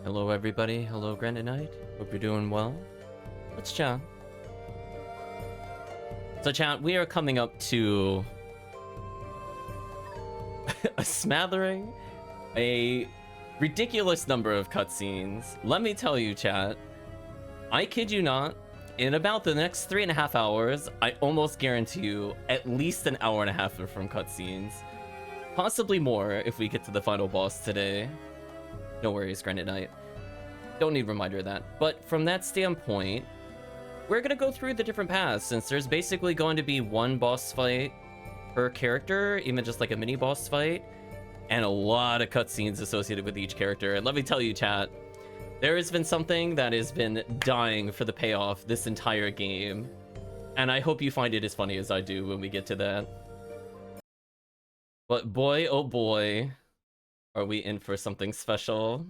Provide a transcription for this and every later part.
Hello everybody, hello Granite Knight. Hope you're doing well. Let's chat. So chat, we are coming up to a smattering, a ridiculous number of cutscenes. Let me tell you chat, I kid you not, in about the next 3.5 hours, I almost guarantee you at least an hour and a half from cutscenes. Possibly more if we get to the final boss today. No worries, Granite Knight. Don't need reminder of that. But from that standpoint, we're gonna go through the different paths, since there's basically going to be one boss fight per character, even just like a mini boss fight, and a lot of cutscenes associated with each character. And let me tell you, chat, there has been something that has been dying for the payoff this entire game, and I hope you find it as funny as I do when we get to that. But boy, oh boy, are we in for something special.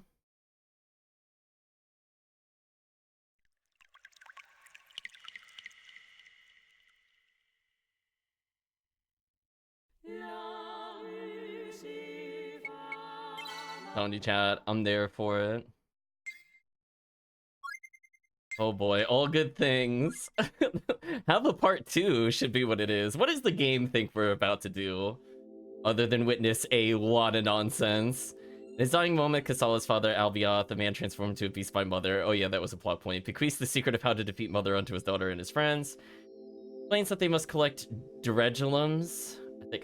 Telling you, chat, I'm there for it. Oh boy, all good things. Have a part 2 should be what it is. What does the game think we're about to do? Other than witness a lot of nonsense. In his dying moment, Kasala's father, Albioth, the man transformed into a beast by Mother. Oh yeah, that was a plot point. Bequeaths the secret of how to defeat Mother unto his daughter and his friends. Explains that they must collect Drigellums.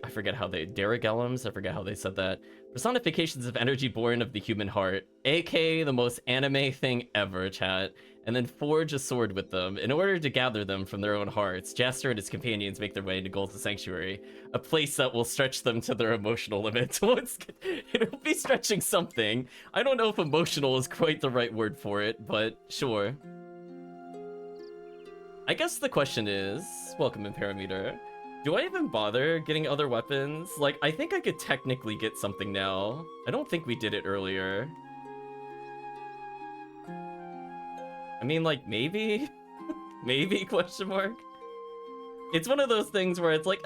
I forget how they... Drigellums? I forget how they said that. Personifications of energy born of the human heart. aka the most anime thing ever, chat. And then forge a sword with them. In order to gather them from their own hearts, Jaster and his companions make their way into Golden Sanctuary. A place that will stretch them to their emotional limit. It'll be stretching something. I don't know if emotional is quite the right word for it, but sure. I guess the question is... Welcome in Parameter. Do I even bother getting other weapons? Like, I think I could technically get something now. I don't think we did it earlier. I mean, like, maybe? Maybe, question mark? It's one of those things where it's like,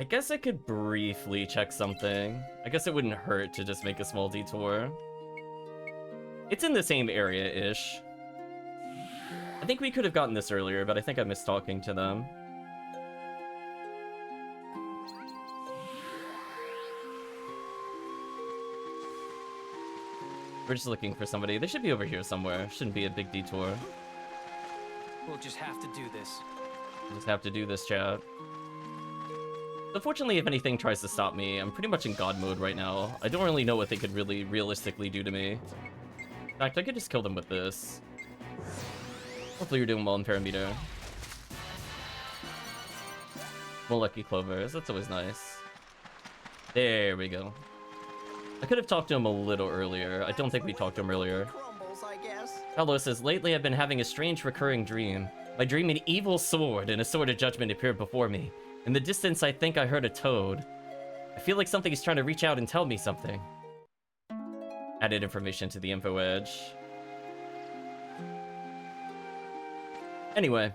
I guess I could briefly check something. I guess it wouldn't hurt to just make a small detour. It's in the same area-ish. I think we could have gotten this earlier, but I think I missed talking to them. We're just looking for somebody. They should be over here somewhere. Shouldn't be a big detour. We'll just have to do this. Just have to do this, chat. Unfortunately, if anything tries to stop me, I'm pretty much in God mode right now. I don't really know what they could really realistically do to me. In fact, I could just kill them with this. Hopefully you're doing well in Parameter. More lucky clovers, that's always nice. There we go. I could have talked to him a little earlier. I don't think we talked to him earlier. Hello says, lately I've been having a strange recurring dream. My dream, an evil sword and a sword of judgment appeared before me. In the distance, I think I heard a toad. I feel like something is trying to reach out and tell me something. Added information to the info edge. Anyway,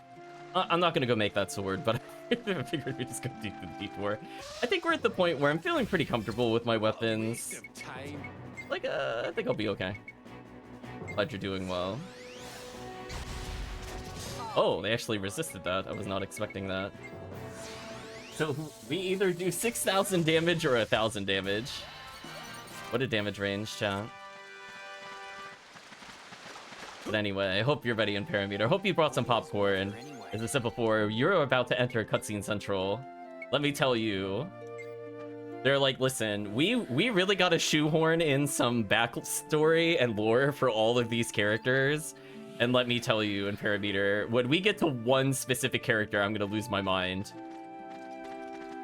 I'm not gonna go make that sword, but I figured we'd just go do the detour. I think we're at the point where I'm feeling pretty comfortable with my weapons. Like, I think I'll be okay. Glad you're doing well. Oh, they actually resisted that. I was not expecting that. So we either do 6,000 damage or 1,000 damage. What a damage range, chat. But anyway, I hope you're ready in Parameter. Hope you brought some popcorn. As I said before, you're about to enter Cutscene Central. Let me tell you. They're like, listen, we really gotta shoehorn in some backstory and lore for all of these characters. And let me tell you in Parameter, when we get to one specific character, I'm gonna lose my mind.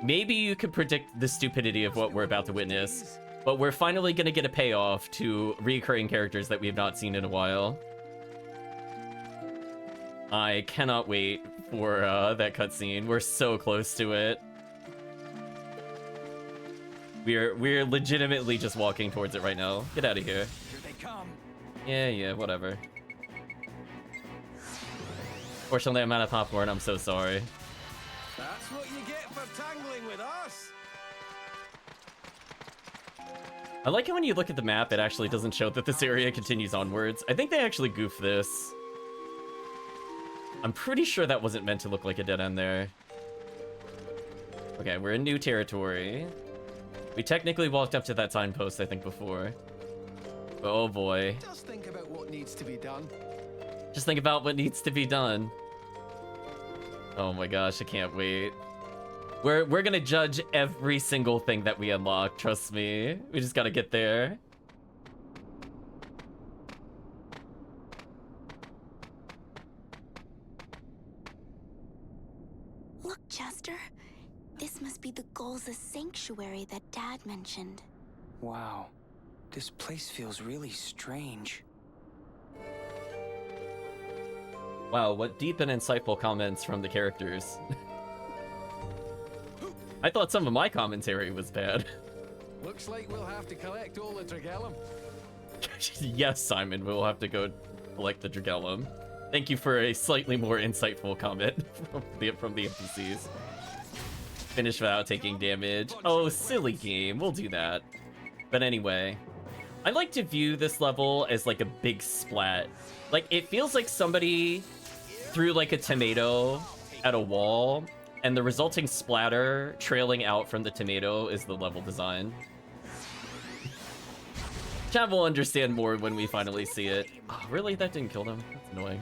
Maybe you could predict the stupidity of what we're about to witness, but we're finally gonna get a payoff to recurring characters that we have not seen in a while. I cannot wait for that cutscene. We're so close to it. We're legitimately just walking towards it right now. Get out of here. Here they come. Yeah, whatever. Fortunately, I'm out of popcorn. I'm so sorry. That's what you get for tangling with us. I like it when you look at the map, it actually doesn't show that this area continues onwards. I think they actually goofed this. I'm pretty sure that wasn't meant to look like a dead end there. Okay, we're in new territory. We technically walked up to that signpost, I think, before. Oh boy. Just think about what needs to be done. Just think about what needs to be done. Oh my gosh, I can't wait. We're gonna judge every single thing that we unlock, trust me. We just gotta get there. Look, Chester. This must be the Gulza sanctuary that Dad mentioned. Wow. This place feels really strange. Wow, what deep and insightful comments from the characters. I thought some of my commentary was bad. Looks like we'll have to collect all the Drigellum. Yes, Simon, we'll have to go collect the Drigellum. Thank you for a slightly more insightful comment from the NPCs. Finish without taking damage. Oh, silly game. We'll do that. But anyway, I like to view this level as like a big splat. Like, it feels like somebody threw like a tomato at a wall, and the resulting splatter trailing out from the tomato is the level design. Chat will understand more when we finally see it. Oh, really? That didn't kill them? That's annoying.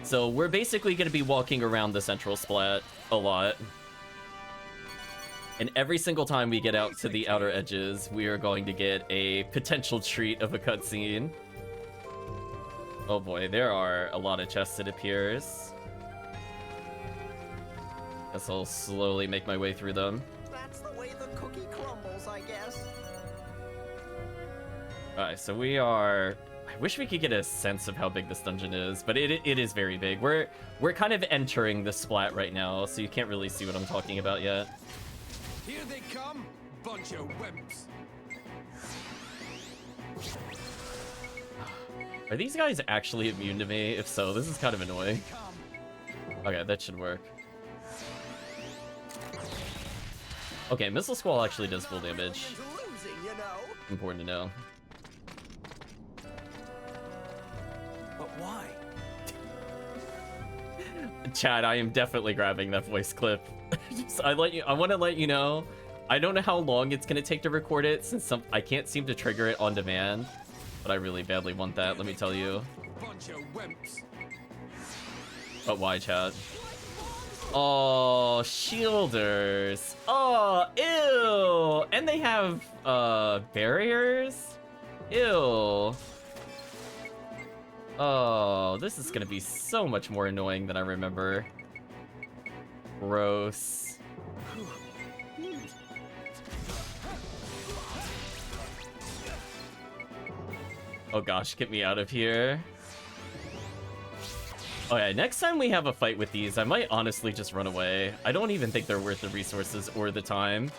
So we're basically going to be walking around the central splat a lot. And every single time we get out to the outer edges, we are going to get a potential treat of a cutscene. Oh boy, there are a lot of chests, it appears. Guess I'll slowly make my way through them. That's the way the cookie crumbles, I guess. Alright, so we are... I wish we could get a sense of how big this dungeon is, but it is very big. We're kind of entering the splat right now, so you can't really see what I'm talking about yet. Here they come, bunch of wimps. Are these guys actually immune to me? If so, this is kind of annoying. Okay, that should work. Okay, Missile Squall actually does full damage. Losing, you know. Important to know. But why? Chad, I am definitely grabbing that voice clip. I want to let you know. I don't know how long it's gonna take to record it since I can't seem to trigger it on demand, but I really badly want that. Let me tell you. Bunch of wimps. But why, Chad? Oh, shielders. Oh, ew. And they have barriers. Ew. Oh, this is gonna be so much more annoying than I remember. Gross. Oh gosh, get me out of here. Oh yeah, next time we have a fight with these, I might honestly just run away. I don't even think they're worth the resources or the time.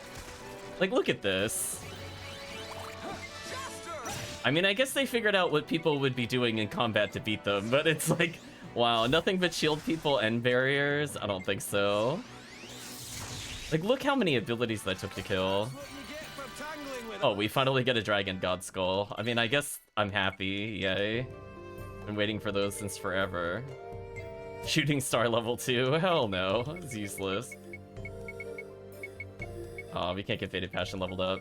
Like, look at this. I mean, I guess they figured out what people would be doing in combat to beat them, but it's like, wow, nothing but shield people and barriers? I don't think so. Like, look how many abilities that took to kill. Oh, we finally get a Dragon God Skull. I mean, I guess I'm happy, yay. Been waiting for those since forever. Shooting Star level 2? Hell no, it's useless. Oh, we can't get Faded Passion leveled up.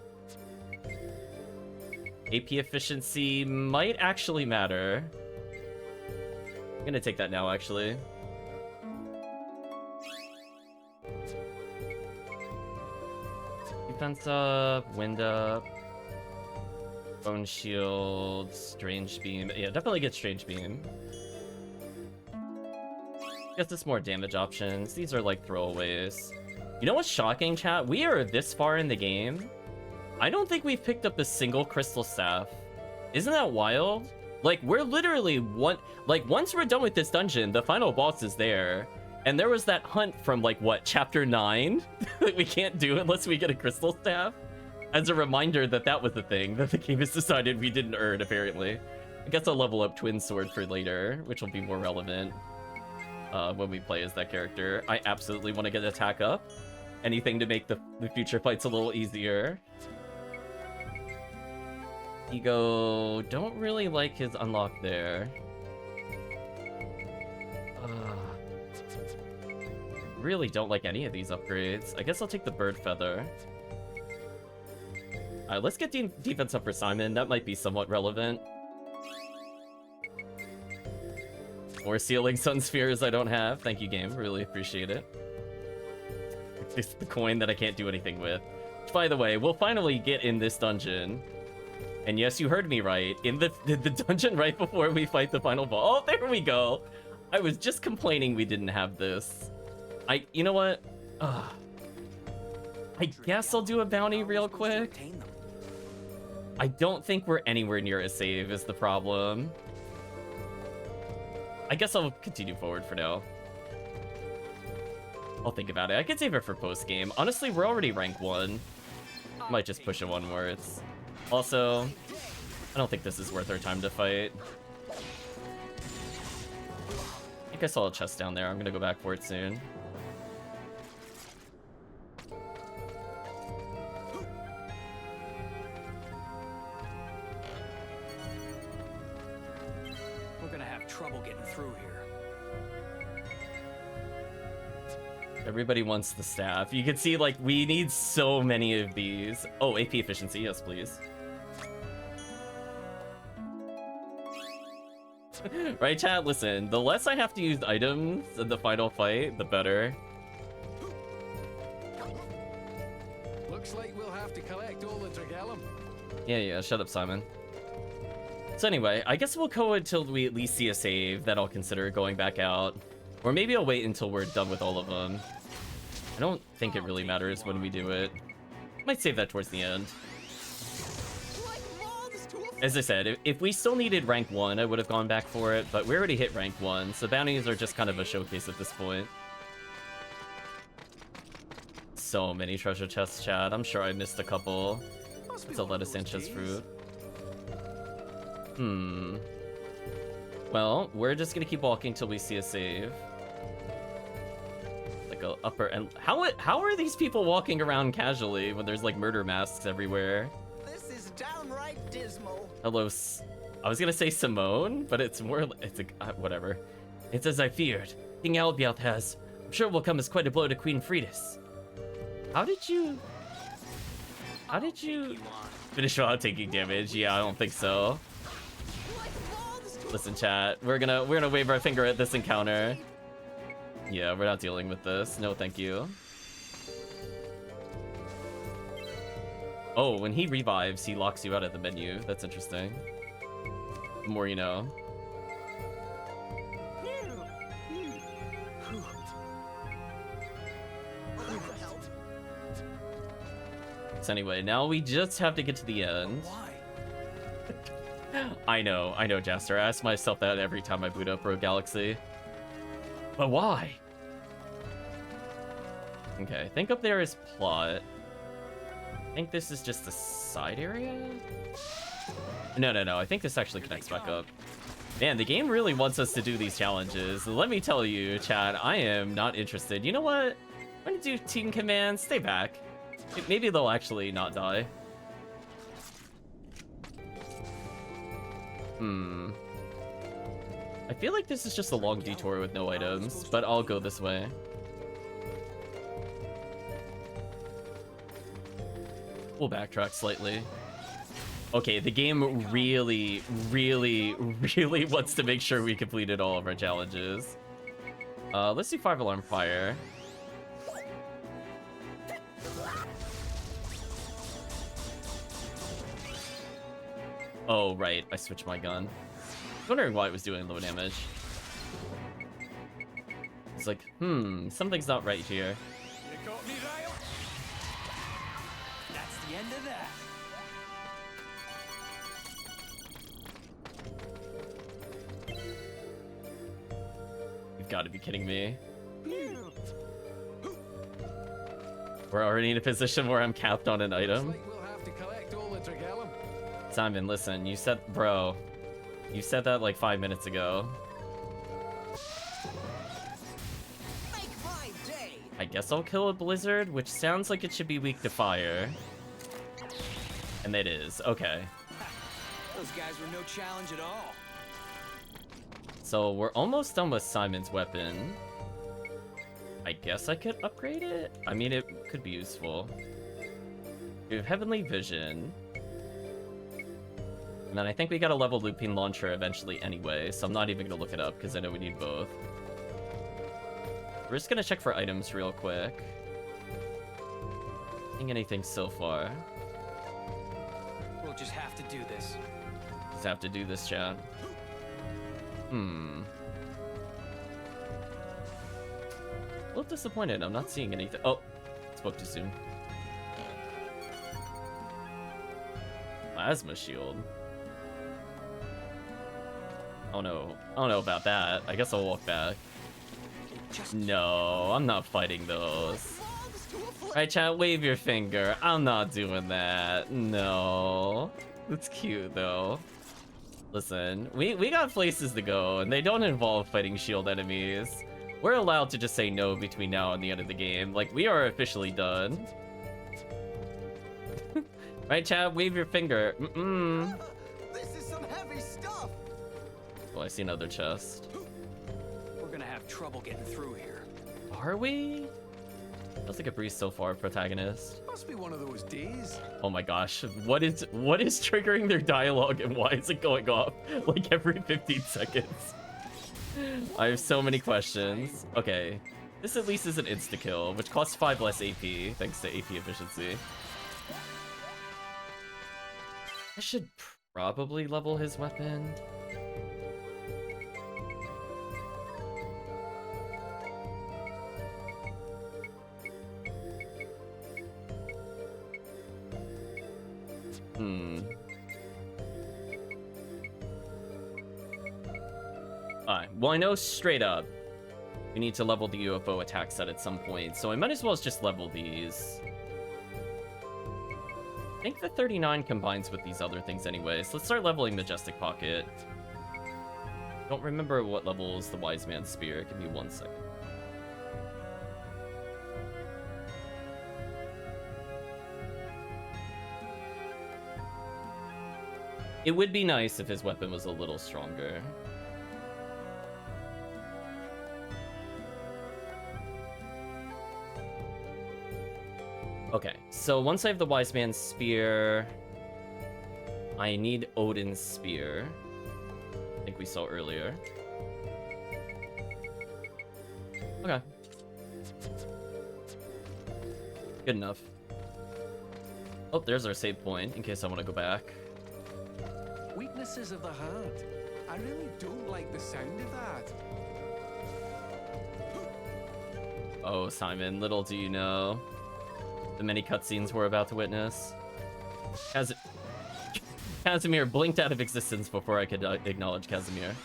AP efficiency might actually matter. I'm gonna take that now, actually. Defense up, wind up, bone shield, strange beam. Yeah, definitely get strange beam. Gets us more damage options. These are like throwaways. You know what's shocking, chat? We are this far in the game. I don't think we've picked up a single crystal staff. Isn't that wild? Like, we're literally once we're done with this dungeon, the final boss is there. And there was that hunt from, like, what, chapter 9? that we can't do unless we get a crystal staff? As a reminder that that was the thing that the game has decided we didn't earn, apparently. I guess I'll level up Twin Sword for later, which will be more relevant. when we play as that character. I absolutely want to get attack up. Anything to make the future fights a little easier. Ego, don't really like his unlock there. Really don't like any of these upgrades. I guess I'll take the bird feather. Alright, let's get defense up for Simon. That might be somewhat relevant. More Sealing Sun Spheres I don't have. Thank you, game. Really appreciate it. It's the coin that I can't do anything with. Which, by the way, we'll finally get in this dungeon. And yes, you heard me right. In the dungeon right before we fight the final boss. Oh, there we go. I was just complaining we didn't have this. You know what? I guess I'll do a bounty real quick. I don't think we're anywhere near a save is the problem. I guess I'll continue forward for now. I'll think about it. I could save it for post-game. Honestly, we're already rank 1. Might just push it onwards. Also, I don't think this is worth our time to fight. I think I saw a chest down there. I'm gonna go back for it soon. Trouble getting through here. Everybody wants the staff. You can see, like, we need so many of these. Oh, AP efficiency, yes, please. Right, chat? Listen, the less I have to use items in the final fight, the better. Looks like we'll have to collect all the Drigellum. Yeah, shut up, Simon. So anyway, I guess we'll go until we at least see a save that I'll consider going back out. Or maybe I'll wait until we're done with all of them. I don't think it really matters when we do it. Might save that towards the end. As I said, if we still needed rank 1, I would have gone back for it, but we already hit rank 1, so bounties are just kind of a showcase at this point. So many treasure chests, chat. I'm sure I missed a couple. It's a lettuce Sanchez fruit. Well, we're just gonna keep walking till we see a save. Like a upper and how are these people walking around casually when there's like murder masks everywhere? This is downright dismal. Hello, I was gonna say Simone, but it's more it's a whatever. It's as I feared. King Albiath has. I'm sure it will come as quite a blow to Queen Fridis. How did you finish without taking damage? Yeah, I don't think so. Listen, chat, we're gonna wave our finger at this encounter. Yeah, we're not dealing with this. No, thank you. Oh, when he revives, he locks you out of the menu. That's interesting. The more you know. So anyway, now we just have to get to the end. I know, Jaster. I ask myself that every time I boot up Rogue Galaxy. But why? Okay, I think up there is plot. I think this is just a side area? No. I think this actually connects back up. Man, the game really wants us to do these challenges. Let me tell you, chat, I am not interested. You know what? I'm gonna do team commands. Stay back. Maybe they'll actually not die. I feel like this is just a long detour with no items, but I'll go this way. We'll backtrack slightly. Okay, the game really wants to make sure we completed all of our challenges. Let's do 5 alarm fire. Oh, right. I switched my gun. I was wondering why it was doing low damage. It's like, something's not right here. You got me, Ryle? That's the end of that. You've got to be kidding me. We're already in a position where I'm capped on an item. Looks like we'll have to collect all the Drigellum. Simon, listen, you said that like 5 minutes ago. I guess I'll kill a blizzard, which sounds like it should be weak to fire. And it is. Okay. Those guys were no challenge at all. So we're almost done with Simon's weapon. I guess I could upgrade it? I mean, it could be useful. We have Heavenly Vision. And then I think we got a level looping launcher eventually anyway, so I'm not even gonna look it up because I know we need both. We're just gonna check for items real quick. Seeing anything so far. We'll just have to do this. Just have to do this, chat. A little disappointed. I'm not seeing anything. Oh, spoke too soon. Plasma shield. Oh no. I don't know about that. I guess I'll walk back. No, I'm not fighting those. Alright, chat, wave your finger. I'm not doing that. No. That's cute, though. Listen, we got places to go, and they don't involve fighting shield enemies. We're allowed to just say no between now and the end of the game. Like, we are officially done. Right, chat, wave your finger. This is some heavy stuff. Oh, I see another chest. We're gonna have trouble getting through here. Are we? Feels like a breeze so far, protagonist. Must be one of those days. Oh my gosh, what is triggering their dialogue and why is it going off like every 15 seconds? I have so many questions. Okay, this at least is an insta-kill, which costs 5 less AP, thanks to AP efficiency. I should probably level his weapon. Alright, well I know straight up we need to level the UFO attack set at some point, so I might as well just level these. I think the 39 combines with these other things anyway, so let's start leveling Majestic Pocket. Don't remember what levels the Wise Man's Spear. Give me 1 second. It would be nice if his weapon was a little stronger. Okay, so once I have the Wise Man's Spear, I need Odin's Spear. I think we saw earlier. Okay. Good enough. Oh, there's our save point, in case I want to go back. Weaknesses of the heart. I really don't like the sound of that. Oh, Simon, little do you know the many cutscenes we're about to witness. Casimir blinked out of existence before I could acknowledge Casimir.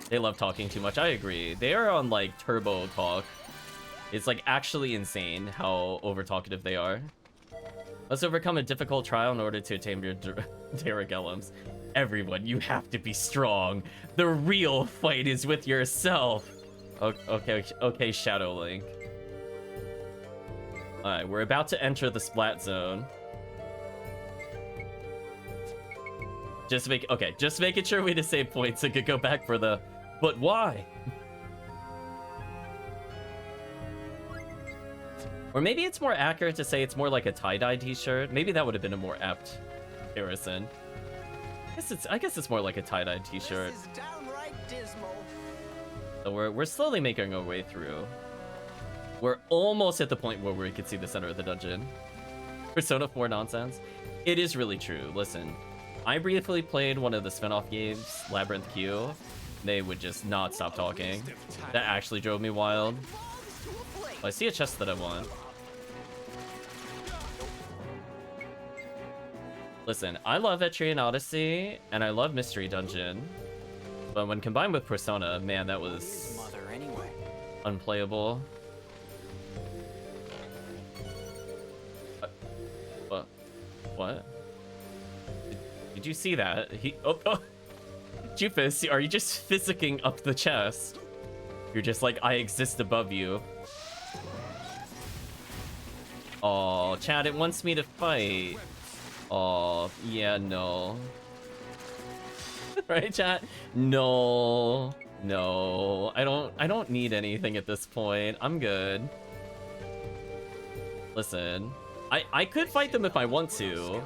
They love talking too much. I agree. They are on, like, turbo talk. It's, like, actually insane how over-talkative they are. Let's overcome a difficult trial in order to attain your Drigellums. Everyone, you have to be strong. The real fight is with yourself. Okay, Shadow Link. Alright, we're about to enter the splat zone. Just making sure we had a save point so I could go back for the... But why? Or maybe it's more accurate to say it's more like a tie-dye t-shirt. Maybe that would have been a more apt comparison. I guess it's more like a tie-dye t-shirt. This is downright dismal. So we're slowly making our way through. We're almost at the point where we can see the center of the dungeon. Persona 4 nonsense. It is really true. Listen, I briefly played one of the spin-off games, Labyrinth Q. They would just not stop talking. That actually drove me wild. Oh, I see a chest that I want. Listen, I love Etrian Odyssey, and I love Mystery Dungeon. But when combined with Persona, man, that was Mother, anyway. unplayable. What? Did you see that? Oh. Jufus, are you just physicking up the chest? You're just like, I exist above you. Oh, Chad, it wants me to fight. Oh, yeah, no. Right, chat? No. No. I don't need anything at this point. I'm good. Listen. I could fight them if I want to.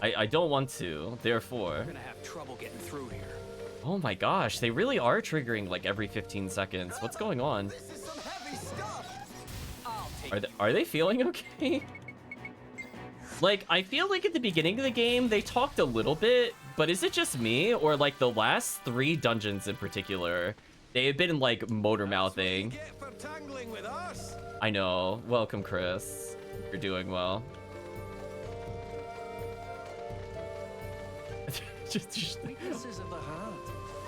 I don't want to, therefore. We're gonna have trouble getting through here. Oh my gosh, they really are triggering like every 15 seconds. What's going on? This is some heavy stuff. I'll take Are they feeling okay? Like, I feel like at the beginning of the game, they talked a little bit, but is it just me? Or like the last 3 dungeons in particular, they have been like motor mouthing. Get for tangling with us. I know. Welcome, Chris. You're doing well. weaknesses of the heart.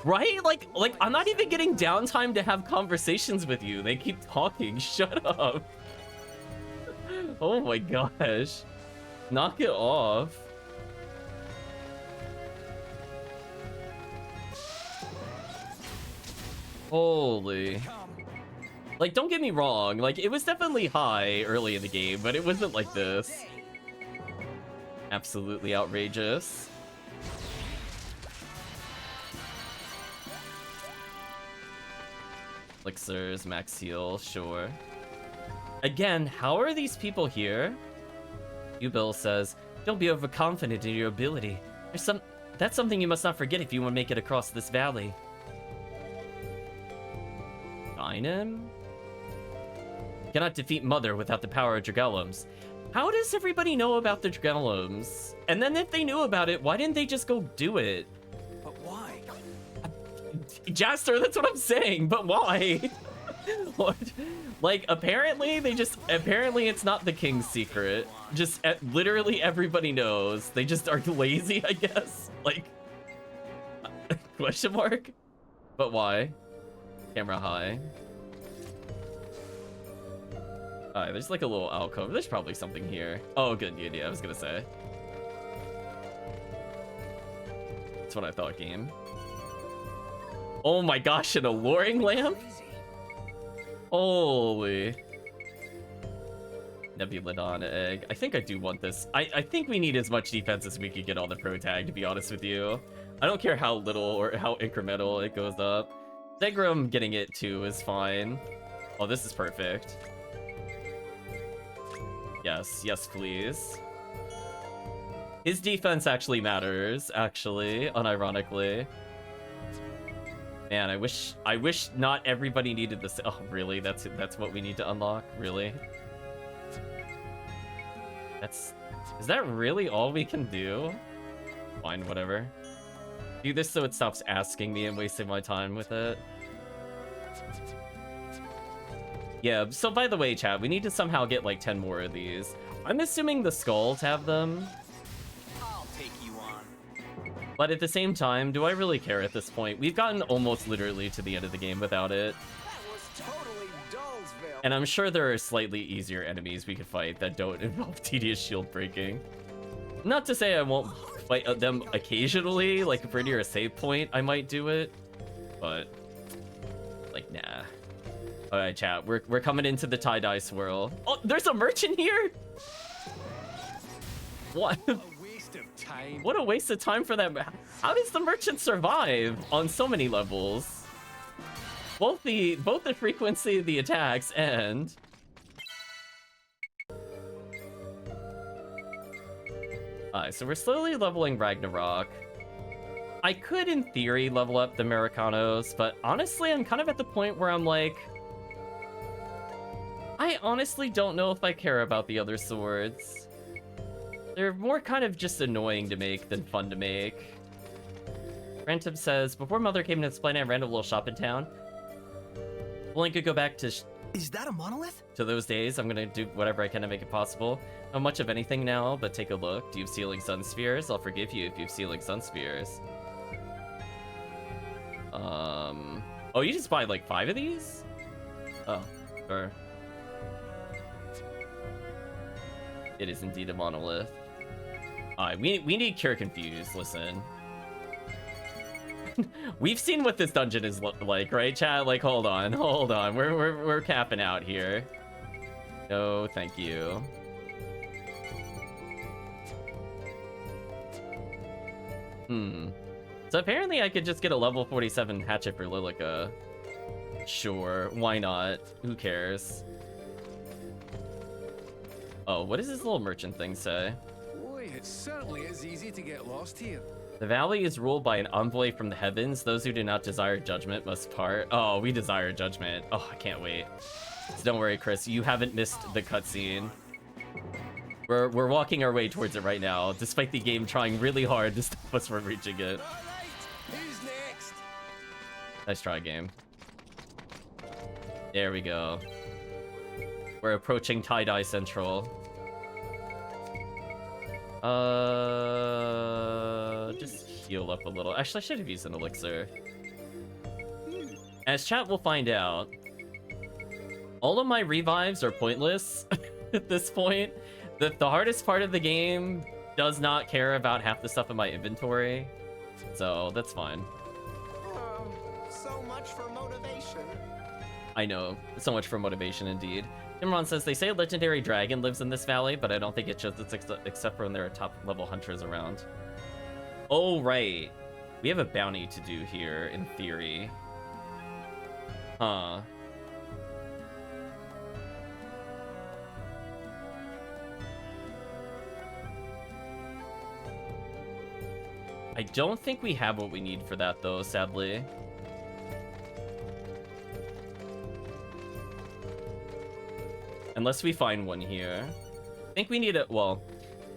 Right? Like I'm not even getting downtime to have conversations with you. They keep talking. Shut up. Oh my gosh. Knock it off. Holy. Like, don't get me wrong. Like, it was definitely high early in the game, but it wasn't like this. Absolutely outrageous. Elixirs, max heal, sure. Again, how are these people here? Bill says, don't be overconfident in your ability. That's something you must not forget if you want to make it across this valley. Dynam? Cannot defeat Mother without the power of Drigellums. How does everybody know about the Drigellums? And then if they knew about it, why didn't they just go do it? But why? Jaster, that's what I'm saying, but why? What? Like, apparently it's not the king's secret. Just literally everybody knows. They just are lazy, I guess. Like, question mark? But why? Camera high. Alright, there's like a little alcove. There's probably something here. Oh, good, yeah, I was gonna say. That's what I thought, game. Oh my gosh, an alluring lamp? Holy. Nebulodon egg. I think I do want this. I think we need as much defense as we could get on the pro tag, to be honest with you. I don't care how little or how incremental it goes up. Zegram getting it too is fine. Oh, this is perfect. Yes, yes, please. His defense actually matters, actually, unironically. Man, I wish not everybody needed this. Oh, really? That's what we need to unlock? Really? Is that really all we can do? Fine, whatever. Do this so it stops asking me and wasting my time with it. Yeah, so by the way, chat, we need to somehow get like 10 more of these. I'm assuming the skulls have them. I'll take you on. But at the same time, do I really care at this point? We've gotten almost literally to the end of the game without it. That was totally Dullsville. And I'm sure there are slightly easier enemies we could fight that don't involve tedious shield breaking. Not to say I won't fight them occasionally, like if we're near a save point, I might do it. But, like, nah. Alright, chat, we're coming into the tie-dye swirl. Oh, there's a merchant here? What? A waste of time. What a waste of time for that. How does the merchant survive on so many levels? Both the frequency of the attacks and... Alright, so we're slowly leveling Ragnarok. I could, in theory, level up the Americanos, but honestly, I'm kind of at the point where I'm like... I honestly don't know if I care about the other swords. They're more kind of just annoying to make than fun to make. Rantum says, before Mother came to explain, I ran a little shop in town. Only could go back to Is that a monolith? to those days. I'm gonna do whatever I can to make it possible. Not much of anything now, but take a look. Do you have Sealing Sun Spheres? I'll forgive you if you have Sealing Sun Spheres. Oh, you just buy like 5 of these? Oh, sure. It is indeed a monolith. Alright, we need Cure Confused, listen. We've seen what this dungeon is like, right, chat? Like, hold on. We're capping out here. No, thank you. So apparently I could just get a level 47 hatchet for Lilica. Sure, why not? Who cares? Oh, what does this little merchant thing say? Boy, it certainly is easy to get lost here. The valley is ruled by an envoy from the heavens. Those who do not desire judgment must part. Oh, we desire judgment. Oh, I can't wait. So don't worry, Chris. You haven't missed the cutscene. We're walking our way towards it right now, despite the game trying really hard to stop us from reaching it. All right, who's next? Nice try, game. There we go. We're approaching Tie-Dye Central. Just heal up a little. Actually, I should have used an elixir. As chat will find out, all of my revives are pointless at this point. The hardest part of the game does not care about half the stuff in my inventory, so that's fine. So much for motivation. I know, so much for motivation indeed. Imran says, they say a legendary dragon lives in this valley, but I don't think it shows it's except for when there are top level hunters around. Oh, right. We have a bounty to do here, in theory. Huh. I don't think we have what we need for that, though, sadly. Unless we find one here. I think we need a, well,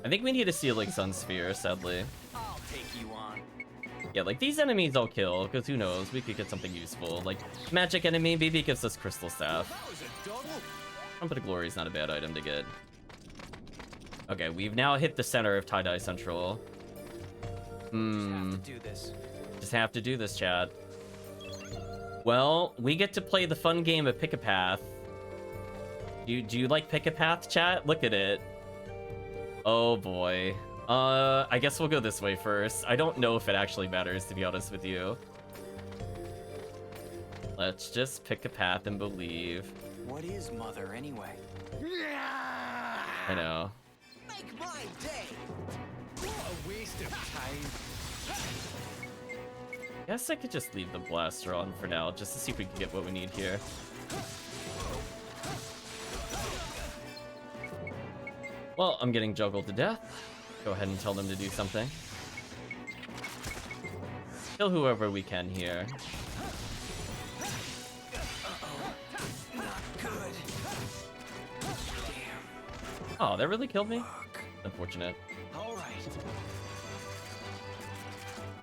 I think we need a Sealing Sun Sphere, sadly. I'll take you on. Yeah, like, these enemies I'll kill, because who knows, we could get something useful. Like, magic enemy, maybe it gives us Crystal Staff. That was a double. Trumpet of Glory is not a bad item to get. Okay, we've now hit the center of Tie-Dye Central. Have to do this. Just have to do this, chat. Well, we get to play the fun game of Pick a Path. Do you like Pick a Path, chat? Look at it. Oh boy. I guess we'll go this way first. I don't know if it actually matters, to be honest with you. Let's just pick a path and believe. What is Mother anyway? I know. Make my day. What a waste of time. Guess I could just leave the blaster on for now, just to see if we can get what we need here. Well, I'm getting juggled to death. Go ahead and tell them to do something. Kill whoever we can here. Not good. Oh, that really killed me? Unfortunate. All right.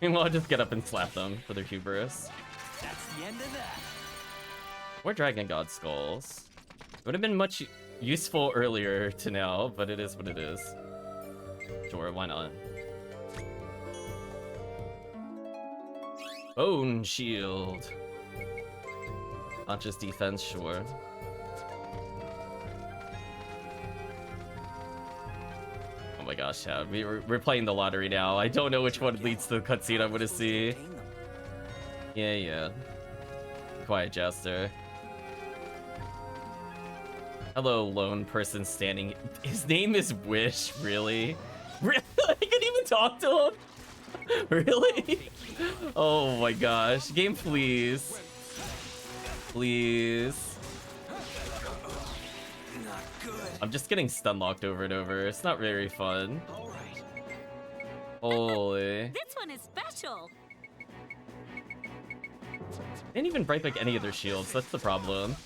Meanwhile, I'll just get up and slap them for their hubris. That's the end of that. More Dragon God Skulls. It would have been much useful earlier to now, but it is what it is. Sure, why not? Bone Shield. Not just defense, sure. Oh my gosh, yeah, we're playing the lottery now. I don't know which one leads to the cutscene I'm gonna see. Yeah. Quiet Jester. Hello, lone person standing. His name is Wish, really? I can even talk to him? Really? Oh my gosh. Game, please. Please. Not good. I'm just getting stun locked over and over. It's not very fun. All right. Holy. This one is special. They didn't even break like any of their shields. That's the problem.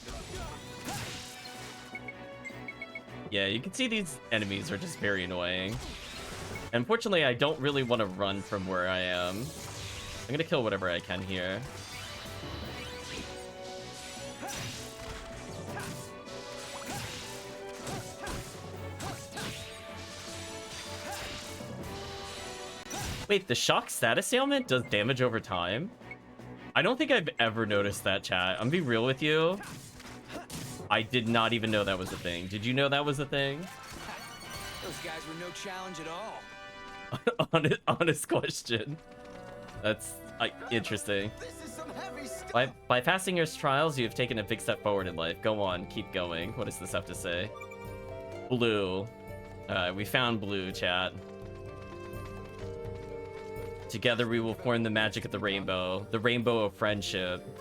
Yeah, you can see these enemies are just very annoying. Unfortunately, I don't really want to run from where I am. I'm gonna kill whatever I can here. Wait, the shock status ailment does damage over time? I don't think I've ever noticed that, chat. I'm gonna be real with you. I did not even know that was a thing. Did you know that was a thing? Those guys were no challenge at all. Honest question. That's interesting. This is some heavy stuff. By passing your trials, you have taken a big step forward in life. Go on, keep going. What does this have to say? Blue. We found blue, chat. Together we will form the magic of the rainbow of friendship.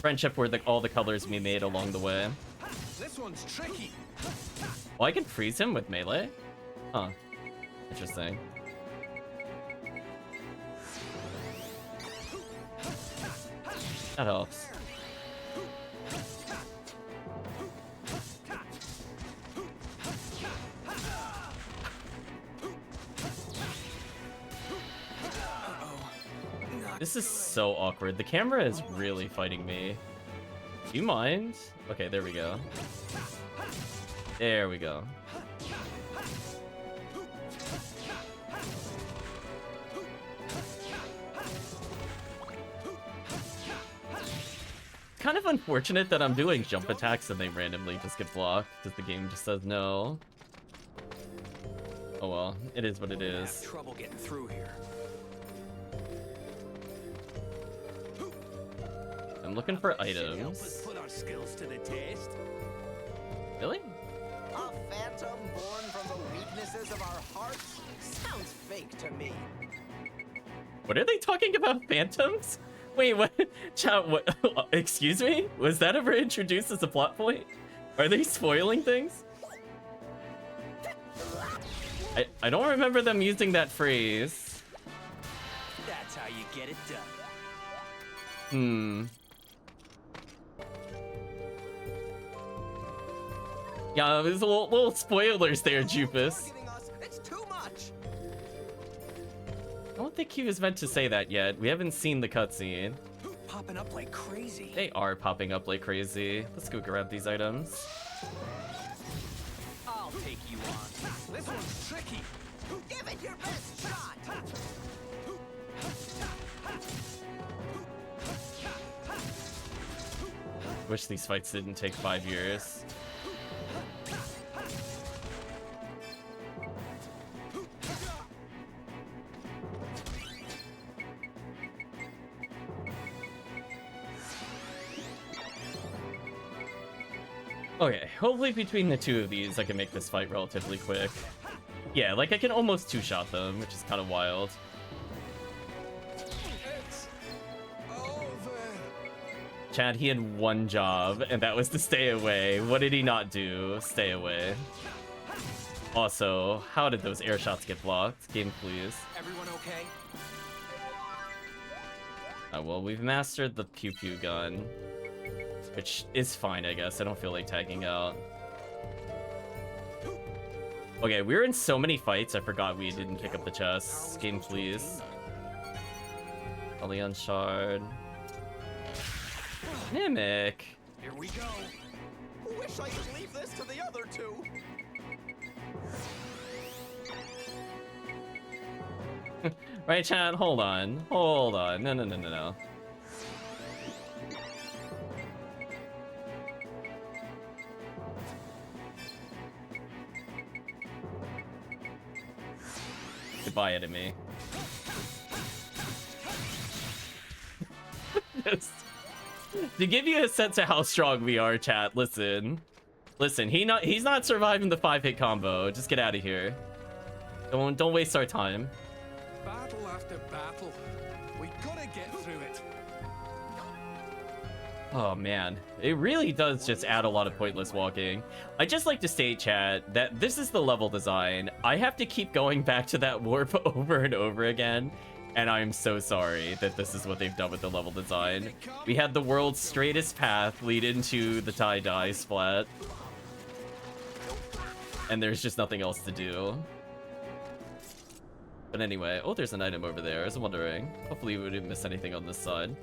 Friendship were all the colors we made along the way. This one's tricky. Well, I can freeze him with melee? Huh. Interesting. That helps. This is so awkward. The camera is really fighting me. Do you mind? Okay, there we go. There we go. It's kind of unfortunate that I'm doing jump attacks and they randomly just get blocked because the game just says no. Oh well, it is what it is. Have trouble getting through here. I'm looking for Should help us items. put our skills to the test. Really? A phantom born from the weaknesses of our hearts? Sounds fake to me. What are they talking about? Phantoms? Wait, what? Chat, what? Excuse me? Was that ever introduced as a plot point? Are they spoiling things? I don't remember them using that phrase. That's how you get it done. Hmm. Yeah, there's a little spoilers there, Jupus. Forgiving us, it's too much. I don't think he was meant to say that yet. We haven't seen the cutscene. Popping up like crazy. They are popping up like crazy. Let's go grab these items. I'll take you on. This one's tricky. Give it your best shot. Wish these fights didn't take 5 years. Okay, hopefully between the two of these I can make this fight relatively quick. Yeah, like I can almost two-shot them, which is kind of wild. It's over. Chad, he had one job, and that was to stay away. What did he not do? Stay away. Also, how did those air shots get blocked? Game, please. Everyone okay? Well, we've mastered the pew-pew gun, which is fine, I guess. I don't feel like tagging out. Okay, we were in so many fights, I forgot we didn't pick up the chest. Game, please. Allion Shard. Mimic. Here we go. Wish I could leave this to the other two. Right, Chad? Hold on. Hold on. No, no, no, no, no. Goodbye, enemy. Just to give you a sense of how strong we are, chat. Listen, he's not surviving the 5-hit combo. Just get out of here. Don't waste our time. Battle after battle. We gotta get through it. Oh man, it really does just add a lot of pointless walking. I just like to state, chat, that this is the level design. I have to keep going back to that warp over and over again, and I'm so sorry that this is what they've done with the level design. We had the world's straightest path lead into the tie-dye splat, and there's just nothing else to do. But anyway, oh, there's an item over there. I was wondering. Hopefully we didn't miss anything on this side.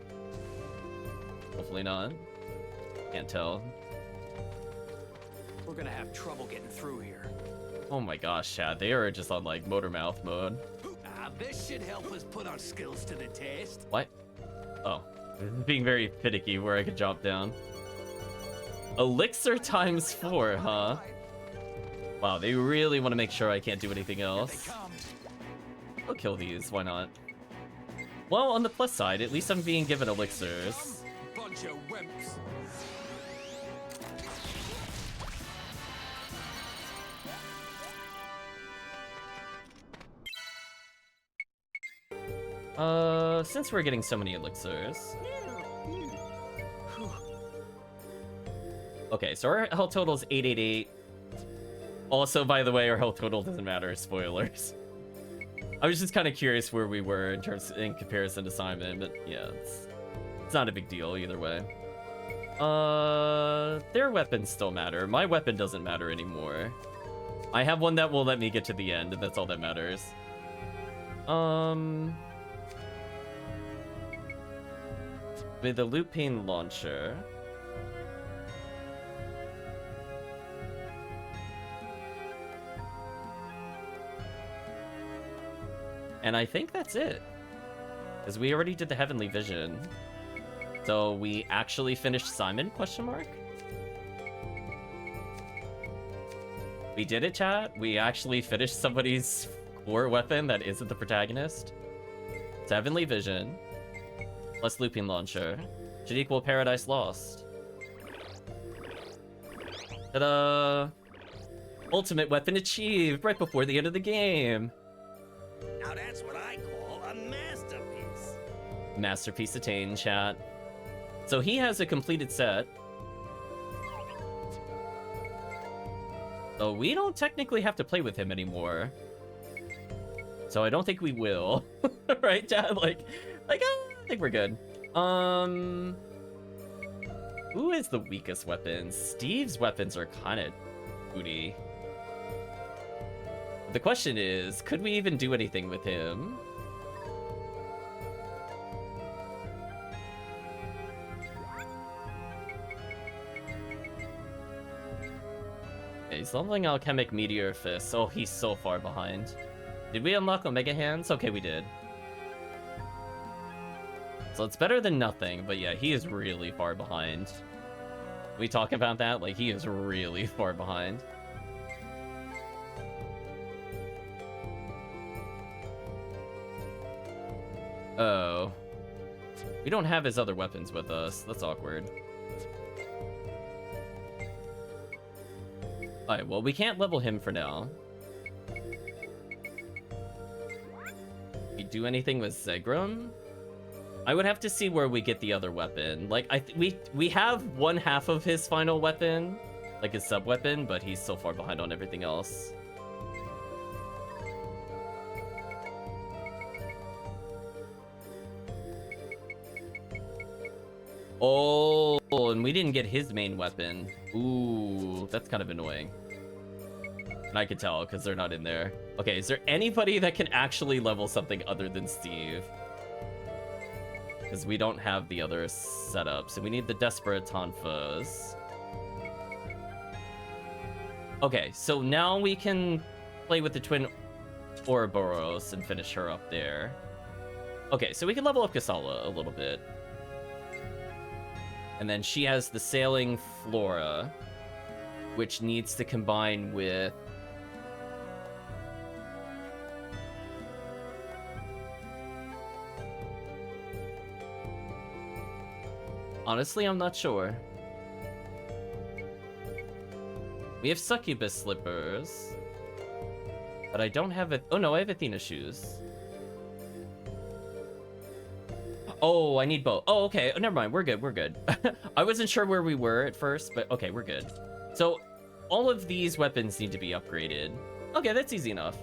Hopefully not. Can't tell. We're gonna have trouble getting through here. Oh my gosh, Chad, they are just on like motor mouth mode. This should help us put our skills to the test. What? Oh, being very finicky where I could drop down. Elixir times 4, huh? Wow, they really want to make sure I can't do anything else. I'll kill these, why not? Well, on the plus side, at least I'm being given elixirs. Bunch of wimps. Since we're getting so many elixirs. Okay, so our health total is 888. Also, by the way, our health total doesn't matter. Spoilers. I was just kind of curious where we were in comparison to Simon, but yeah, it's not a big deal either way. Their weapons still matter. My weapon doesn't matter anymore. I have one that will let me get to the end, and that's all that matters. With the Lupine launcher. And I think that's it. Because we already did the Heavenly Vision. So we actually finished Simon, question mark? We did it, chat. We actually finished somebody's core weapon that isn't the protagonist. It's Heavenly Vision. Plus Looping Launcher. Should equal Paradise Lost. Ta-da! Ultimate weapon achieved right before the end of the game. Now that's what I call a masterpiece. Masterpiece attained, chat. So he has a completed set. So we don't technically have to play with him anymore. So I don't think we will. Right, chat? Like, I think we're good. Who is the weakest weapon? Steve's weapons are kind of booty. The question is, could we even do anything with him? Okay, he's leveling Alchemic Meteor Fist. Oh, he's so far behind. Did we unlock Omega Hands? Okay, we did. So it's better than nothing, but yeah, he is really far behind. We talk about that? Like, he is really far behind. Oh. We don't have his other weapons with us. That's awkward. Alright, well, we can't level him for now. We do anything with Zegrum? I would have to see where we get the other weapon. Like, we have one half of his final weapon, like his sub-weapon, but he's so far behind on everything else. Oh, and we didn't get his main weapon. Ooh, that's kind of annoying. And I could tell, because they're not in there. Okay, is there anybody that can actually level something other than Steve? Because we don't have the other setup, so we need the Desperate Tonfas. Okay, so now we can play with the Twin Ouroboros and finish her up there. Okay, so we can level up Kasala a little bit. And then she has the Sailing Flora, which needs to combine with... Honestly, I'm not sure. We have Succubus Slippers. But I don't have it. Oh no, I have Athena Shoes. Oh, I need both. Oh, okay. Oh, never mind. We're good. We're good. I wasn't sure where we were at first, but okay, we're good. So all of these weapons need to be upgraded. Okay, that's easy enough.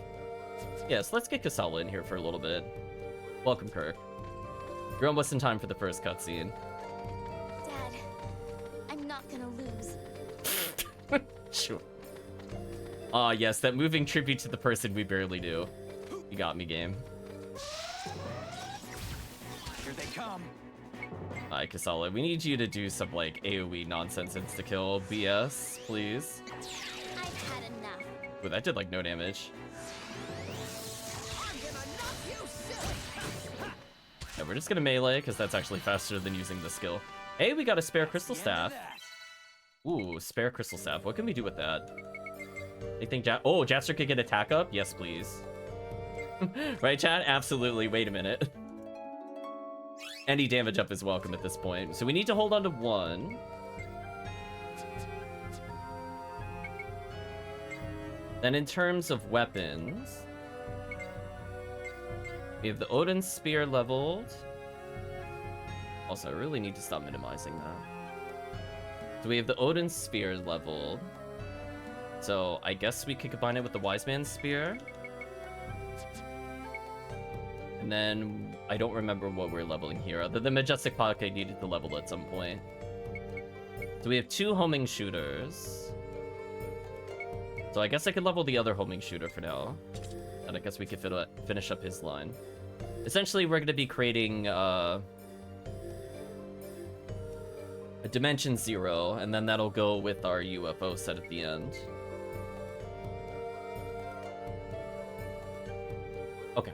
Yes, let's get Kasala in here for a little bit. Welcome, Kirk. You're almost in time for the first cutscene. Dad, I'm not gonna lose. Sure. Ah, yes, that moving tribute to the person we barely knew. You got me, game. Here they come. Alright, Kasala, we need you to do some, like, AoE nonsense insta-kill BS, please. I've had enough. Ooh, that did, like, no damage. I'm gonna knock you silly. Yeah, we're just gonna melee, because that's actually faster than using the skill. Hey, we got a spare crystal staff. Ooh, spare crystal staff. What can we do with that? You think oh, Japster could get attack up? Yes, please. Right, chat? Absolutely. Wait a minute. Any damage up is welcome at this point. So we need to hold on to one. Then in terms of weapons, We have the Odin Spear leveled. Also, I really need to stop minimizing that. So we have the Odin Spear leveled. So I guess we could combine it with the Wise Man's Spear. And then I don't remember what we're leveling here, other than Majestic Pocket I needed to level at some point. So we have 2 homing shooters. So I guess I could level the other homing shooter for now. And I guess we could finish up his line. Essentially, we're going to be creating a Dimension 0, and then that'll go with our UFO set at the end. Okay.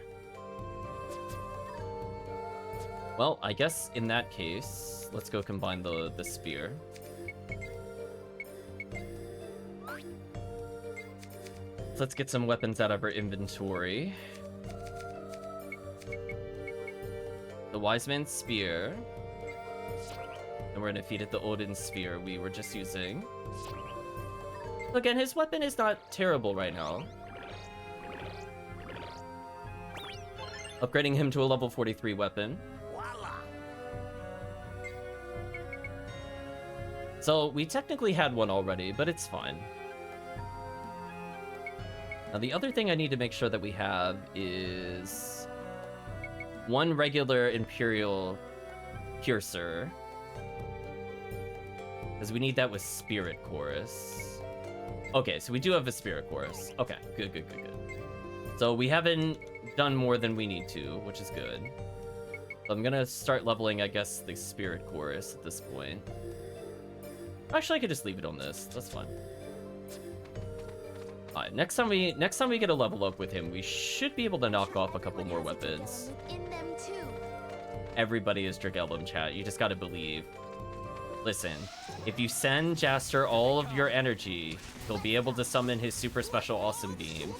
Well, I guess in that case, let's go combine the spear. Let's get some weapons out of our inventory. The Wise Man's Spear. And we're gonna feed it the Odin Spear we were just using. Again, his weapon is not terrible right now. Upgrading him to a level 43 weapon. So, we technically had one already, but it's fine. Now, the other thing I need to make sure that we have is 1 regular Imperial Piercer. Because we need that with Spirit Chorus. Okay, so we do have a Spirit Chorus. Okay, good, good, good, good. So we haven't done more than we need to, which is good. So I'm gonna start leveling, I guess, the Spirit Chorus at this point. Actually, I could just leave it on this. That's fine. Alright, next time we get a level up with him, we should be able to knock off a couple more weapons. Everybody is Drigellum, chat. You just gotta believe. Listen, if you send Jaster all of your energy, he'll be able to summon his super special awesome beam.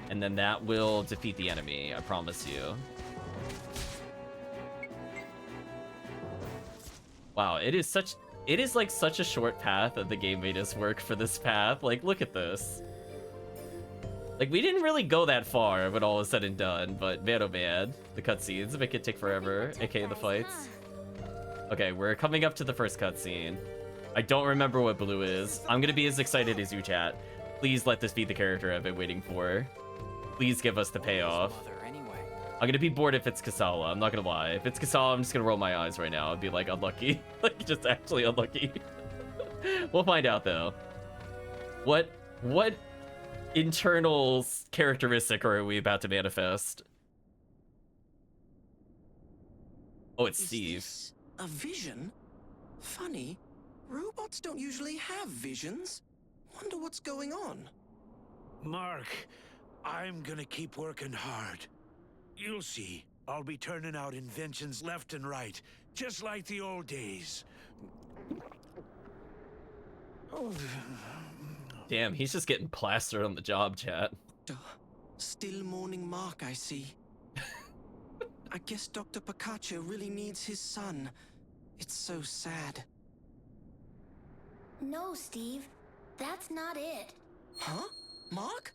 And then that will defeat the enemy, I promise you. Wow, it is like such a short path that the game made us work for this path. Like, look at this. Like, we didn't really go that far when all is said and done, but man oh man, the cutscenes make it take forever, aka the fights. Okay, we're coming up to the first cutscene. I don't remember what blue is. I'm gonna be as excited as you, chat. Please let this be the character I've been waiting for. Please give us the payoff. I'm gonna be bored if it's Kasala, I'm not gonna lie. If it's Kasala, I'm just gonna roll my eyes right now and be like, unlucky. Like, just actually unlucky. We'll find out, though. What internal characteristic are we about to manifest? Oh, it's Steve. Is this a vision? Funny. Robots don't usually have visions. Wonder what's going on. Mark, I'm gonna keep working hard. You'll see. I'll be turning out inventions left and right, just like the old days. Oh. Damn, he's just getting plastered on the job, chat. Still mourning Mark, I see. I guess Dr. Picacho really needs his son. It's so sad. No, Steve. That's not it. Huh? Mark?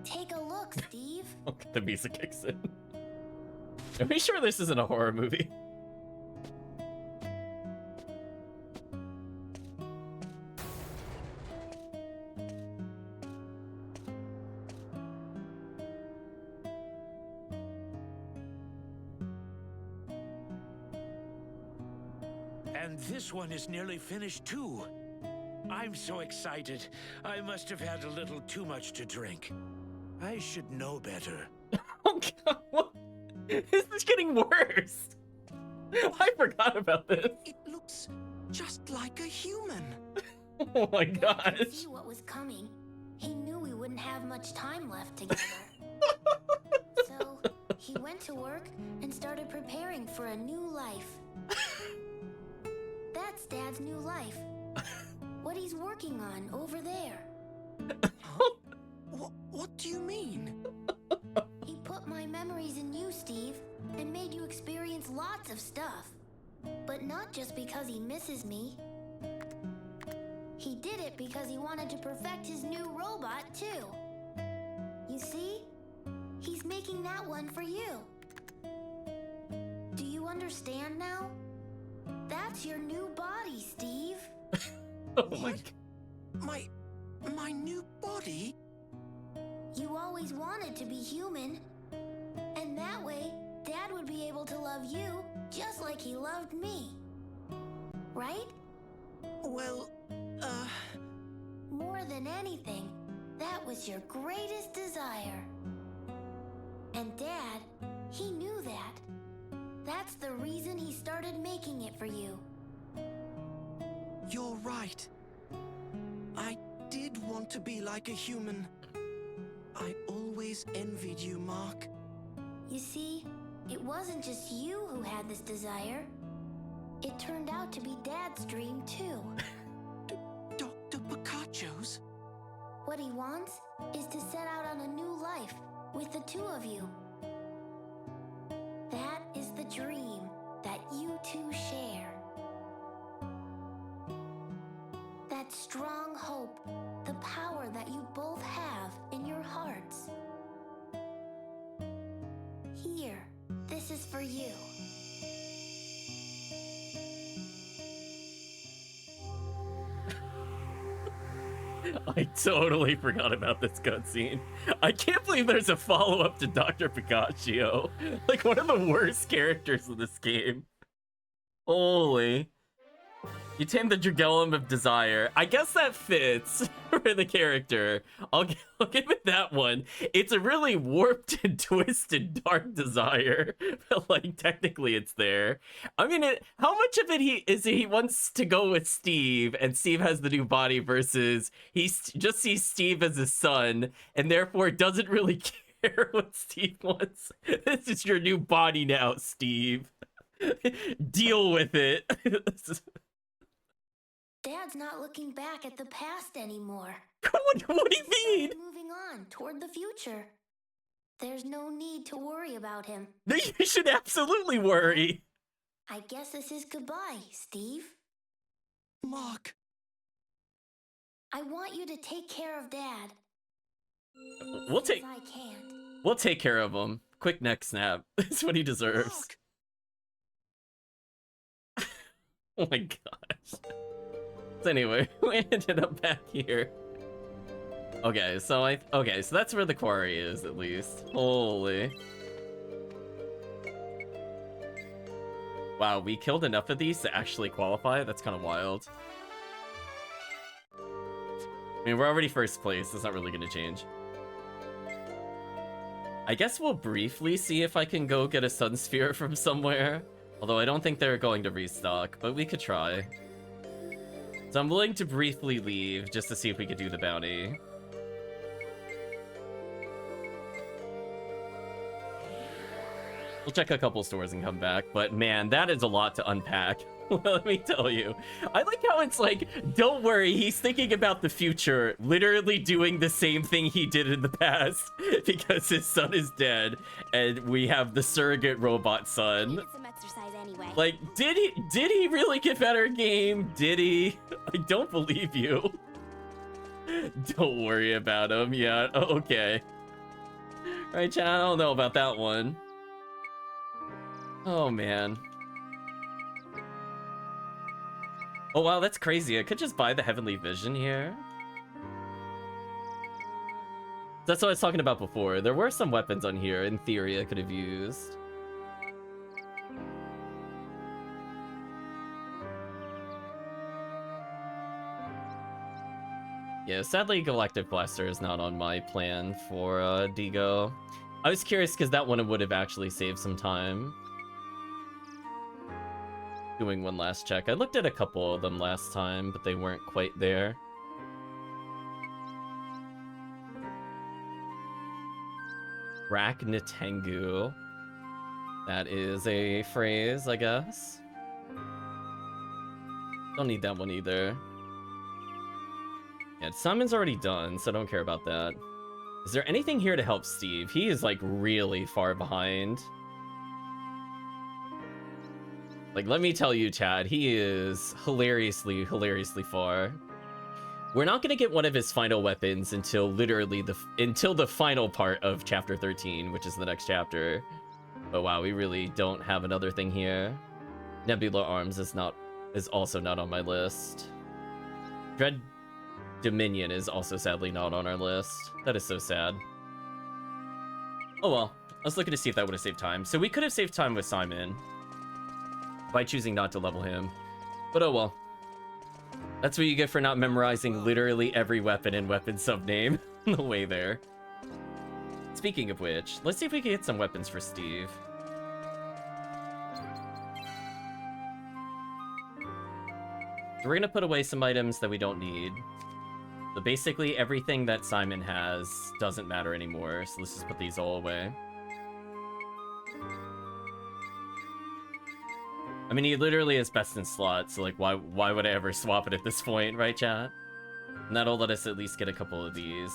Take a look, Steve. Okay, the music kicks in. Are we sure this isn't a horror movie? And this one is nearly finished too. I'm so excited. I must have had a little too much to drink. I should know better. Oh god, what? This is getting worse. I forgot about this. It looks just like a human. Oh my He gosh. could see what was coming. He knew we wouldn't have much time left together. So he went to work and started preparing for a new life. That's Dad's new life. What he's working on over there. Huh? What do you mean? He put my memories in you, Steve, and made you experience lots of stuff. But not just because he misses me. He did it because he wanted to perfect his new robot, too. You see? He's making that one for you. Do you understand now? That's your new body, Steve. Oh my My new body? You always wanted to be human. And that way, Dad would be able to love you just like he loved me. Right? Well, More than anything, that was your greatest desire. And Dad, he knew that. That's the reason he started making it for you. you're right. I did want to be like a human. I always envied you, Mark. You see, it wasn't just you who had this desire. It turned out to be Dad's dream, too. Dr. Picacio's? What he wants is to set out on a new life with the two of you. That is the dream that you two share. That strong hope, the power that you both have in your hearts. Here, this is for you. I totally forgot about this cutscene. I can't believe there's a follow-up to Dr. Picaccio. Like, one of the worst characters in this game. Holy. You tame the Drigellum of Desire. I guess that fits for the character. I'll give it that one. It's a really warped and twisted dark desire, but like technically it's there. I mean, how much of it he wants to go with Steve, and Steve has the new body versus he just sees Steve as his son and therefore doesn't really care what Steve wants. This is your new body now, Steve. Deal with it. Dad's not looking back at the past anymore. What do you mean? He's moving on toward the future. There's no need to worry about him. You should absolutely worry. I guess this is goodbye, Steve. Mark. I want you to take care of Dad. We'll take I can't. We'll take care of him. Quick neck snap. That's what he deserves. Oh my gosh. So anyway, we ended up back here. Okay, so so that's where the quarry is, at least. Holy. Wow, we killed enough of these to actually qualify? That's kind of wild. I mean, we're already first place. That's not really going to change. I guess we'll briefly see if I can go get a Sun Sphere from somewhere. Although I don't think they're going to restock, but we could try. So I'm willing to briefly leave just to see if we could do the bounty. We'll check a couple stores and come back, but man, that is a lot to unpack. Let me tell you. I like how it's like, don't worry, he's thinking about the future, literally doing the same thing he did in the past because his son is dead and we have the surrogate robot son. Get some exercise anyway. Like, did he really get better game? Did he? I don't believe you. Don't worry about him. Yeah, okay. Right, chat? I don't know about that one. Oh, man. Oh, wow, that's crazy. I could just buy the Heavenly Vision here. That's what I was talking about before. There were some weapons on here, in theory, I could have used. Yeah, sadly, Galactic Blaster is not on my plan for Digo. I was curious because that one would have actually saved some time. Doing one last check. I looked at a couple of them last time, but they weren't quite there. Raknatengu. That is a phrase, I guess. Don't need that one either. Yeah, Simon's already done, so I don't care about that. Is there anything here to help Steve? He is, like, really far behind. Like, let me tell you, Chad, he is hilariously far. We're not gonna get one of his final weapons until literally until the final part of chapter 13, which is the next chapter. But wow, we really don't have another thing here. Nebula Arms is also not on my list. Dread Dominion is also sadly not on our list. That is so sad. Oh well, I was looking to see if that would have saved time. So we could have saved time with Simon by choosing not to level him. But oh well. That's what you get for not memorizing literally every weapon and weapon subname on the way there. Speaking of which, let's see if we can get some weapons for Steve. So we're gonna put away some items that we don't need. So basically everything that Simon has doesn't matter anymore, so let's just put these all away. I mean, he literally is best in slot, so like, why would I ever swap it at this point, right, chat? And that'll let us at least get a couple of these.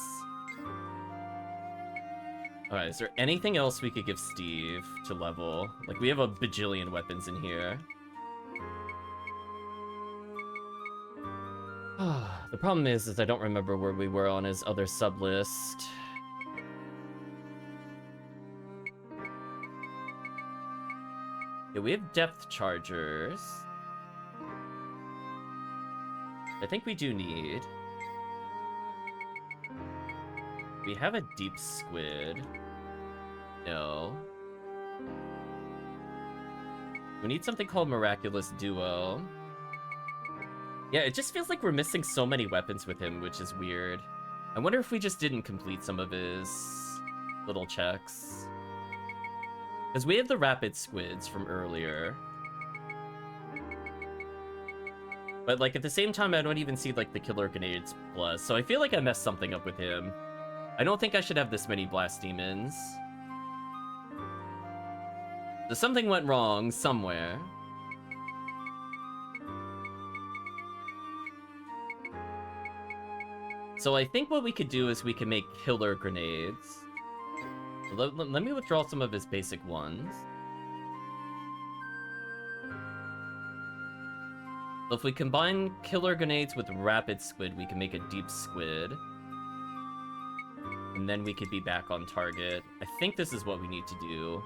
Alright, is there anything else we could give Steve to level? Like, we have a bajillion weapons in here. The problem is I don't remember where we were on his other sub-list. Yeah, we have depth chargers. I think we do need. We have a deep squid. No. We need something called Miraculous Duo. Yeah, it just feels like we're missing so many weapons with him, which is weird. I wonder if we just didn't complete some of his little checks. Because we have the rapid squids from earlier. But like at the same time, I don't even see like the killer grenades plus. So I feel like I messed something up with him. I don't think I should have this many blast demons. So something went wrong somewhere. So I think what we could do is we can make killer grenades. Let me withdraw some of his basic ones. So if we combine killer grenades with rapid squid, we can make a deep squid. And then we could be back on target. I think this is what we need to do.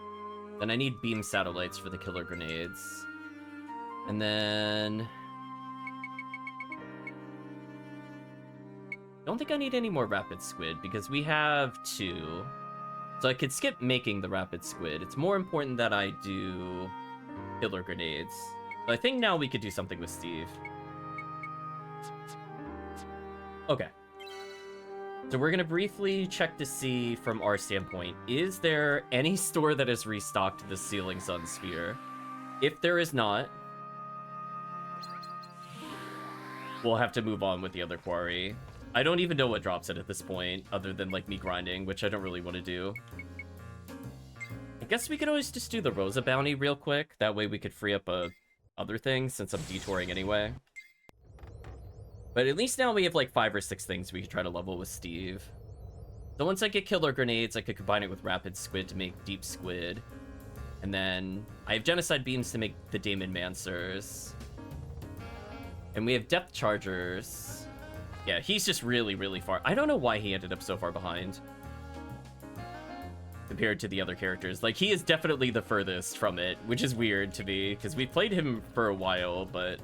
Then I need beam satellites for the killer grenades. And then... I don't think I need any more rapid squid because we have 2. So I could skip making the rapid squid. It's more important that I do killer grenades. So I think now we could do something with Steve. Okay. So we're gonna briefly check to see from our standpoint, is there any store that has restocked the Sealing Sun Sphere? If there is not, we'll have to move on with the other quarry. I don't even know what drops it at this point, other than like me grinding, which I don't really want to do. I guess we could always just do the Rosa bounty real quick. That way we could free up other things, since I'm detouring anyway. But at least now we have like 5 or 6 things we could try to level with Steve. So once I get killer grenades, I could combine it with rapid squid to make deep squid. And then I have genocide beams to make the Daemon Mancers. And we have depth chargers. Yeah, he's just really, really far. I don't know why he ended up so far behind compared to the other characters. Like, he is definitely the furthest from it, which is weird to me, because we played him for a while, but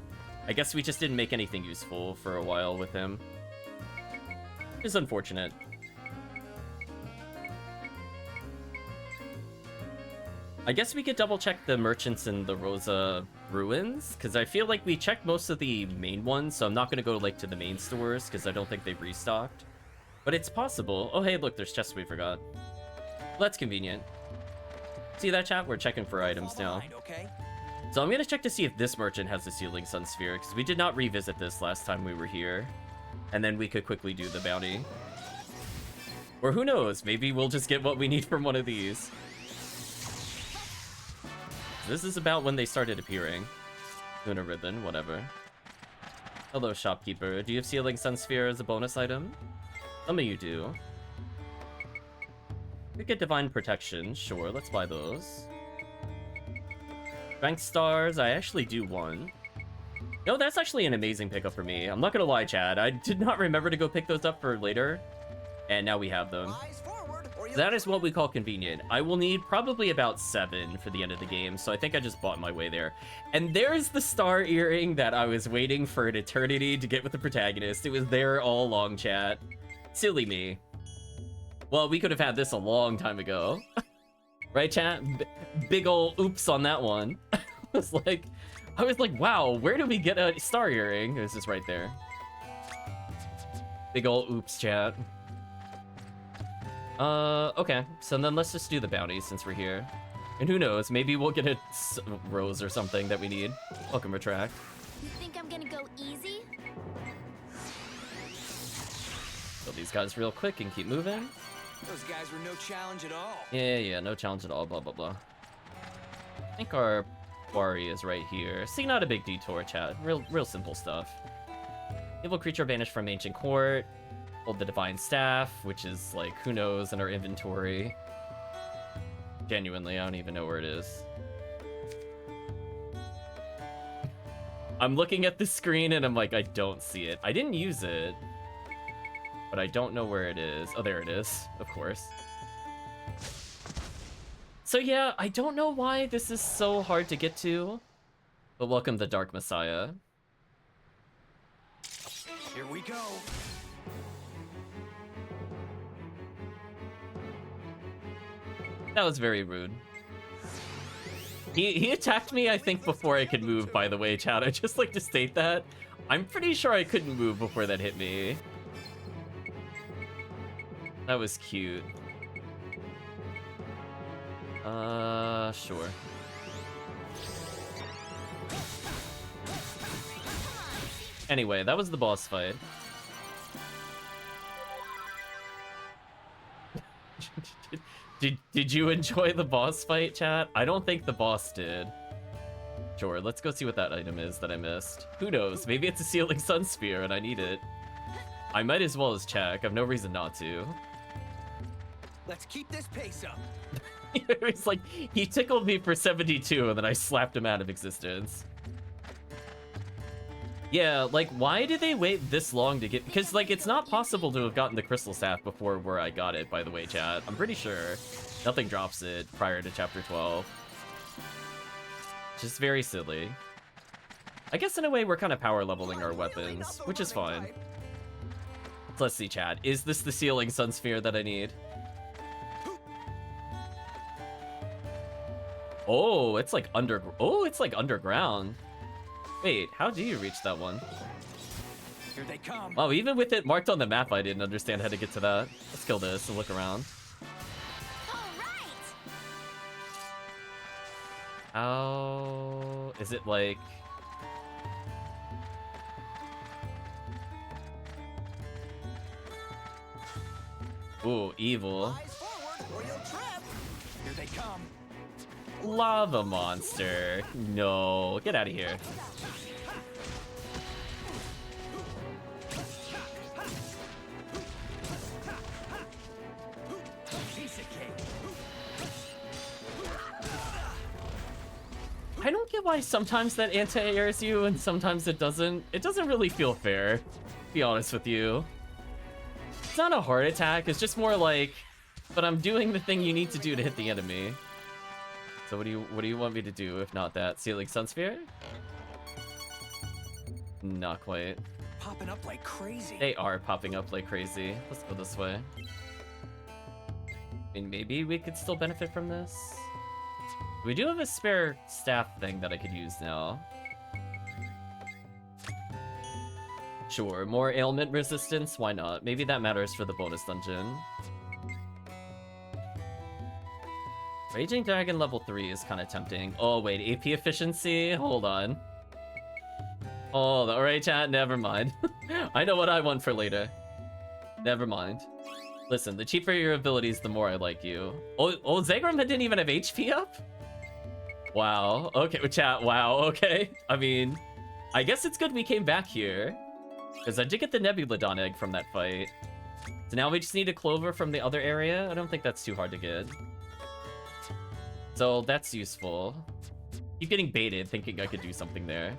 I guess we just didn't make anything useful for a while with him. It's unfortunate. I guess we could double check the merchants in the Rosa ruins, because I feel like we checked most of the main ones, so I'm not going to go like to the main stores, because I don't think they've restocked. But it's possible. Oh hey, look, there's chests we forgot. Well, that's convenient. See that, chat? We're checking for items now. Okay? So I'm going to check to see if this merchant has the Sealing Sun Sphere, because we did not revisit this last time we were here. And then we could quickly do the bounty. Or who knows, maybe we'll just get what we need from one of these. This is about when they started appearing. Luna Ribbon, whatever. Hello, shopkeeper. Do you have Sealing Sun Sphere as a bonus item? Some of you do. We get Divine Protection. Sure, let's buy those. Strength Stars, I actually do one. No, that's actually an amazing pickup for me. I'm not gonna lie, Chad. I did not remember to go pick those up for later, and now we have them. Eyes forward, or you'll That is what we call convenient. I will need probably about 7 for the end of the game, so I think I just bought my way there. And there's the star earring that I was waiting for an eternity to get with the protagonist. It was there all along, chat. Silly me. Well, we could have had this a long time ago. Right, chat? Big ol' oops on that one. I was like, wow, where do we get a star earring? It was just right there. Big ol' oops, chat. Okay. So then let's just do the bounty since we're here. And who knows, maybe we'll get a rose or something that we need. Welcome, Retract. You think I'm gonna go easy? Kill these guys real quick and keep moving. Those guys were no challenge at all. Yeah, no challenge at all, blah, blah, blah. I think our quarry is right here. See, not a big detour, chat. Real simple stuff. Evil creature banished from ancient court. Hold the divine staff, which is like, who knows, in our inventory. Genuinely, I don't even know where it is. I'm looking at the screen and I'm like, I don't see it. I didn't use it, but I don't know where it is. Oh, there it is, of course. So yeah, I don't know why this is so hard to get to, but welcome the Dark Messiah. Here we go. That was very rude. He attacked me, I think, before I could move, by the way, chat. I'd just like to state that. I'm pretty sure I couldn't move before that hit me. That was cute. Sure. Anyway, that was the boss fight. Did you enjoy the boss fight, chat? I don't think the boss did. Sure, let's go see what that item is that I missed. Who knows? Maybe it's a Sealing Sun Sphere and I need it. I might as well as check. I've no reason not to. Let's keep this pace up. It's like, he tickled me for 72 and then I slapped him out of existence. Yeah, like, why did they wait this long to get... Because, like, it's not possible to have gotten the Crystal Staff before where I got it, by the way, chat. I'm pretty sure nothing drops it prior to Chapter 12. Just very silly. I guess, in a way, we're kind of power leveling our weapons, which is fine. Let's see, chat. Is this the Sealing Sun Sphere that I need? Oh, it's like underground. Wait, how do you reach that one? Here they come. Wow, even with it marked on the map, I didn't understand how to get to that. Let's kill this and look around. All right. How is it like? Ooh, evil. eyes forward, or you'll trip. Here they come. Lava monster. No, get out of here. Piece of cake. I don't get why sometimes that anti-airs you and sometimes it doesn't. It doesn't really feel fair, to be honest with you. It's not a heart attack, it's just more like, but I'm doing the thing you need to do to hit the enemy. So what do you want me to do if not that? Sealing Sun Sphere? Not quite. Popping up like crazy. They are popping up like crazy. Let's go this way. I mean, maybe we could still benefit from this. We do have a spare staff thing that I could use now. Sure, more ailment resistance, why not? Maybe that matters for the bonus dungeon. Raging Dragon level 3 is kind of tempting. Oh wait, AP efficiency? Hold on. Oh, alright chat, never mind. I know what I want for later. Never mind. Listen, the cheaper your abilities, the more I like you. Oh, Zagrum didn't even have HP up? Wow, okay, chat, wow, okay. I mean, I guess it's good we came back here. Because I did get the Nebulodon egg from that fight. So now we just need a Clover from the other area? I don't think that's too hard to get. So that's useful. Keep getting baited, thinking I could do something there.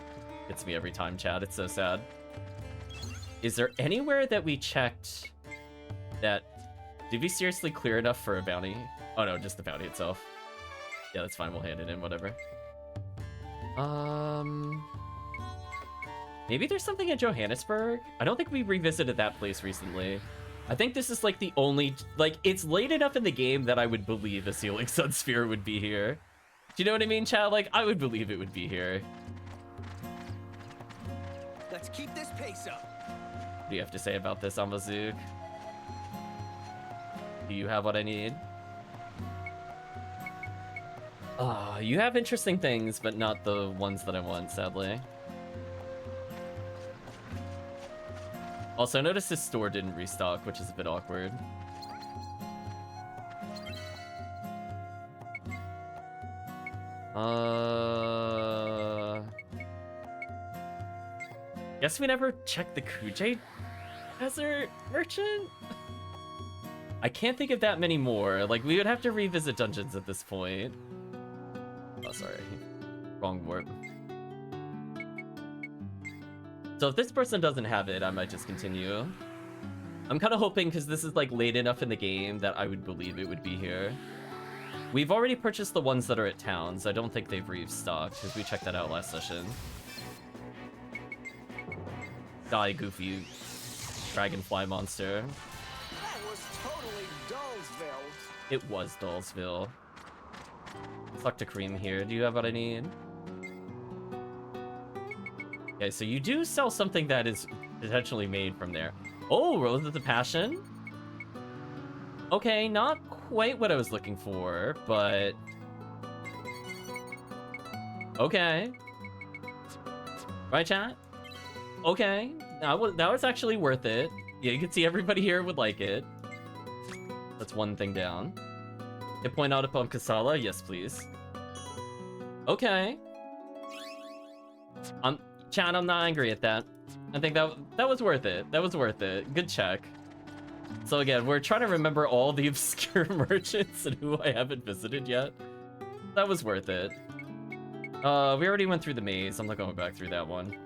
Hits me every time, chat. It's so sad. Is there anywhere that we checked that... Did we seriously clear enough for a bounty? Oh no, just the bounty itself. Yeah, that's fine. We'll hand it in, whatever. Maybe there's something in Johannesburg? I don't think we revisited that place recently. I think this is like the only... Like, it's late enough in the game that I would believe a Sealing Sun Sphere would be here. Do you know what I mean, chat? Like, I would believe it would be here. Let's keep this pace up. What do you have to say about this, Amazook? Do you have what I need? You have interesting things, but not the ones that I want, sadly. Also, I noticed this store didn't restock, which is a bit awkward. Guess we never checked the Kujay Desert Merchant? I can't think of that many more. Like, we would have to revisit dungeons at this point. Oh, sorry. Wrong warp. So if this person doesn't have it, I might just continue. I'm kind of hoping, because this is like late enough in the game, that I would believe it would be here. We've already purchased the ones that are at towns. I don't think they've restocked, because we checked that out last session. Die, goofy dragonfly monster. That was totally Dullsville. It was Dullsville. Fuck to cream here. Do you have what I need? Okay, so you do sell something that is potentially made from there. Oh, Rose of the Passion? Okay, not quite what I was looking for, but... Okay. Right, chat? Okay. That was actually worth it. Yeah, you can see everybody here would like it. That's one thing down. Hit point out upon Kasala? Yes, please. Okay. Chat, I'm not angry at that. I think that was worth it. That was worth it. Good check. So again, we're trying to remember all the obscure merchants and who I haven't visited yet. That was worth it. We already went through the maze. I'm not going back through that one.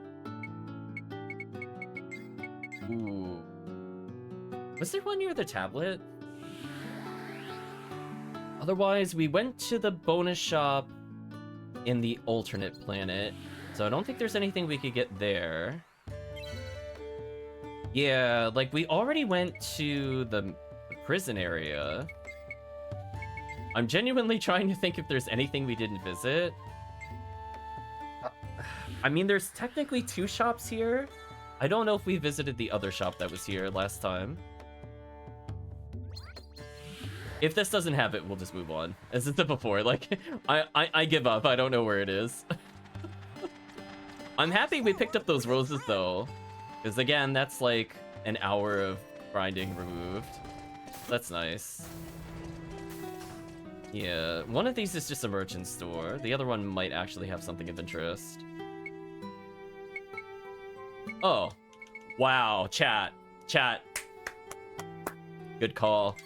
Ooh. Was there one near the tablet? Otherwise, we went to the bonus shop in the alternate planet. So I don't think there's anything we could get there. Yeah, like we already went to the prison area. I'm genuinely trying to think if there's anything we didn't visit. I mean, there's technically 2 shops here. I don't know if we visited the other shop that was here last time. If this doesn't have it, we'll just move on. As I said before, like, I give up. I don't know where it is. I'm happy we picked up those roses, though. Because, again, that's like an hour of grinding removed. That's nice. Yeah, one of these is just a merchant store. The other one might actually have something of interest. Oh. Wow, chat. Chat. Good call.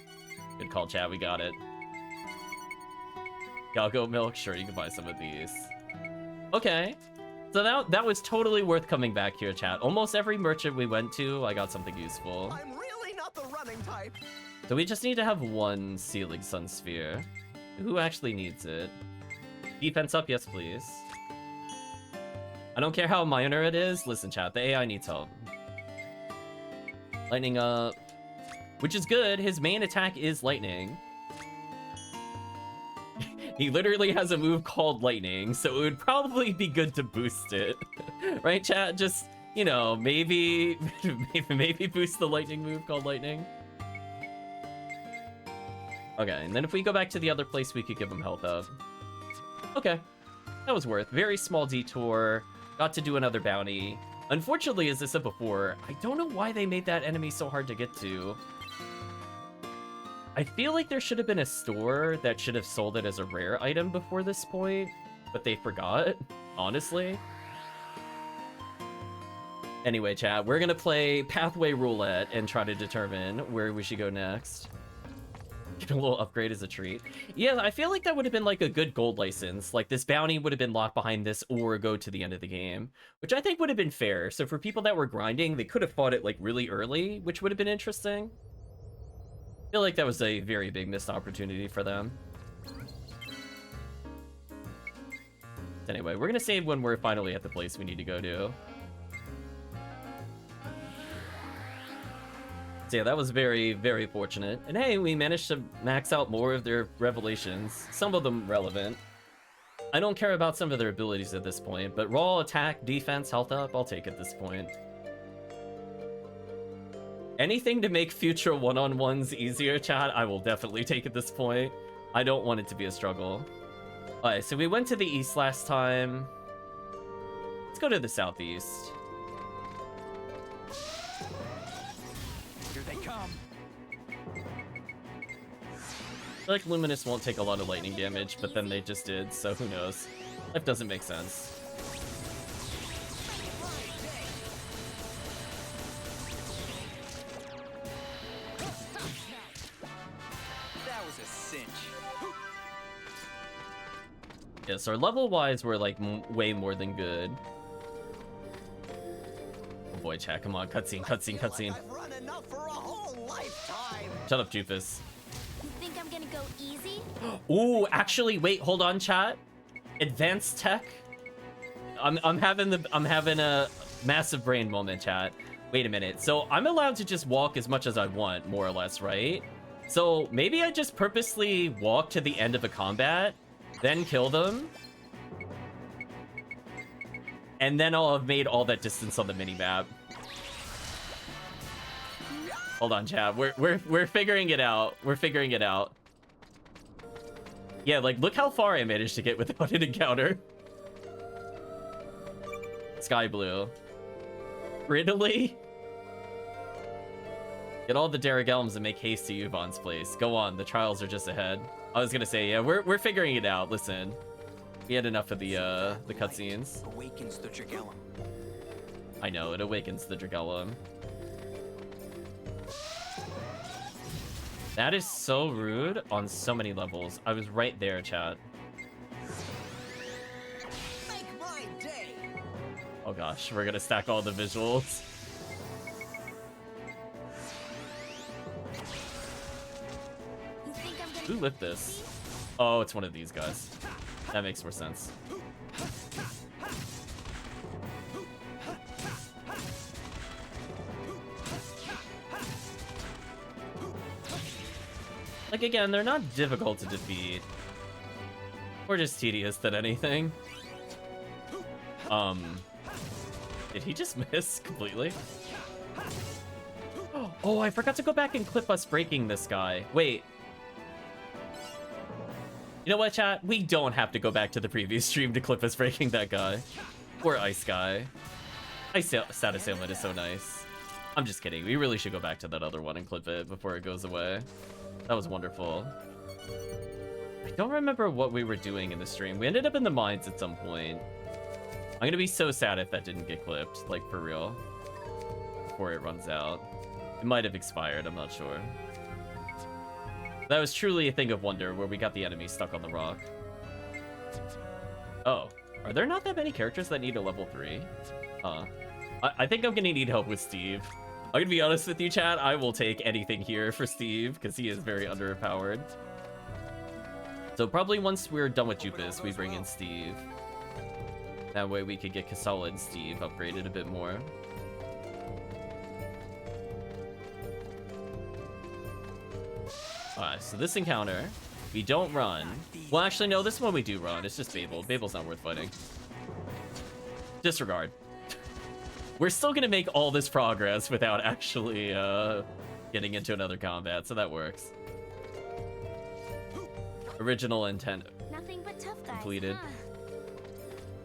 Good call, chat. We got it. Galgo milk? Sure, you can buy some of these. Okay. So that was totally worth coming back here, chat. Almost every merchant we went to, I got something useful. I'm really not the running type. So we just need to have one Sealing Sun Sphere. Who actually needs it? Defense up, yes please. I don't care how minor it is. Listen, chat, the AI needs help. Lightning up. Which is good. His main attack is lightning. He literally has a move called lightning, so it would probably be good to boost it. Right, chat? Just, you know, maybe boost the lightning move called lightning. Okay, and then if we go back to the other place, we could give him health up. Okay, that was worth. Very small detour. Got to do another bounty. Unfortunately, as I said before, I don't know why they made that enemy so hard to get to. I feel like there should have been a store that should have sold it as a rare item before this point, but they forgot, honestly. Anyway, chat, we're gonna play Pathway Roulette and try to determine where we should go next. Get a little upgrade as a treat. Yeah, I feel like that would have been like a good gold license. Like this bounty would have been locked behind this or go to the end of the game, which I think would have been fair. So for people that were grinding, they could have fought it like really early, which would have been interesting. I feel like that was a very big missed opportunity for them. Anyway, we're gonna save when we're finally at the place we need to go to. So yeah, that was very, very fortunate. And hey, we managed to max out more of their revelations. Some of them relevant. I don't care about some of their abilities at this point, but raw attack, defense, health up, I'll take at this point. Anything to make future one-on-ones easier, chat, I will definitely take at this point. I don't want it to be a struggle. Alright, so we went to the east last time. Let's go to the southeast. Here they come. I feel like Luminous won't take a lot of lightning damage, but then they just did, so who knows. Life doesn't make sense. That was a cinch. Yeah, so our level-wise, we're like way more than good. Oh boy, chat, come on, cutscene, cutscene, cutscene. I've run enough for a whole lifetime. Shut up, Jufus. You think I'm gonna go easy? Ooh, actually, wait, hold on, chat. Advanced tech. I'm having a massive brain moment, chat. Wait a minute. So I'm allowed to just walk as much as I want, more or less, right? So maybe I just purposely walk to the end of a combat, then kill them, and then I'll have made all that distance on the minimap. Hold on, chat. We're figuring it out. We're figuring it out. Yeah, like look how far I managed to get without an encounter. Sky blue. Ridley? Get all the Drigellums and make haste to Yvonne's place. Go on, the trials are just ahead. I was gonna say, yeah, we're figuring it out. Listen, we had enough of the cutscenes. Awakens the Drigellum. I know, it awakens the Drigellum. That is so rude on so many levels. I was right there, chat. Make my day. Oh gosh, we're gonna stack all the visuals. You think I'm gonna Who lit this? Oh, it's one of these guys. That makes more sense. Like, again, they're not difficult to defeat. Or just tedious than anything. Did he just miss completely? Oh, I forgot to go back and clip us breaking this guy. Wait. You know what, chat? We don't have to go back to the previous stream to clip us breaking that guy. Poor Ice Guy. Ice Status Ailment is so nice. I'm just kidding. We really should go back to that other one and clip it before it goes away. That was wonderful. I don't remember what we were doing in the stream. We ended up in the mines at some point. I'm gonna be so sad if that didn't get clipped, like for real. Before it runs out. It might have expired, I'm not sure. That was truly a thing of wonder where we got the enemy stuck on the rock. Oh, are there not that many characters that need a level 3? I think I'm gonna need help with Steve. I'm gonna be honest with you, chat. I will take anything here for Steve because he is very underpowered. So probably once we're done with Jupus, we bring in Steve. That way we could get Kasala and Steve upgraded a bit more. Alright, so this encounter, we don't run. Well, actually, no, this one we do run. It's just Babel. Babel's not worth fighting. Disregard. We're still gonna make all this progress without actually getting into another combat, so that works. Original intent nothing but tough guys? completed. Huh?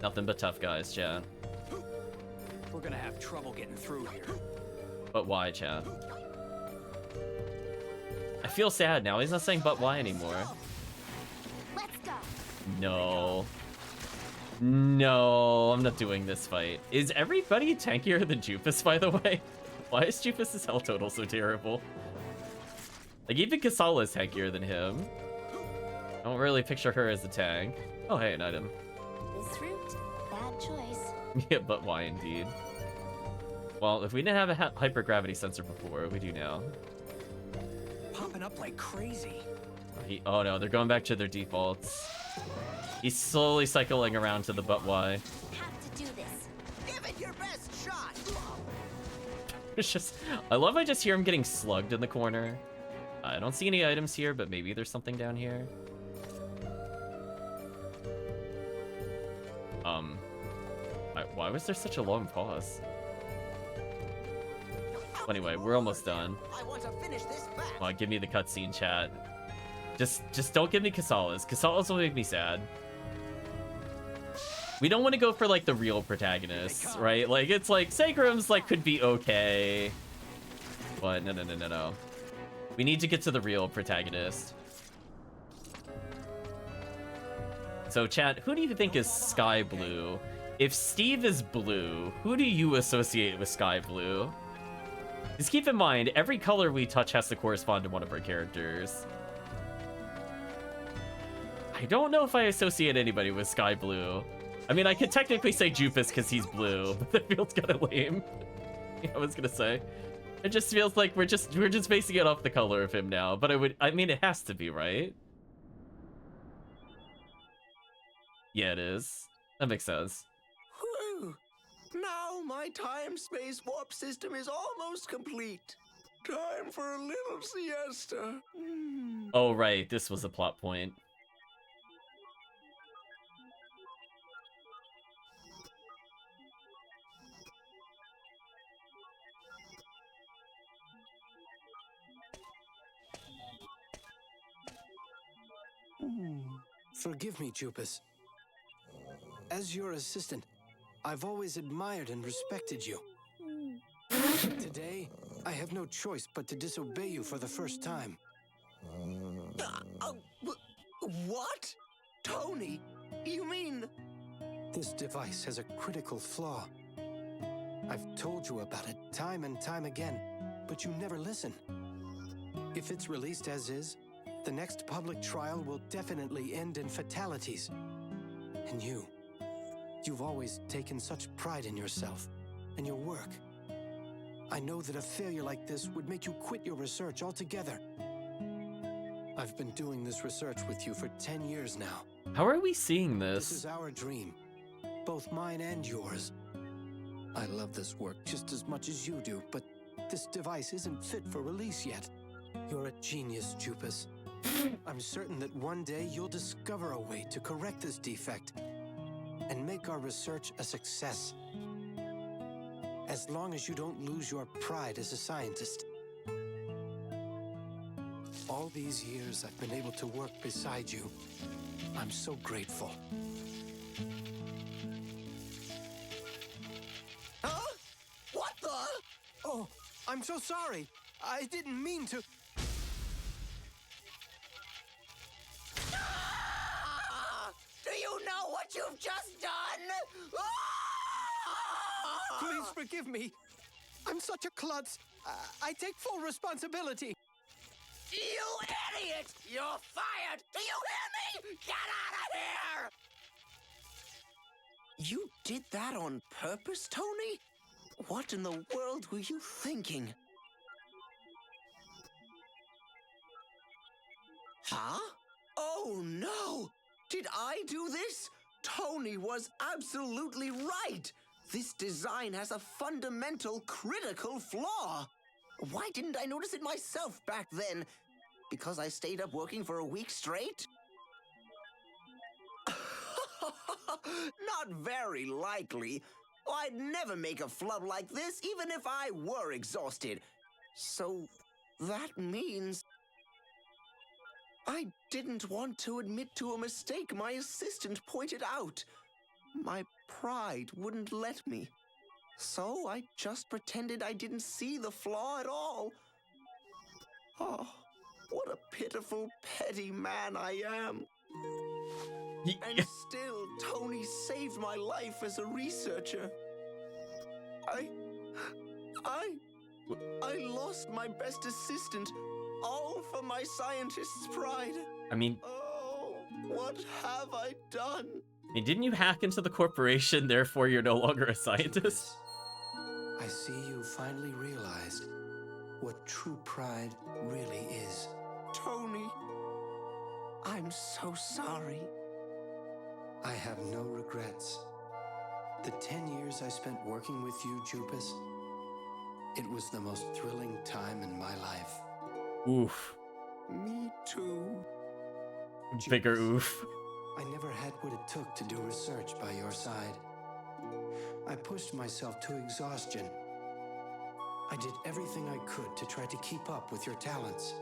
Nothing but tough guys, chat. We're gonna have trouble getting through here. But why, chat? I feel sad now. He's not saying but why anymore. Let's go. No. No, I'm not doing this fight. Is everybody tankier than Jupus, by the way? Why is Jupus's health total so terrible? Like, even Kasala is tankier than him. I don't really picture her as a tank. Oh, hey, an item. This route, bad choice. Yeah, but why indeed? Well, if we didn't have a hypergravity sensor before, we do now. Popping up like crazy. Oh no, they're going back to their defaults. He's slowly cycling around to the but why. Have to do this. Give it your best shot. It's just, I love I just hear him getting slugged in the corner. I don't see any items here, but maybe there's something down here. Why was there such a long pause? Anyway, we're almost done. I want to finish this back. Come on, give me the cutscene, chat. Just don't give me Kasala's. Kasala's will make me sad. We don't want to go for like the real protagonists, right? Like it's like Sagram's like could be okay, but no. We need to get to the real protagonist. So chat, who do you think is Sky Blue? If Steve is blue, who do you associate with Sky Blue? Just keep in mind, every color we touch has to correspond to one of our characters. I don't know if I associate anybody with Sky Blue. I mean, I could technically say Jupus because he's blue, but that feels kind of lame. I was gonna say. It just feels like we're just basing it off the color of him now, but I mean, it has to be, right? Yeah, it is. That makes sense. Whew. Now my time-space warp system is almost complete. Time for a little siesta. Oh, right. This was a plot point. Forgive me, Jupus. As your assistant, I've always admired and respected you. Today, I have no choice but to disobey you for the first time. What? Tony, you mean... This device has a critical flaw. I've told you about it time and time again, but you never listen. If it's released as is, the next public trial will definitely end in fatalities. And you've always taken such pride in yourself and your work. I know that a failure like this would make you quit your research altogether. I've been doing this research with you for 10 years now. How are we seeing This this? is our dream, both mine and yours. I love this work just as much as you do, but this device isn't fit for release yet. You're a genius, Jupus. I'm certain that one day you'll discover a way to correct this defect and make our research a success. As long as you don't lose your pride as a scientist. All these years I've been able to work beside you. I'm so grateful. Huh? What the? Oh, I'm so sorry. I didn't mean to. Ah! Do you know what you've just done? Ah! Please forgive me. I'm such a klutz. I take full responsibility. You idiot! You're fired! Do you hear me? Get out of here! You did that on purpose, Tony? What in the world were you thinking? Huh? Oh no! Did I do this? Tony was absolutely right! This design has a fundamental, critical flaw! Why didn't I notice it myself back then? Because I stayed up working for a week straight? Not very likely. I'd never make a flub like this, even if I were exhausted. So that means... I didn't want to admit to a mistake my assistant pointed out. My pride wouldn't let me. So I just pretended I didn't see the flaw at all. Oh, what a pitiful, petty man I am. And still, Tony saved my life as a researcher. I lost my best assistant, All for my scientist's pride. I mean, Oh, what have I done? didn't you hack into the corporation, therefore you're no longer a scientist? I see you finally realized what true pride really is. Tony, I'm so sorry. I have no regrets. The 10 years I spent working with you, Jupus, it was the most thrilling time in my life. Oof. Me too. Bigger oof. I never had what it took to do research by your side. I pushed myself to exhaustion. I did everything I could to try to keep up with your talents.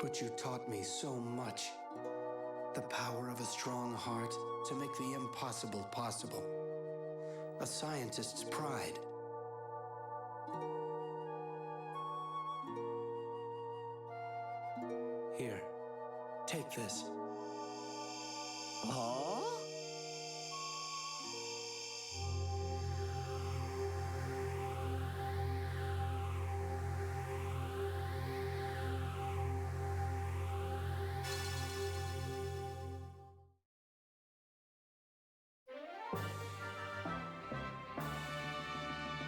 But you taught me so much. The power of a strong heart to make the impossible possible. A scientist's pride. Here, take this. Huh?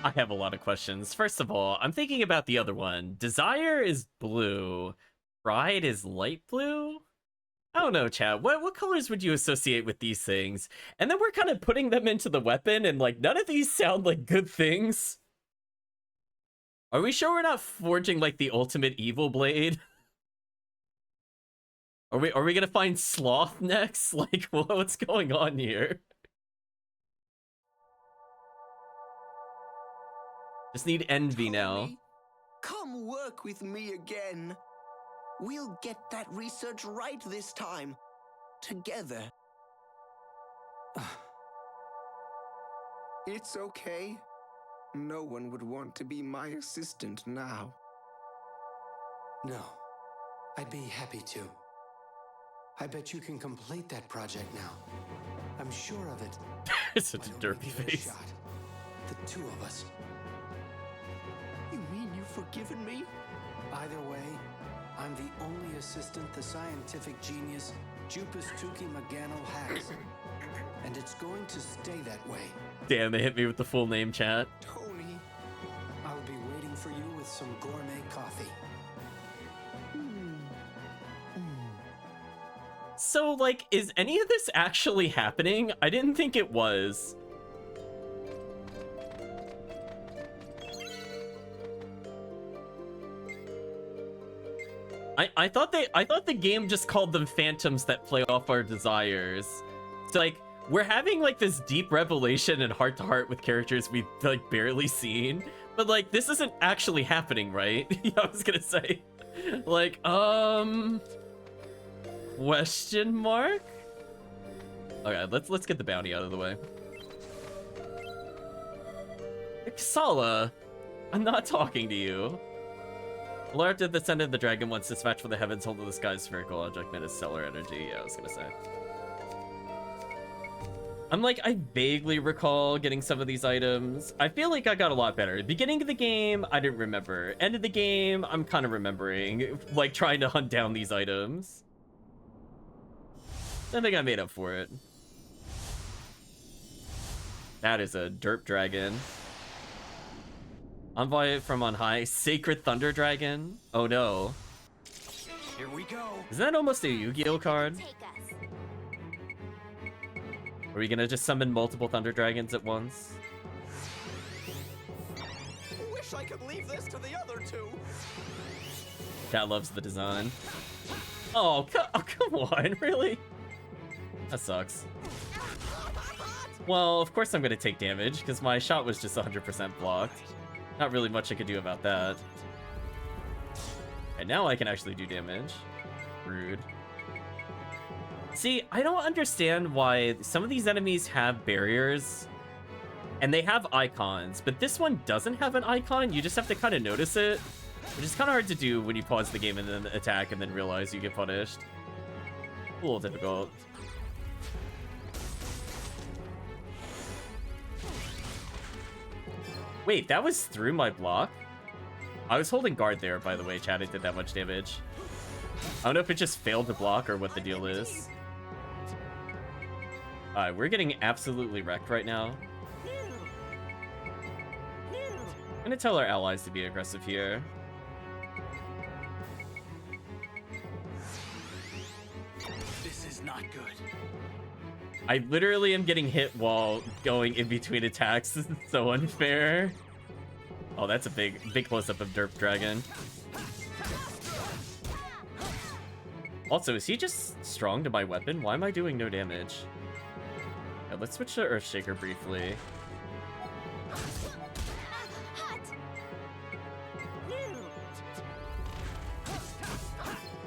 I have a lot of questions. First of all, I'm thinking about the other one. Desire is blue. Pride is light blue? I don't know, chat. What colors would you associate with these things? And then we're kind of putting them into the weapon, and like none of these sound like good things. Are we sure we're not forging like the ultimate evil blade? Are we gonna find Sloth next? Like, what's going on here? Just need envy now. Tony, come work with me again. We'll get that research right this time. Together. It's okay. No one would want to be my assistant now. No, I'd be happy to. I bet you can complete that project now. I'm sure of it. It's such Why a don't derpy we give it a face. shot? The two of us. You mean you've forgiven me? Either way, I'm the only assistant the scientific genius Jupus Tuki Magano has. And it's going to stay that way. Damn, they hit me with the full name, chat. Tony. I'll be waiting for you with some gourmet coffee. So, like, is any of this actually happening? I didn't think it was. I thought the game just called them phantoms that play off our desires. So like we're having like this deep revelation and heart to heart with characters we've like barely seen, but like this isn't actually happening, right? I was gonna say, like, question mark? Okay, let's get the bounty out of the way. Xala, I'm not talking to you. Alert at the center of the dragon once dispatched for the heavens, hold of the sky's spherical object made of stellar energy. Yeah, I was gonna say. I'm like, I vaguely recall getting some of these items. I feel like I got a lot better. Beginning of the game, I didn't remember. End of the game, I'm kind of remembering. Like, trying to hunt down these items. I think I made up for it. That is a derp dragon. Envoy from on high. Sacred Thunder Dragon? Oh no. Here we go. Isn't that almost a Yu-Gi-Oh card? Are we gonna just summon multiple Thunder Dragons at once? Wish I could leave this to the other two. Cat loves the design. Oh, come on, really? That sucks. Well, of course I'm gonna take damage, because my shot was just 100% blocked. Not really much I could do about that. And now I can actually do damage. Rude. See, I don't understand why some of these enemies have barriers and they have icons, but this one doesn't have an icon. You just have to kind of notice it, which is kind of hard to do when you pause the game and then attack and then realize you get punished. A little difficult. Wait, that was through my block? I was holding guard there, by the way, chat. It did that much damage. I don't know if it just failed to block or what the deal is. Alright, we're getting absolutely wrecked right now. I'm gonna tell our allies to be aggressive here. This is not good. I literally am getting hit while going in between attacks. This is so unfair. Oh, that's a big close-up of Derp Dragon. Also, is he just strong to my weapon? Why am I doing no damage? Yeah, let's switch to Earthshaker briefly.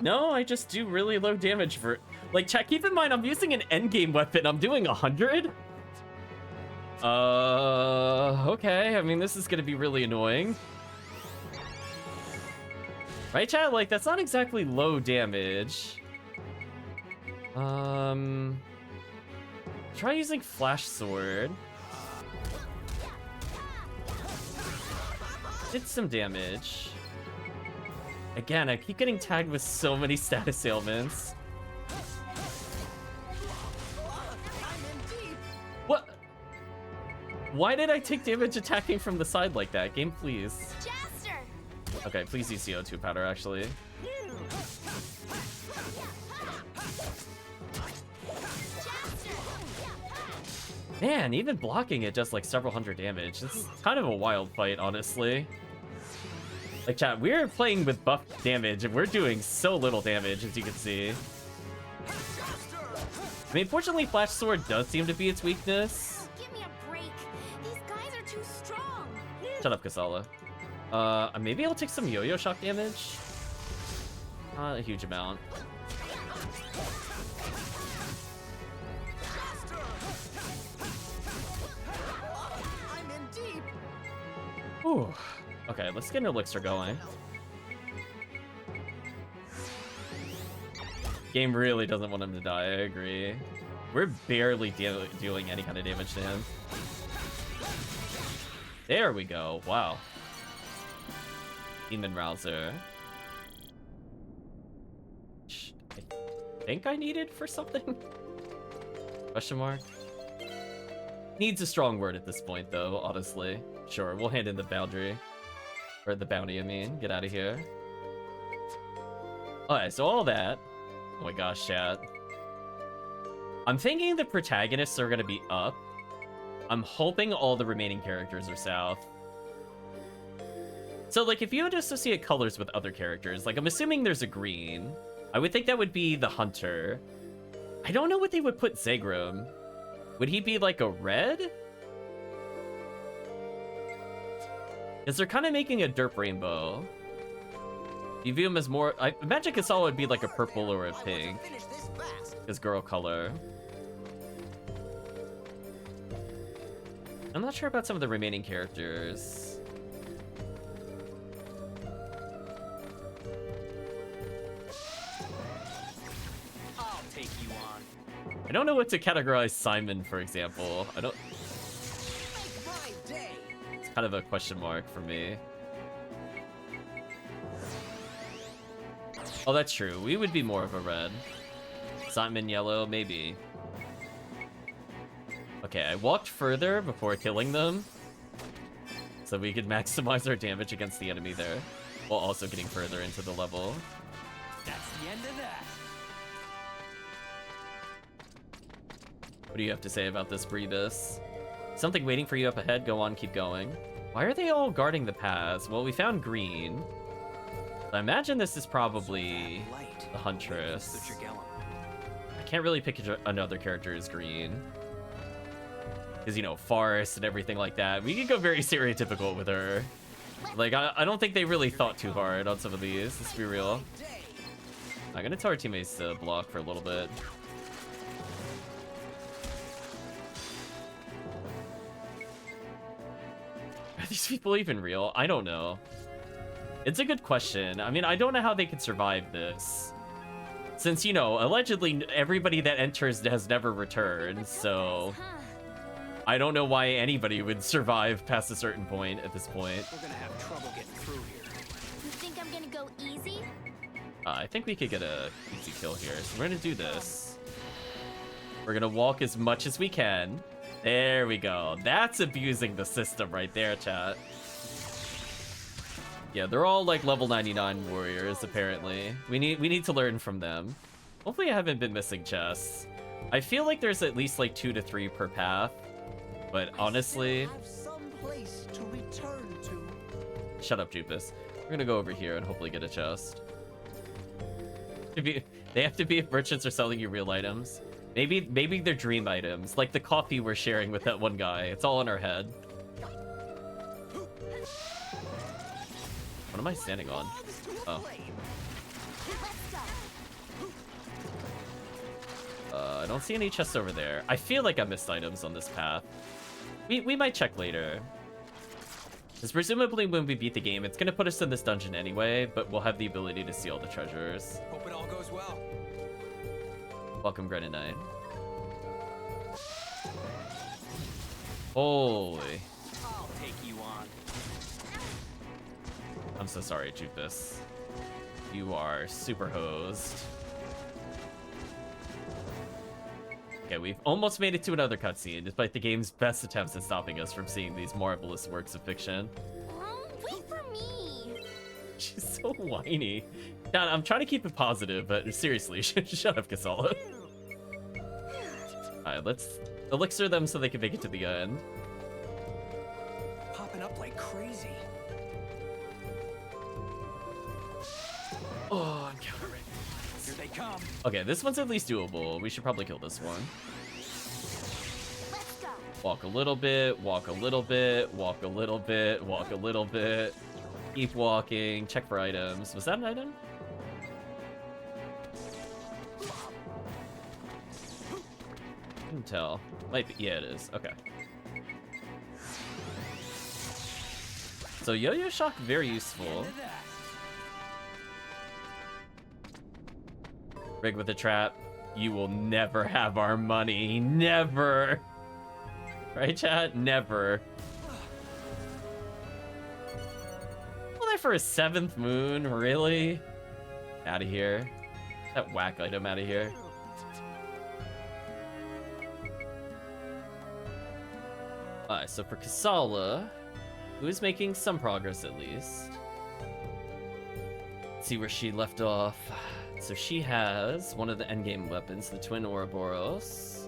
No, I just do really low damage for... Like, chat, keep in mind, I'm using an endgame weapon. I'm doing 100? Okay. I mean, this is gonna be really annoying. Right, chat? Like, that's not exactly low damage. Try using Flash Sword. Did some damage. Again, I keep getting tagged with so many status ailments. What? Why did I take damage attacking from the side like that? Game, please. Jaster! Okay, please use CO2 powder, actually. Man, even blocking it does like several hundred damage. This is kind of a wild fight, honestly. Like, chat, we're playing with buff damage, and we're doing so little damage, as you can see. I mean, fortunately, Flash Sword does seem to be its weakness. Give me a break. These guys are too strong. Shut up, Kasala. Maybe I'll take some Yo-Yo Shock damage. Not a huge amount. I'm in deep. Ooh. Okay, let's get an elixir going. Game really doesn't want him to die, I agree. We're barely dealing any kind of damage to him. There we go, wow. Demon Rouser. I think I needed for something? Question mark? Needs a strong word at this point, though, honestly. Sure, we'll hand in the boundary. Or the bounty, I mean. Get out of here. Alright, so all that. Oh my gosh, chat. I'm thinking the protagonists are gonna be up. I'm hoping all the remaining characters are south. So, like, if you would associate colors with other characters, like, I'm assuming there's a green. I would think that would be the hunter. I don't know what they would put Zegrum. Would he be, like, a red? Because they're kind of making a derp rainbow. You view him as more... I imagine Kasala would be like a purple or a pink. His girl color. I'm not sure about some of the remaining characters. I'll take you on. I don't know what to categorize Simon, for example. I don't... Make my day. It's kind of a question mark for me. Oh, that's true. We would be more of a red. Simon yellow, maybe. Okay, I walked further before killing them, so we could maximize our damage against the enemy there, while also getting further into the level. That's the end of that. What do you have to say about this, Brevis? Something waiting for you up ahead? Go on, keep going. Why are they all guarding the paths? Well, we found green. I imagine this is probably the Huntress. The Drigellum. I can't really pick another character as green. Because, you know, Forest and everything like that. We could go very stereotypical with her. Like, I don't think they really thought too hard on some of these, let's be real. I'm gonna tell our teammates to block for a little bit. Are these people even real? I don't know. It's a good question. I mean, I don't know how they could survive this. Since, you know, allegedly everybody that enters has never returned, so... I don't know why anybody would survive past a certain point at this point. We're gonna have trouble getting through here. gonna go easy? I think we could get a easy kill here. So we're gonna do this. We're gonna walk as much as we can. There we go. That's abusing the system right there, chat. Yeah, they're all like level 99 warriors, apparently. We need to learn from them. Hopefully I haven't been missing chests. I feel like there's at least like 2 to 3 per path. But honestly... Have some place to return to. Shut up, Jupus. We're gonna go over here and hopefully get a chest. They have to be if merchants are selling you real items. Maybe they're dream items, like the coffee we're sharing with that one guy. It's all in our head. What am I standing on? Oh. I don't see any chests over there. I feel like I missed items on this path. We might check later. Because presumably when we beat the game, it's going to put us in this dungeon anyway, but we'll have the ability to see all the treasures. Hope it all goes well. Welcome, Grenadine. Holy. I'll take you on. I'm so sorry, Jupus. You are super hosed. Okay, we've almost made it to another cutscene, despite the game's best attempts at stopping us from seeing these marvelous works of fiction. Wait for me. She's so whiny. Now, I'm trying to keep it positive, but seriously, shut up, Kasala. Alright, let's elixir them so they can make it to the end. Popping up like crazy. Oh, I'm countering. Here they come. Okay, this one's at least doable. We should probably kill this one. Let's go. Walk a little bit, walk a little bit, walk a little bit, walk a little bit. Keep walking, check for items. Was that an item? Couldn't tell. Might be, yeah, it is. Okay. So Yo-Yo Shock, very useful. Into that. Rig with a trap. You will never have our money. Never. Right, chat? Never. Well, there for a 7th moon? Really? Out of here. That whack item out of here. Alright, so for Kasala, who is making some progress at least. Let's see where she left off. So she has one of the endgame weapons, the Twin Ouroboros.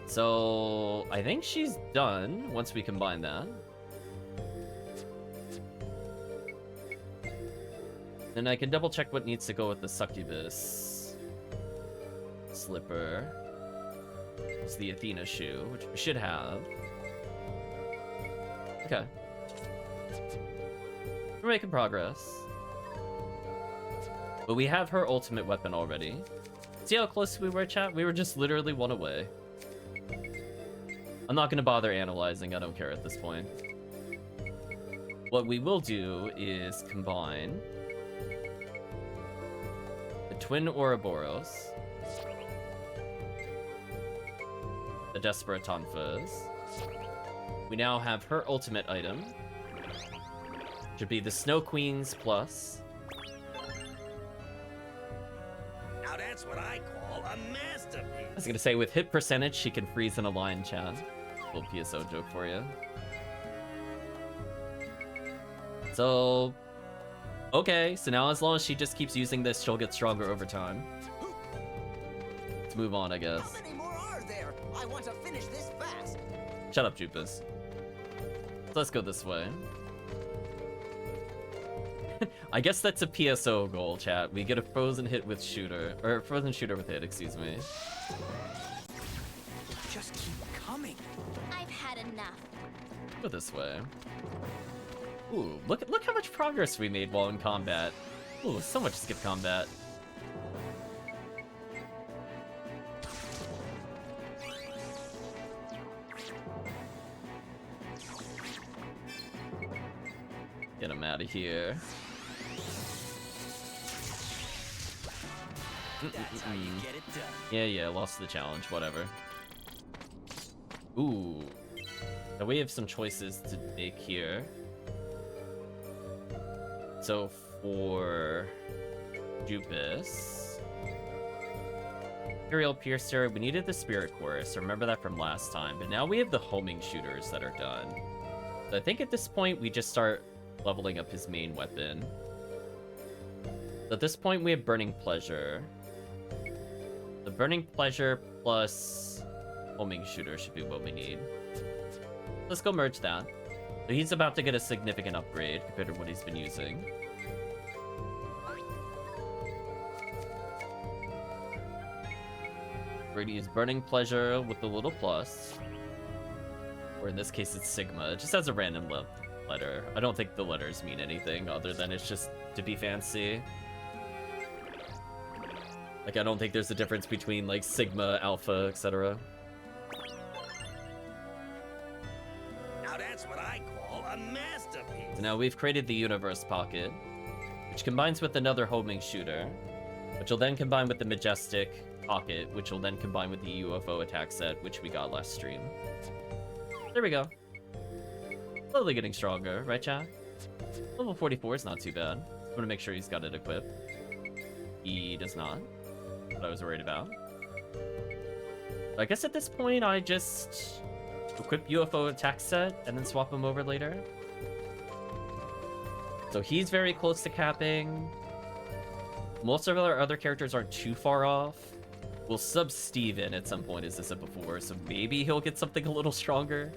So I think she's done once we combine that. Then I can double check what needs to go with the Succubus slipper. It's the Athena shoe, which we should have. Okay. We're making progress. But we have her ultimate weapon already. See how close we were, chat? We were just literally one away. I'm not going to bother analyzing. I don't care at this point. What we will do is combine the Twin Ouroboros, the Desperatanfas. We now have her ultimate item. Should be the Snow Queen's Plus. Now that's what I call a masterpiece. I was gonna say, with hit percentage, she can freeze in a line, chat. Little PSO joke for you. So, okay, so now as long as she just keeps using this, she'll get stronger over time. Let's move on, I guess. How many more are there? I want to finish this fast. Shut up, Jupus. Let's go this way. I guess that's a PSO goal, chat. We get a frozen hit with shooter, or frozen shooter with hit, excuse me. Just keep coming. I've had enough. Go this way. Ooh, look how much progress we made while in combat. Ooh, so much skip combat. Get him out of here. That's how you get it done. Yeah, lost the challenge, whatever. Ooh. Now we have some choices to make here. So for Jupus. Imperial Piercer, we needed the Spirit Chorus. Remember that from last time. But now we have the homing shooters that are done. So I think at this point, we just start leveling up his main weapon. So at this point, we have Burning Pleasure. The Burning Pleasure plus homing shooter should be what we need. Let's go merge that. So he's about to get a significant upgrade compared to what he's been using. We're gonna use Burning Pleasure with the little plus. Or in this case, it's Sigma. It just has a random letter. I don't think the letters mean anything other than it's just to be fancy. Like, I don't think there's a difference between, like, Sigma, Alpha, etc. Now that's what I call a masterpiece. So now we've created the Universe Pocket, which combines with another homing shooter, which will then combine with the Majestic Pocket, which will then combine with the UFO attack set, which we got last stream. There we go. Slowly getting stronger, right, chat? Level 44 is not too bad. I want to make sure he's got it equipped. He does not. What I was worried about. I guess at this point, I just equip UFO attack set and then swap him over later. So he's very close to capping. Most of our other characters aren't too far off. We'll sub Steve in at some point, as I said before, so maybe he'll get something a little stronger.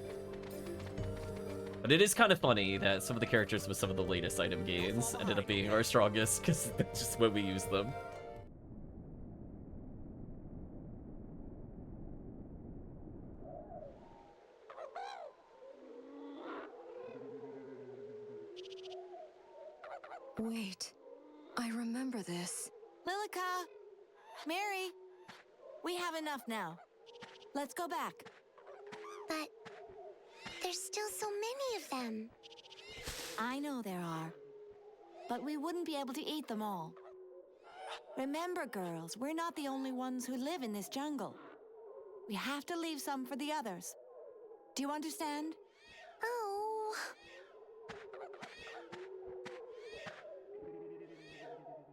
But it is kind of funny that some of the characters with some of the latest item gains ended up being our strongest, because that's just when we use them. Wait, I remember this. Lilica! Mary! We have enough now. Let's go back. But there's still so many of them. I know there are. But we wouldn't be able to eat them all. Remember, girls, we're not the only ones who live in this jungle. We have to leave some for the others. Do you understand? Oh.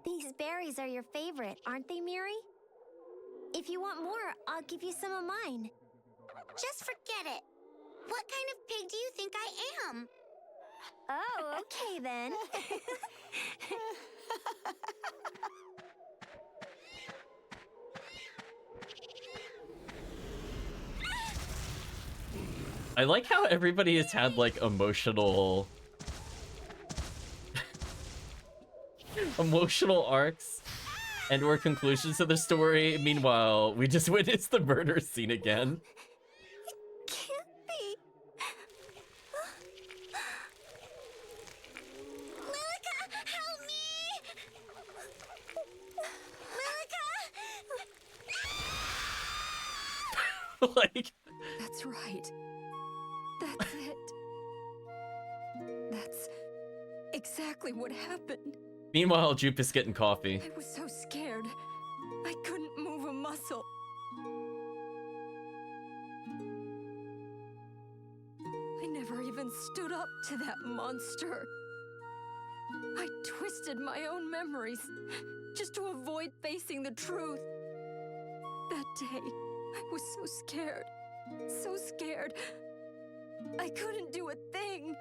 These berries are your favorite, aren't they, Miri? If you want more, I'll give you some of mine. Just forget it. What kind of pig do you think I am? Oh, okay then. I like how everybody has had, like, emotional arcs and or conclusions to the story. Meanwhile, we just witnessed the murder scene again. It can't be. Lilica, help me! Lilica! Like, That's right. That's it. That's exactly what happened. meanwhile, Jupe is getting coffee. I was so scared. I couldn't move a muscle. I never even stood up to that monster. I twisted my own memories just to avoid facing the truth. That day, I was so scared. So scared. I couldn't do a thing.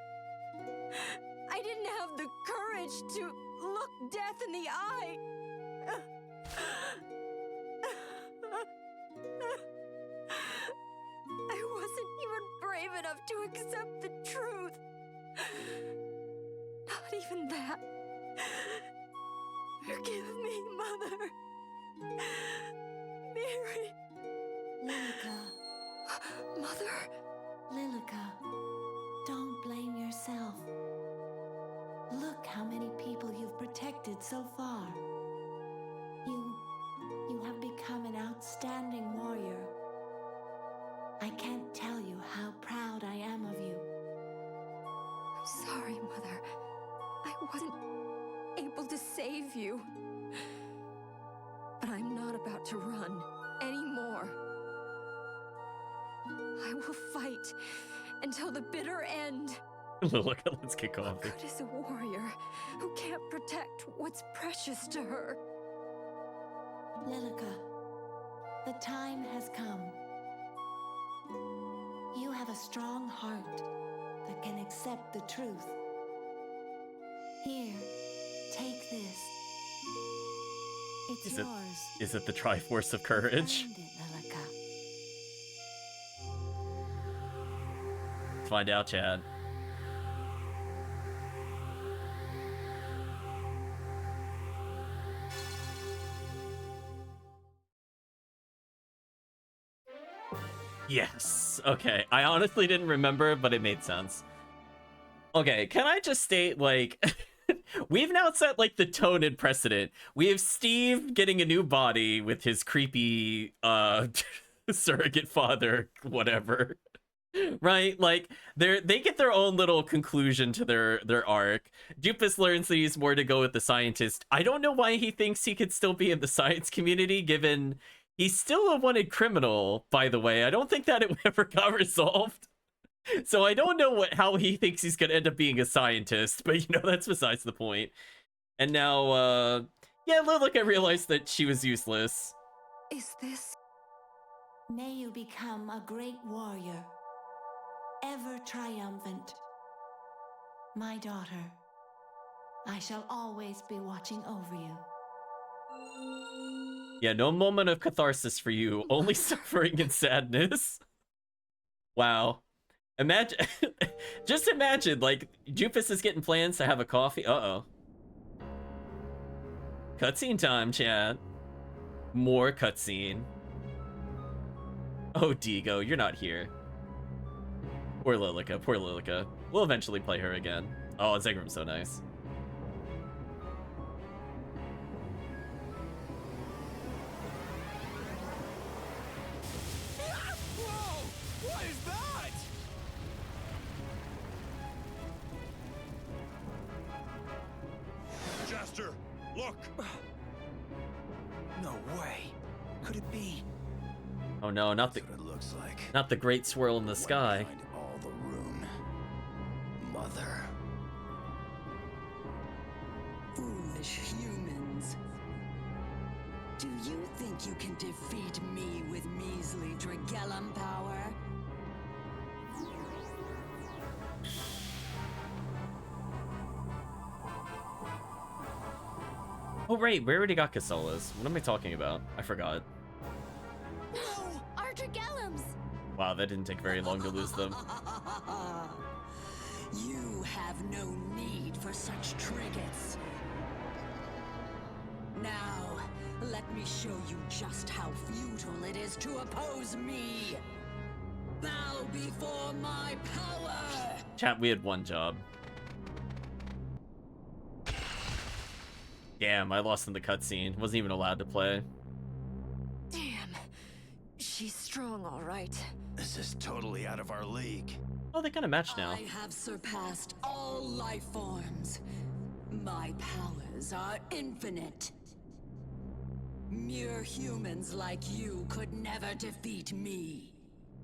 I didn't have the courage to look death in the eye. I wasn't even brave enough to accept the truth. Not even that. Forgive me, Mother. Mary. Lilica. Mother? Lilica, don't blame yourself. Look how many people you've protected so far. You have become an outstanding warrior. I can't tell you how proud I am of you. I'm sorry, Mother. I wasn't able to save you. But I'm not about to run anymore. I will fight until the bitter end. Look, let's get coffee. Good is a warrior who can't protect what's precious to her. Lilica, the time has come. You have a strong heart that can accept the truth. Here, take this. It's yours. Is it the Triforce of Courage? Find it, Lilica. Let's find out, Chad. Yes. Okay. I honestly didn't remember, but it made sense. Okay, can I just state, like, we've now set, like, the tone and precedent. We have Steve getting a new body with his creepy, surrogate father, whatever. Right? Like, they get their own little conclusion to their arc. Jupus learns that he's more to go with the scientist. I don't know why he thinks he could still be in the science community, given he's still a wanted criminal, by the way. I don't think that it ever got resolved. So I don't know how he thinks he's gonna end up being a scientist, but you know, that's besides the point. And now, yeah, look, I realized that she was useless. Is this... May you become a great warrior, ever triumphant. My daughter, I shall always be watching over you. Yeah, no moment of catharsis for you, only suffering and sadness. Wow. Imagine, just imagine, like, Jupus is getting plans to have a coffee. Uh-oh. Cutscene time, chat. More cutscene. Oh, Digo, you're not here. Poor Lilica, poor Lilica. We'll eventually play her again. Oh, Zegram's so nice. Whoa! What is that? Jester, look! No way. Could it be? Oh no, not the That's what it looks like. not the great swirl in the sky. Behind all the room. Mother. Foolish humans. Do you think you can defeat me with measly Drigellum power? Oh right, we already got Casolas. What am I talking about? I forgot. No! Our Drigellums! Wow, that didn't take very long to lose them. You have no need for such trinkets. Now, let me show you just how futile it is to oppose me. Bow before my power. Chat, we had one job. Damn, I lost in the cutscene. Wasn't even allowed to play. Damn. She's strong, all right. This is totally out of our league. Oh, they kind of match now. I have surpassed all life forms. My powers are infinite. Mere humans like you could never defeat me.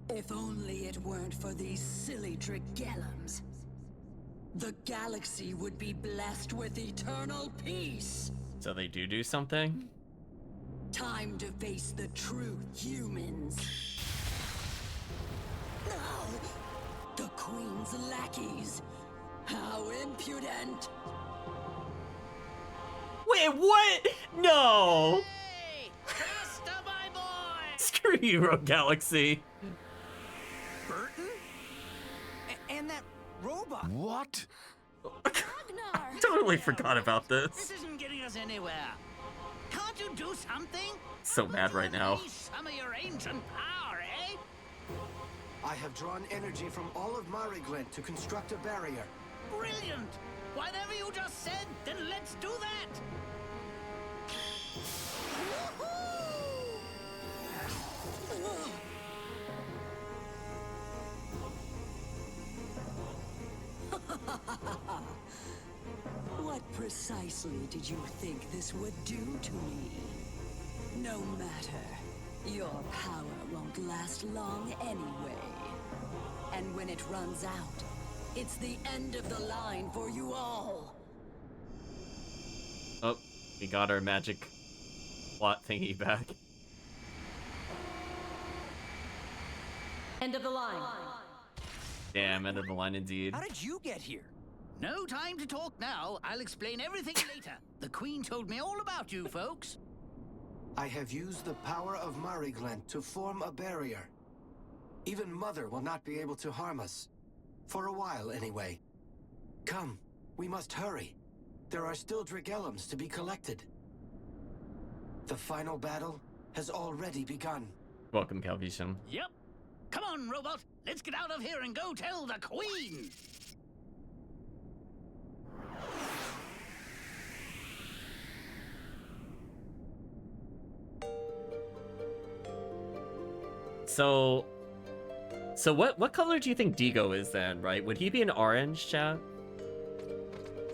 If only it weren't for these silly Drigellums. The galaxy would be blessed with eternal peace. So they do something? Time to face the truth, humans. The Queen's lackeys. How impudent. Wait, what? No! Hey! Faster, my boy! Screw you, Rogue Galaxy. Burton? And that robot. What? Ragnar! Totally forgot about This this. isn't getting us anywhere. Can't you do something? So mad right now. Release some of your ancient power, eh? I have drawn energy from all of Mariglent to construct a barrier. Brilliant! Whatever you just said, then let's do that! What precisely did you think this would do to me? No matter. Your power won't last long anyway. And when it runs out, It's the end of the line for you all. Oh, we got our magic plot thingy back. End of the line. Damn, end of the line indeed. How did you get here? No time to talk now. I'll explain everything later. The Queen told me all about you folks. I have used the power of Mariglent to form a barrier. Even Mother will not be able to harm us. For a while, anyway. Come, we must hurry. There are still Drigellums to be collected. The final battle has already begun. Welcome, Calvision. Yep. Come on, robot. Let's get out of here and go tell the Queen. So what color do you think Digo is then, right? Would he be an orange, chat?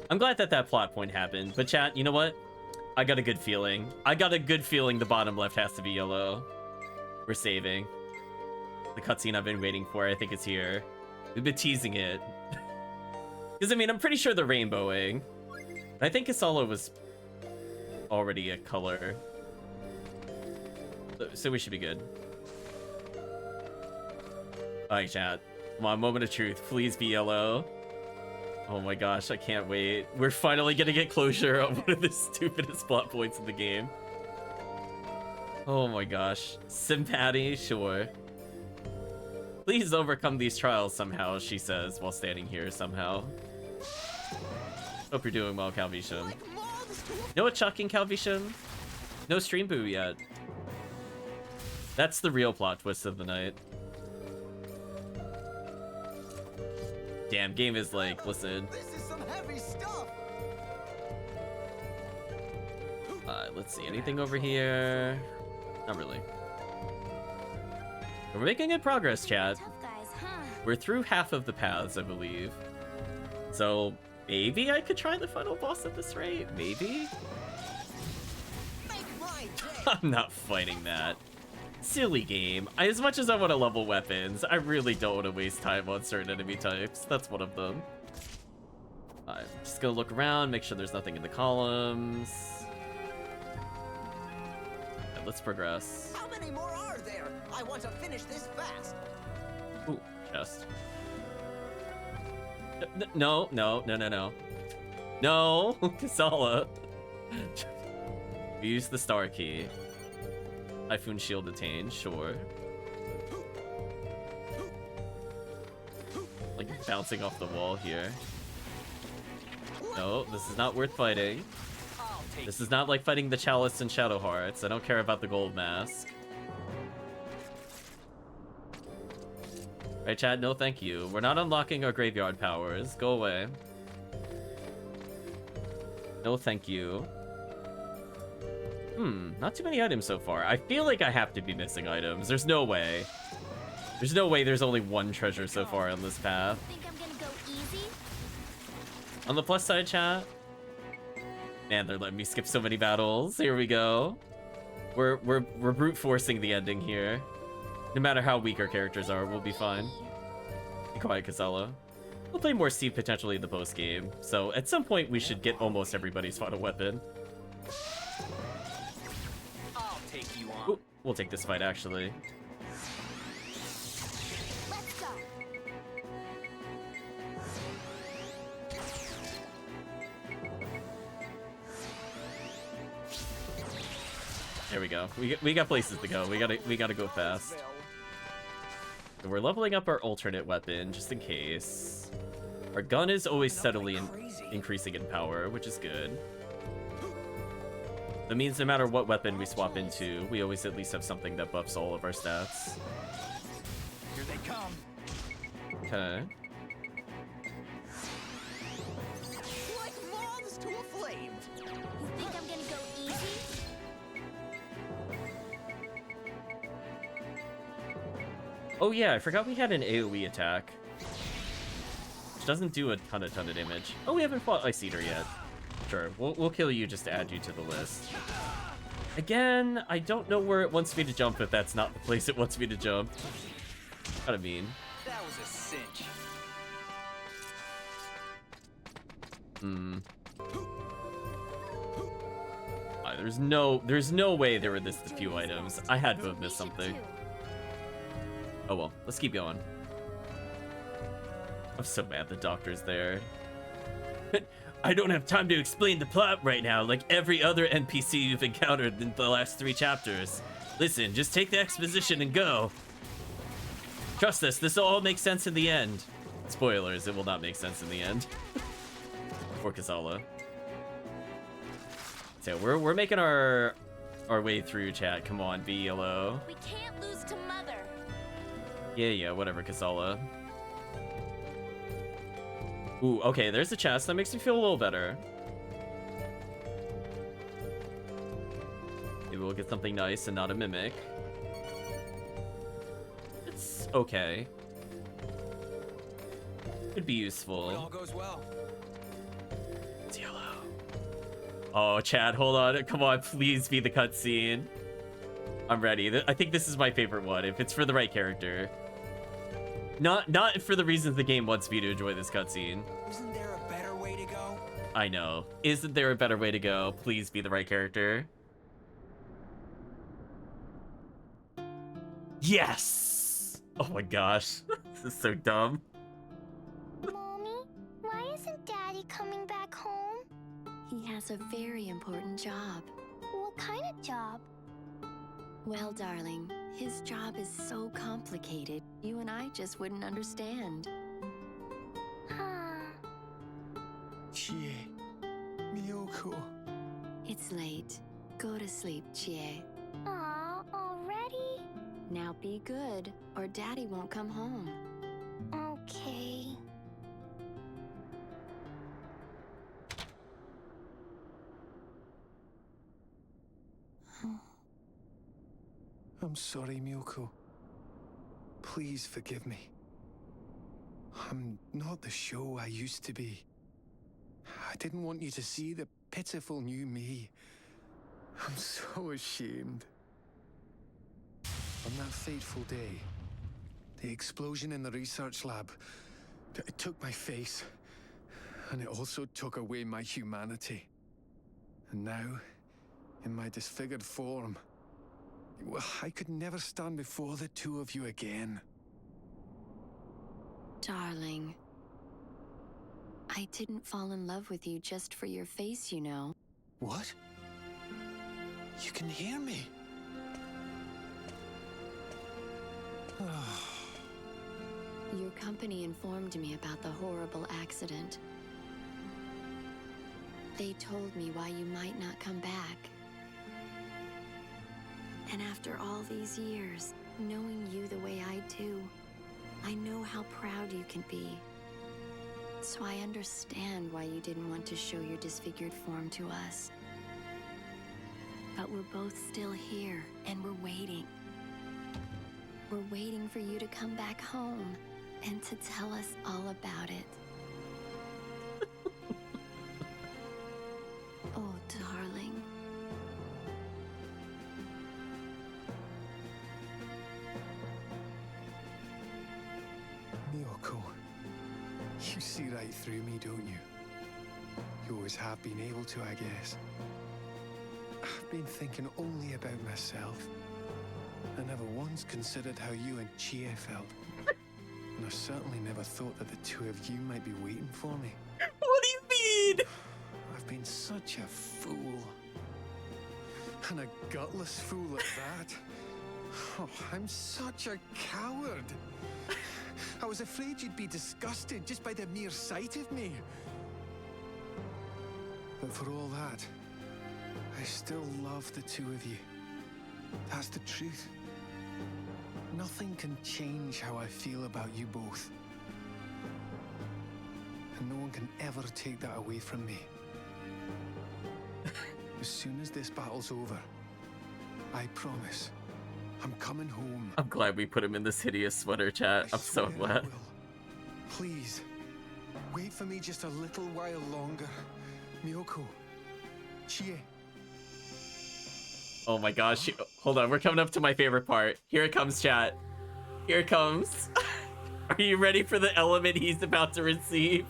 I'm glad that plot point happened, but chat, you know what? I got a good feeling. I got a good feeling the bottom left has to be yellow. We're saving. The cutscene I've been waiting for, I think it's here. We've been teasing it. Because, I mean, I'm pretty sure they're rainbowing. I think Kasala was already a color. So we should be good. Alright, chat. Come on, moment of truth. Please be yellow. Oh my gosh, I can't wait. We're finally gonna get closure on one of the stupidest plot points in the game. Oh my gosh. Sympathy, sure. Please overcome these trials somehow, she says, while standing here somehow. Hope you're doing well, Calvisham. No what chucking, Calvisham? No stream boo yet. That's the real plot twist of the night. Damn, game is like, listen. This is some heavy stuff. Let's see, anything over here? Not really. We're making good progress, chat. Tough guys, huh? We're through half of the paths, I believe. So maybe I could try the final boss at this rate? Maybe? Make my day. I'm not fighting that. Silly game. As much as I want to level weapons, I really don't want to waste time on certain enemy types. That's one of them. I'm just gonna look around, make sure there's nothing in the columns. Yeah, let's progress. How many more are there? I want to finish this fast. Ooh, chest. No. No, Kasala. We use the star key. Typhoon shield attained, sure. Like bouncing off the wall here. No, this is not worth fighting. This is not like fighting the Chalice and Shadow Hearts. I don't care about the gold mask. Right, Chad? No, thank you. We're not unlocking our graveyard powers. Go away. No, thank you. Not too many items so far. I feel like I have to be missing items. There's no way. There's no way there's only one treasure so far on this path. Think I'm gonna go easy? On the plus side, chat. Man, they're letting me skip so many battles. Here we go. We're brute forcing the ending here. No matter how weak our characters are, we'll be fine. Be quiet, Casella. We'll play more Steve potentially in the post game. So at some point we should get almost everybody's final weapon. Ooh, we'll take this fight, actually. Let's go. There we go. We got places to go. We gotta go fast. So we're leveling up our alternate weapon just in case. Our gun is always steadily increasing in power, which is good. That means no matter what weapon we swap into, we always at least have something that buffs all of our stats. Here they come. Okay. Like moths to a flame. You think I'm gonna go easy? Oh yeah, I forgot we had an AoE attack. Which doesn't do a ton of damage. Oh, we haven't fought Ice Eater yet. Sure, we'll kill you just to add you to the list. Again, I don't know where it wants me to jump if that's not the place it wants me to jump. Kinda mean. That was a cinch. There's no way there were this few items. I had to have missed something. Oh well, let's keep going. I'm so mad the doctor's there. I don't have time to explain the plot right now, like every other NPC you've encountered in the last 3 chapters. Listen, just take the exposition and go. Trust us, this will all make sense in the end. Spoilers, it will not make sense in the end. For Kasala. So we're making our way through, chat. Come on, be yellow. We can't lose to Mother. Yeah, whatever, Kasala. Ooh, okay, there's a chest. That makes me feel a little better. Maybe we'll get something nice and not a mimic. It's okay. Could be useful. It all goes well. It's yellow. Oh, Chad, hold on. Come on, please be the cutscene. I'm ready. I think this is my favorite one, if it's for the right character. Not for the reasons the game wants me to enjoy this cutscene. Isn't there a better way to go? I know. Isn't there a better way to go? Please be the right character. Yes! Oh my gosh. This is so dumb. Mommy, why isn't Daddy coming back home? He has a very important job. What kind of job? Well, darling, his job is so complicated, you and I just wouldn't understand. Chie, Miyoko. It's late. Go to sleep, Chie. Aw, already? Now be good, or Daddy won't come home. Okay. I'm sorry, Miyoko. Please forgive me. I'm not the show I used to be. I didn't want you to see the pitiful new me. I'm so ashamed. On that fateful day, the explosion in the research lab, it took my face, and it also took away my humanity. And now, in my disfigured form, well, I could never stand before the two of you again. Darling, I didn't fall in love with you just for your face, you know. What? You can hear me? Your company informed me about the horrible accident. They told me why you might not come back. And after all these years, knowing you the way I do, I know how proud you can be. So I understand why you didn't want to show your disfigured form to us. But we're both still here, and we're waiting. We're waiting for you to come back home and to tell us all about it. Oh, darling. Miyoko, you see right through me, don't you? You always have been able to, I guess. I've been thinking only about myself. I never once considered how you and Chie felt. And I certainly never thought that the two of you might be waiting for me. What do you mean? I've been such a fool. And a gutless fool at that. Oh, I'm such a coward. I was afraid you'd be disgusted just by the mere sight of me. But for all that, I still love the two of you. That's the truth. Nothing can change how I feel about you both. And no one can ever take that away from me. As soon as this battle's over, I promise, I'm coming home. I'm glad we put him in this hideous sweater, chat. I'm so swear I glad. will. Please, wait for me just a little while longer. Miyoko, Chie. Oh my gosh. Hold on, we're coming up to my favorite part. Here it comes, chat. Here it comes. Are you ready for the element he's about to receive?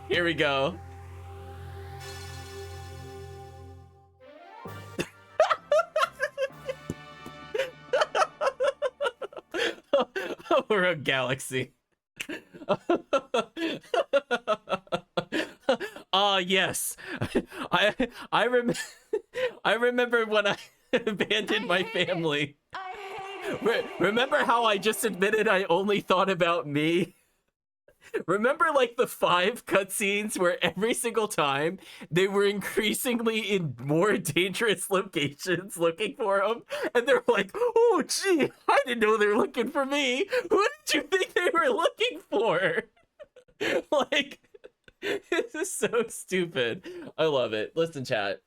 Here we go. We're a galaxy. Ah, yes. I remember when I abandoned my family. Remember how I just admitted I only thought about me? Remember, like, the 5 cutscenes where every single time they were increasingly in more dangerous locations looking for him, and they're like, oh, gee, I didn't know they were looking for me. Who did you think they were looking for? Like, this is so stupid. I love it. Listen, chat.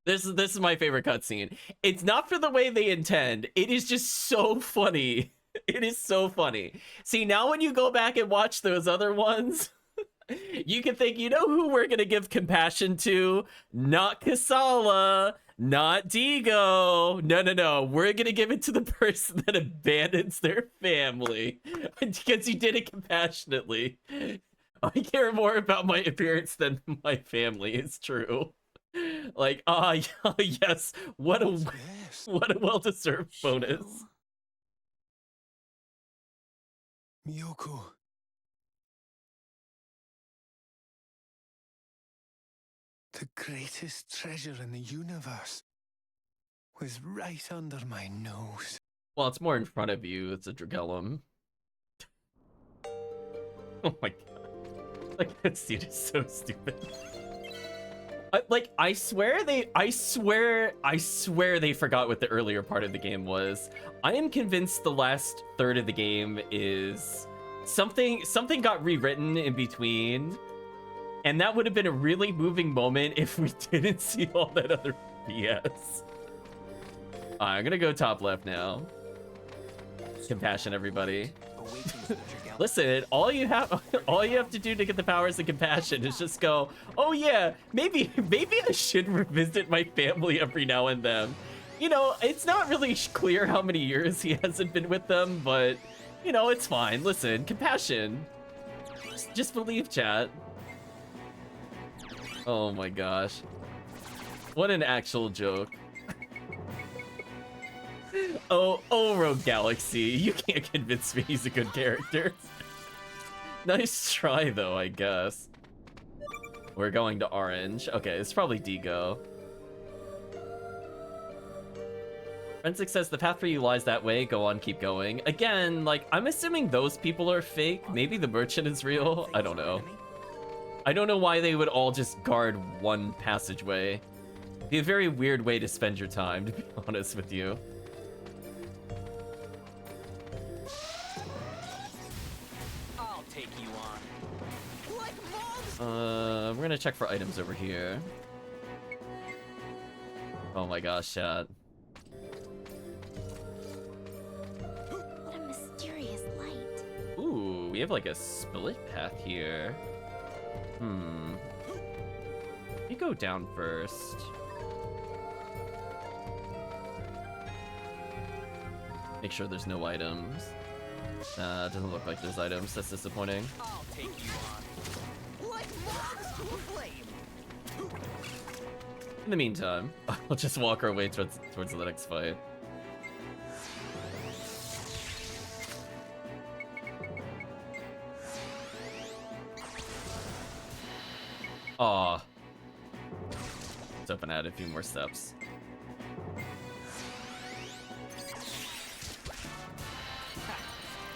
This is my favorite cutscene. It's not for the way they intend. It is just so funny. It is so funny. See, now when you go back and watch those other ones, you can think, you know who we're gonna give compassion to? Not Kasala, not Digo. No. We're gonna give it to the person that abandons their family because you did it compassionately. I care more about my appearance than my family. It's true. Like, yes, what a well-deserved bonus. Miyoko. The greatest treasure in the universe was right under my nose. Well, it's more in front of you. It's a Drigellum. Oh my god. Like, that scene is so stupid. I swear they forgot what the earlier part of the game was. I am convinced the last third of the game is something got rewritten in between, and that would have been a really moving moment if we didn't see all that other BS. I'm gonna go top left now. Compassion, everybody. Listen, all you have to do to get the powers of compassion is just go, oh yeah, maybe I should revisit my family every now and then. You know, it's not really clear how many years he hasn't been with them, but you know, it's fine. Listen, compassion. Just believe, chat. Oh my gosh. What an actual joke. Oh, Rogue Galaxy, you can't convince me he's a good character. Nice try, though, I guess. We're going to orange. Okay, it's probably Digo. Forensic says the path for you lies that way. Go on, keep going. Again, like, I'm assuming those people are fake. Maybe the merchant is real. I don't know. I don't know why they would all just guard one passageway. It'd be a very weird way to spend your time, to be honest with you. We're gonna check for items over here. Oh my gosh, chat. What a mysterious light. Ooh, we have like a split path here. Let me go down first. Make sure there's no items. Doesn't look like there's items. That's disappointing. I'll take you on. Like moths to a flame. In the meantime, I'll just walk our way towards the next fight. Aw. Let's open out a few more steps.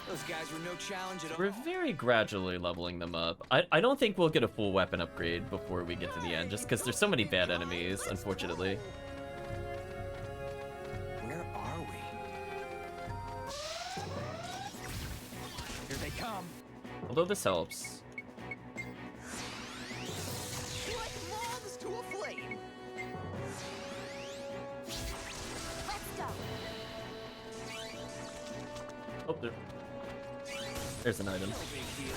Those guys were no challenge at all. We're very gradually leveling them up. I don't think we'll get a full weapon upgrade before we get to the end, just because there's so many bad enemies, unfortunately. Where are we? Here they come. Although this helps. Like moths to a flame. Let's go. Oh, there's an item. No big deal.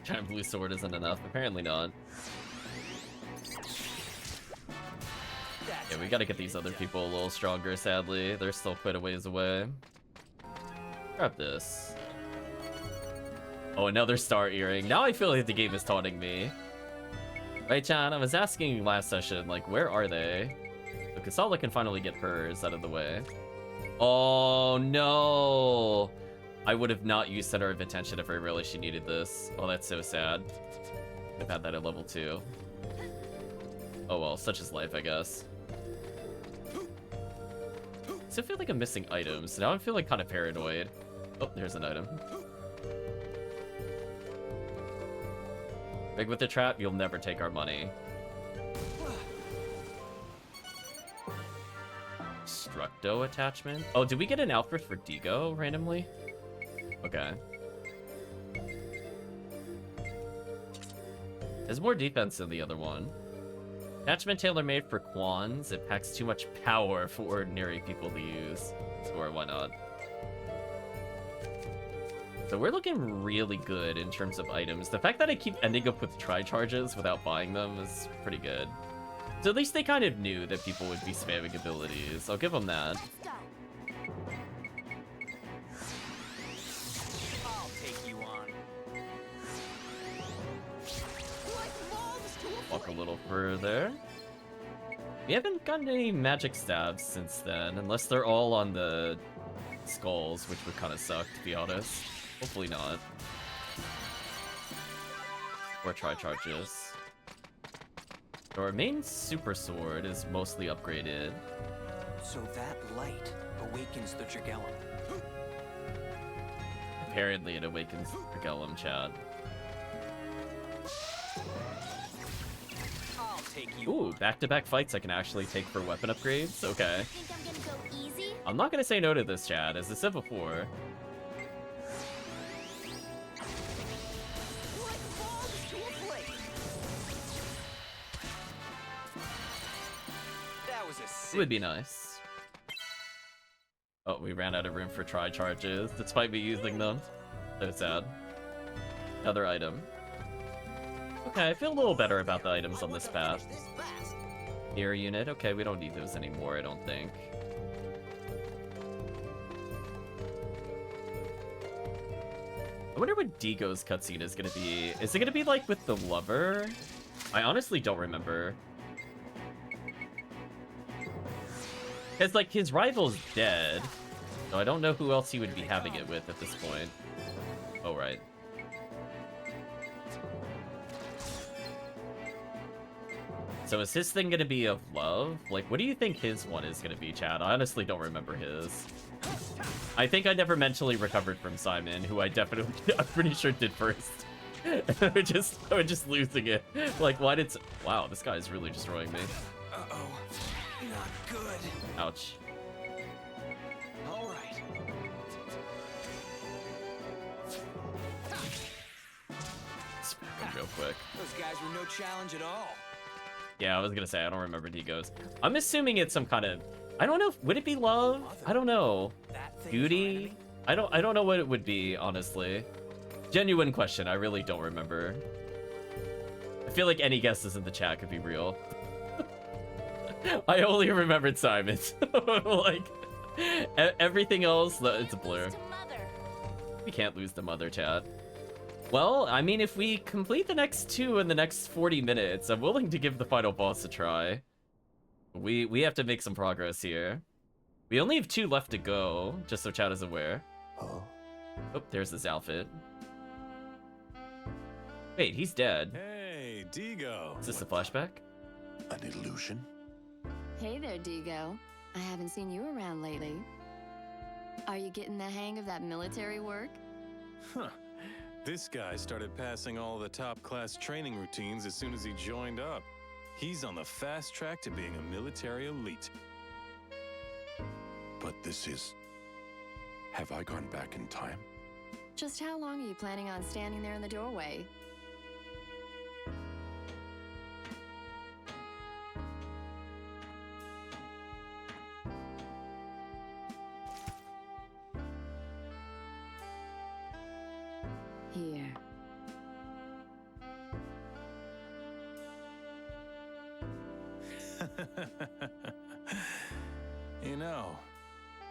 Giant blue sword isn't enough. Apparently not. Yeah, we gotta get these other people a little stronger, sadly. They're still quite a ways away. Grab this. Oh, another star earring. Now I feel like the game is taunting me. Right, Chan? I was asking last session, like, where are they? Look, Kasala can finally get hers out of the way. Oh, no! I would have not used Center of Attention if I realized she needed this. Oh, that's so sad. I've had that at level 2. Oh well, such is life, I guess. So I feel like I'm missing items. Now I feel like kind of paranoid. Oh, there's an item. Big with the trap, you'll never take our money. Structo attachment? Oh, did we get an outfit for Digo randomly? Okay. There's more defense than the other one. Attachment tailor-made for Quans. It packs too much power for ordinary people to use. Sure, why not? So we're looking really good in terms of items. The fact that I keep ending up with tri-charges without buying them is pretty good. So at least they kind of knew that people would be spamming abilities. I'll give them that. I'll take you on. Walk a little further. We haven't gotten any magic stabs since then, unless they're all on the skulls, which would kind of suck, to be honest. Hopefully not. Or tri-charges. So our main super sword is mostly upgraded. So that light awakens the Drigellum. Apparently it awakens Drigellum, Chad. I'll take you Ooh, on. back-to-back fights I can actually take for weapon upgrades? Okay. Think I'm gonna go easy? I'm not gonna say no to this, Chad, as I said before. That was a It sick. would be nice. Oh, we ran out of room for tri-charges, despite me using them. So sad. Another item. Okay, I feel a little better about the items on this path. Mirror unit. Okay, we don't need those anymore, I don't think. I wonder what Digo's cutscene is gonna be. Is it gonna be like with the lover? I honestly don't remember. Because, like, his rival's dead. So I don't know who else he would be having it with at this point. Oh, right. So is his thing gonna be of love? Like, what do you think his one is gonna be, Chad? I honestly don't remember his. I think I never mentally recovered from Simon, who I definitely, I'm pretty sure did first. we're just losing it. Like, why did... Wow, this guy is really destroying me. Uh-oh. Not good. Ouch. All right. Let's back up real quick. Those guys were no challenge at all. Yeah, I was gonna say, I don't remember Digo's. I'm assuming it's some kind of... I don't know, would it be love? I don't know. That thing's Beauty? I don't know what it would be, honestly. Genuine question, I really don't remember. I feel like any guesses in the chat could be real. I only remembered Simon's. Like, everything else, it's a blur. We can't lose the mother, chat. Well, I mean, if we complete the next 2 in the next 40 minutes, I'm willing to give the final boss a try. We have to make some progress here. We only have 2 left to go, just so chat is aware. Oh. Oh, there's this outfit. Wait, he's dead. Hey, Digo. Is this a flashback? An illusion? Hey there, Digo. I haven't seen you around lately. Are you getting the hang of that military work? Huh. This guy started passing all the top-class training routines as soon as he joined up. He's on the fast track to being a military elite. But this is... Have I gone back in time? Just how long are you planning on standing there in the doorway? Here. You know,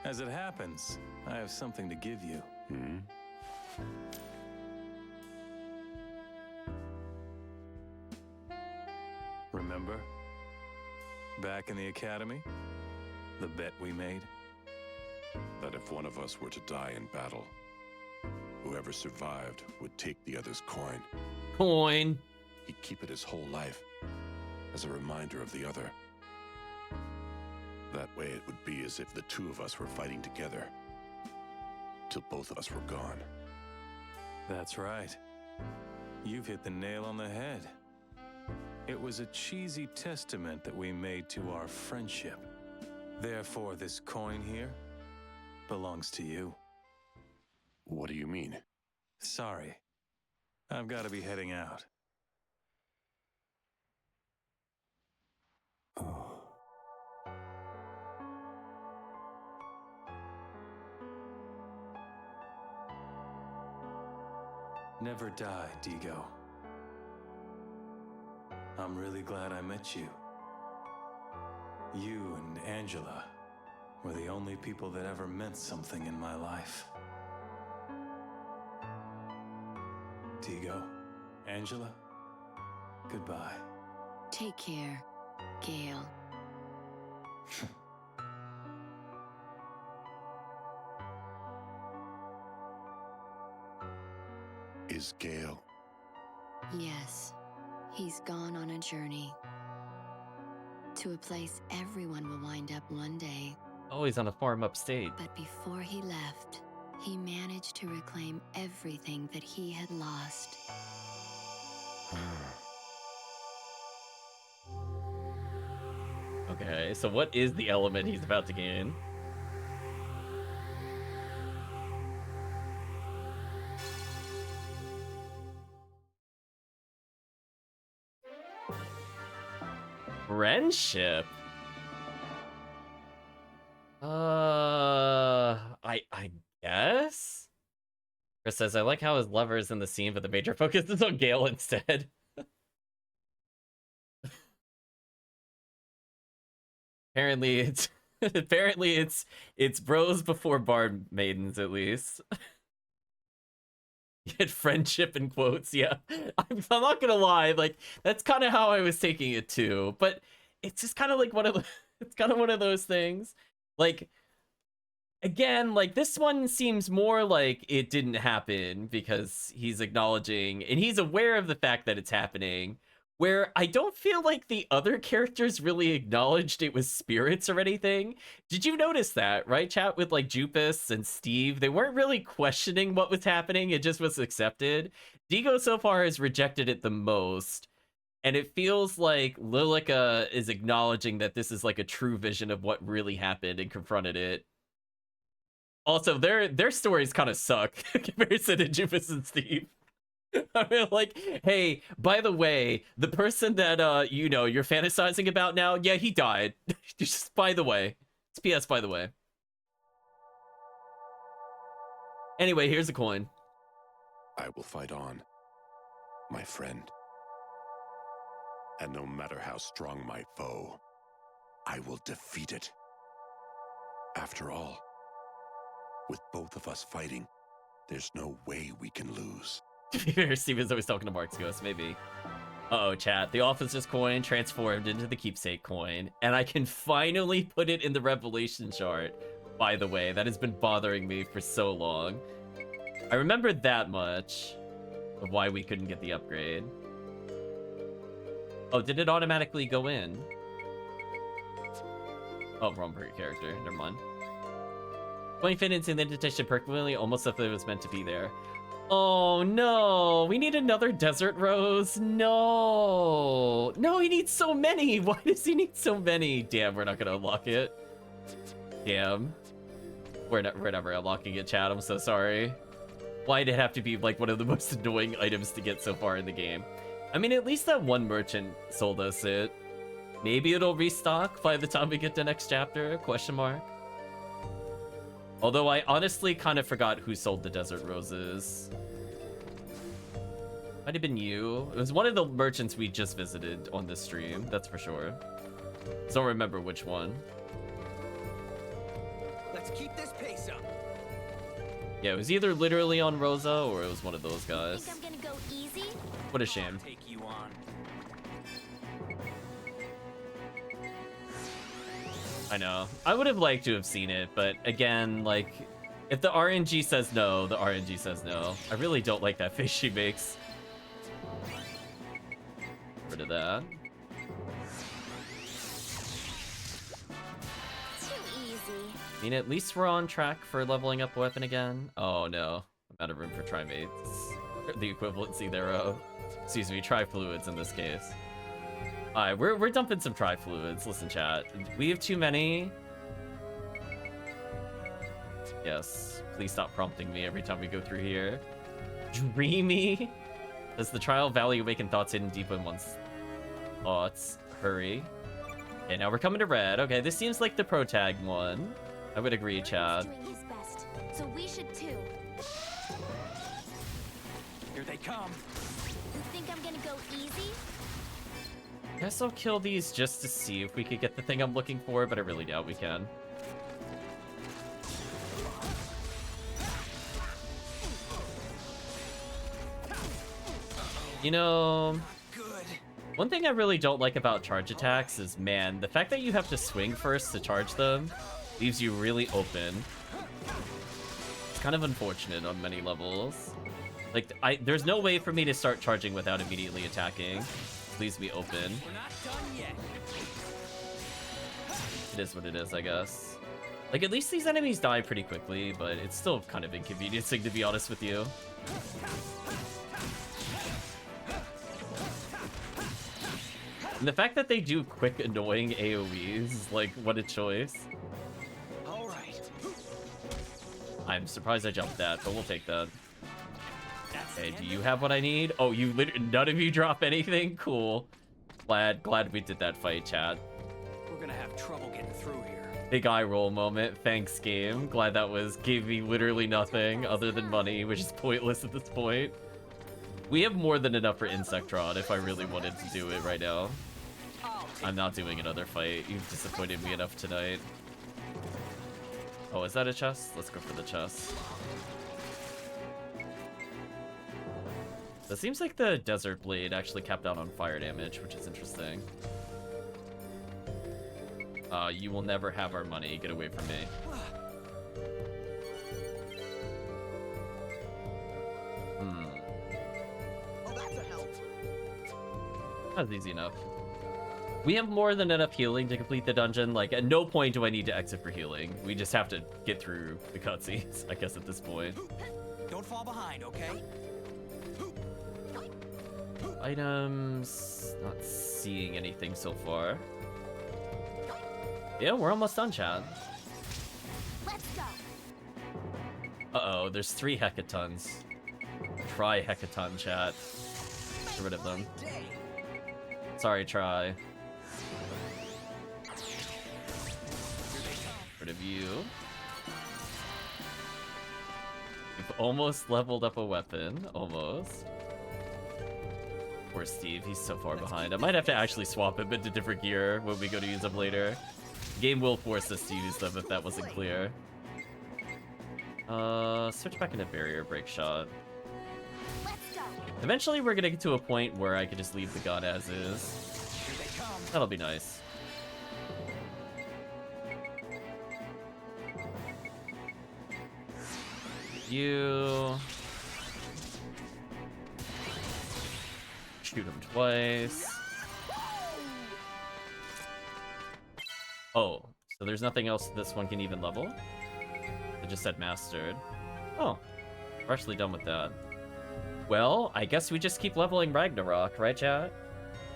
as it happens, I have something to give you. Hmm? Remember? Back in the academy? The bet we made? That if one of us were to die in battle, whoever survived would take the other's coin. Coin. He'd keep it his whole life, as a reminder of the other. That way it would be as if the two of us were fighting together, till both of us were gone. That's right. You've hit the nail on the head. It was a cheesy testament that we made to our friendship. Therefore, this coin here belongs to you. What do you mean? Sorry. I've got to be heading out. Oh. Never die, Digo. I'm really glad I met you. You and Angela were the only people that ever meant something in my life. Digo, Angela, goodbye. Take care, Gale. Is Gale? Yes, he's gone on a journey. To a place everyone will wind up one day. Always on a farm upstate. But before he left, he managed to reclaim everything that he had lost. Okay, so what is the element he's about to gain? Friendship. I guess. Chris says, I like how his lover is in the scene, but the major focus is on Gale instead. Apparently it's bros before bard maidens, at least. Get friendship in quotes, yeah. I'm not gonna lie, like that's kind of how I was taking it too. But it's just kind of like it's kind of one of those things. Like again, like this one seems more like it didn't happen because he's acknowledging and he's aware of the fact that it's happening. Where I don't feel like the other characters really acknowledged it was spirits or anything. Did you notice that, right, chat? With like Jupus and Steve, they weren't really questioning what was happening. It just was accepted. Digo so far has rejected it the most. And it feels like Lilica is acknowledging that this is like a true vision of what really happened and confronted it. Also, their stories kind of suck in comparison to Jupus and Steve. I mean, like, hey, by the way, the person that you know you're fantasizing about now, yeah, he died. Just by the way, it's PS. By the way. Anyway, here's a coin. I will fight on, my friend. And no matter how strong my foe, I will defeat it. After all, with both of us fighting, there's no way we can lose. Steven's always talking to Mark's ghost, maybe. Uh-oh, chat. The officer's coin transformed into the keepsake coin, and I can finally put it in the revelation chart. By the way, that has been bothering me for so long. I remember that much of why we couldn't get the upgrade. Oh, did it automatically go in? Oh, wrong character. Never mind. Coin fit into the indentation perfectly, almost as if it was meant to be there. Oh no, we need another desert rose. No, he needs so many. Why does he need so many? Damn, we're not gonna unlock it. Damn, we're never unlocking it, chat. I'm so sorry. Why'd it have to be like one of the most annoying items to get so far in the game? I mean, at least that one merchant sold us it. Maybe it'll restock by the time we get to next chapter? Question mark. Although I honestly kind of forgot who sold the desert roses. Might have been you. It was one of the merchants we just visited on this stream, that's for sure. Don't remember which one. Let's keep this pace up. Yeah, it was either literally on Rosa or it was one of those guys. Think I'm gonna go easy? What a shame. Take you on. I know. I would have liked to have seen it, but again, like, if the RNG says no, the RNG says no. I really don't like that face she makes. Rid of that. Too easy. I mean, at least we're on track for leveling up a weapon again. Oh no, I'm out of room for trimates. The equivalency thereof. Excuse me, tri-fluids in this case. Alright, we're dumping some tri-fluids. Listen, chat. We have too many. Yes, please stop prompting me every time we go through here. Dreamy. Does the trial value awaken thoughts hidden deep in one's thoughts? Hurry. Okay, now we're coming to red. Okay, this seems like the pro tag one. I would agree, Chad. Doing his best, so we should too. Here they come. You think I'm gonna go easy? Guess I'll kill these just to see if we could get the thing I'm looking for, but I really doubt we can. You know, one thing I really don't like about charge attacks is, man, the fact that you have to swing first to charge them leaves you really open. It's kind of unfortunate on many levels. Like, there's no way for me to start charging without immediately attacking. It leaves me open. We're not done yet. It is what it is, I guess. Like, at least these enemies die pretty quickly, but it's still kind of inconveniencing, to be honest with you. And the fact that they do quick, annoying AoEs is like, what a choice. All right. I'm surprised I jumped that, but we'll take that. Okay, do you have what I need? Oh, you none of you drop anything? Cool. Glad we did that fight, chat. We're gonna have trouble getting through here. Big eye roll moment. Thanks, game. Glad that gave me literally nothing other than money, which is pointless at this point. We have more than enough for Insect Rod if I really wanted to do it right now. I'm not doing another fight. You've disappointed me enough tonight. Oh, is that a chest? Let's go for the chest. It seems like the Desert Blade actually capped out on fire damage, which is interesting. You will never have our money. Get away from me. Oh, that's a help. That's easy enough. We have more than enough healing to complete the dungeon. Like, at no point do I need to exit for healing. We just have to get through the cutscenes, I guess, at this point. Don't fall behind, okay? Items... Not seeing anything so far. Yeah, we're almost done, chat. Let's go. Uh-oh, there's 3 hecatons. Try hecaton, chat. Get rid of them. Sorry, try. Rid of you. We've almost leveled up a weapon. Almost. Poor Steve, he's so far behind. I might have to actually swap him into different gear when we go to use them later. Game will force us to use them if that wasn't clear. Switch back into barrier break shot. Eventually we're gonna get to a point where I can just leave the gun as is. That'll be nice. You... Shoot him twice. Oh, so there's nothing else this one can even level? It just said mastered. Oh, partially done with that. Well, I guess we just keep leveling Ragnarok, right, chat?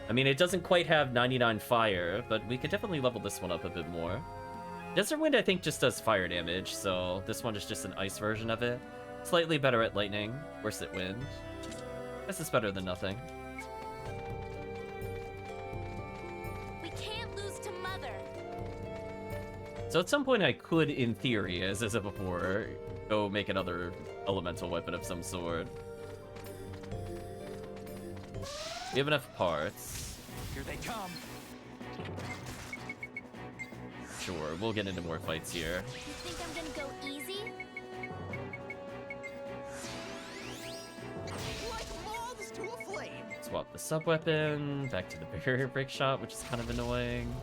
I mean, it doesn't quite have 99 fire, but we could definitely level this one up a bit more. Desert Wind, I think, just does fire damage, so this one is just an ice version of it. Slightly better at lightning, worse at wind. This is better than nothing. We can't lose to Mother. So at some point I could, in theory, as I said before, go make another elemental weapon of some sort. We have enough parts. Here they come. Sure, we'll get into more fights here. You think I'm gonna go easy? Like moths to a flame. Swap the sub-weapon, back to the barrier break shot, which is kind of annoying.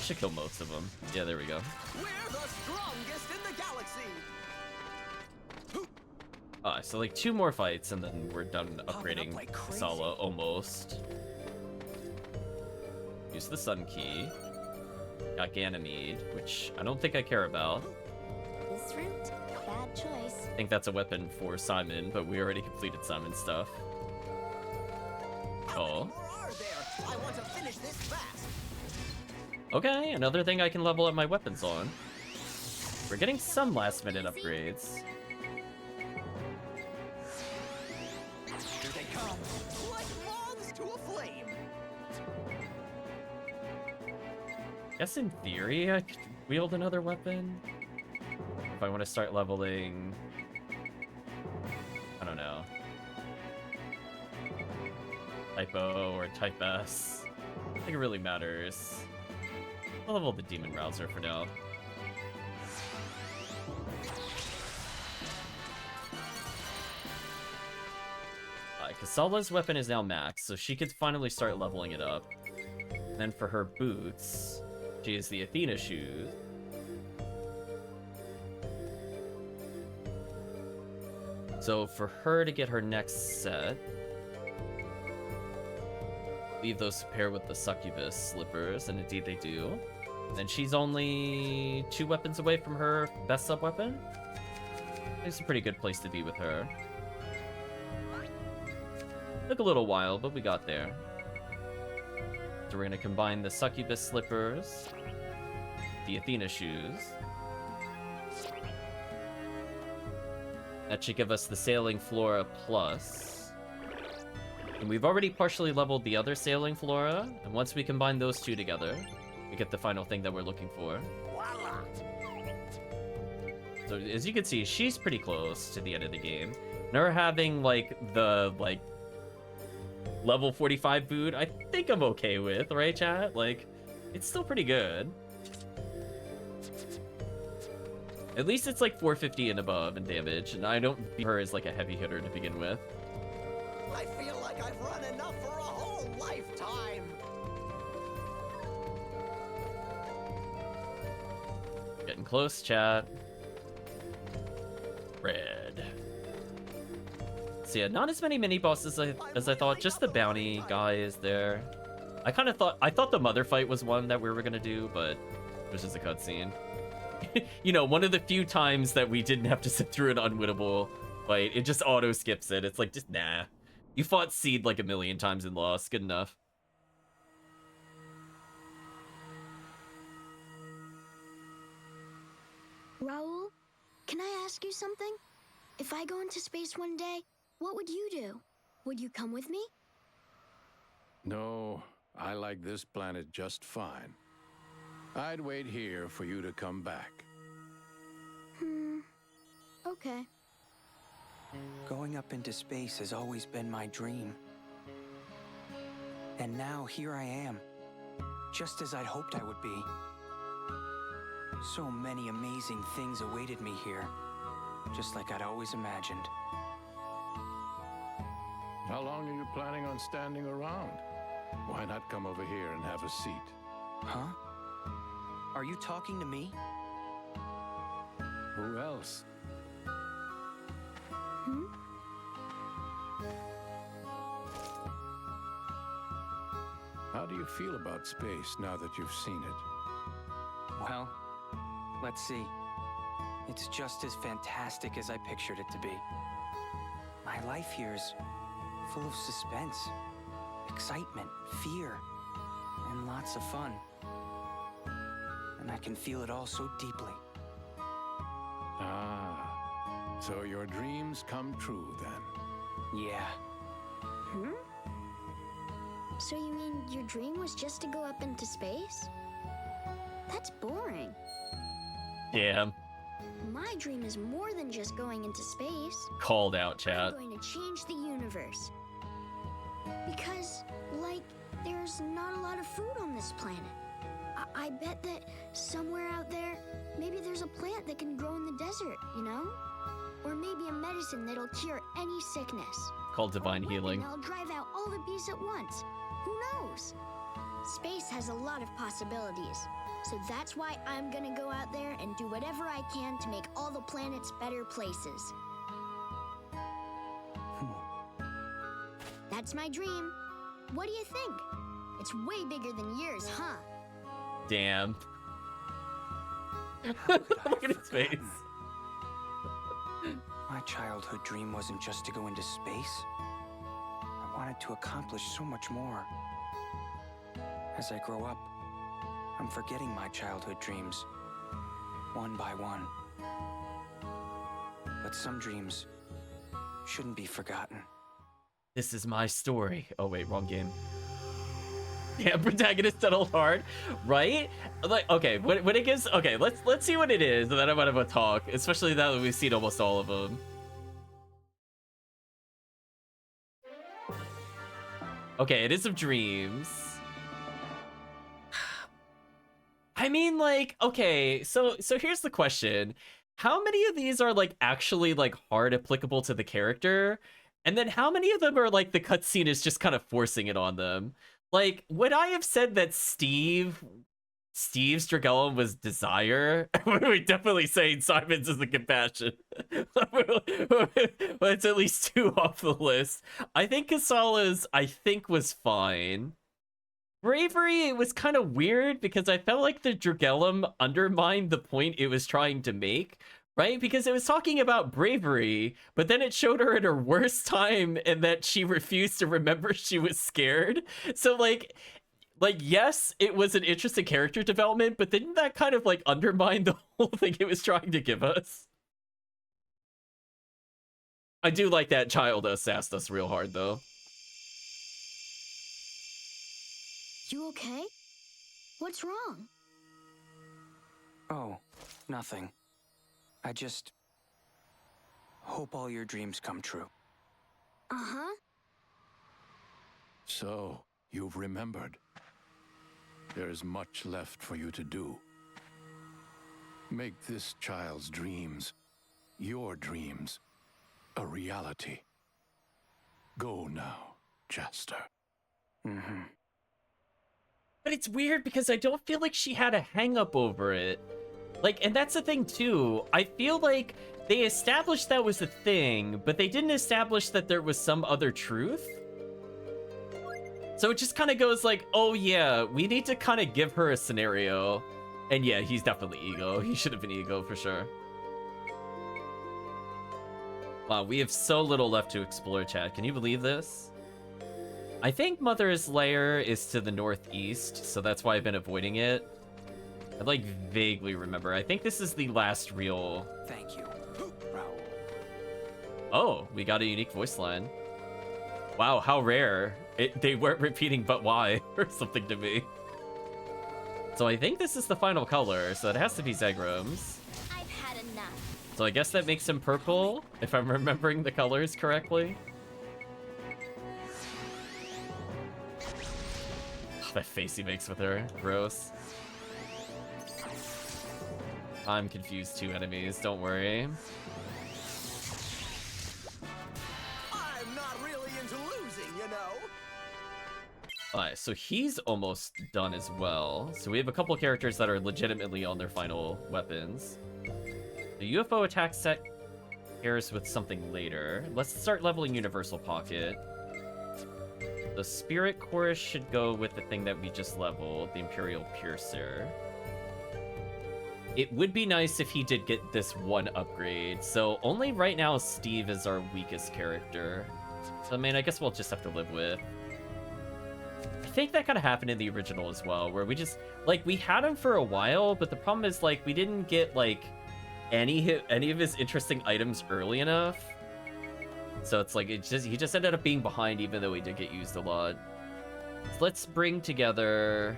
Should kill most of them. Yeah, there we go. We're the strongest in the galaxy. So like 2 more fights and then we're done upgrading like crazy. Sala almost. Use the Sun Key. Got Ganymede, which I don't think I care about. This route, bad choice. I think that's a weapon for Simon, but we already completed Simon's stuff. Oh. More are there? I want to finish this fast. Okay, another thing I can level up my weapons on. We're getting some last minute upgrades. Here they come, like moths to a flame. Guess in theory I could wield another weapon. If I want to start leveling... I don't know. Type O or Type S. I don't think it really matters. I'll level the Demon Rouser for now. Kasala's weapon is now max, so she could finally start leveling it up. And then for her boots, she has the Athena shoes. So for her to get her next set, leave those to pair with the Succubus slippers, and indeed they do. Then she's only 2 weapons away from her best sub-weapon. It's a pretty good place to be with her. Took a little while, but we got there. So we're gonna combine the Succubus slippers, the Athena shoes. That should give us the Sailing Flora Plus. And we've already partially leveled the other Sailing Flora, and once we combine those 2 together, we get the final thing that we're looking for. Voila. So as you can see, she's pretty close to the end of the game. And her having like the level 45 boot, I think I'm okay with, right, chat? Like, it's still pretty good. At least it's like 450 and above in damage, and I don't view her as like a heavy hitter to begin with. I feel like I've run enough for a whole lifetime. Getting close, chat. Red. So yeah, not as many mini bosses as I thought. Just the bounty guy is there. I thought the mother fight was one that we were gonna do, but it was just a cutscene. You know, one of the few times that we didn't have to sit through an unwinnable fight. It just auto skips it. It's like, just nah. You fought Seed like 1,000,000 times and lost. Good enough. Raoul, can I ask you something? If I go into space one day, what would you do? Would you come with me? No, I like this planet just fine. I'd wait here for you to come back. Okay. Going up into space has always been my dream. And now here I am, just as I'd hoped I would be. So many amazing things awaited me here, just like I'd always imagined. How long are you planning on standing around? Why not come over here and have a seat? Huh? Are you talking to me? Who else? How do you feel about space now that you've seen it? Well, let's see. It's just as fantastic as I pictured it to be. My life here is full of suspense, excitement, fear, and lots of fun. And I can feel it all so deeply. Ah, so your dreams come true then? Yeah. So you mean your dream was just to go up into space? That's boring. Damn. My dream is more than just going into space. Called out, chat. I'm going to change the universe. Because, like, there's not a lot of food on this planet. I bet that somewhere out there, maybe there's a plant that can grow in the desert, you know? Or maybe a medicine that'll cure any sickness. Called divine healing. That'll drive out all the beasts at once. Who knows? Space has a lot of possibilities. So that's why I'm gonna go out there and do whatever I can to make all the planets better places. That's my dream. What do you think? It's way bigger than yours, huh? Damn. Look at his face. My childhood dream wasn't just to go into space. I wanted to accomplish so much more. As I grow up, I'm forgetting my childhood dreams, one by one. But some dreams shouldn't be forgotten. This is my story. Oh wait, wrong game. Yeah, protagonist settled hard, right? Like, okay, when it gives, okay, let's see what it is, and then I'm gonna have a talk, especially now that we've seen almost all of them. Okay, it is of dreams. I mean, like, okay, so here's the question. How many of these are, like, actually, like, hard applicable to the character? And then how many of them are, like, the cutscene is just kind of forcing it on them? Like, would I have said that Steve's Drigellum was desire? We're definitely saying Simon's is the compassion. But it's at least 2 off the list. I think Kasala's, was fine. Bravery, it was kind of weird because I felt like the Drigellum undermined the point it was trying to make, right? Because it was talking about bravery, but then it showed her at her worst time and that she refused to remember she was scared. So like yes, it was an interesting character development, but didn't that kind of like undermine the whole thing it was trying to give us? I do like that child sassed us real hard though. You okay? What's wrong? Oh, nothing. I just hope all your dreams come true. Uh-huh. So, you've remembered. There is much left for you to do. Make this child's dreams, your dreams, a reality. Go now, Jester. Mm-hmm. But it's weird because I don't feel like she had a hang up over it. Like, and that's the thing too. I feel like they established that was a thing, but they didn't establish that there was some other truth. So it just kind of goes like, oh yeah, we need to kind of give her a scenario. And yeah, he's definitely ego. He should have been ego for sure. Wow, we have so little left to explore, chat. Can you believe this? I think Mother's Lair is to the northeast, so that's why I've been avoiding it. I like vaguely remember. I think this is the last real... Thank you, Raoul. Oh, we got a unique voice line. Wow, how rare. They weren't repeating "but why" or something to me. So I think this is the final color, so it has to be Zegram's. I've had enough. So I guess that makes him purple, if I'm remembering the colors correctly. That face he makes with her. Gross. I'm confused, 2 enemies. Don't worry. I'm not really into losing, you know. Alright, so he's almost done as well. So we have a couple characters that are legitimately on their final weapons. The UFO attack set pairs with something later. Let's start leveling Universal Pocket. The Spirit Chorus should go with the thing that we just leveled, the Imperial Piercer. It would be nice if he did get this one upgrade. So only right now Steve is our weakest character. So I mean, I guess we'll just have to live with. I think that kind of happened in the original as well, where we just, like, we had him for a while, but the problem is, like, we didn't get, like, any of his interesting items early enough. So it's like, he just ended up being behind, even though he did get used a lot. So let's bring together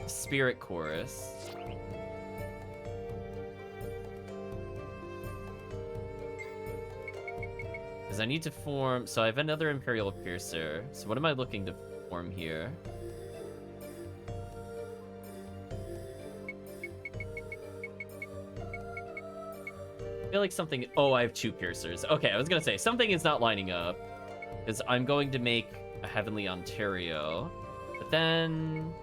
Spirit Chorus. Because I need to form... So I have another Imperial Piercer. So what am I looking to form here? I feel like something... Oh, I have 2 Piercers. Okay, I was going to say, something is not lining up. Because I'm going to make a Heavenly Ontario. But then...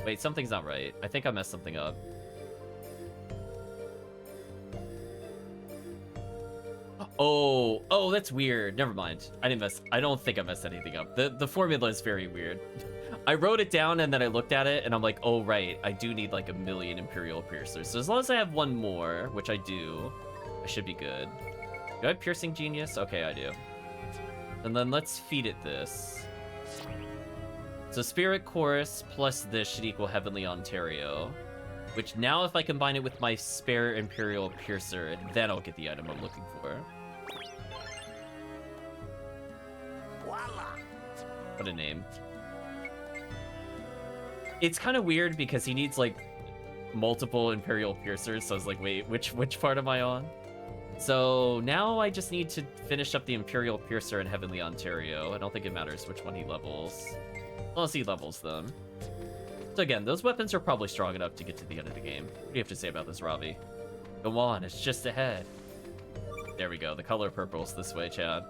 Wait, something's not right. I think I messed something up. Oh, that's weird. Never mind. I don't think I messed anything up. The formula is very weird. I wrote it down and then I looked at it and I'm like, oh right, I do need like 1,000,000 Imperial Piercers. So as long as I have one more, which I do, I should be good. Do I have Piercing Genius? Okay, I do. And then let's feed it this. So Spirit Chorus plus this should equal Heavenly Ontario. Which now if I combine it with my spare Imperial Piercer, then I'll get the item I'm looking for. What a name. It's kind of weird because he needs like multiple Imperial Piercers, so I was like, wait, which part am I on? So now I just need to finish up the Imperial Piercer and Heavenly Ontario. I don't think it matters which one he levels. Unless he levels them. So again, those weapons are probably strong enough to get to the end of the game. What do you have to say about this, Robbie? Go on, it's just ahead. There we go, the color purple's this way, Chad.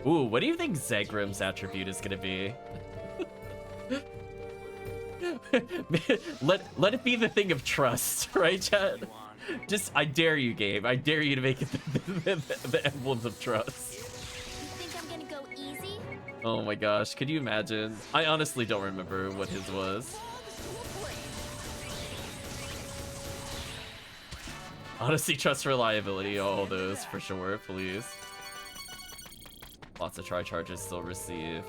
Ooh, what do you think Zegrim's attribute is gonna be? let it be the thing of trust, right, Chad? Just, I dare you, Gabe. I dare you to make it the emblems of trust. You think I'm gonna go easy? Oh my gosh, could you imagine? I honestly don't remember what his was. Honestly, trust reliability, all those for sure, please. Lots of tri-charges still received.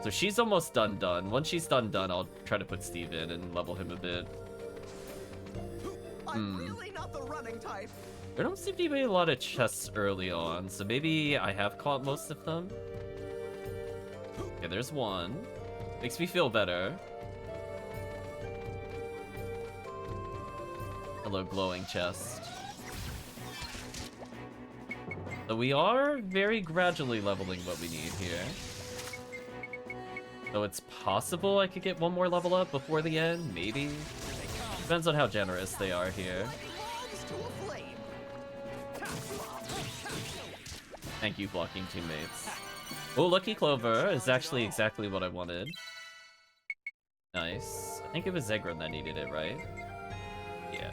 So she's almost done. Once she's done, I'll try to put Steve in and level him a bit. I'm really not the running type. There don't seem to be a lot of chests early on, so maybe I have caught most of them. Okay, there's one. Makes me feel better. Hello, glowing chest. So we are very gradually leveling what we need here. So it's possible I could get one more level up before the end, maybe? Depends on how generous they are here. Thank you, blocking teammates. Oh, Lucky Clover is actually exactly what I wanted. Nice. I think it was Zegrim that needed it, right? Yeah.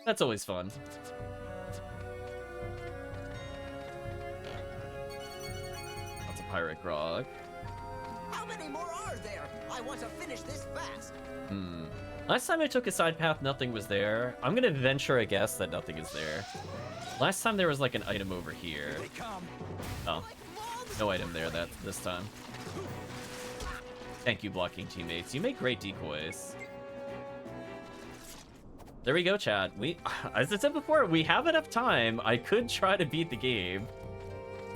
That's always fun. That's a pirate grog. How many more are there? I want to finish this fast. Last time I took a side path, nothing was there. I'm gonna venture a guess that nothing is there. Last time there was like an item over here. Oh, no item there this time. Thank you, blocking teammates. You make great decoys. There we go, chat. As I said before, we have enough time. I could try to beat the game.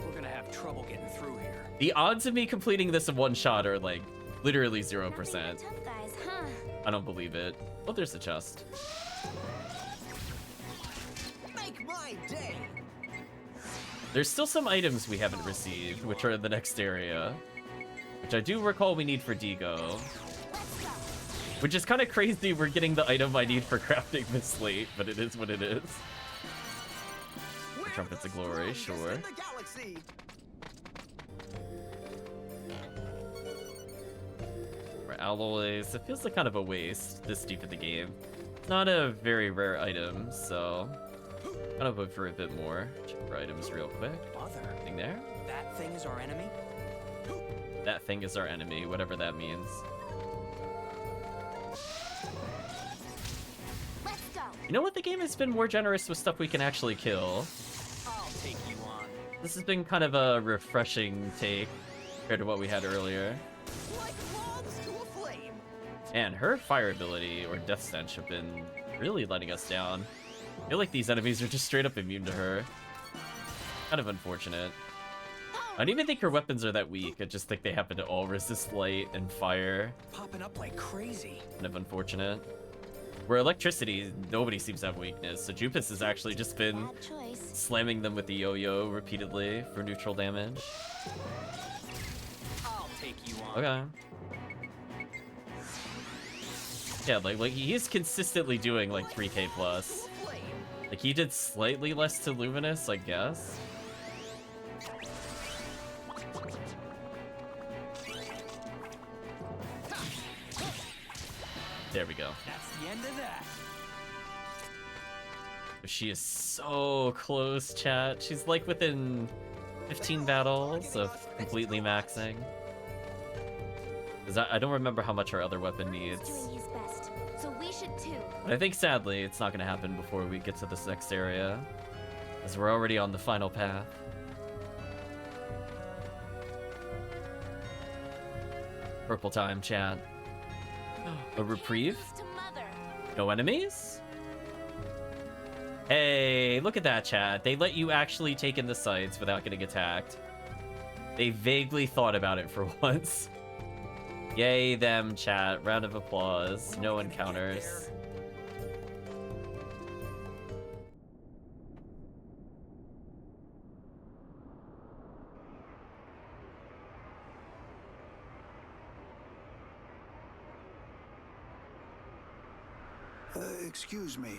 We're gonna have trouble getting through here. The odds of me completing this in one shot are like literally 0%. Tough guys, huh? I don't believe it. Oh, there's the chest. Make my day. There's still some items we haven't received, which are in the next area. Which I do recall we need for Digo. Which is kind of crazy we're getting the item I need for crafting this late, but it is what it is. The Trumpets of Glory, sure. For alloys, it feels like kind of a waste this deep in the game. It's not a very rare item, so kind of hope for a bit more. Check for items real quick. Anything there? That thing is our enemy? That thing is our enemy, whatever that means. Let's go. You know what? The game has been more generous with stuff we can actually kill. I'll take you on. This has been kind of a refreshing take compared to what we had earlier. Like logs to a flame. And her fire ability, or Death Stench, have been really letting us down. I feel like these enemies are just straight up immune to her. Kind of unfortunate. I don't even think her weapons are that weak. I just think they happen to all resist light and fire. Popping up like crazy. Kind of unfortunate. Where electricity, nobody seems to have weakness. So Jupus has actually just been slamming them with the yo-yo repeatedly for neutral damage. I'll take you on. Okay. Yeah, like he's consistently doing like 3k plus. Like, he did slightly less to Luminous, I guess. There we go. That's the end of that. She is so close, chat. She's like within 15 battles of completely maxing. 'Cause I don't remember how much our other weapon needs. Doing his best, so we should too. But I think sadly it's not going to happen before we get to this next area, as we're already on the final path. Purple time, chat. A reprieve? No enemies? Hey, look at that, chat. They let you actually take in the sights without getting attacked. They vaguely thought about it for once. Yay them, chat. Round of applause. No encounters. Excuse me.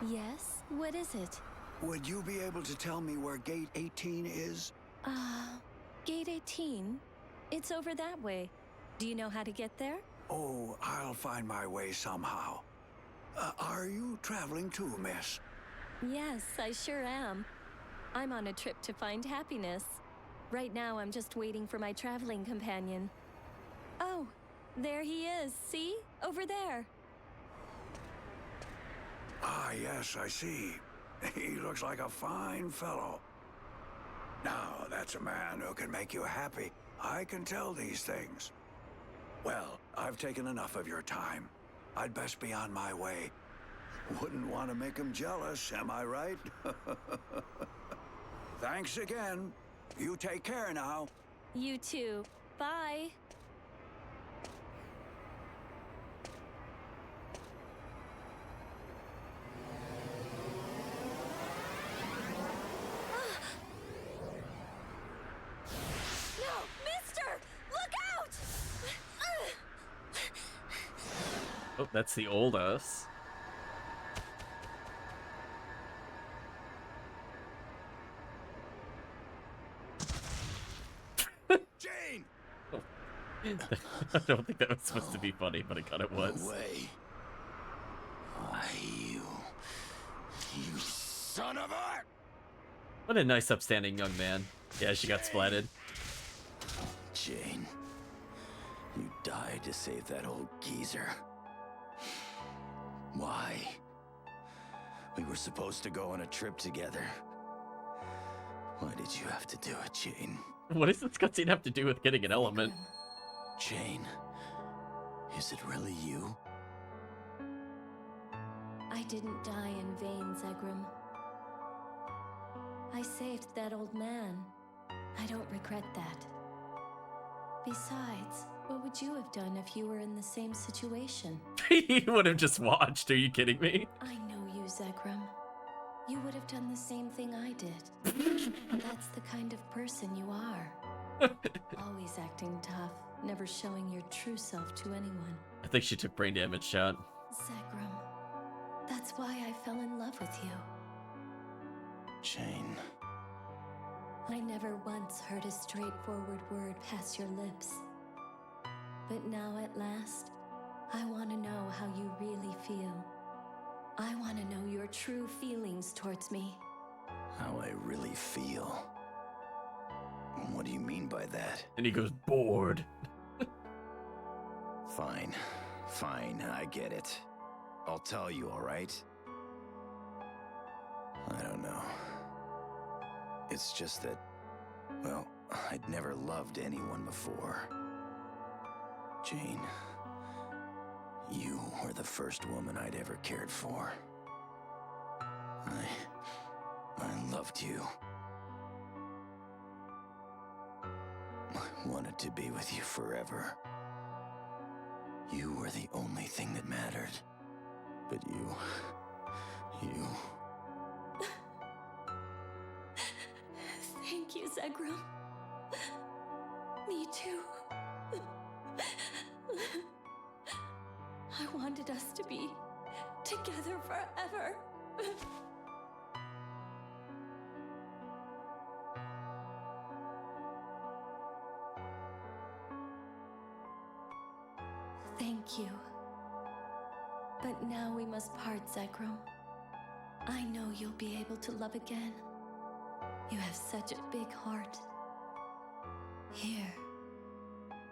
Yes? What is it? Would you be able to tell me where Gate 18 is? Gate 18? It's over that way. Do you know how to get there? Oh, I'll find my way somehow. Are you traveling too, miss? Yes, I sure am. I'm on a trip to find happiness. Right now, I'm just waiting for my traveling companion. Oh, there he is. See? Over there. Ah, yes, I see. He looks like a fine fellow. Now, that's a man who can make you happy. I can tell these things. Well, I've taken enough of your time. I'd best be on my way. Wouldn't want to make him jealous, am I right? Thanks again. You take care now. You too. Bye. Oh, that's the old us. Jane! Oh. I don't think that was supposed to be funny, but it kind of was. No way. Why, you son of a... What a nice, upstanding young man. Yeah, she got splatted. Jane, you died to save that old geezer. Why? We were supposed to go on a trip together. Why did you have to do it, Jane? What does this cutscene have to do with getting an element? Jane, is it really you? I didn't die in vain, Zegrim. I saved that old man. I don't regret that. Besides, what would you have done if you were in the same situation? He would have just watched. Are you kidding me? I know you, Zegrim. You would have done the same thing I did. That's the kind of person you are. Always acting tough, never showing your true self to anyone. I think she took brain damage, chat. Zegrim, that's why I fell in love with you. Jane. I never once heard a straightforward word pass your lips. But now at last, I want to know how you really feel. I want to know your true feelings towards me. How I really feel? What do you mean by that? And he goes, bored. Fine. Fine, I get it. I'll tell you, all right? I don't know. It's just that, well, I'd never loved anyone before. Jane, you were the first woman I'd ever cared for. I loved you. I wanted to be with you forever. You were the only thing that mattered. But you... Thank you, Zegrim. Me too. I wanted us to be together forever. Thank you. But now we must part, Zekrom. I know you'll be able to love again. You have such a big heart. Here.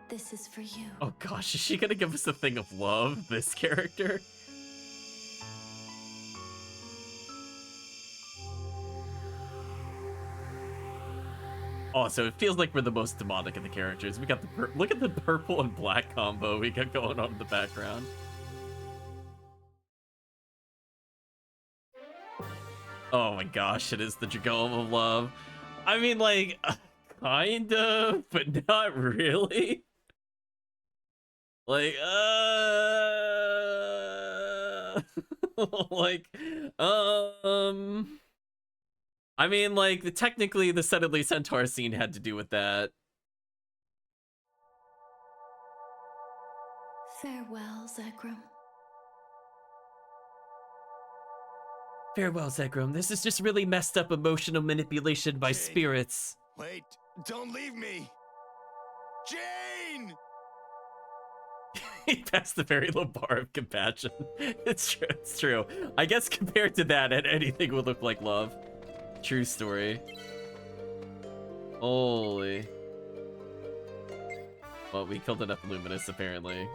This is for you. Oh gosh, is she gonna give us a thing of love, this character? Oh, so it feels like we're the most demonic of the characters. We got the look at the purple and black combo we got going on in the background. Oh my gosh, it is the Drigellum of love. I mean, like, kind of, but not really. Like, like, I mean, like, technically the Suddenly Centaur scene had to do with that. Farewell, Zekrom. Farewell, Zekrom. This is just really messed up emotional manipulation by spirits. Wait, don't leave me! Jane! He passed the very low bar of compassion. It's true, it's true. I guess compared to that, anything would look like love. True story. Holy. Well, we killed enough Luminous, apparently.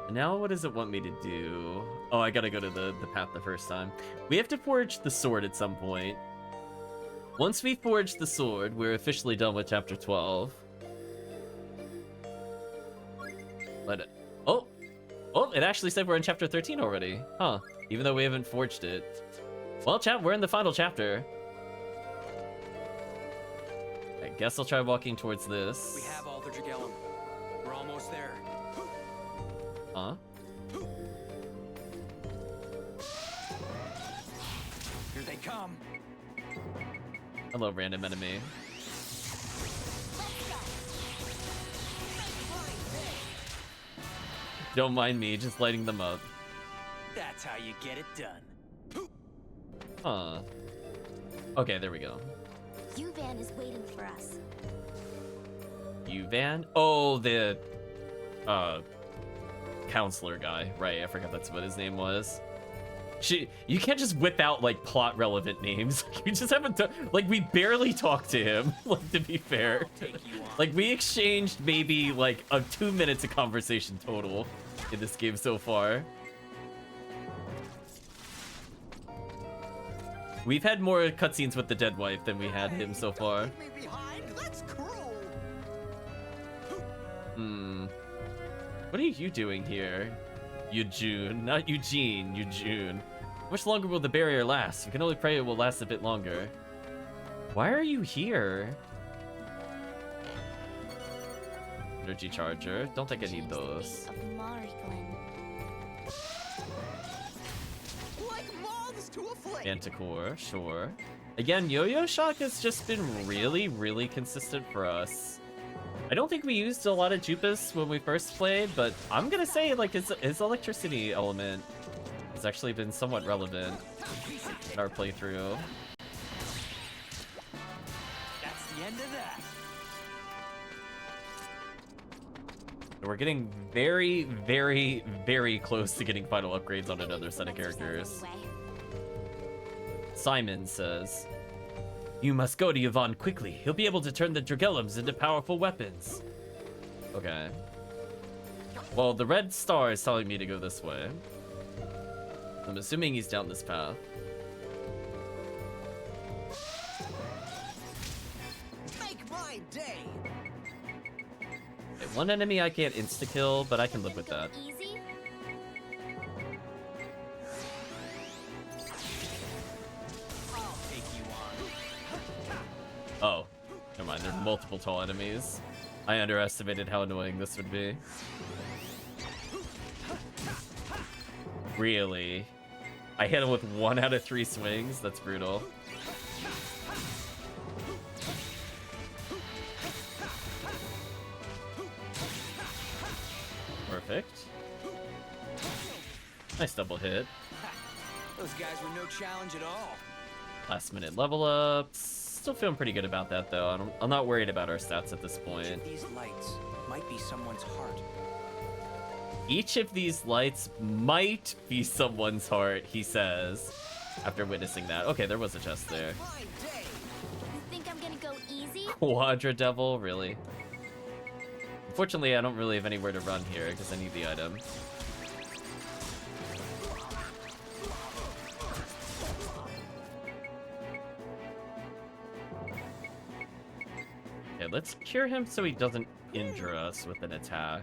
And now what does it want me to do? Oh, I gotta go to the path the first time. We have to forge the sword at some point. Once we forge the sword, we're officially done with chapter 12. But, oh, it actually said we're in chapter 13 already. Huh, even though we haven't forged it. Well, chat, we're in the final chapter. I guess I'll try walking towards this. We have all the Drigellum. We're almost there. Huh? Here they come. Hello, random enemy. Don't mind me, just lighting them up. That's how you get it done. Huh. Okay, there we go. U-Van is waiting for us. U-Van? Oh, the counselor guy. Right, I forgot that's what his name was. You can't just whip out like plot relevant names. You just haven't like we barely talked to him, like to be fair. Like we exchanged maybe like 2 minutes of conversation total in this game so far. We've had more cutscenes with the dead wife than we had him so far. What are you doing here? Eugene, not Eugene, Eugene. How much longer will the barrier last? We can only pray it will last a bit longer. Why are you here? Energy charger. Don't think I need those. Manticore, sure. Again, Yo-Yo Shock has just been really, really consistent for us. I don't think we used a lot of Jupas when we first played, but I'm gonna say like his electricity element has actually been somewhat relevant in our playthrough. That's the end of that. We're getting very, very, very close to getting final upgrades on another set of characters. Simon says, "You must go to Yvonne quickly. He'll be able to turn the Drigellums into powerful weapons." Okay. Well, the red star is telling me to go this way. I'm assuming he's down this path. Make my day. Okay, one enemy I can't insta-kill, but I can live with that. Oh, never mind. There are multiple tall enemies. I underestimated how annoying this would be. Really? I hit him with 1 out of 3 swings? That's brutal. Perfect. Nice double hit. Those guys were no challenge at all. Last minute level ups. Still feeling pretty good about that though. I'm not worried about our stats at this point. These lights might be someone's heart. Each of these lights might be someone's heart, he says, after witnessing that. Okay, there was a chest there. You think I'm gonna go easy? Quadra Devil, really? Unfortunately, I don't really have anywhere to run here because I need the item. Okay, let's cure him so he doesn't injure us with an attack.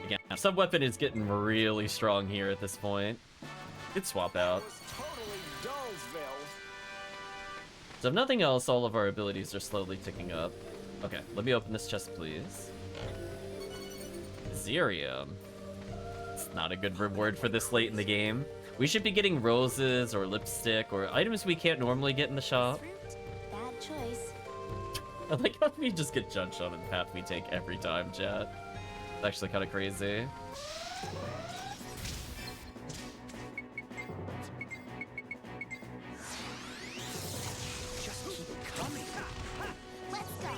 Again, sub-weapon is getting really strong here at this point. Could swap out. So if nothing else, all of our abilities are slowly ticking up. Okay, let me open this chest, please. Zerium. It's not a good reward for this late in the game. We should be getting roses or lipstick or items we can't normally get in the shop. Bad choice. I like how we just get judged on the path we take every time, chat. It's actually kind of crazy. Just keep coming. Let's go.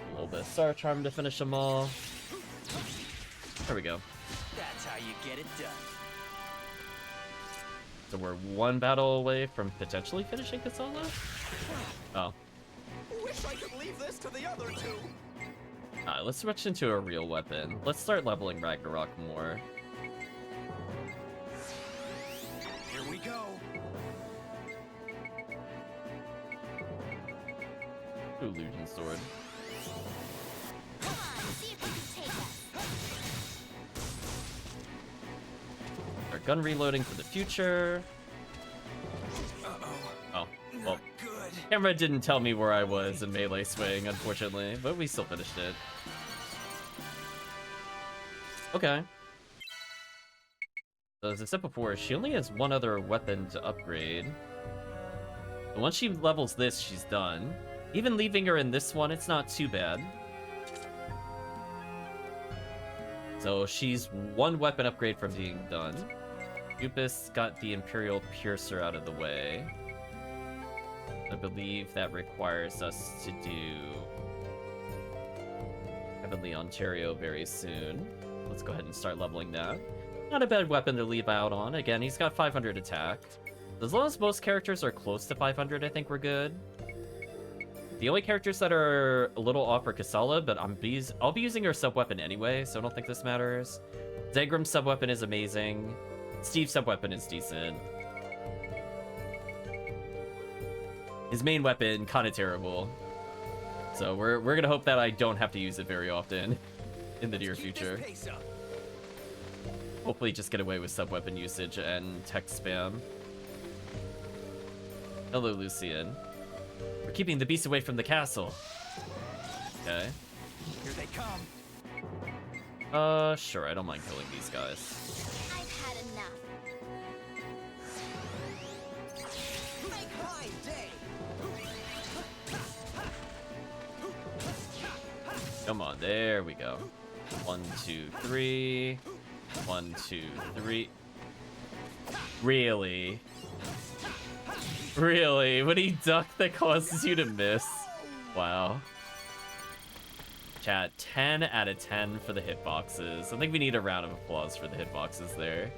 A little bit of Star Charm to finish them all. There we go. That's how you get it done. So we're one battle away from potentially finishing Kasala? Oh. Wish I could leave this to the other two. Alright, let's switch into a real weapon. Let's start leveling Ragnarok more. Here we go. Ooh, Illusion Sword. Come on, see if you can take us. Our gun reloading for the future. Oh, well. Camera didn't tell me where I was in melee swing, unfortunately, but we still finished it. Okay. So as I said before, she only has one other weapon to upgrade. And once she levels this, she's done. Even leaving her in this one, it's not too bad. So she's one weapon upgrade from being done. Upus got the Imperial Piercer out of the way. I believe that requires us to do Heavenly Ontario very soon. Let's go ahead and start leveling that. Not a bad weapon to leave out on. Again, he's got 500 attack. As long as most characters are close to 500, I think we're good. The only characters that are a little off are Kasala, but I'll be using her sub-weapon anyway, so I don't think this matters. Zagram's sub-weapon is amazing. Steve's sub-weapon is decent. His main weapon, kind of terrible. So we're gonna hope that I don't have to use it very often in the near future. Hopefully just get away with sub-weapon usage and text spam. Hello, Lucian. We're keeping the beast away from the castle. Okay. Here they come. Sure, I don't mind killing these guys. I've had enough. Make my day. Come on, there we go. 1, 2, 3. 1, 2, 3. Really? Really? When he duck that causes you to miss? Wow. Chat, 10 out of 10 for the hitboxes. I think we need a round of applause for the hitboxes there.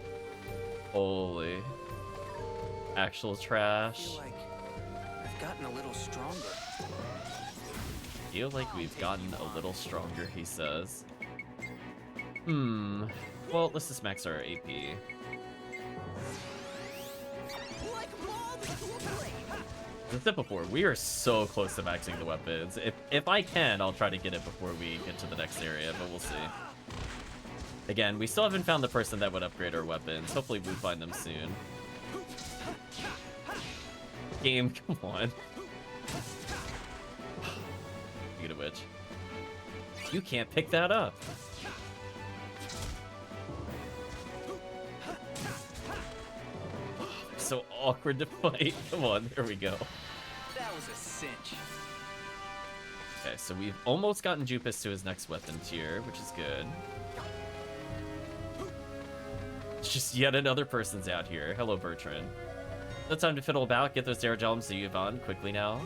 Holy. Actual trash. I feel like I've gotten a little stronger. Feel like we've gotten a little stronger, he says. Well, let's just max our AP. As I said before, we are so close to maxing the weapons. If I can, I'll try to get it before we get to the next area, but we'll see. Again, we still haven't found the person that would upgrade our weapons. Hopefully we find them soon. Game, come on. You get a witch. You can't pick that up. so awkward to fight. Come on, there we go. That was a cinch. Okay, so we've almost gotten Jupus to his next weapon tier, which is good. It's just yet another person's out here. Hello, Bertrand. No time to fiddle about. Get those Drigellums to Yvonne quickly now.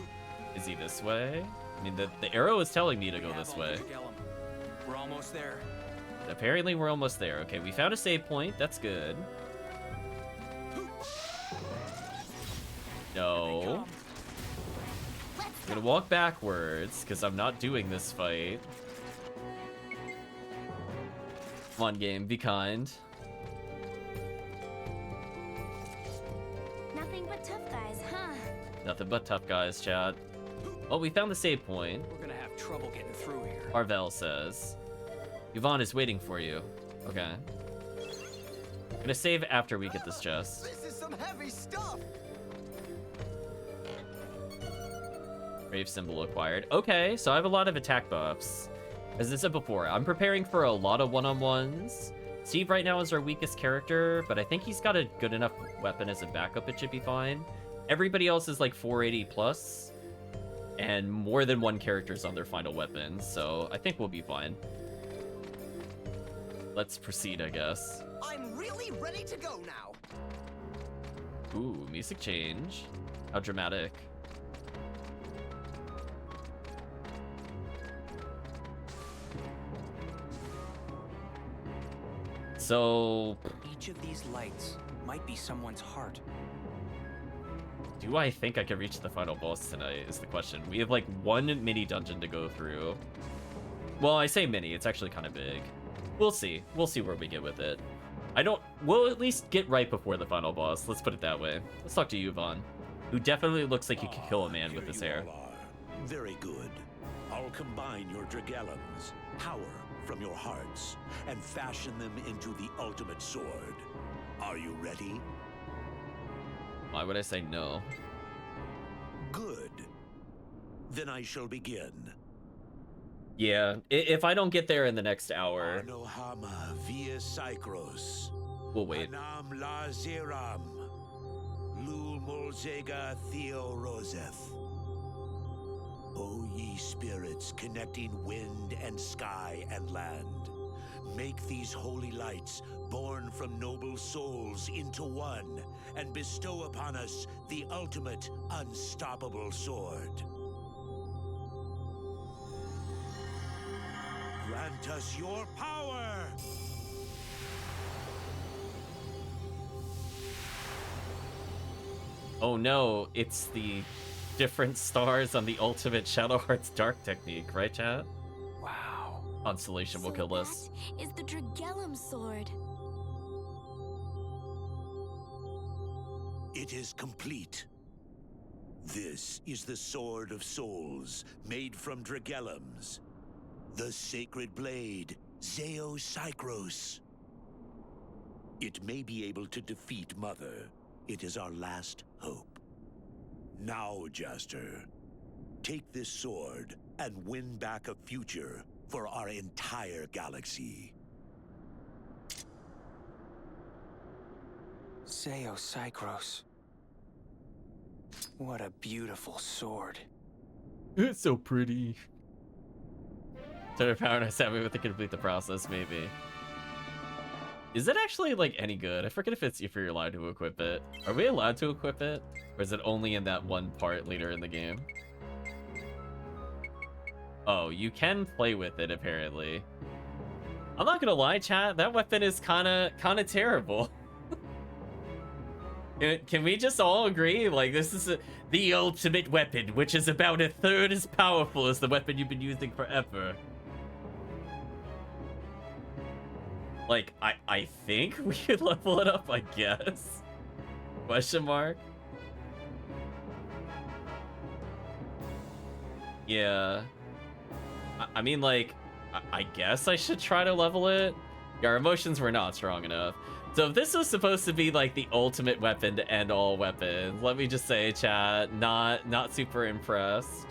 Is he this way? I mean, the arrow is telling me to go this way. We're almost there. Apparently, we're almost there. Okay, we found a save point. That's good. No. I'm gonna walk backwards, because I'm not doing this fight. Come on, game. Be kind. Nothing but tough guys, huh? Nothing but tough guys, chat. Oh, we found the save point. We're gonna have trouble getting through here. Arvel says. Yvonne is waiting for you. Okay. I'm gonna save after we get this chest. This is some heavy stuff. Brave symbol acquired. Okay, so I have a lot of attack buffs. As I said before, I'm preparing for a lot of one-on-ones. Steve right now is our weakest character, but I think he's got a good enough weapon as a backup. It should be fine. Everybody else is like 480 plus, and more than one character's on their final weapon, so I think we'll be fine. Let's proceed, I guess. I'm really ready to go now. Ooh, music change. How dramatic. So, Each of these lights might be someone's heart. do I think I can reach the final boss tonight is the question. We have like one mini dungeon to go through. Well, I say mini, it's actually kind of big. We'll see. We'll see where we get with it. We'll at least get right before the final boss. Let's put it that way. Let's talk to Yvonne, who definitely looks like you could kill a man with his hair. Very good. I'll combine your Drigellums, power from your hearts, and fashion them into the ultimate sword. Are you ready? Why would I say no? Good. Then I shall begin. Yeah, if I don't get there in the next hour, Anohama via Psychros. we'll wait. Anam la Zeram. Lul Molzega Theo Roseth. O ye spirits connecting wind and sky and land, make these holy lights born from noble souls into one, and bestow upon us the ultimate unstoppable sword. Grant us your power! Oh no, it's the different stars on the ultimate Shadow Hearts Dark technique, right, chat? Wow. Constellation will kill us. Is the Drigellum sword. It is complete. This is the Sword of Souls, made from Drigellums. The sacred blade, Zeo Psychros. It may be able to defeat Mother. It is our last hope. Now, Jaster, take this sword and win back a future for our entire galaxy. Zeo Psychros. What a beautiful sword. It's so pretty. So power nice having with to complete the process, maybe. Is it actually like any good? I forget if you're allowed to equip it. Are we allowed to equip it? Or is it only in that one part later in the game? Oh, you can play with it apparently. I'm not gonna lie, chat, that weapon is kinda terrible. Can we just all agree? Like, this is the ultimate weapon, which is about a third as powerful as the weapon you've been using forever. Like, I think we could level it up, I guess. Question mark? Yeah. I mean, like, I guess I should try to level it. Yeah, our emotions were not strong enough. So if this was supposed to be like the ultimate weapon to end all weapons, let me just say, chat, not super impressed.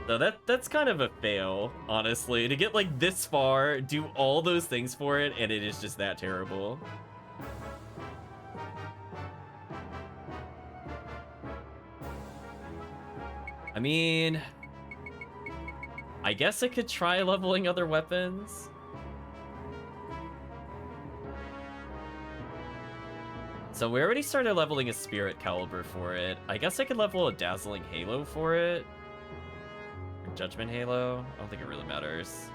So that's kind of a fail, honestly. To get like this far, do all those things for it, and it is just that terrible. I mean, I guess I could try leveling other weapons. So we already started leveling a Spirit Caliber for it. I guess I could level a Dazzling Halo for it. Or Judgment Halo. I don't think it really matters.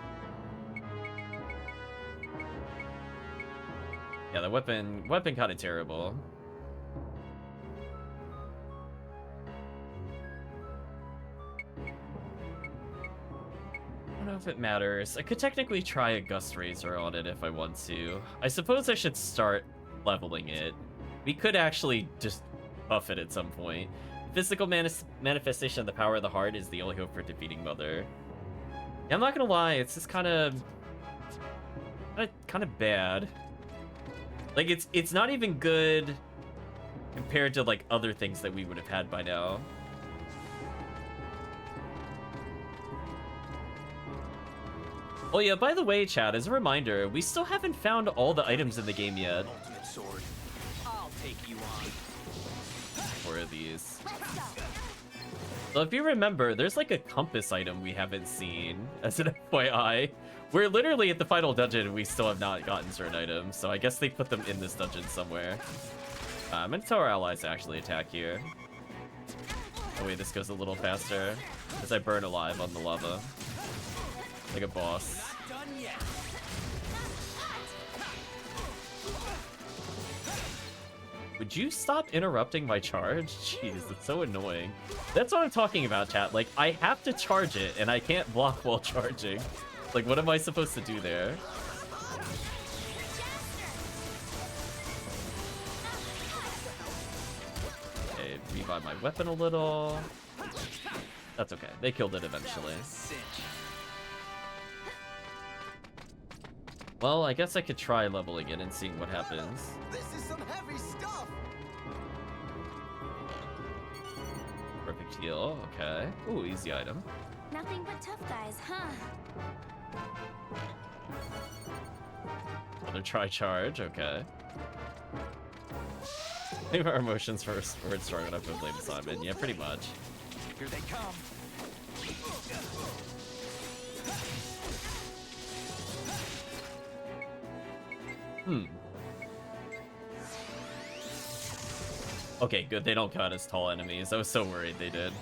Yeah, the weapon kind of terrible. I don't know if it matters. I could technically try a Gust Razor on it if I want to. I suppose I should start leveling it. We could actually just buff it at some point. Physical manifestation of the power of the heart is the only hope for defeating Mother. Yeah, I'm not gonna lie, it's just kind of bad. Like it's not even good compared to like other things that we would have had by now. Oh yeah, by the way, chat, as a reminder, we still haven't found all the items in the game yet. Ultimate sword. I'll take you on. Four of these. So if you remember, there's like a compass item we haven't seen, as an FYI. We're literally at the final dungeon and we still have not gotten certain items, so I guess they put them in this dungeon somewhere. I'm gonna tell our allies to actually attack here. Oh wait, this goes a little faster, as I burn alive on the lava. Like a boss. Would you stop interrupting my charge? Jeez, it's so annoying. That's what I'm talking about, chat. Like, I have to charge it, and I can't block while charging. Like, what am I supposed to do there? Okay, revive my weapon a little. That's okay. They killed it eventually. Well, I guess I could try leveling it and seeing what happens. This is some heavy stuff. Perfect heal, okay. Ooh, easy item. Nothing but tough guys, huh? Another try charge, okay. Maybe our emotions first weren't strong enough to blame Simon. Yeah, pretty much. Here they come. Okay, good. They don't count as tall enemies. I was so worried they did.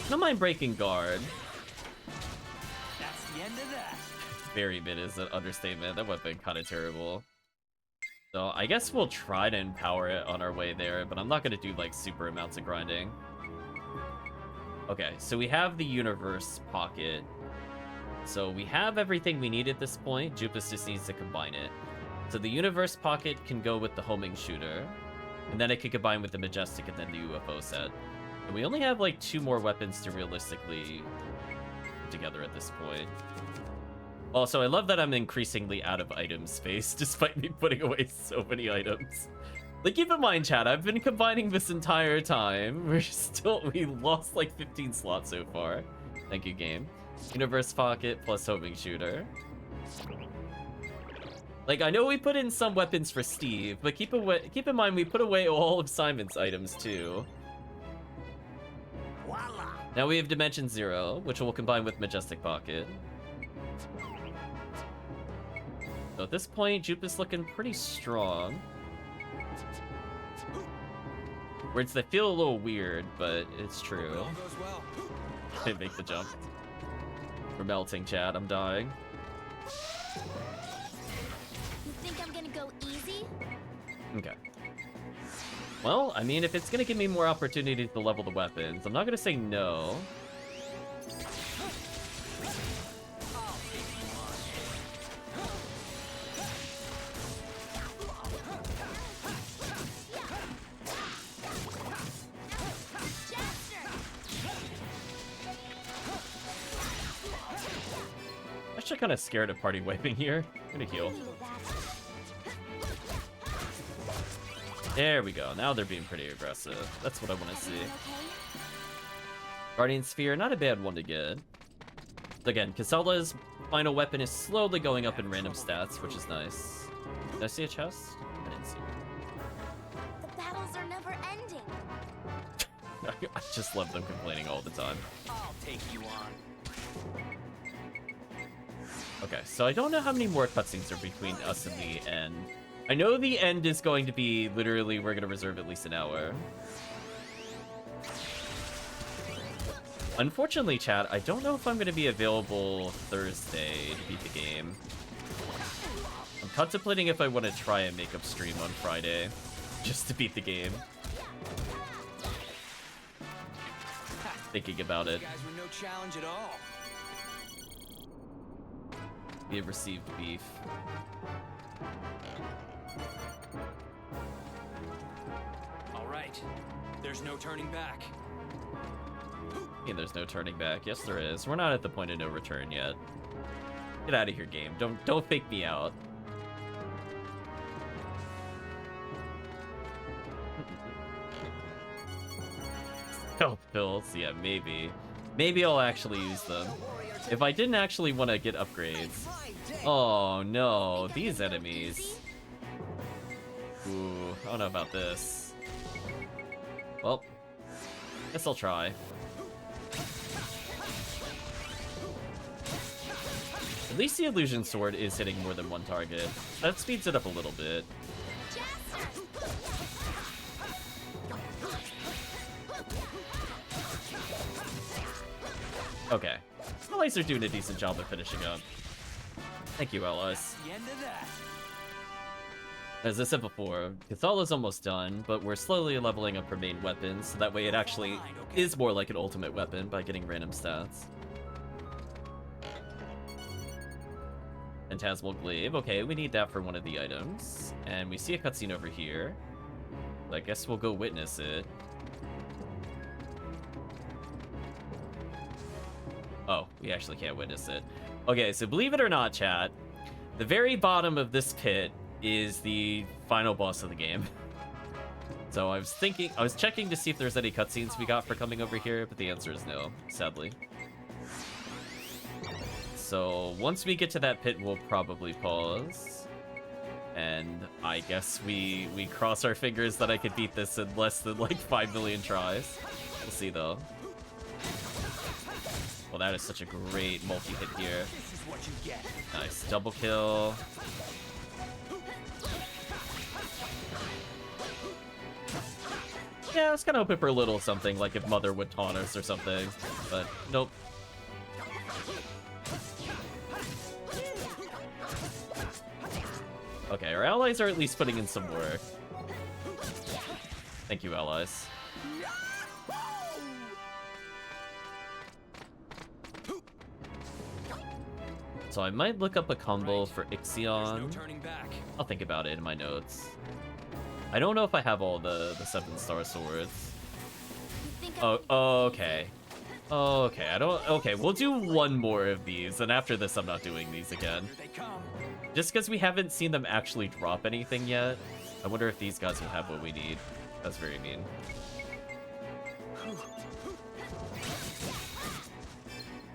Don't mind breaking guard. That's the end of that. Very mid is an understatement. That weapon kind of terrible. So I guess we'll try to empower it on our way there, but I'm not going to do like super amounts of grinding. Okay, so we have the universe pocket. So we have everything we need at this point. Jupus just needs to combine it. So the universe pocket can go with the homing shooter, and then it could combine with the majestic and then the UFO set. And we only have like 2 more weapons to realistically put together at this point. Also, I love that I'm increasingly out of item space despite me putting away so many items. Like, keep in mind, chat, I've been combining this entire time. We lost like 15 slots so far. Thank you, game. Universe pocket plus homing shooter. Like, I know we put in some weapons for Steve, but keep in mind we put away all of Simon's items too. Voila. Now we have Dimension 0, which will combine with Majestic Pocket. So at this point, Jupe is looking pretty strong. Words that feel a little weird, but it's true. Didn't make the jump. We're melting, chat. I'm dying. You think I'm gonna go easy? Okay. Well, I mean, if it's gonna give me more opportunities to level the weapons, I'm not gonna say no. I'm actually kind of scared of party wiping here. I'm gonna heal. There we go. Now they're being pretty aggressive. That's what I want to see. Guardian Sphere, not a bad one to get. Again, Casella's final weapon is slowly going up in random stats, which is nice. Did I see a chest? I didn't see it. The battles are never ending. I just love them complaining all the time. I'll take you on. Okay, so I don't know how many more cutscenes are between us and the end. I know the end is going to be literally, we're going to reserve at least an hour. Unfortunately, chat, I don't know if I'm going to be available Thursday to beat the game. I'm contemplating if I want to try and make up stream on Friday, just to beat the game. Thinking about it. You guys were no challenge at all. We have received beef. All right. There's no turning back. I mean, there's no turning back. Yes, there is. We're not at the point of no return yet. Get out of here, game. Don't fake me out. Health pills, yeah, maybe. Maybe I'll actually use them. If I didn't actually want to get upgrades. Oh no, these enemies. Ooh, I don't know about this. Well, guess I'll try. At least the illusion sword is hitting more than one target. That speeds it up a little bit. Okay. Allies are doing a decent job of finishing up. Thank you, allies. The end of that. As I said before, Cathala's almost done, but we're slowly leveling up her main weapons, so that way it actually is more like an ultimate weapon by getting random stats. Phantasmal Glaive. Okay, we need that for one of the items. And we see a cutscene over here. I guess we'll go witness it. Oh, we actually can't witness it. Okay, so believe it or not, chat, the very bottom of this pit is the final boss of the game. So I was checking to see if there's any cutscenes we got for coming over here, but the answer is no, sadly. So once we get to that pit, we'll probably pause. And I guess we cross our fingers that I could beat this in less than like 5 million tries. We'll see though. Well, that is such a great multi-hit here. This is what you get. Nice double kill. Yeah, I was kind of hoping for a little something, like if Mother would taunt us or something, but nope. Okay, our allies are at least putting in some work. Thank you, allies. So I might look up a combo for Ixion. I'll think about it in my notes. I don't know if I have all the 7-star swords. Oh, okay. Okay, okay, we'll do one more of these, and after this I'm not doing these again. Just because we haven't seen them actually drop anything yet. I wonder if these guys will have what we need. That's very mean.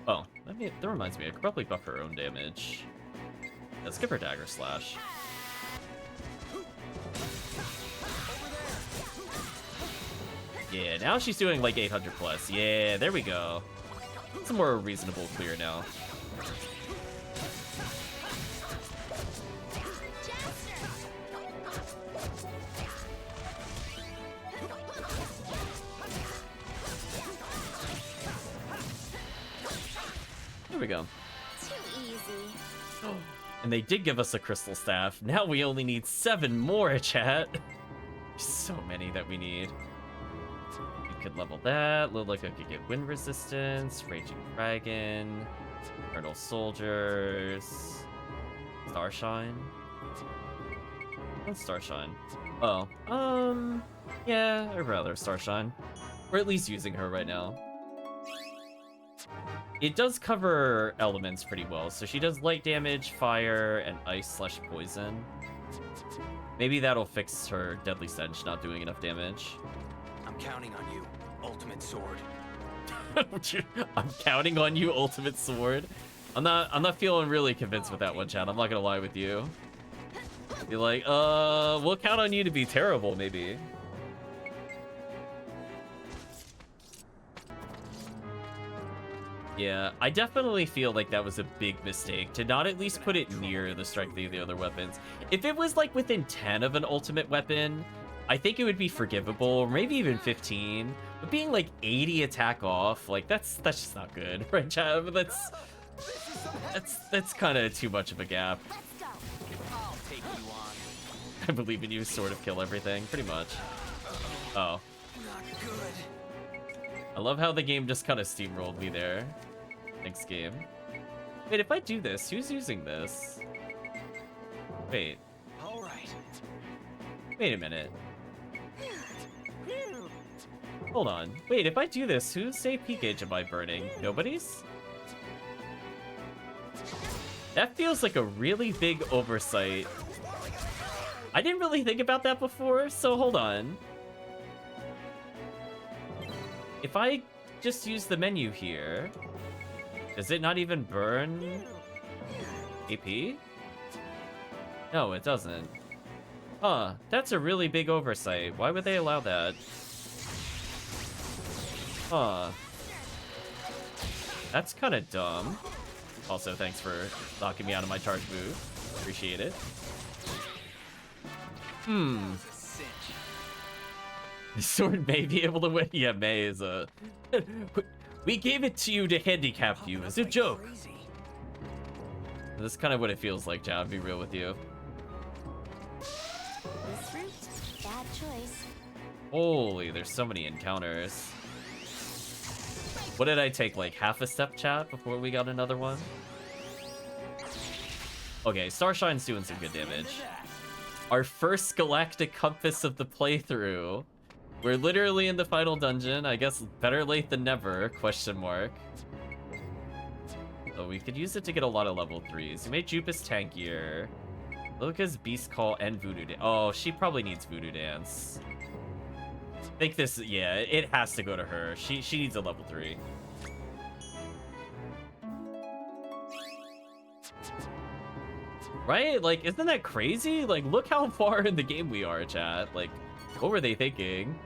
Oh, that reminds me, I could probably buff her own damage. Let's give her Dagger Slash. Yeah, now she's doing like 800 plus. Yeah, there we go. It's a more reasonable clear now. There we go. Too easy. And they did give us a crystal staff. Now we only need 7 more, chat. So many that we need. We could level that. Lilica could get wind resistance. Raging Dragon. Eternal Soldiers. Starshine. What's Starshine? Oh, yeah, I'd rather Starshine. We're at least using her right now. It does cover elements pretty well, so she does light damage, fire, and ice/poison. Maybe that'll fix her Deadly Stench not doing enough damage. I'm counting on you, Ultimate Sword. I'm counting on you, Ultimate Sword. I'm not feeling really convinced with that one, Chad. I'm not gonna lie with you. Be like, we'll count on you to be terrible, maybe. Yeah, I definitely feel like that was a big mistake to not at least put it near the strength of the other weapons. If it was like within 10 of an ultimate weapon, I think it would be forgivable, or maybe even 15. But being like 80 attack off, like that's just not good, right, Chad? That's kind of too much of a gap. I'll take you on. I believe in you, sort of kill everything, pretty much. Oh. Not good. I love how the game just kind of steamrolled me there. Thanks, game. Wait, if I do this, who's using this? Wait. All right. Wait a minute. Hold on. Wait, if I do this, whose AP gauge am I burning? Nobody's? That feels like a really big oversight. I didn't really think about that before, so hold on. If I just use the menu here, does it not even burn AP? No, it doesn't. Huh, that's a really big oversight. Why would they allow that? Huh. That's kind of dumb. Also, thanks for knocking me out of my charge move. Appreciate it. The sword may be able to win. Yeah, May is a... We gave it to you to handicap you as a joke. This is kind of what it feels like, Chad, to be real with you. This route, bad choice. Holy, there's so many encounters. What did I take, like half a step, chat, before we got another one? Okay, Starshine's doing some good damage. Our first galactic compass of the playthrough. We're literally in the final dungeon. I guess better late than never, question mark. So we could use it to get a lot of level 3s. We made Jupus tankier. Lilica's Beast Call and Voodoo Dance. Oh, she probably needs Voodoo Dance. I think this, yeah, it has to go to her. She needs a level 3. Right? Like, isn't that crazy? Like, look how far in the game we are, chat. Like, what were they thinking?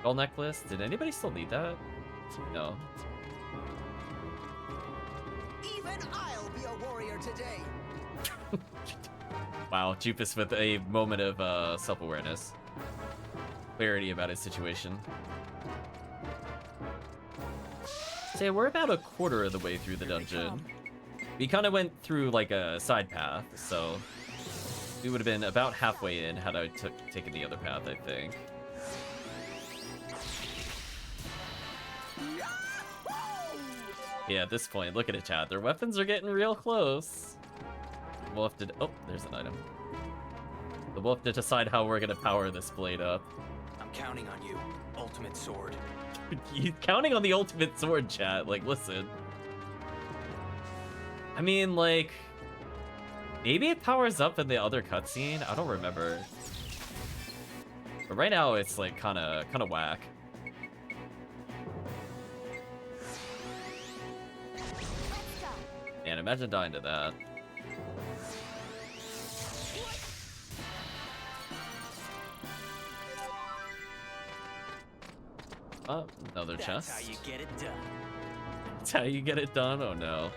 Skull necklace? Did anybody still need that? No. Even I'll be a warrior today. Wow, Jupus with a moment of self-awareness. Clarity about his situation. So we're about a quarter of the way through the dungeon. We kind of went through like a side path, so we would have been about halfway in had I taken the other path, I think. Yeah, at this point, look at it, chat. Their weapons are getting real close. We'll have to... Oh, there's an item. So we'll have to decide how we're going to power this blade up. I'm counting on you, Ultimate Sword. He's counting on the Ultimate Sword, chat. Like, listen. I mean, like... Maybe it powers up in the other cutscene? I don't remember. But right now, it's, like, kind of whack. Man, imagine dying to that. Oh, another chest. That's how you get it done. That's how you get it done? Oh no.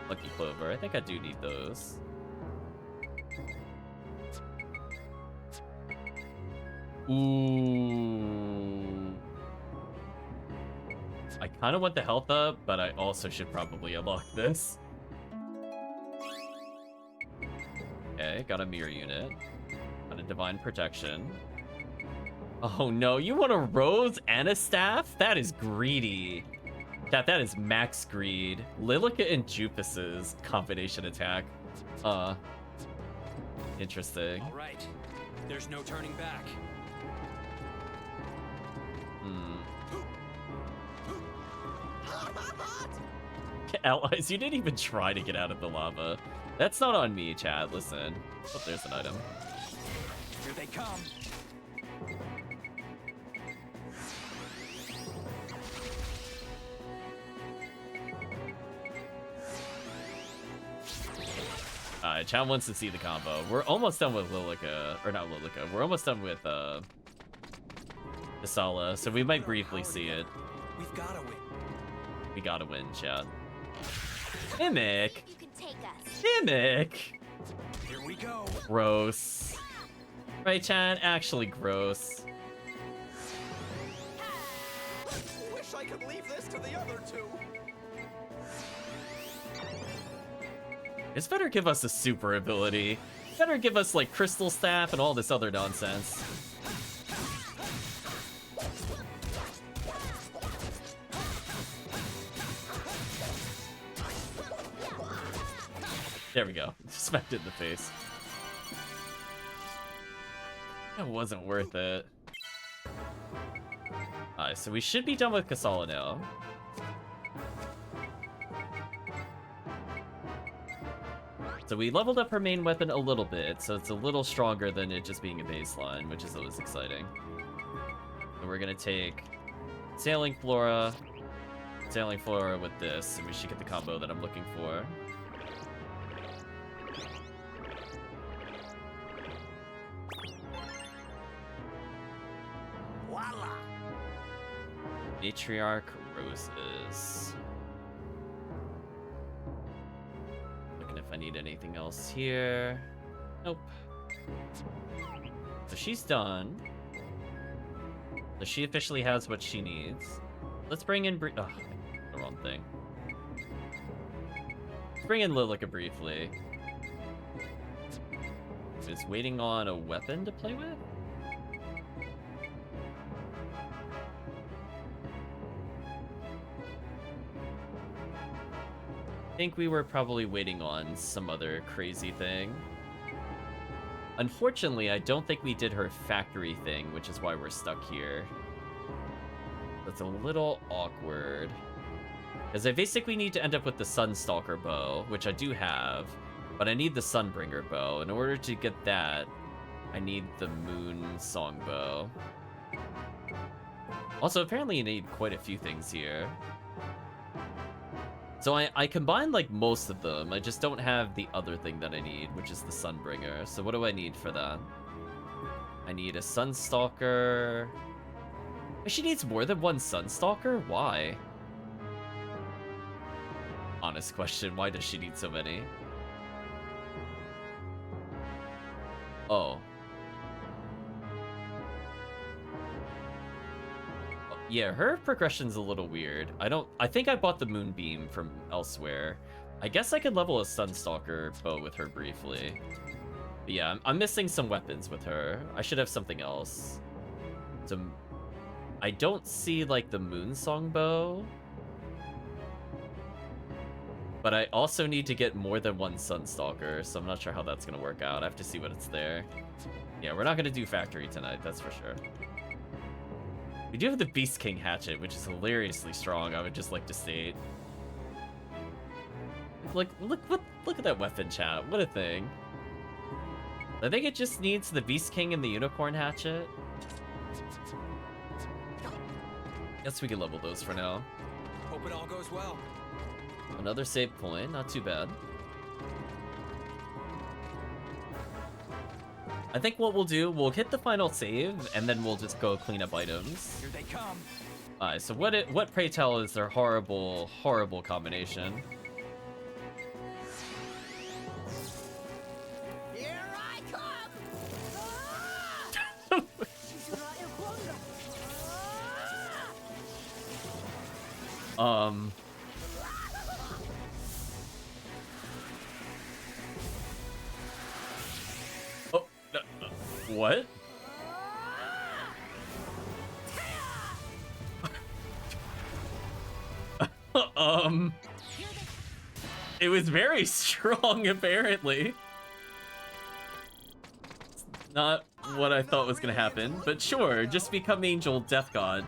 Lucky Clover. I think I do need those. Ooh. I kind of want the health up, but I also should probably unlock this. Okay, got a mirror unit. Got a divine protection. Oh no, you want a rose and a staff? That is greedy. That is max greed. Lilica and Jupus's combination attack. Interesting. All right, there's no turning back. Allies, you didn't even try to get out of the lava. That's not on me, chat. Listen. Oh, there's an item. Here they come. Alright, Chan wants to see the combo. We're almost done with Lilica, or not Lilica. We're almost done with Isala, so we might briefly see it. We've gotta win. We gotta win, chat. Mimic. You can take us. Mimic. Here we go. Gross. Right, Chan? Actually gross. Wish I could leave this to the other two. It's better give us a super ability. Better give us like Crystal Staff and all this other nonsense. There we go. Smacked it in the face. That wasn't worth it. Alright, so we should be done with Kasala now. So we leveled up her main weapon a little bit, so it's a little stronger than it just being a baseline, which is always exciting. And we're gonna take Sailing Flora with this, and we should get the combo that I'm looking for. Voila! Matriarch Roses. Looking if I need anything else here. Nope. So she's done. So she officially has what she needs. Let's bring in oh, the wrong thing. Let's bring in Lilica briefly. Is waiting on a weapon to play with? I think we were probably waiting on some other crazy thing. Unfortunately, I don't think we did her factory thing, which is why we're stuck here. That's a little awkward. Because I basically need to end up with the Sunstalker bow, which I do have, but I need the Sunbringer bow. In order to get that, I need the Moon Song bow. Also, apparently you need quite a few things here. So I combined like most of them. I just don't have the other thing that I need, which is the Sunbringer. So what do I need for that? I need a Sunstalker. She needs more than one Sunstalker? Why? Honest question, why does she need so many? Oh. Yeah, her progression's a little weird. I think I bought the Moonbeam from elsewhere. I guess I could level a Sunstalker bow with her briefly. But yeah, I'm missing some weapons with her. I should have something else. I don't see, like, the Moonsong bow. But I also need to get more than one Sunstalker, so I'm not sure how that's gonna work out. I have to see what it's there. Yeah, we're not gonna do Factory tonight, that's for sure. We do have the Beast King hatchet, which is hilariously strong, I would just like to state. Like, look at that weapon, chat. What a thing. I think it just needs the Beast King and the Unicorn hatchet. Guess we can level those for now. Hope it all goes well. Another save point, not too bad. I think what we'll do, we'll hit the final save, and then we'll just go clean up items. Here they come. Alright, so what pray tell is their horrible, horrible combination? Here I come! Oh, what? It was very strong, apparently. It's not what I thought was gonna happen, but sure, just become Angel Death God.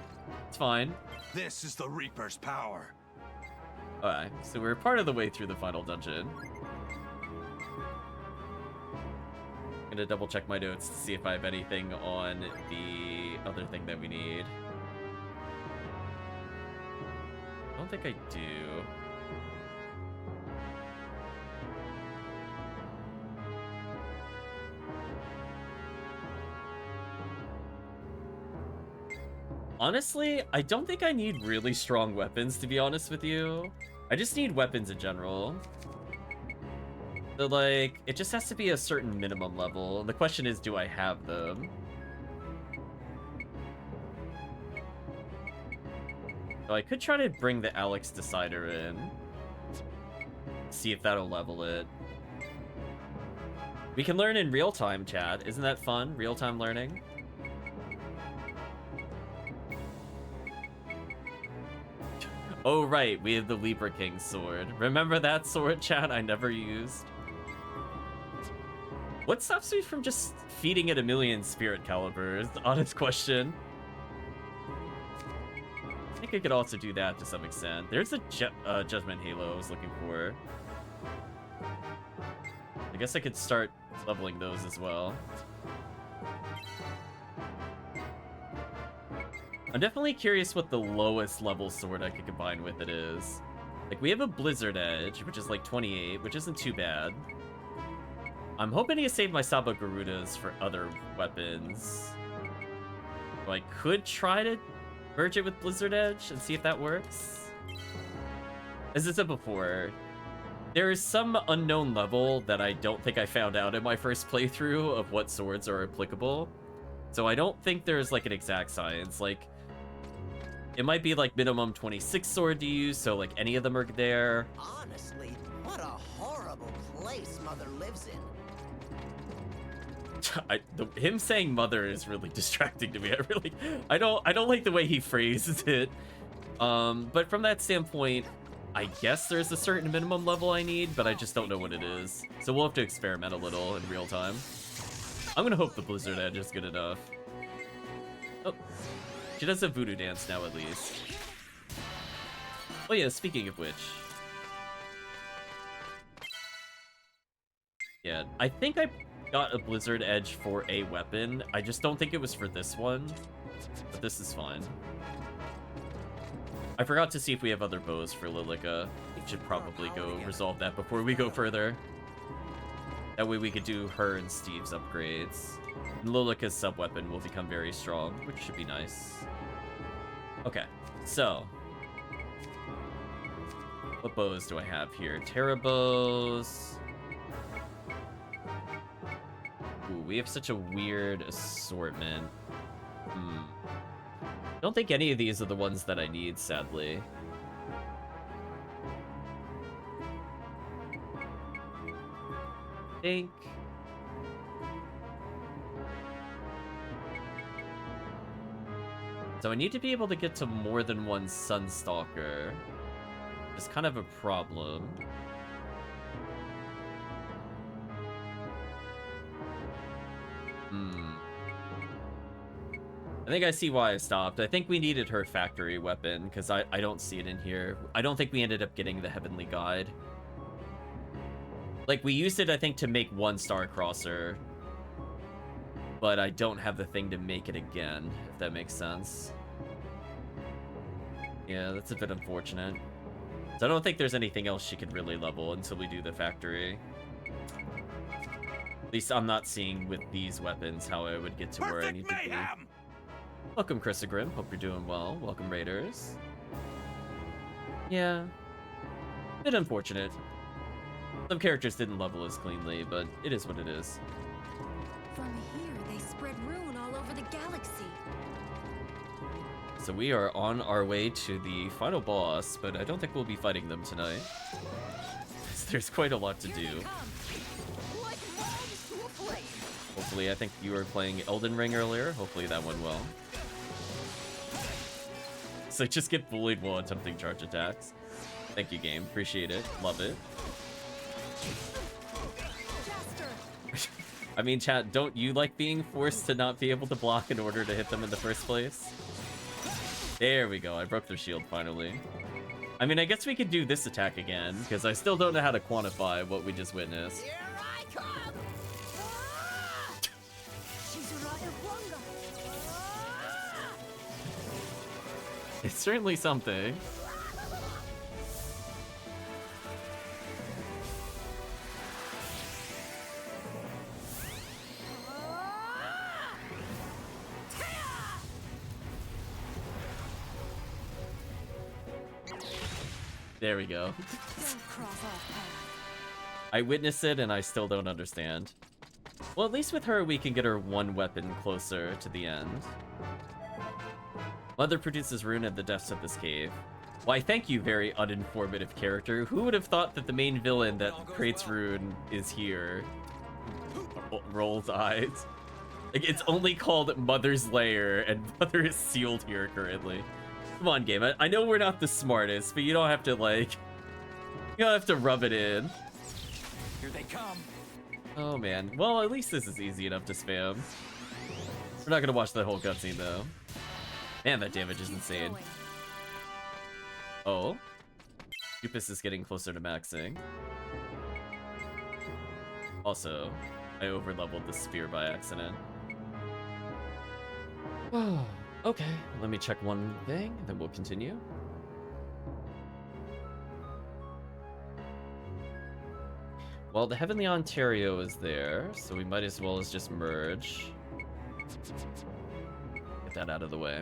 It's fine. This is the Reaper's power. Alright, so we're part of the way through the final dungeon. I'm gonna double check my notes to see if I have anything on the other thing that we need. I don't think I do. Honestly, I don't think I need really strong weapons, to be honest with you. I just need weapons in general. So, like, it just has to be a certain minimum level. And the question is, do I have them? So I could try to bring the Alex Decider in. See if that'll level it. We can learn in real time, chat. Isn't that fun? Real-time learning? Oh, right. We have the Libra King sword. Remember that sword, chat, I never used? What stops me from just feeding it a million spirit calibers? The honest question. I think I could also do that to some extent. There's a Judgment Halo I was looking for. I guess I could start leveling those as well. I'm definitely curious what the lowest level sword I could combine with it is. Like, we have a Blizzard Edge, which is like 28, which isn't too bad. I'm hoping to save my Saba Garudas for other weapons. So I could try to merge it with Blizzard Edge and see if that works. As I said before, there is some unknown level that I don't think I found out in my first playthrough of what swords are applicable. So I don't think there's like an exact science. Like, it might be like minimum 26 sword to use, so like any of them are there. Honestly, what a horrible place Mother lives in. Him saying mother is really distracting to me. I don't like the way he phrases it. But from that standpoint, I guess there's a certain minimum level I need, but I just don't know what it is. So we'll have to experiment a little in real time. I'm gonna hope the Blizzard Edge is good enough. Oh, she does have Voodoo Dance now at least. Oh yeah, speaking of which. Yeah, I think I got a Blizzard Edge for a weapon. I just don't think it was for this one, but this is fine. I forgot to see if we have other bows for Lilica. We should probably go resolve that before we go further. That way we could do her and Steve's upgrades. And Lilica's sub-weapon will become very strong, which should be nice. Okay, so. What bows do I have here? Terra bows. Ooh, we have such a weird assortment. I don't think any of these are the ones that I need, sadly. I think... So I need to be able to get to more than one Sunstalker. It's kind of a problem. I think I see why I stopped. I think we needed her factory weapon, because I don't see it in here. I don't think we ended up getting the Heavenly Guide. Like, we used it, I think, to make one Star Crosser. But I don't have the thing to make it again, if that makes sense. Yeah, that's a bit unfortunate. So I don't think there's anything else she could really level until we do the factory. At least I'm not seeing with these weapons how I would get to where I need to be. Welcome, Chrisagrim. Hope you're doing well. Welcome, Raiders. Yeah. Bit unfortunate. Some characters didn't level as cleanly, but it is what it is. From here, they spread ruin all over the galaxy. So we are on our way to the final boss, but I don't think we'll be fighting them tonight. There's quite a lot to do. Hopefully, I think you were playing Elden Ring earlier. Hopefully that went well. So just get bullied while attempting charge attacks. Thank you, game. Appreciate it. Love it. I mean, chat, don't you like being forced to not be able to block in order to hit them in the first place? There we go. I broke their shield finally. I mean, I guess we could do this attack again, because I still don't know how to quantify what we just witnessed. Here I come! It's certainly something. There we go. Don't cross our path. I witnessed it and I still don't understand. Well, at least with her, we can get her one weapon closer to the end. Mother produces rune at the depths of this cave. Why, thank you, very uninformative character. Who would have thought that the main villain that creates rune is here? Rolls eyes. Like, it's only called Mother's Lair, and Mother is sealed here currently. Come on, game. I know we're not the smartest, but you don't have to, like... You don't have to rub it in. Here they come. Oh, man. Well, at least this is easy enough to spam. We're not gonna watch that whole cutscene, though. Man, that damage is insane. Oh. Cupus is getting closer to maxing. Also, I overleveled the spear by accident. Okay, let me check one thing, then we'll continue. Well, the Heavenly Ontario is there, so we might as well just merge. Get that out of the way.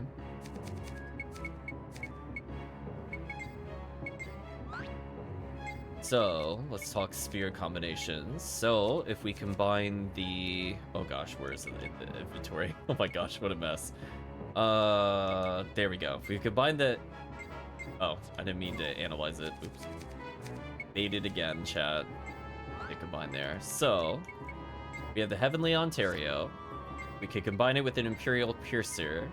So, let's talk sphere combinations. So, if we combine the... Oh gosh, where is it in the inventory? Oh my gosh, what a mess. There we go. If we combine the... Oh, I didn't mean to analyze it. Oops. Made it again, chat. They combine there. So, we have the Heavenly Ontario. We could combine it with an Imperial Piercer.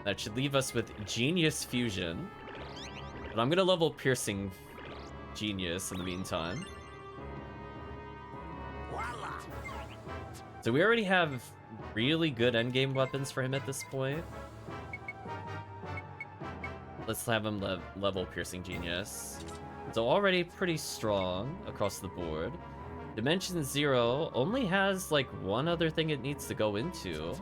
That should leave us with Genius Fusion. But I'm gonna level Piercing Genius in the meantime. So we already have really good endgame weapons for him at this point. Let's have him level Piercing Genius. So already pretty strong across the board. Dimension 0 only has like one other thing it needs to go into.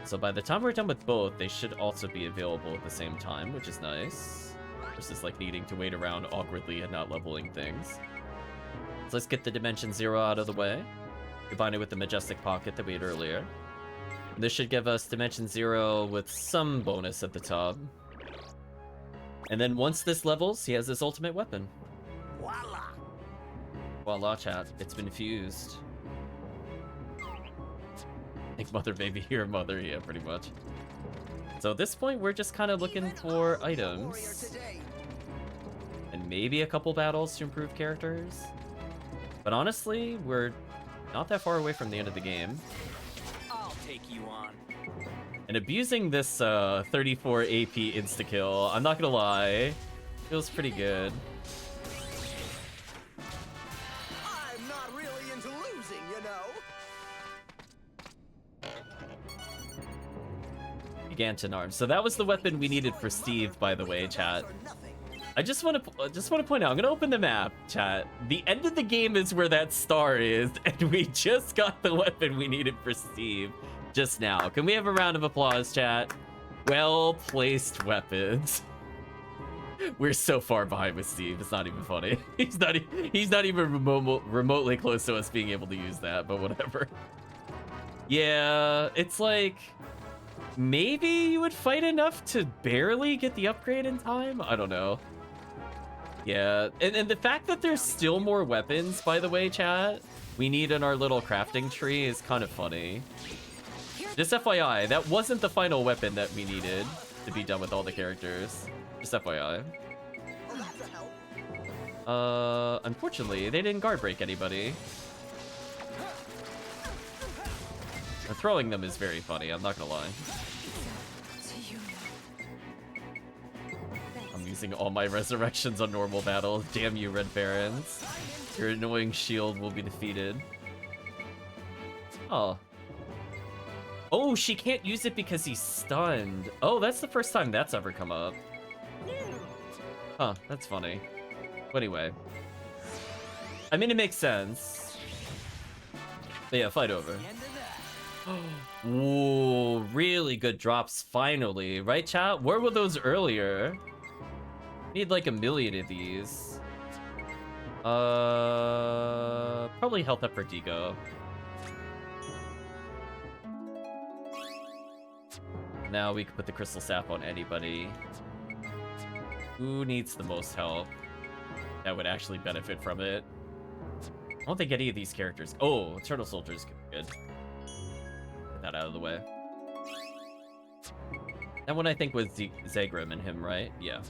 So by the time we're done with both, they should also be available at the same time, which is nice. Versus like needing to wait around awkwardly and not leveling things. So let's get the Dimension 0 out of the way. Combine it with the Majestic Pocket that we had earlier. And this should give us Dimension 0 with some bonus at the top. And then once this levels, he has his ultimate weapon. Voila! Voila, chat. It's been fused. Think mother, baby, here, mother. Yeah, pretty much. So at this point, we're just kind of looking for items. And maybe a couple battles to improve characters. But honestly, we're not that far away from the end of the game. I'll take you on. And abusing this 34 AP insta-kill, I'm not gonna lie, feels pretty good. I'm not really into losing, you know. Giganton arm. So that was the weapon we needed for Steve, by the way, chat. I just want to point out, I'm gonna open the map, chat. The end of the game is where that star is, and we just got the weapon we needed for Steve just now. Can we have a round of applause, chat? Well-placed weapons. We're so far behind with Steve, it's not even funny. He's not even remotely close to us being able to use that, but whatever. Yeah, it's like... Maybe you would fight enough to barely get the upgrade in time? I don't know. Yeah, and the fact that there's still more weapons, by the way, chat, we need in our little crafting tree is kind of funny. Just FYI, that wasn't the final weapon that we needed to be done with all the characters. Just FYI. Unfortunately, they didn't guard break anybody. Throwing them is very funny, I'm not gonna lie. I'm using all my resurrections on normal battles. Damn you, Red Barons. Your annoying shield will be defeated. Oh. Oh, she can't use it because he's stunned. Oh, that's the first time that's ever come up. Huh, that's funny. But anyway. I mean, it makes sense. But yeah, fight over. Ooh, really good drops finally. Right, chat? Where were those earlier? Need like 1 million of these. Probably health up for Deco. Now we can put the crystal sap on anybody. Who needs the most help that would actually benefit from it? I don't think any of these characters... Oh, Turtle Soldier's good. Get that out of the way. That one I think was Zagrim and him, right? Yeah.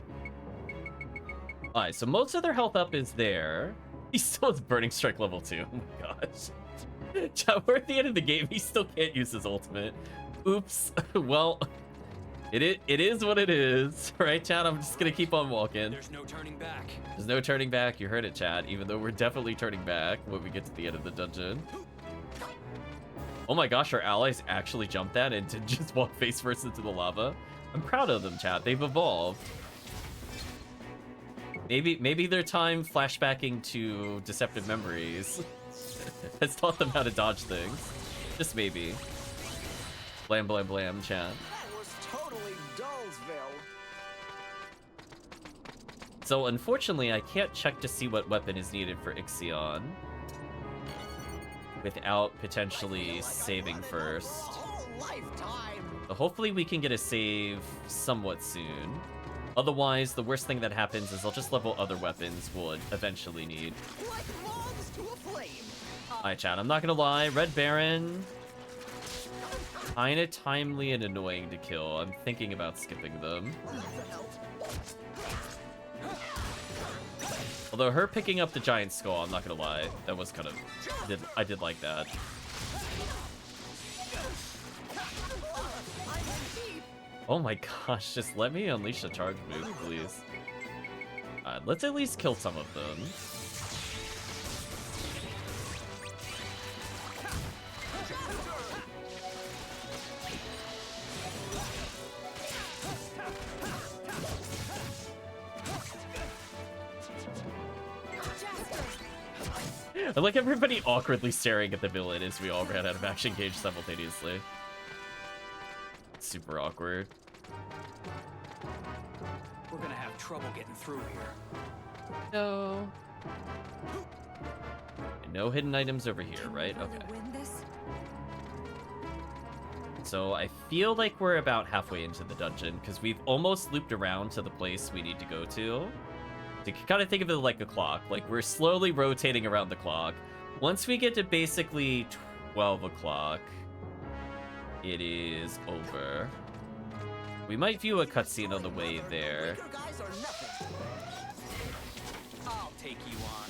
Alright, so most of their health up is there. He still has Burning Strike level 2. Oh my gosh. Chat, we're at the end of the game. He still can't use his ultimate. Oops. Well, it is what it is. Right, Chad? I'm just gonna keep on walking. There's no turning back. There's no turning back. You heard it, Chad. Even though we're definitely turning back when we get to the end of the dungeon. Oh my gosh, our allies actually jumped that and didn't just walk face first into the lava. I'm proud of them, Chad. They've evolved. Maybe their time flashbacking to deceptive memories has taught them how to dodge things. Just maybe. Blam, blam, blam, Chad. That was totally Dullsville. So unfortunately, I can't check to see what weapon is needed for Ixion without potentially saving first. So hopefully we can get a save somewhat soon. Otherwise, the worst thing that happens is I'll just level other weapons we'll eventually need. Alright, chat, I'm not gonna lie. Red Baron, kinda timely and annoying to kill. I'm thinking about skipping them. Although her picking up the giant skull, I'm not gonna lie, that was kind of... I did like that. Oh my gosh, just let me unleash a charge move, please. Let's at least kill some of them. I like everybody awkwardly staring at the villain as we all ran out of action gauge simultaneously. Super awkward. We're gonna have trouble getting through here. No. No hidden items over here, right? Okay. So I feel like we're about halfway into the dungeon because we've almost looped around to the place we need to go to. You can kind of think of it like a clock. Like, we're slowly rotating around the clock. Once we get to basically 12 o'clock, it is over. We might view a cutscene on the way there. I'll take you on.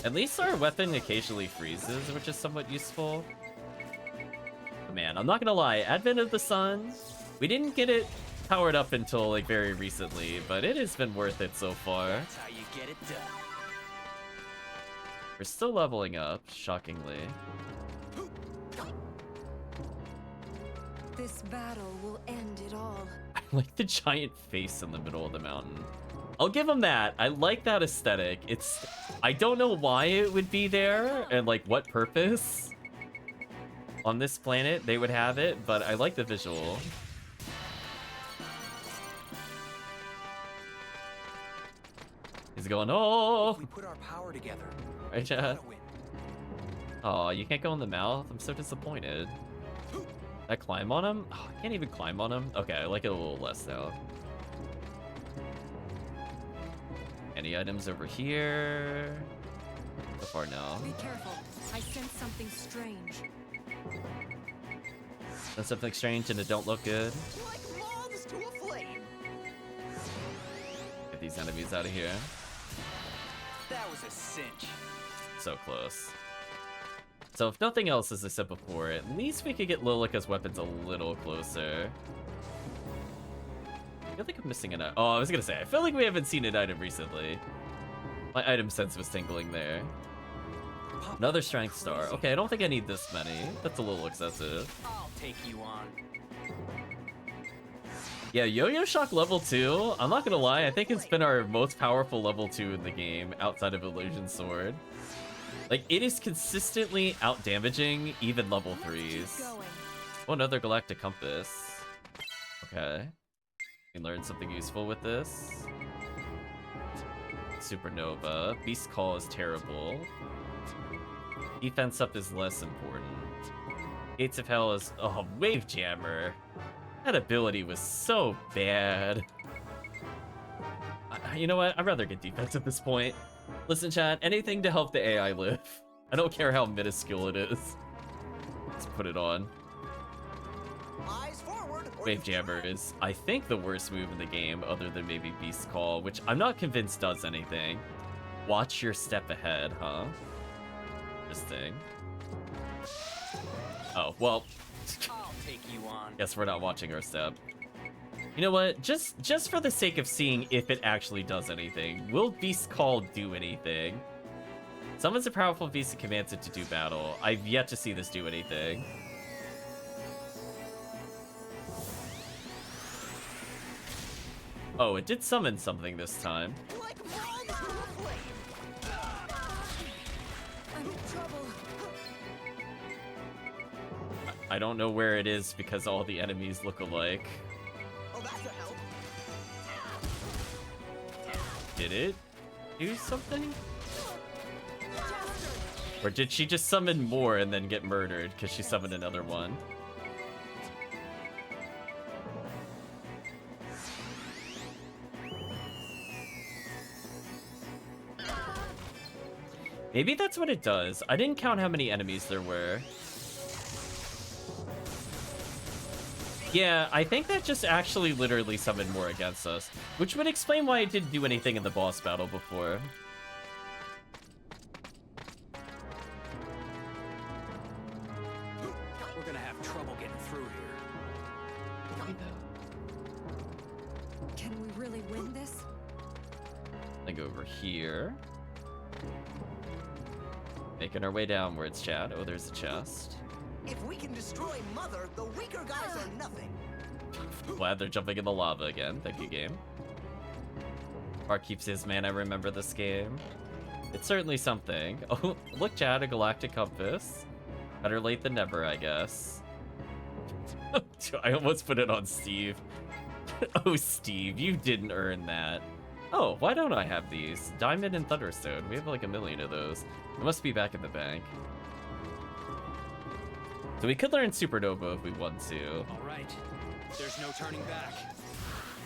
At least our weapon occasionally freezes, which is somewhat useful. But man, I'm not gonna lie, Advent of the Sun, we didn't get it powered up until like very recently, but it has been worth it so far. That's how you get it done. We're still leveling up, shockingly. This battle will end it all. I like the giant face in the middle of the mountain. I'll give them that. I like that aesthetic. I don't know why it would be there and like what purpose on this planet they would have it, but I like the visual. He's going, oh! If we put our power together. Right, chat? Oh, you can't go in the mouth? I'm so disappointed. Did I climb on him? Oh, I can't even climb on him. Okay, I like it a little less now. Any items over here? So far, no. Be careful. I sense something strange. That's something strange and it don't look good. Like moths to a flame. Get these enemies out of here. That was a cinch. So close. So if nothing else, as I said before, at least we could get Lilica's weapons a little closer. I feel like I'm missing an item. Oh, I was gonna say, I feel like we haven't seen an item recently. My item sense was tingling there. Another strength star. Okay, I don't think I need this many. That's a little excessive. I'll take you on. Yeah, Yo-Yo Shock level 2, I'm not gonna lie, I think it's been our most powerful level 2 in the game, outside of Illusion Sword. Like, it is consistently out-damaging even level 3s. Oh, another Galactic Compass. Okay. We can learn something useful with this. Supernova. Beast Call is terrible. Defense up is less important. Gates of Hell is... Oh, Wave Jammer. That ability was so bad. You know what? I'd rather get defense at this point. Listen, chat, anything to help the AI live. I don't care how minuscule it is. Let's put it on. Eyes forward. Wave Jammer is, I think, the worst move in the game, other than maybe Beast Call, which I'm not convinced does anything. Watch your step ahead, huh? Interesting. Oh, well. I'll take you on. Guess we're not watching our step. You know what? Just for the sake of seeing if it actually does anything, will Beast Call do anything? Summons a powerful beast and commands it to do battle. I've yet to see this do anything. Oh, it did summon something this time. I'm in trouble. I don't know where it is because all the enemies look alike. Oh, that's a help. Did it do something? Or did she just summon more and then get murdered because she summoned another one? Maybe that's what it does. I didn't count how many enemies there were. Yeah, I think that just actually literally summoned more against us, which would explain why it didn't do anything in the boss battle before. We're gonna have trouble getting through here. Can we really win this? I go over here. Making our way downwards, chat. Oh, there's a chest. If we can destroy Mother, the weaker guys are nothing. Glad they're jumping in the lava again. Thank you, game. Bart keeps his man. I remember this game. It's certainly something. Oh, look, chat, a galactic compass. Better late than never, I guess. I almost put it on Steve. Oh, Steve, you didn't earn that. Oh, why don't I have these? Diamond and Thunderstone. We have like 1 million of those. It must be back in the bank. So we could learn Supernova if we want to. All right. There's no turning back.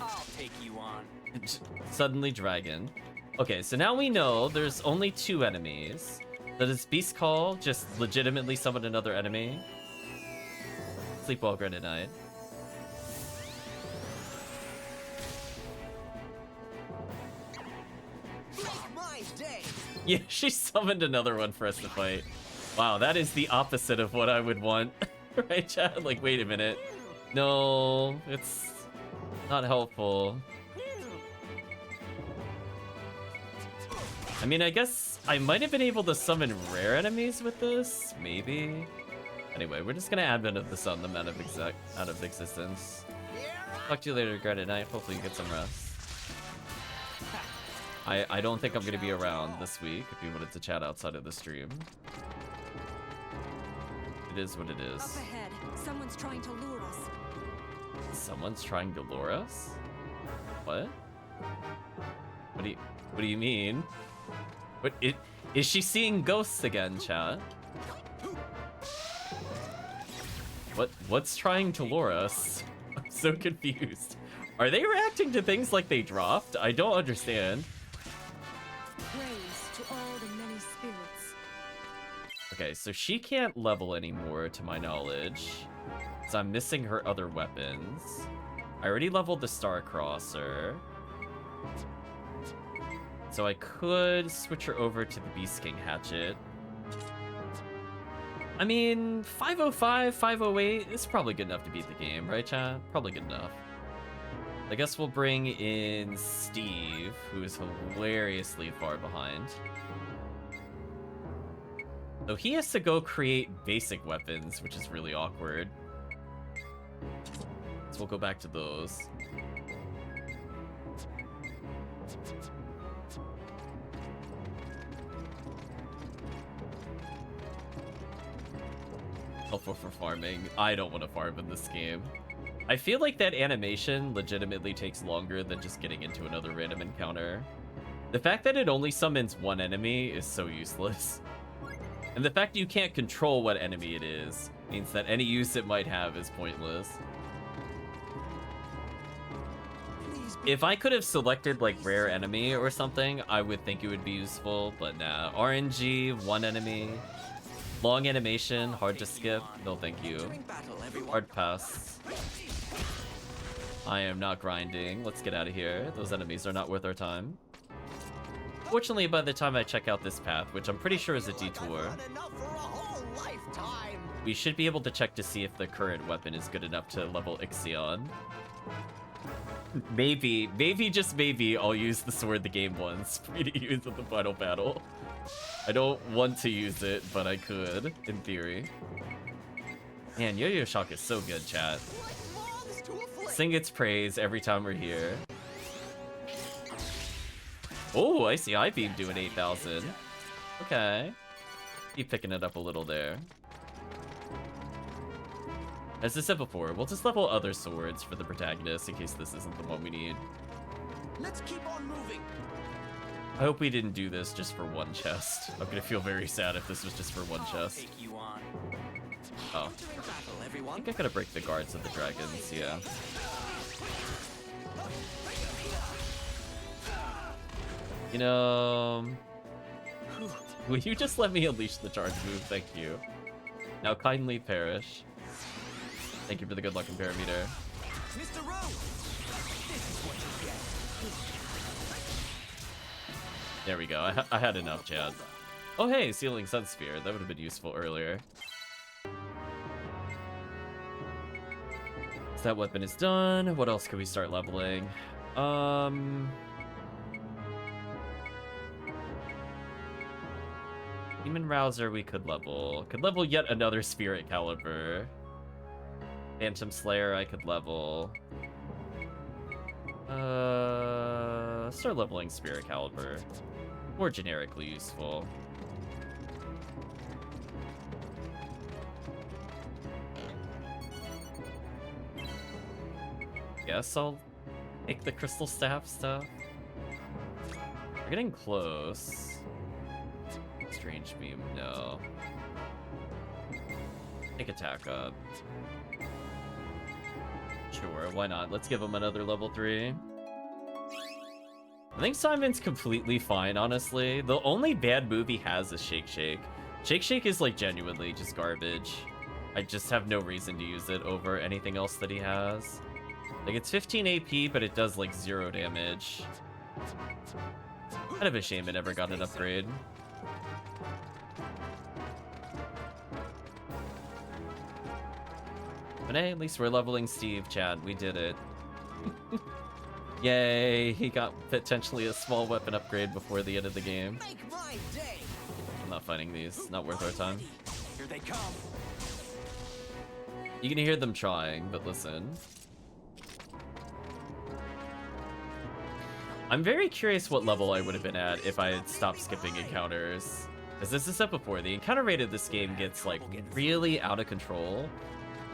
I'll take you on. Suddenly Dragon. Okay, so now we know there's only 2 enemies. Does Beast Call just legitimately summon another enemy? Sleep well, Granite Knight. Yeah, she summoned another one for us to fight. Wow, that is the opposite of what I would want. Right, chat? Like, wait a minute. No, it's not helpful. I mean, I guess I might have been able to summon rare enemies with this, maybe. Anyway, we're just gonna Advent of the Sun them out of existence. Talk to you later, Granite Knight. Hopefully you get some rest. I don't think I'm gonna be around this week if you wanted to chat outside of the stream. It is what it is. Up ahead, someone's trying to lure us. Someone's trying to lure us? What? What do you mean? What is she seeing ghosts again, chat? What's trying to lure us? I'm so confused. Are they reacting to things like they dropped? I don't understand. Praise to all the many spirits. Okay, so she can't level anymore, to my knowledge. So I'm missing her other weapons. I already leveled the Starcrosser. So I could switch her over to the Beast King Hatchet. I mean, 505, 508 is probably good enough to beat the game, right, chat? Probably good enough. I guess we'll bring in Steve, who is hilariously far behind. So he has to go create basic weapons, which is really awkward. So we'll go back to those. Helpful for farming. I don't want to farm in this game. I feel like that animation legitimately takes longer than just getting into another random encounter. The fact that it only summons one enemy is so useless. And the fact that you can't control what enemy it is Means that any use it might have is pointless. If I could have selected like rare enemy or something, I would think it would be useful, but nah. RNG, one enemy. Long animation, hard to skip. No thank you. Hard pass. I am not grinding. Let's get out of here. Those enemies are not worth our time. Fortunately, by the time I check out this path, which I'm pretty sure is a detour, we should be able to check to see if the current weapon is good enough to level Ixion. Maybe, just maybe, I'll use the sword the game wants for me to use in the final battle. I don't want to use it, but I could, in theory. Man, Yo-Yo Shock is so good, chat. Sing its praise every time we're here. Oh, I see I-Beam doing 8,000. Okay. Keep picking it up a little there. As I said before, we'll just level other swords for the protagonist in case this isn't the one we need. Let's keep on moving. I hope we didn't do this just for one chest. I'm gonna feel very sad if this was just for one chest. Oh. I think I gotta break the guards of the dragons, yeah. You know... Will you just let me unleash the charge move? Thank you. Now kindly perish. Thank you for the good luck and parameter. Mr. Rose, this is what you get. There we go. I had enough, Chad. Oh hey, Sealing Sun Sphere. That would have been useful earlier. So that weapon is done. What else can we start leveling? Demon Rouser we could level. Could level yet another Spirit Caliber. Phantom Slayer I could level. Start leveling Spirit Caliber. More generically useful. Guess I'll take the Crystal Staff stuff. We're getting close. Strange Beam, no. Take attack up. Sure, why not? Let's give him another level 3. I think Simon's completely fine, honestly. The only bad move he has is Shake Shake. Shake Shake is like genuinely just garbage. I just have no reason to use it over anything else that he has. Like, it's 15 AP, but it does like 0 damage. Kind of a shame it never got an upgrade. But hey, at least we're leveling Steve, Chad. We did it. Yay, he got potentially a small weapon upgrade before the end of the game. I'm not fighting these. Not worth our time. Here they come. You can hear them trying, but listen. I'm very curious what level I would have been at if I had stopped skipping encounters. As this is said before, the encounter rate of this game gets like really out of control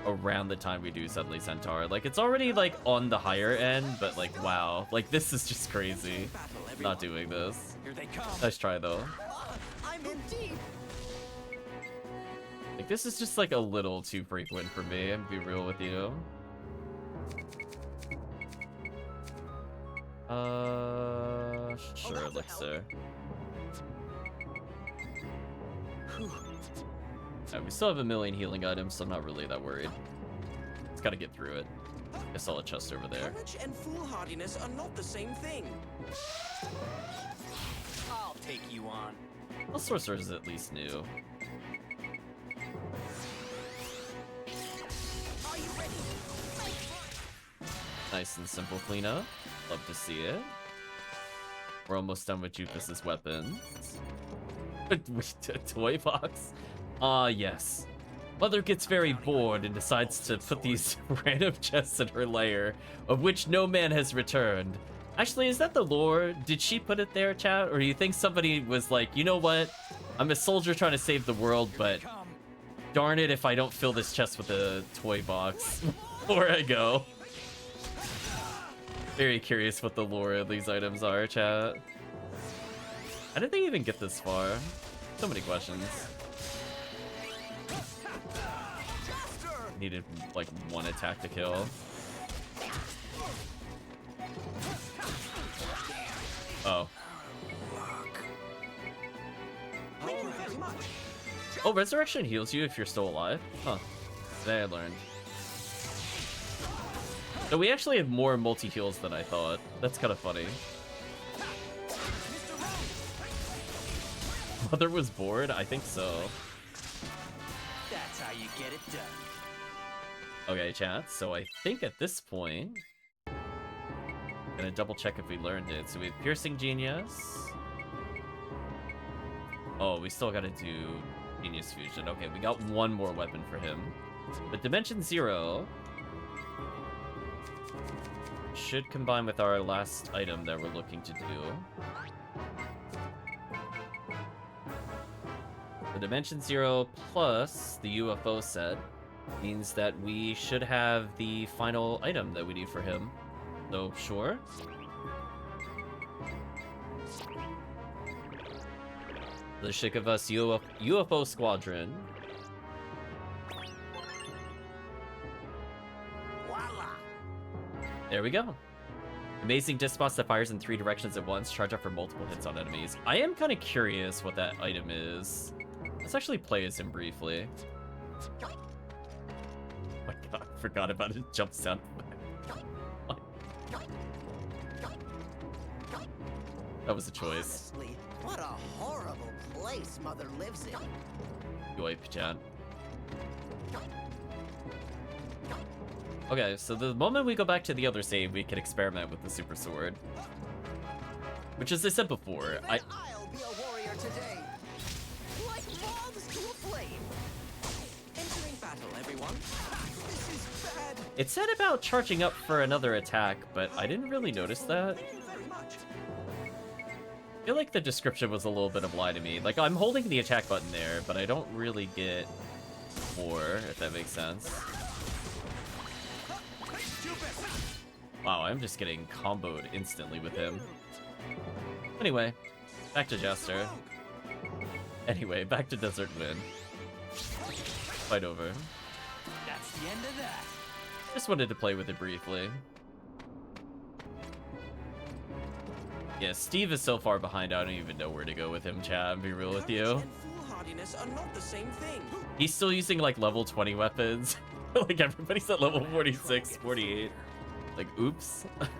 around the time we do Suddenly Centaur. Like, it's already like on the higher end, but like, wow, like this is just crazy. Not doing this. Nice try though. I'm in deep. Like, this is just like a little too frequent for me, I'm gonna be real with you. Sure, Elixir. We still have a million healing items, so I'm not really that worried. Just gotta get through it. I saw a chest over there. Courage and foolhardiness are not the same thing. I'll take you on. Well, Sorcerer is at least new. Are you ready? Nice and simple cleanup. Love to see it. We're almost done with Jupus's weapons. Toy box? Yes. Mother gets very bored and decides to put these random chests in her lair, of which no man has returned. Actually, is that the lore? Did she put it there, chat? Or do you think somebody was like, you know what? I'm a soldier trying to save the world, but darn it if I don't fill this chest with a toy box before I go. Very curious what the lore of these items are, chat. How did they even get this far? So many questions. Needed like one attack to kill. Oh. Oh, resurrection heals you if you're still alive? Huh. Today I learned. So we actually have more multi-heals than I thought. That's kind of funny. Mother was bored? I think so. That's how you get it done. Okay, chat. So I think at this point, gonna double check if we learned it. So we have Piercing Genius. Oh, we still gotta do Genius Fusion. Okay, we got one more weapon for him. But Dimension Zero should combine with our last item that we're looking to do. The Dimension Zero plus the UFO set means that we should have the final item that we need for him. So, sure. This should give us UFO Squadron. Voila! There we go. Amazing Dispots that fires in 3 directions at once. Charge up for multiple hits on enemies. I am kind of curious what that item is. Let's actually play as him briefly. Oh my god, I forgot about his jump sound. That was a choice. Honestly, what a horrible place Mother lives in. Yoip, chat. Okay, so the moment we go back to the other save, we can experiment with the super sword. Which, as I said before, I'll be a warrior today. Like moths to a flame. Entering battle, everyone. This is bad. It said about charging up for another attack, but I didn't really notice that. I feel like the description was a little bit of a lie to me. Like, I'm holding the attack button there, but I don't really get more, if that makes sense. Wow, I'm just getting comboed instantly with him. Anyway, back to Jester. Anyway, back to Desert Wind. Fight over. That's the end of that. Just wanted to play with it briefly. Yeah, Steve is so far behind, I don't even know where to go with him, chat, I'll be real with you. Foolhardiness are not the same thing. He's still using, like, level 20 weapons. Like, everybody's at level 46, 48. Like, oops. Should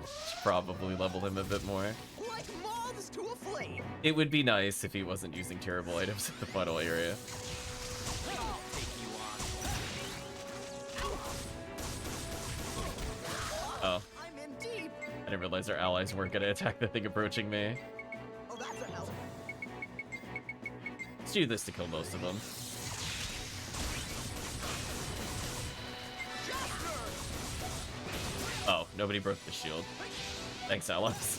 probably level him a bit more. Like moths to a flame. It would be nice if he wasn't using terrible items at the final area. I'll take you on. Oh. I'm in deep. I didn't realize our allies weren't gonna attack the thing approaching me. Oh, that's a help. Let's do this to kill most of them. Oh, nobody broke the shield. Thanks, Alex.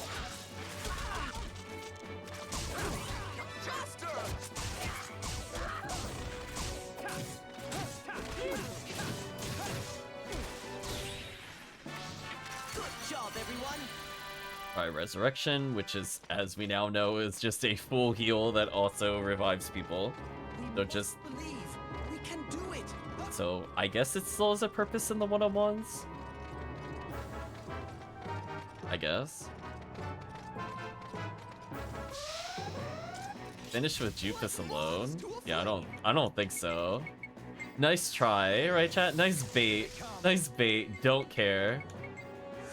Good job, everyone. Alright, Resurrection, which is, as we now know, is just a full heal that also revives people. So just... Believe we can do it. So, I guess it still has a purpose in the one-on-ones? I guess. Finish with Jupus alone? Yeah, I don't think so. Nice try, right chat? Nice bait. Nice bait. Don't care.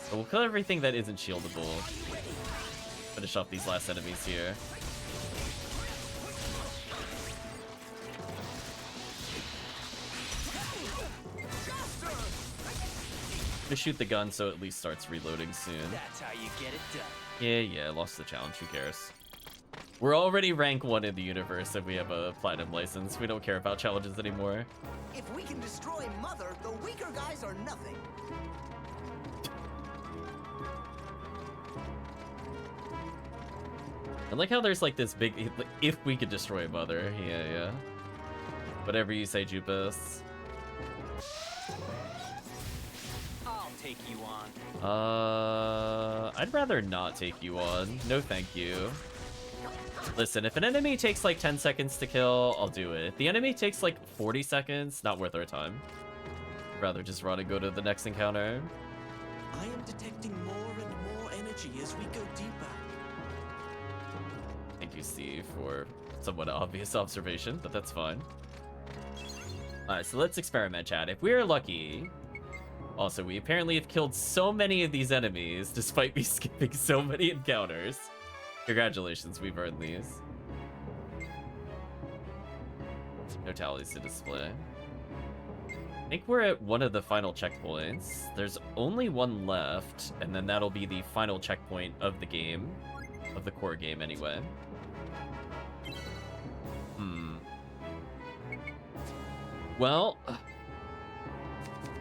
But we'll kill everything that isn't shieldable. Finish off these last enemies here. Just shoot the gun so it at least starts reloading soon. That's how you get it done. Yeah, lost the challenge, who cares? We're already rank 1 in the universe if we have a platinum license. We don't care about challenges anymore. If we can destroy Mother, the weaker guys are nothing. I like how there's like this big, if we could destroy Mother. Yeah. Whatever you say, Jupus. I'll take you on. I'd rather not take you on. No thank you. Listen, if an enemy takes like 10 seconds to kill, I'll do it. If the enemy takes like 40 seconds, not worth our time. I'd rather just run and go to the next encounter. I am detecting more and more energy as we go deeper. Thank you, Steve, for somewhat obvious observation, but that's fine. Alright, so let's experiment, chat. If we're lucky... Also, we apparently have killed so many of these enemies, despite me skipping so many encounters. Congratulations, we've earned these. No tallies to display. I think we're at one of the final checkpoints. There's only one left, and then that'll be the final checkpoint of the game. Of the core game, anyway. Well,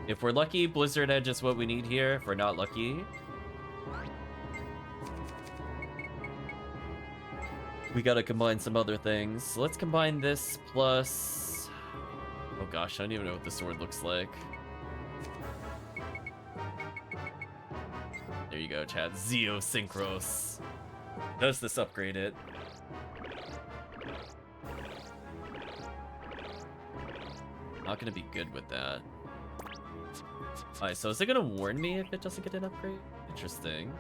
if we're lucky, Blizzard Edge is what we need here. If we're not lucky, we gotta combine some other things. So let's combine this plus... Oh gosh, I don't even know what the sword looks like. There you go, chat. Zeosynchros. Does this upgrade it? Not gonna be good with that. Alright, so is it gonna warn me if it doesn't get an upgrade? Interesting.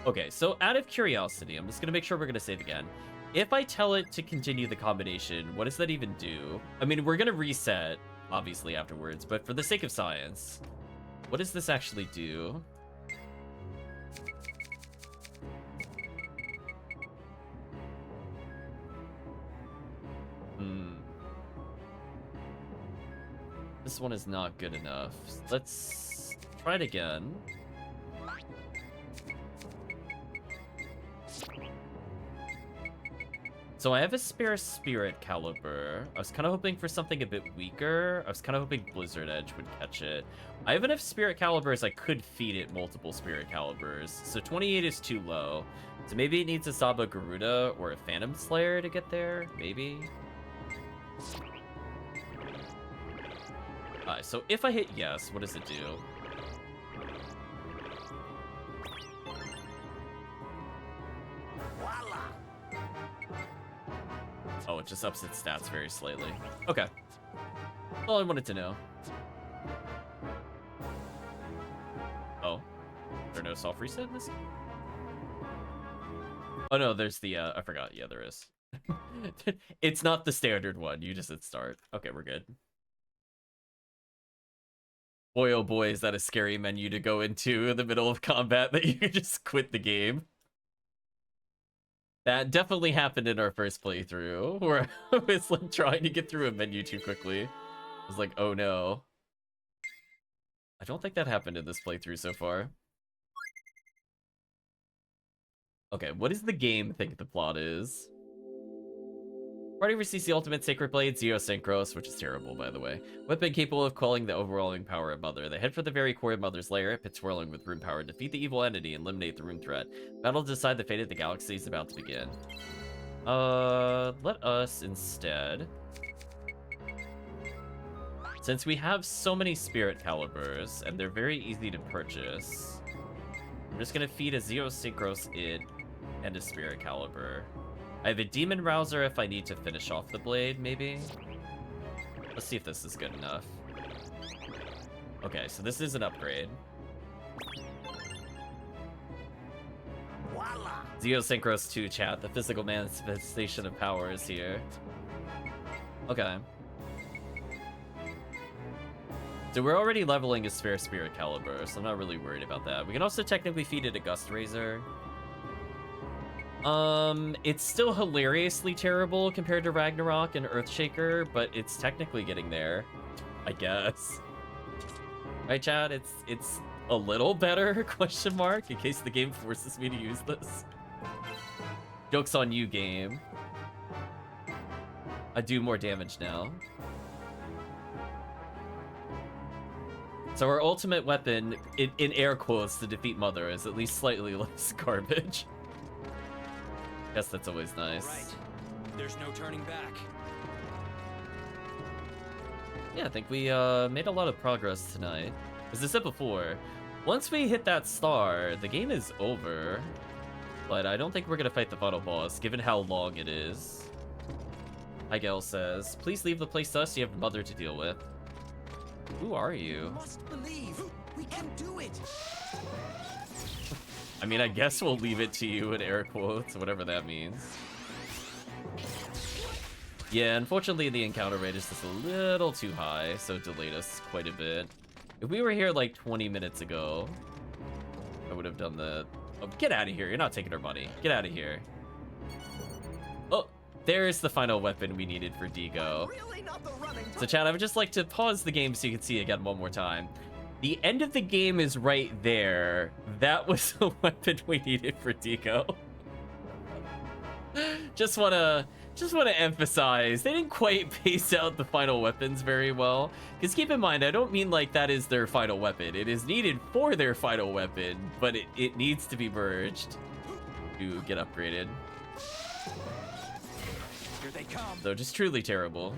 Okay, so out of curiosity, I'm just gonna make sure we're gonna save again. If I tell it to continue the combination, what does that even do? I mean, we're gonna reset, obviously, afterwards, but for the sake of science, what does this actually do? This one is not good enough. Let's try it again. So I have a spare Spirit Caliber. I was kind of hoping for something a bit weaker. I was kind of hoping Blizzard Edge would catch it. I have enough Spirit Calibers I could feed it multiple Spirit Calibers. So 28 is too low. So maybe it needs a Saba Garuda or a Phantom Slayer to get there. Maybe. So if I hit yes, what does it do? Oh, it just ups its stats very slightly. Okay. That's all I wanted to know. Oh. There no soft reset in this? Oh no, there's the, I forgot. Yeah, there is. It's not the standard one. You just hit start. Okay, we're good. Boy, oh boy, is that a scary menu to go into in the middle of combat that you could just quit the game. That definitely happened in our first playthrough, where I was like trying to get through a menu too quickly. I was like, oh no. I don't think that happened in this playthrough so far. Okay, what does the game think the plot is? Party receives the ultimate Sacred Blade, Zeosynchros, which is terrible, by the way. Weapon capable of quelling the overwhelming power of Mother. They head for the very core of Mother's lair, pit swirling with rune power, defeat the evil entity, and eliminate the rune threat. Battle to decide the fate of the galaxy is about to begin. Let us instead... Since we have so many Spirit Calibers, and they're very easy to purchase, I'm just gonna feed a Zeosynchros id and a Spirit Caliber. I have a Demon Rouser if I need to finish off the blade, maybe? Let's see if this is good enough. Okay, so this is an upgrade. Voila! Zeosynchros 2 chat, the physical manifestation of power is here. Okay. So we're already leveling a spare Spirit Caliber, so I'm not really worried about that. We can also technically feed it a Gust Razor. It's still hilariously terrible compared to Ragnarok and Earthshaker, but it's technically getting there, I guess. Right, Chad? It's a little better, question mark, in case the game forces me to use this. Joke's on you, game. I do more damage now. So our ultimate weapon, in air quotes, to defeat Mother is at least slightly less garbage. Guess that's always nice. Right. There's no turning back. Yeah, I think we made a lot of progress tonight. As I said before, once we hit that star, the game is over. But I don't think we're gonna fight the final boss, given how long it is. Hygel says, please leave the place to us, you have Mother to deal with. Who are You you? must believe. We can do it. I mean, I guess we'll leave it to you in air quotes, whatever that means. Yeah, unfortunately the encounter rate is just a little too high, so it delayed us quite a bit. If we were here like 20 minutes ago, I would have done the... Oh, get out of here, you're not taking our money. Get out of here. Oh, there's the final weapon we needed for Digo. So chat, I would just like to pause the game so you can see it again one more time. The end of the game is right there. That was the weapon we needed for Digo. Just wanna emphasize, they didn't quite pace out the final weapons very well. Because keep in mind, I don't mean like that is their final weapon. It is needed for their final weapon, but it needs to be merged to get upgraded. Here they come. Though just truly terrible.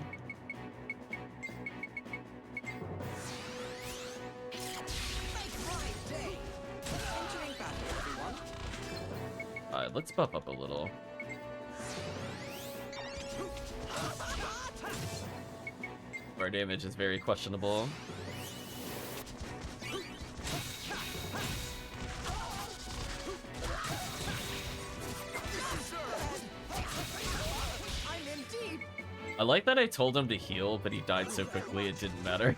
Alright, let's buff up a little. Our damage is very questionable. I like that I told him to heal, but he died so quickly it didn't matter.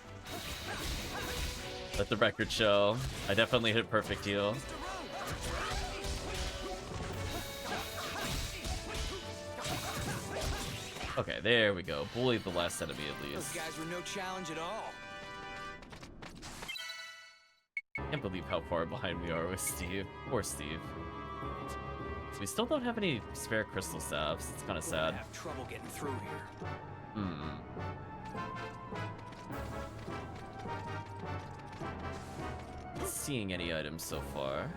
Let the record show. I definitely hit perfect heal. Okay, there we go. Bullied the last enemy at least. Those guys were no challenge at all. Can't believe how far behind we are with Steve. Poor Steve. We still don't have any spare crystal staves. It's kind of sad. Have trouble getting through here. Not seeing any items so far.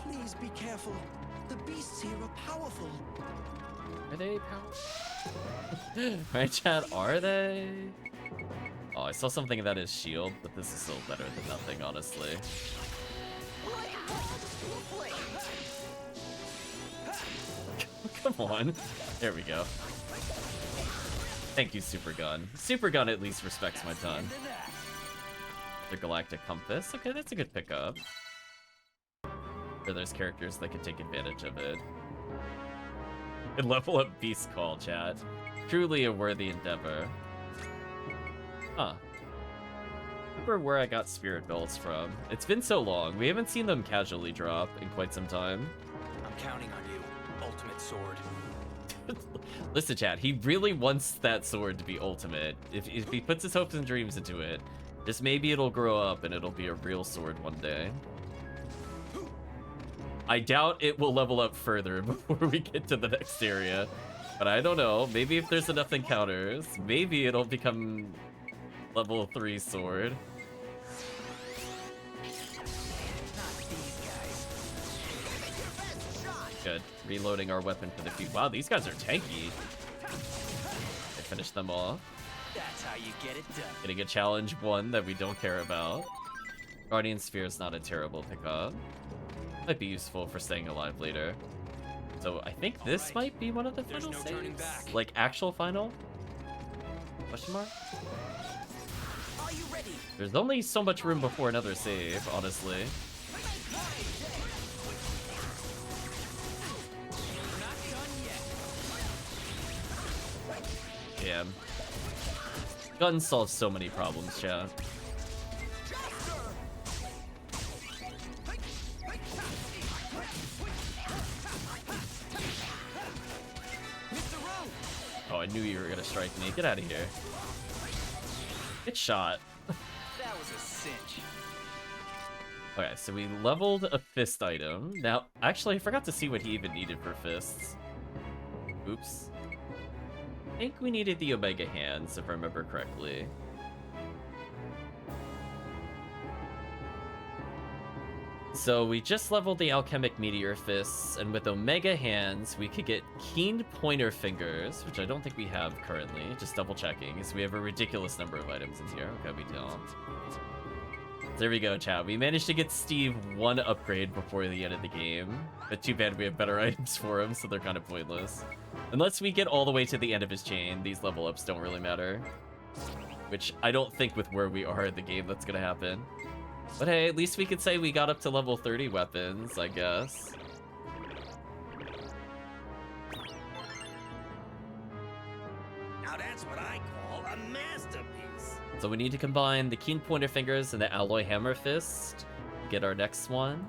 Please be careful. The beasts here are powerful. Are they powerful? Right, chat? Are they? Oh, I saw something that is shield, but this is still better than nothing, honestly. Come on. There we go. Thank you, Super Gun. Super Gun at least respects my time. The Galactic Compass. Okay, that's a good pickup. For those characters that can take advantage of it. And level up Beast Call, chat. Truly a worthy endeavor. Huh. Remember where I got Spirit Belts from. It's been so long. We haven't seen them casually drop in quite some time. I'm counting on you, Ultimate Sword. Listen, chat, he really wants that sword to be ultimate. If he puts his hopes and dreams into it, just maybe it'll grow up and it'll be a real sword one day. I doubt it will level up further before we get to the next area. But I don't know. Maybe if there's enough encounters, maybe it'll become level 3 sword. Good. Reloading our weapon for the few. Wow, these guys are tanky. I finished them off. That's how you get it done. Getting a challenge 1 that we don't care about. Guardian Sphere is not a terrible pickup. Might be useful for staying alive later. So I think this might be one of the final saves. Like actual final? Question mark? Are you ready? There's only so much room before another save, honestly. Yeah. Guns solve so many problems, chat. Oh, I knew you were gonna strike me. Get out of here. Get shot. That was a cinch. Okay, so we leveled a fist item. Now, actually, I forgot to see what he even needed for fists. Oops. I think we needed the Omega Hands, if I remember correctly. So we just leveled the Alchemic Meteor Fists, and with Omega Hands, we could get Keen Pointer Fingers, which I don't think we have currently. Just double checking, because we have a ridiculous number of items in here. Okay, we don't. There we go, chat. We managed to get Steve one upgrade before the end of the game. But too bad we have better items for him, so they're kind of pointless. Unless we get all the way to the end of his chain, these level ups don't really matter. Which I don't think with where we are in the game that's gonna happen. But hey, at least we could say we got up to level 30 weapons, I guess. Now that's what I call a masterpiece. So we need to combine the keen pointer fingers and the alloy hammer fist to get our next one.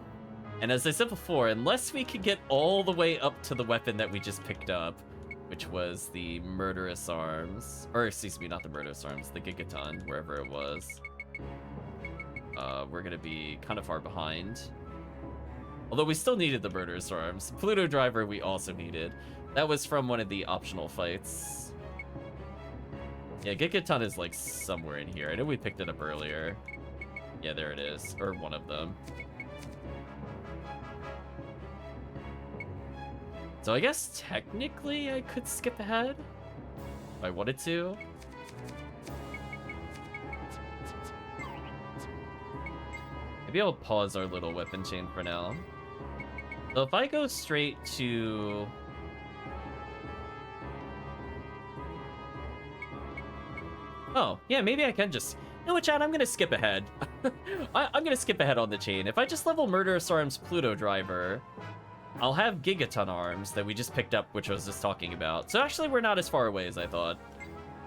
And as I said before, unless we could get all the way up to the weapon that we just picked up, which was the murderous arms, or excuse me, not the murderous arms, the gigaton, wherever it was, we're gonna be kind of far behind. Although we still needed the murderous arms. Pluto driver we also needed. That was from one of the optional fights. Yeah, gigaton is like somewhere in here. I know we picked it up earlier. Yeah, there it is, or one of them. So I guess technically I could skip ahead if I wanted to. Maybe I'll pause our little weapon chain for now. So if I go straight to... Oh, yeah, maybe I can just... You know what, Chad? I'm gonna skip ahead. I'm gonna skip ahead on the chain. If I just level Murderous Arms Pluto Driver, I'll have Gigaton Arms that we just picked up, which I was just talking about. So actually, we're not as far away as I thought.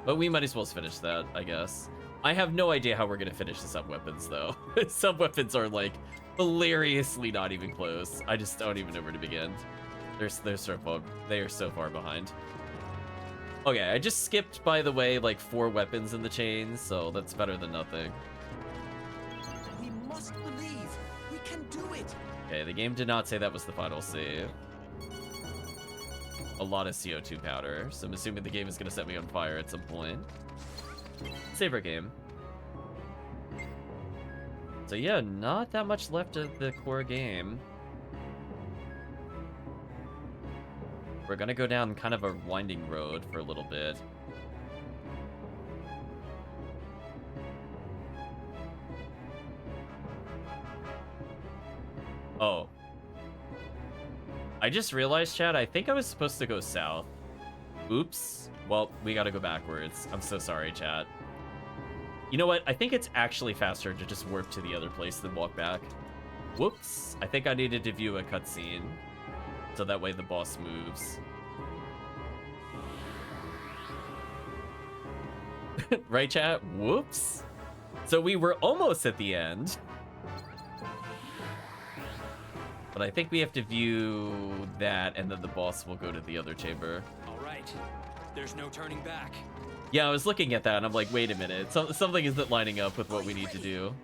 But we might as well finish that, I guess. I have no idea how we're gonna finish the sub-weapons, though. Sub-weapons are, like, hilariously not even close. I just don't even know where to begin. They are so far behind. Okay, I just skipped, by the way, like 4 weapons in the chain, so that's better than nothing. We must believe. We can do it. Okay, the game did not say that was the final save. A lot of CO2 powder, so I'm assuming the game is going to set me on fire at some point. Save our game. So yeah, not that much left of the core game. We're gonna go down kind of a winding road for a little bit. Oh. I just realized, Chad, I think I was supposed to go south. Oops. Well, we gotta go backwards. I'm so sorry, Chad. You know what? I think it's actually faster to just warp to the other place than walk back. Whoops. I think I needed to view a cutscene, so that way the boss moves. Right, chat? Whoops. So we were almost at the end. But I think we have to view that, and then the boss will go to the other chamber. All right. There's no turning back. Yeah, I was looking at that, and I'm like, wait a minute. Something isn't lining up with what we need to do.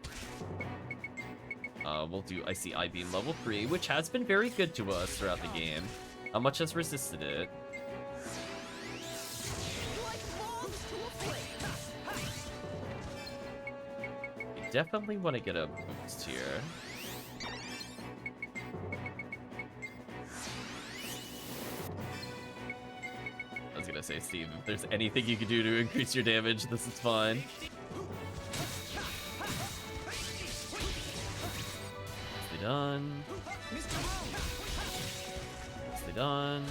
We'll do Icy I-Beam level 3, which has been very good to us throughout the game. Not much has resisted it. We definitely want to get a boost here. I was gonna say, Steve, if there's anything you can do to increase your damage, this is fine. Done. Nicely done.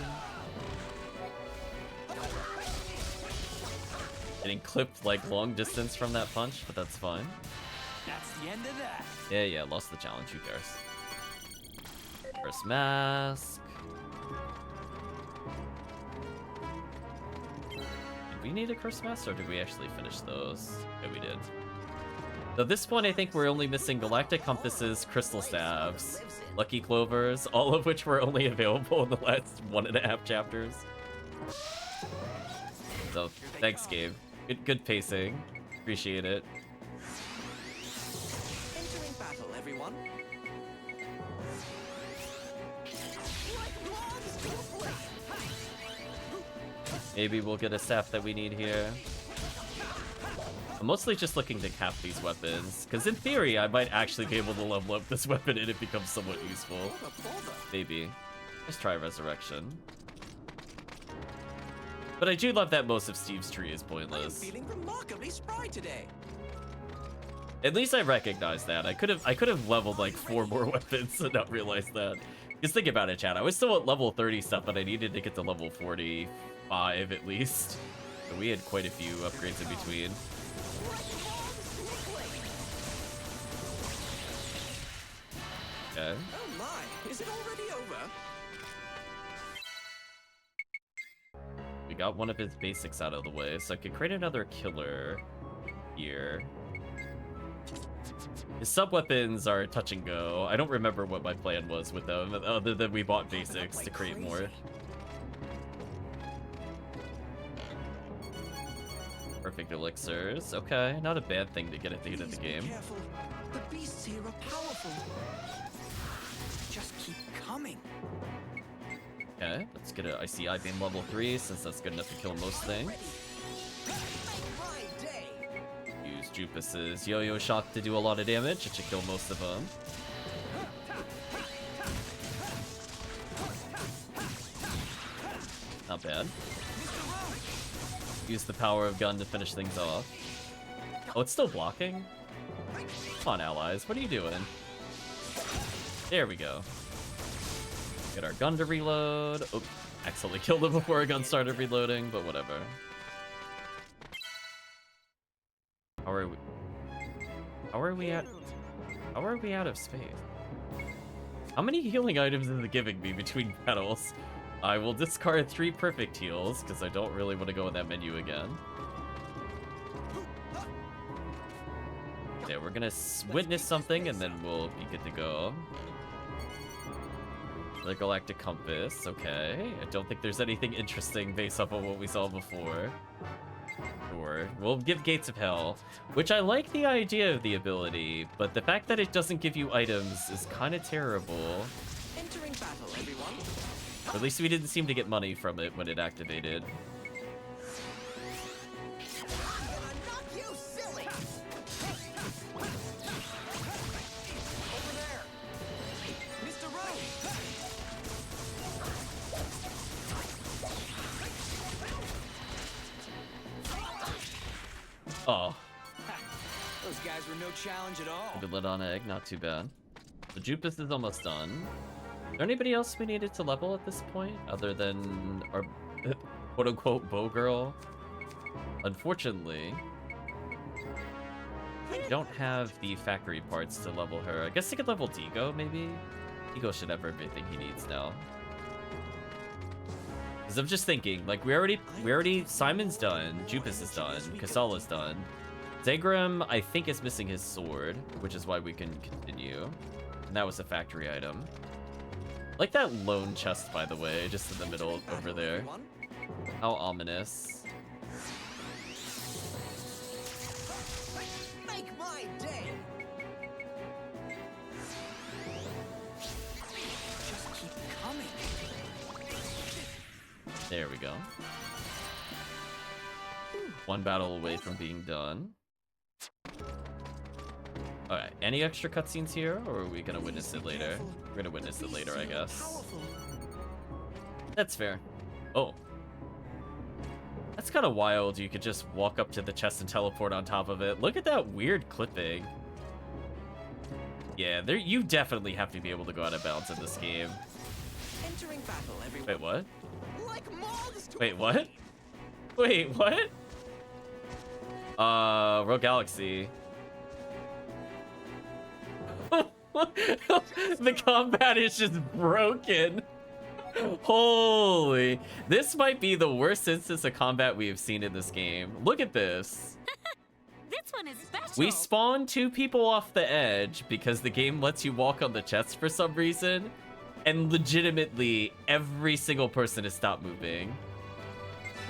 Getting clipped like long distance from that punch, but that's fine. That's the end of that. Yeah, lost the challenge. Who cares? First mask. Did we need a curse mask, or did we actually finish those? Yeah, we did. At this point, I think we're only missing Galactic Compasses, Crystal Staves, Lucky Clovers, all of which were only available in the last 1.5 chapters. So, thanks, Gabe. Good pacing. Appreciate it. Entering battle, everyone. Maybe we'll get a staff that we need here. I'm mostly just looking to cap these weapons, because in theory, I might actually be able to level up this weapon and it becomes somewhat useful. Maybe. Let's try Resurrection. But I do love that most of Steve's tree is pointless. I'm feeling remarkably spry today. At least I recognize that. I could have leveled like 4 more weapons and not realized that. Because think about it, chat. I was still at level 30 stuff, but I needed to get to level 45 at least. So we had quite a few upgrades in between. Okay. Oh my, is it already over? We got one of his basics out of the way, so I could create another killer here. His sub-weapons are touch and go. I don't remember what my plan was with them, other than we bought basics to create more. Perfect elixirs. Okay, not a bad thing to get at the end of the game. Careful. The beasts here are powerful. Just keep coming. Okay, let's get an ICI beam level 3, since that's good enough to kill most things. Use Jupus's yo-yo shock to do a lot of damage. It should kill most of them. Not bad. Use the power of gun to finish things off. Oh, it's still blocking? Come on, allies. What are you doing? There we go. Get our gun to reload. Oh, accidentally killed him before our gun started reloading, but whatever. How are we? How are we out of space? How many healing items is it giving me between battles? I will discard 3 perfect heals, because I don't really want to go in that menu again. Okay, we're gonna witness something, and then we'll be good to go. The Galactic Compass, okay. I don't think there's anything interesting based off of what we saw before. Sure. We'll give Gates of Hell, which I like the idea of the ability, but the fact that it doesn't give you items is kind of terrible. Entering battle, everyone. Or at least we didn't seem to get money from it when it activated. Oh. Those guys were no challenge at all. Good lid on egg, not too bad. The Jupus is almost done. Is there anybody else we needed to level at this point, other than our quote-unquote bow girl? Unfortunately, we don't have the factory parts to level her. I guess I could level Digo, maybe? Digo should have everything he needs now. Because I'm just thinking, like, we already, Simon's done, Jupus is done, Kasala's done. Zagram, I think, is missing his sword, which is why we can continue. And that was a factory item. I like that lone chest, by the way, just in the middle over there. How ominous. Make my day. Just keep coming. There we go. One battle away from being done. Alright, any extra cutscenes here, or are we gonna witness it later? We're gonna witness it later, I guess. That's fair. Oh. That's kind of wild. You could just walk up to the chest and teleport on top of it. Look at that weird clipping. Yeah, you definitely have to be able to go out of bounds in this game. Entering battle, everyone. Wait, what? Like moths to Wait, what? Wait, what? Rogue Galaxy. The combat is just broken. Holy. This might be the worst instance of combat we have seen in this game. Look at this. This one is special. We spawn 2 people off the edge because the game lets you walk on the chest for some reason. And legitimately, every single person has stopped moving.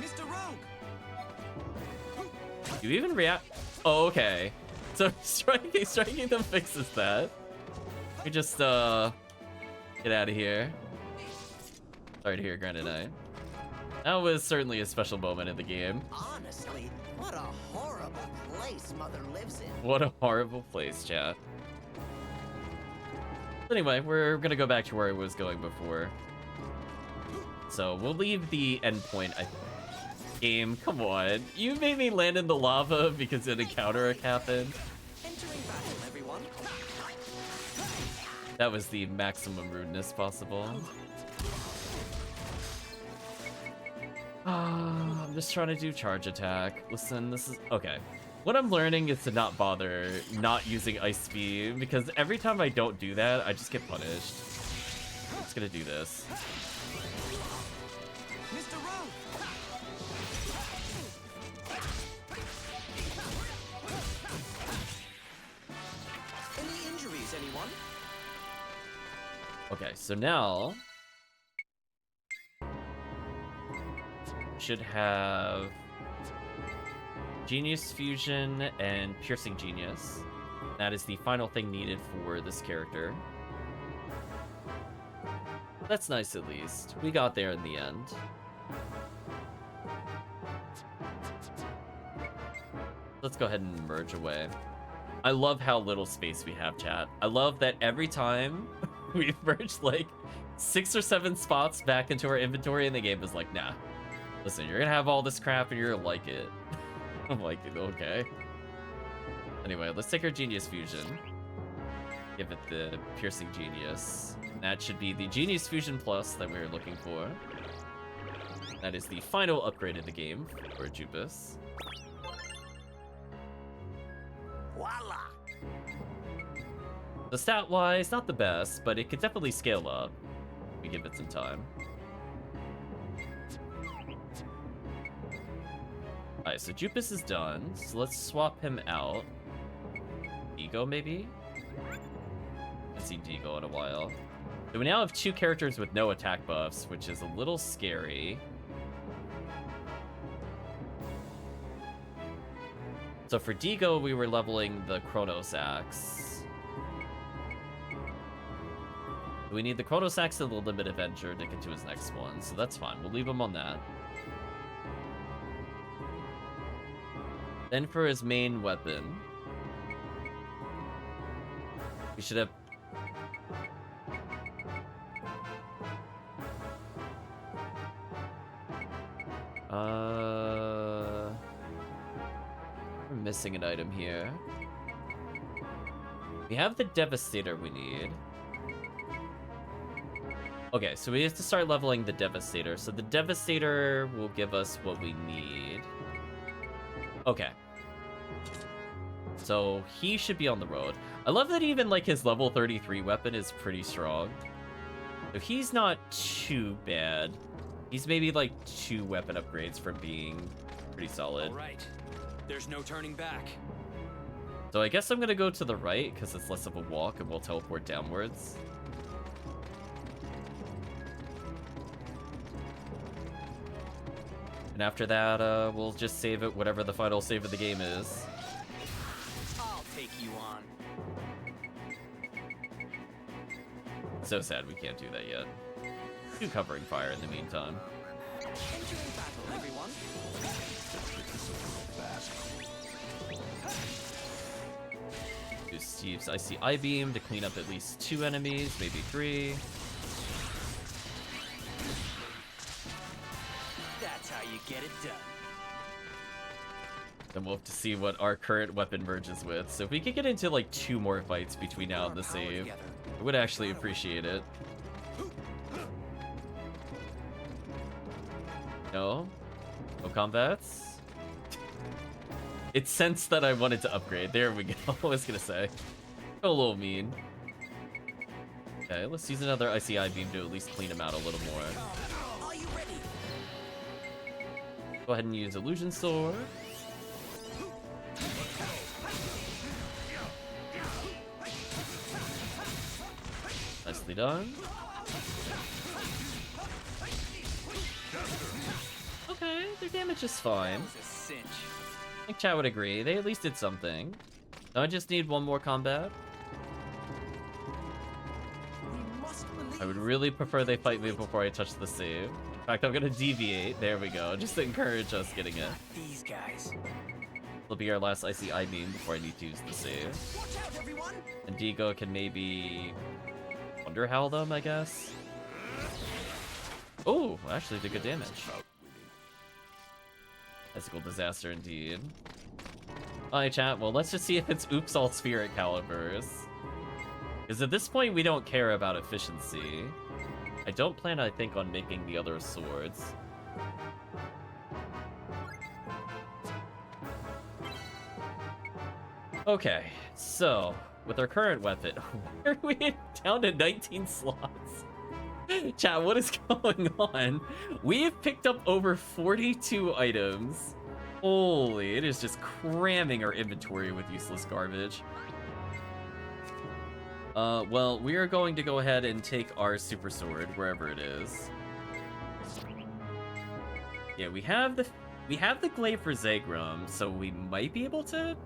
Mr. Rogue. You even react? Oh, okay. So striking them fixes that. We just get out of here. Sorry to hear, Granite. That was certainly a special moment in the game. Honestly, what a horrible place Mother lives in. What a horrible place, chat. Anyway, we're gonna go back to where I was going before. So we'll leave the endpoint. Game, come on. You made me land in the lava because an encounter happened. everyone. That was the maximum rudeness possible. I'm just trying to do charge attack. Listen, this is... Okay. What I'm learning is to not bother not using Ice Beam, because every time I don't do that, I just get punished. I'm just gonna do this. Mr. Rowe! Any injuries, anyone? Okay, so now... should have... Genius Fusion and Piercing Genius. That is the final thing needed for this character. That's nice at least. We got there in the end. Let's go ahead and merge away. I love how little space we have, chat. I love that every time we've merged like 6 or 7 spots back into our inventory and the game is like, nah. Listen, you're gonna have all this crap and you're gonna like it. I'm like, okay. Anyway, let's take our Genius Fusion. Give it the Piercing Genius. That should be the Genius Fusion Plus that we were looking for. That is the final upgrade of the game for Jupus. Voila! The stat-wise, not the best, but it could definitely scale up. We give it some time. Alright, so Jupus is done. So let's swap him out. Ego, maybe? Haven't seen Ego in a while. So we now have 2 characters with no attack buffs, which is a little scary. So for Digo, we were leveling the Chronos Axe. We need the Chronos Axe and the Limit Avenger to get to his next one, so that's fine. We'll leave him on that. Then for his main weapon, we should have... We're missing an item here. We have the Devastator we need. Okay, so we have to start leveling the Devastator. So the Devastator will give us what we need. Okay. So he should be on the road. I love that even like his level 33 weapon is pretty strong. So he's not too bad. He's maybe like 2 weapon upgrades from being pretty solid. All right. There's no turning back. So I guess I'm gonna go to the right because it's less of a walk and we'll teleport downwards. And after that, we'll just save it, whatever the final save of the game is. I'll take you on. So sad we can't do that yet. Do covering fire in the meantime. Entering battle, everyone. Do Steve's Icy I-Beam to clean up at least 2 enemies, maybe 3. That's how you get it done. Then we'll have to see what our current weapon merges with. So if we could get into like 2 more fights between now and the save, I would actually appreciate it. No? No combats? It sensed that I wanted to upgrade. There we go. I was gonna say. A little mean. Okay, let's use another Icy I-Beam to at least clean him out a little more. Are you ready? Go ahead and use Illusion Sword. Nicely done. Okay, their damage is fine. I think chat would agree. They at least did something. Now I just need 1 more combat. I would really prefer they fight me before I touch the save. In fact, I'm gonna deviate. There we go. Just to encourage us getting it. These guys. It'll be our last Icy I-Beam before I need to use the save. Watch out, everyone. And Digo can maybe Wonder Howl them, I guess. Oh, actually did good damage. Physical disaster indeed. Alright, chat. Well, let's just see if it's oops all spirit calibers. Because at this point, we don't care about efficiency. I don't plan, I think, on making the other swords. Okay, so with our current weapon, why are we down to 19 slots? Chat, what is going on? We have picked up over 42 items. Holy, it is just cramming our inventory with useless garbage. Well, we are going to go ahead and take our super sword wherever it is. Yeah, we have the glaive for Zagrum, so we might be able to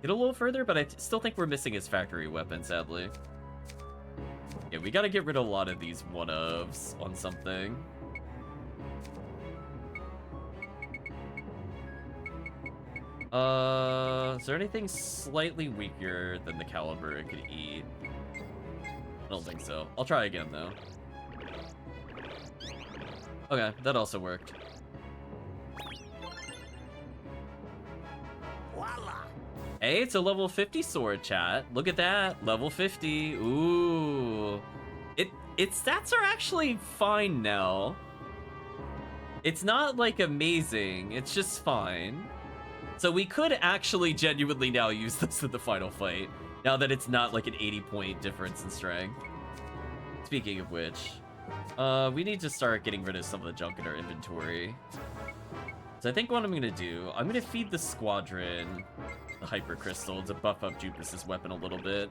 get a little further, but I still think we're missing his factory weapon, sadly. Yeah, we gotta get rid of a lot of these one-ofs on something. Is there anything slightly weaker than the caliber it could eat? I don't think so. I'll try again, though. Okay, that also worked. Voila! Hey, it's a level 50 sword, chat. Look at that. Level 50. Ooh. Its stats are actually fine now. It's not, like, amazing. It's just fine. So we could actually genuinely now use this in the final fight, now that it's not like an 80-point difference in strength. Speaking of which, we need to start getting rid of some of the junk in our inventory. So I think what I'm gonna do, I'm gonna feed the squadron the hyper crystal to buff up Jupiter's weapon a little bit.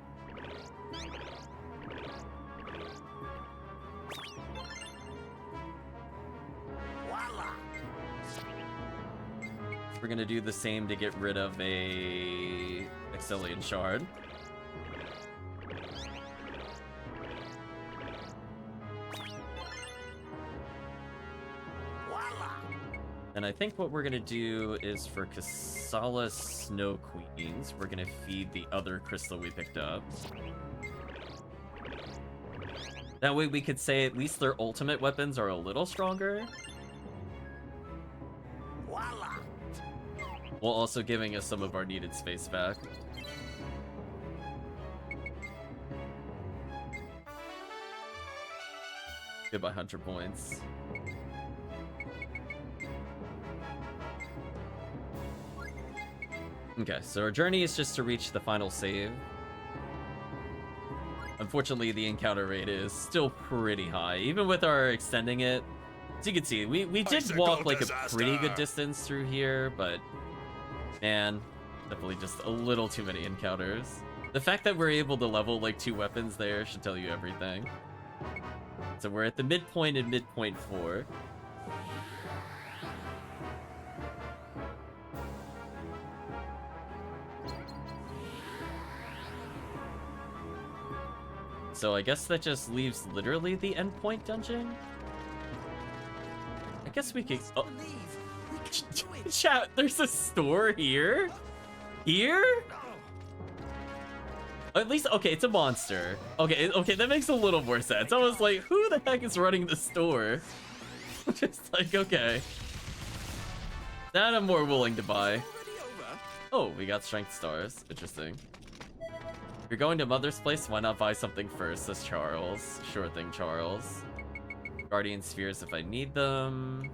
We're gonna do the same to get rid of a Exilian shard. And I think what we're gonna do is for Kasala's Snow Queens, we're gonna feed the other crystal we picked up. That way we could say at least their ultimate weapons are a little stronger. While also giving us some of our needed space back. Goodbye, 100 points. Okay, so our journey is just to reach the final save. Unfortunately, the encounter rate is still pretty high, even with our extending it. As you can see, we did walk like a pretty good distance through here, but man, definitely just a little too many encounters. The fact that we're able to level like 2 weapons there should tell you everything. So we're at the midpoint and midpoint 4. So I guess that just leaves literally the endpoint dungeon? I guess we could... Oh. Chat, there's a store here? Here? At least, okay, it's a monster. Okay, that makes a little more sense. I was like, who the heck is running the store? Just like, okay. That I'm more willing to buy. Oh, we got strength stars. Interesting. If you're going to Mother's place, why not buy something first, says Charles. Sure thing, Charles. Guardian spheres if I need them.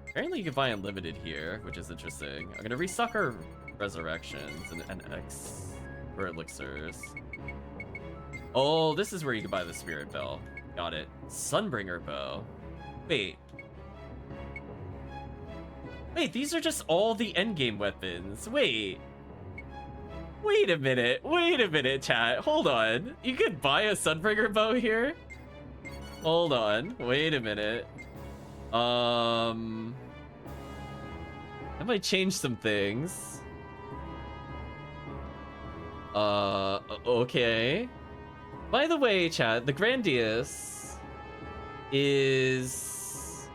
Apparently you can buy unlimited here, which is interesting. I'm gonna restock our resurrections and X for elixirs. Oh, this is where you can buy the spirit bell. Got it. Sunbringer bow. Wait, these are just all the endgame weapons. Wait a minute, chat. Hold on. You could buy a Sunbringer bow here? Hold on. Wait a minute. That might change some things. Okay. By the way, chat, the Grandius is...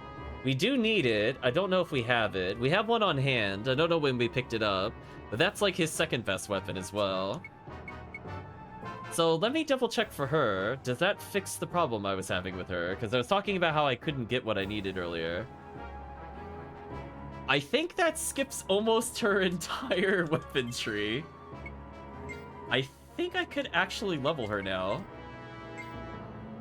We do need it. I don't know if we have it. We have one on hand. I don't know when we picked it up, but that's like his second best weapon as well. So let me double check for her. Does that fix the problem I was having with her? Because I was talking about how I couldn't get what I needed earlier. I think that skips almost her entire weapon tree. I think I could actually level her now.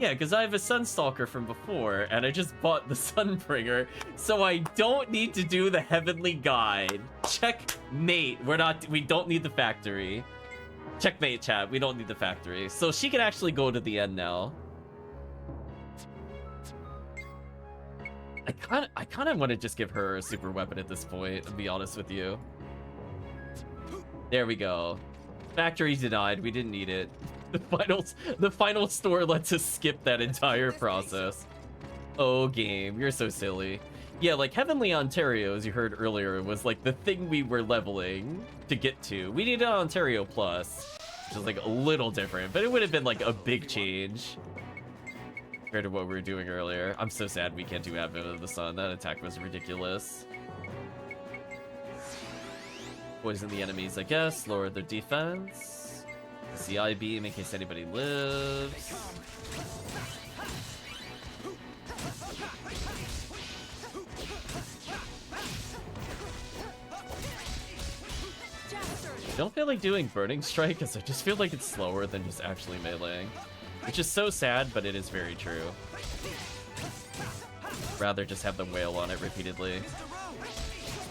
Yeah, because I have a Sunstalker from before, and I just bought the Sunbringer, so I don't need to do the Heavenly Guide. Checkmate. We don't need the factory. Checkmate, chat. We don't need the factory. So she can actually go to the end now. I kind of want to just give her a super weapon at this point, to be honest with you. There we go. Factory denied. We didn't need it. The final store lets us skip that entire process. Oh, game, you're so silly. Yeah, like Heavenly Ontario, as you heard earlier, was like the thing we were leveling to get to. We needed Ontario Plus, which is like a little different, but it would have been like a big change compared to what we were doing earlier. I'm so sad we can't do Advent of the Sun. That attack was ridiculous. Poison the enemies, I guess. Lower their defense. CI beam in case anybody lives. I don't feel like doing Burning Strike because I just feel like it's slower than just actually meleeing. Which is so sad, but it is very true. Rather just have the wail on it repeatedly.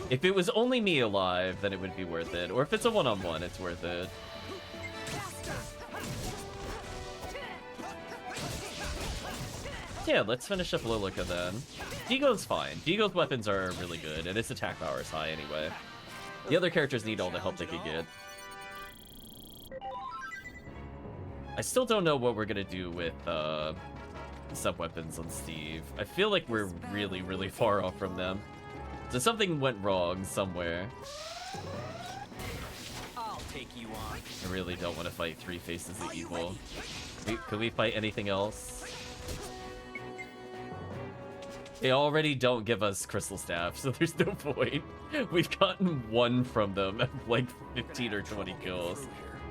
If it was only me alive, then it would be worth it. Or if it's a one-on-one, it's worth it. Yeah, let's finish up Lilica then. Deago's fine. Deago's weapons are really good, and its attack power is high anyway. The other characters need all the help they can get. I still don't know what we're gonna do with sub-weapons on Steve. I feel like we're really, really far off from them. So something went wrong somewhere. I'll take you on. I really don't want to fight three faces of evil. Could we fight anything else? They already don't give us crystal staff, so there's no point. We've gotten one from them at like 15 or 20 kills.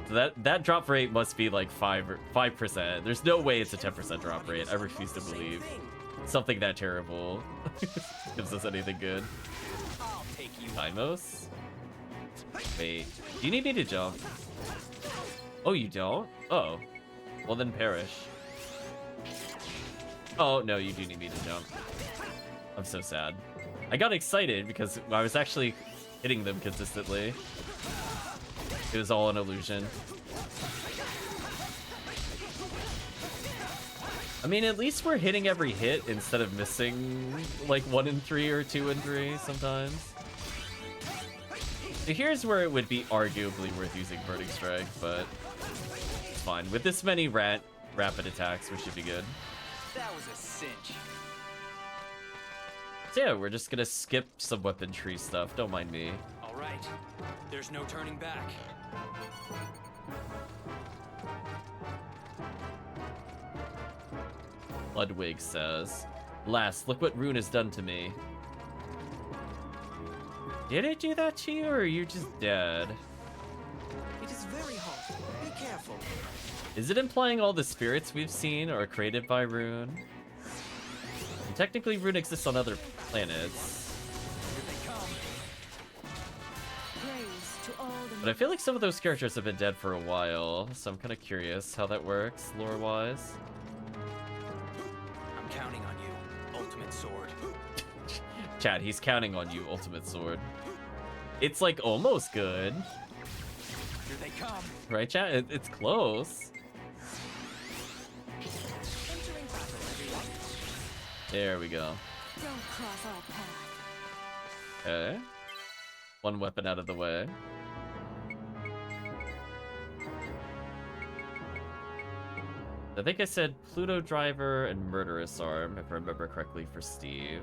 So that drop rate must be like 5%. There's no way it's a 10% drop rate. I refuse to believe something that terrible gives us anything good. Timos? Wait, do you need me to jump? Oh, you don't? Oh, well then perish. Oh, no, you do need me to jump. I'm so sad. I got excited because I was actually hitting them consistently. It was all an illusion. I mean, at least we're hitting every hit instead of missing like 1 in 3 or 2 in 3 sometimes. So here's where it would be arguably worth using Burning Strike, but it's fine. With this many rapid attacks, we should be good. That was a cinch. So yeah, we're just gonna skip some weapon tree stuff. Don't mind me. All right. There's no turning back. Ludwig says, "Last, look what Rune has done to me." Did it do that to you, or are you just dead? It is very hot. Be careful. Is it implying all the spirits we've seen are created by Rune? And technically, Rune exists on other planets. But I feel like some of those characters have been dead for a while, so I'm kind of curious how that works, lore-wise. I'm counting on you, Ultimate Sword. Chad, he's counting on you, Ultimate Sword. It's like almost good. Here they come. Right, Chad? It's close. There we go. Don't cross our path. Okay. One weapon out of the way. I think I said Pluto Driver and Murderous Arm, if I remember correctly, for Steve.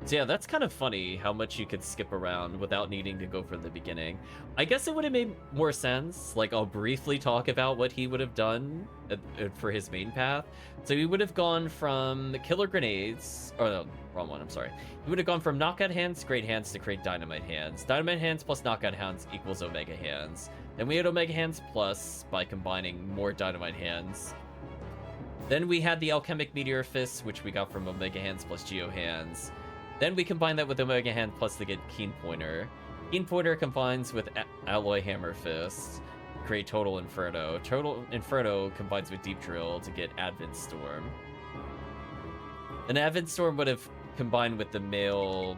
So yeah, that's kind of funny how much you could skip around without needing to go from the beginning. I guess it would have made more sense. Like, I'll briefly talk about what he would have done for his main path. So he would have gone from Killer Grenades, or no, wrong one, I'm sorry. He would have gone from Knockout Hands, Great Hands to create Dynamite Hands. Dynamite Hands plus Knockout Hands equals Omega Hands. Then we had Omega Hands Plus by combining more Dynamite Hands. Then we had the Alchemic Meteor Fist, which we got from Omega Hands plus Geo Hands. Then we combine that with Omega Hand plus to get Keen Pointer. Keen Pointer combines with Alloy Hammer Fist, create Total Inferno. Total Inferno combines with Deep Drill to get Advent Storm. An Advent Storm would have combined with the male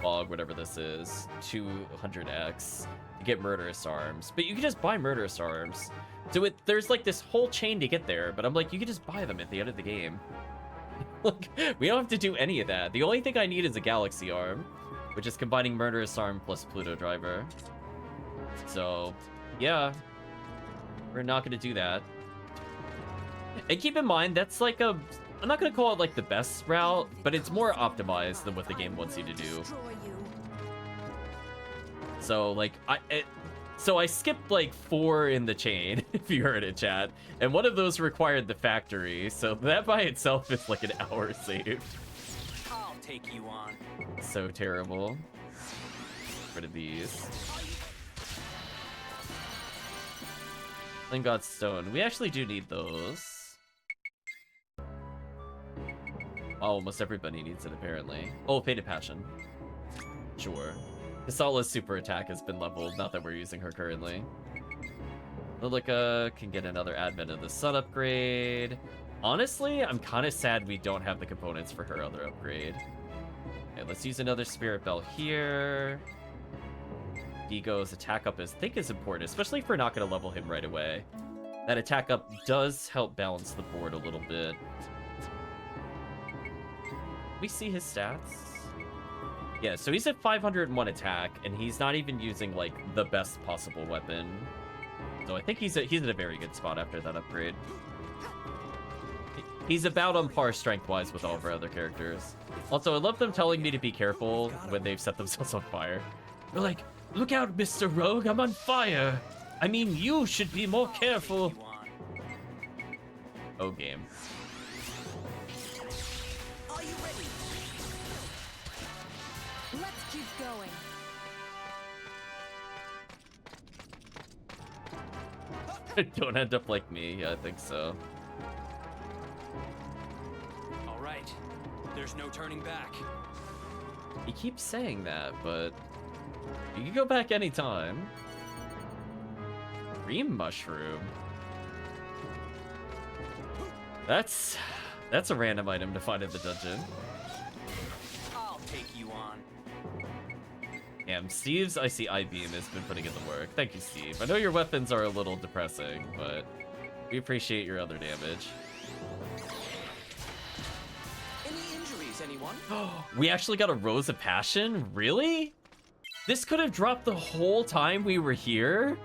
log, whatever this is, 200x to get Murderous Arms. But you can just buy Murderous Arms. So there's like this whole chain to get there, but I'm like, you can just buy them at the end of the game. Look, we don't have to do any of that. The only thing I need is a Galaxy Arm, which is combining Murderous Arm plus Pluto Driver. So, yeah, we're not going to do that. And keep in mind, that's like I'm not going to call it like the best route, but it's more optimized than what the game wants you to do. So, like, So I skipped like 4 in the chain, if you heard it, chat. And one of those required the factory, so that by itself is like an hour saved. I'll take you on. So terrible. Get rid of these. Lingard Stone. We actually do need those. Almost everybody needs it, apparently. Oh, Fated Passion. Sure. Kasala's super attack has been leveled, not that we're using her currently. Lilica can get another Advent of the Sun upgrade. Honestly, I'm kind of sad we don't have the components for her other upgrade. Okay, let's use another Spirit Bell here. Vigo's attack up I think is important, especially if we're not going to level him right away. That attack up does help balance the board a little bit. We see his stats. Yeah, so he's at 501 attack, and he's not even using, like, the best possible weapon. So I think he's in a very good spot after that upgrade. He's about on par strength-wise with all of our other characters. Also, I love them telling me to be careful when they've set themselves on fire. They're like, look out, Mr. Rogue, I'm on fire. I mean, you should be more careful. Oh, game. Let's keep going. Don't end up like me. Yeah, I think so. All right. There's no turning back. He keeps saying that, but you can go back anytime. Green mushroom. That's a random item to find in the dungeon. I'll take you on. Damn, Steve's Icy I-Beam has been putting in the work. Thank you, Steve. I know your weapons are a little depressing, but we appreciate your other damage. Any injuries, anyone? We actually got a Rose of Passion? Really? This could have dropped the whole time we were here?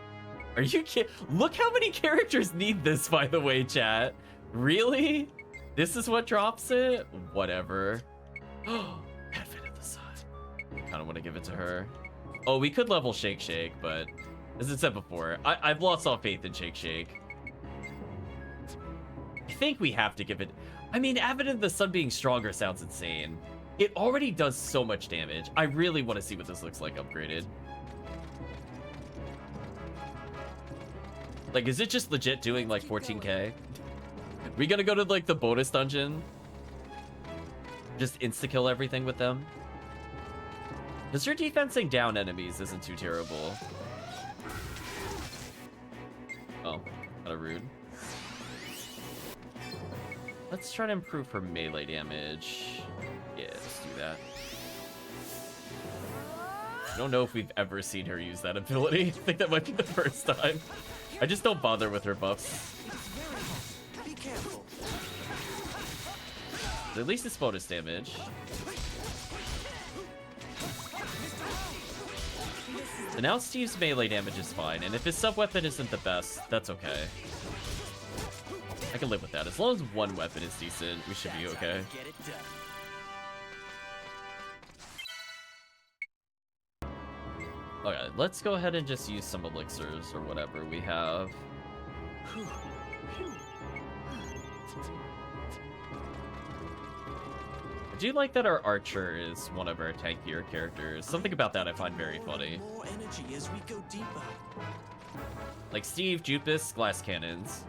Are you kidding? Look how many characters need this, by the way, chat. Really? This is what drops it? Whatever. Advent of the Sun. Kind of want to give it to her. Oh, we could level Shake Shake, but as I said before, I've lost all faith in Shake Shake. I think we have to give it... I mean, Advent of the Sun being stronger sounds insane. It already does so much damage. I really want to see what this looks like upgraded. Like, is it just legit doing like 14k? We gonna go to like the bonus dungeon? Just insta-kill everything with them? Because your defensing down enemies isn't too terrible. Oh, kind of rude. Let's try to improve her melee damage. Yeah, let's do that. I don't know if we've ever seen her use that ability. I think that might be the first time. I just don't bother with her buffs. Be careful. At least it's bonus damage. So now Steve's melee damage is fine, and if his sub-weapon isn't the best, that's okay. I can live with that. As long as one weapon is decent, we should be okay. Okay, let's go ahead and just use some elixirs or whatever we have. I do like that our archer is one of our tankier characters. Something about that I find very funny. More energy as we go deeper. Like Steve, Jupus, glass cannons.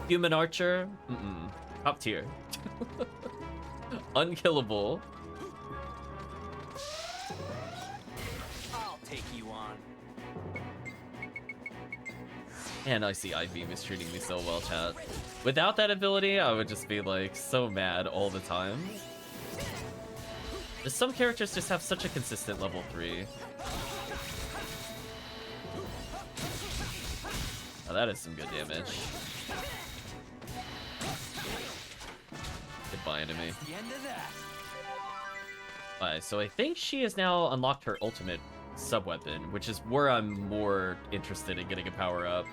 Human archer, top tier. Unkillable. I'll take you on. And I see I-Beam is treating me so well, chat. Without that ability, I would just be like so mad all the time. Just some characters just have such a consistent level 3. Oh, that is some good damage. Goodbye, enemy. The end of that. Alright, so I think she has now unlocked her ultimate sub-weapon, which is where I'm more interested in getting a power-up.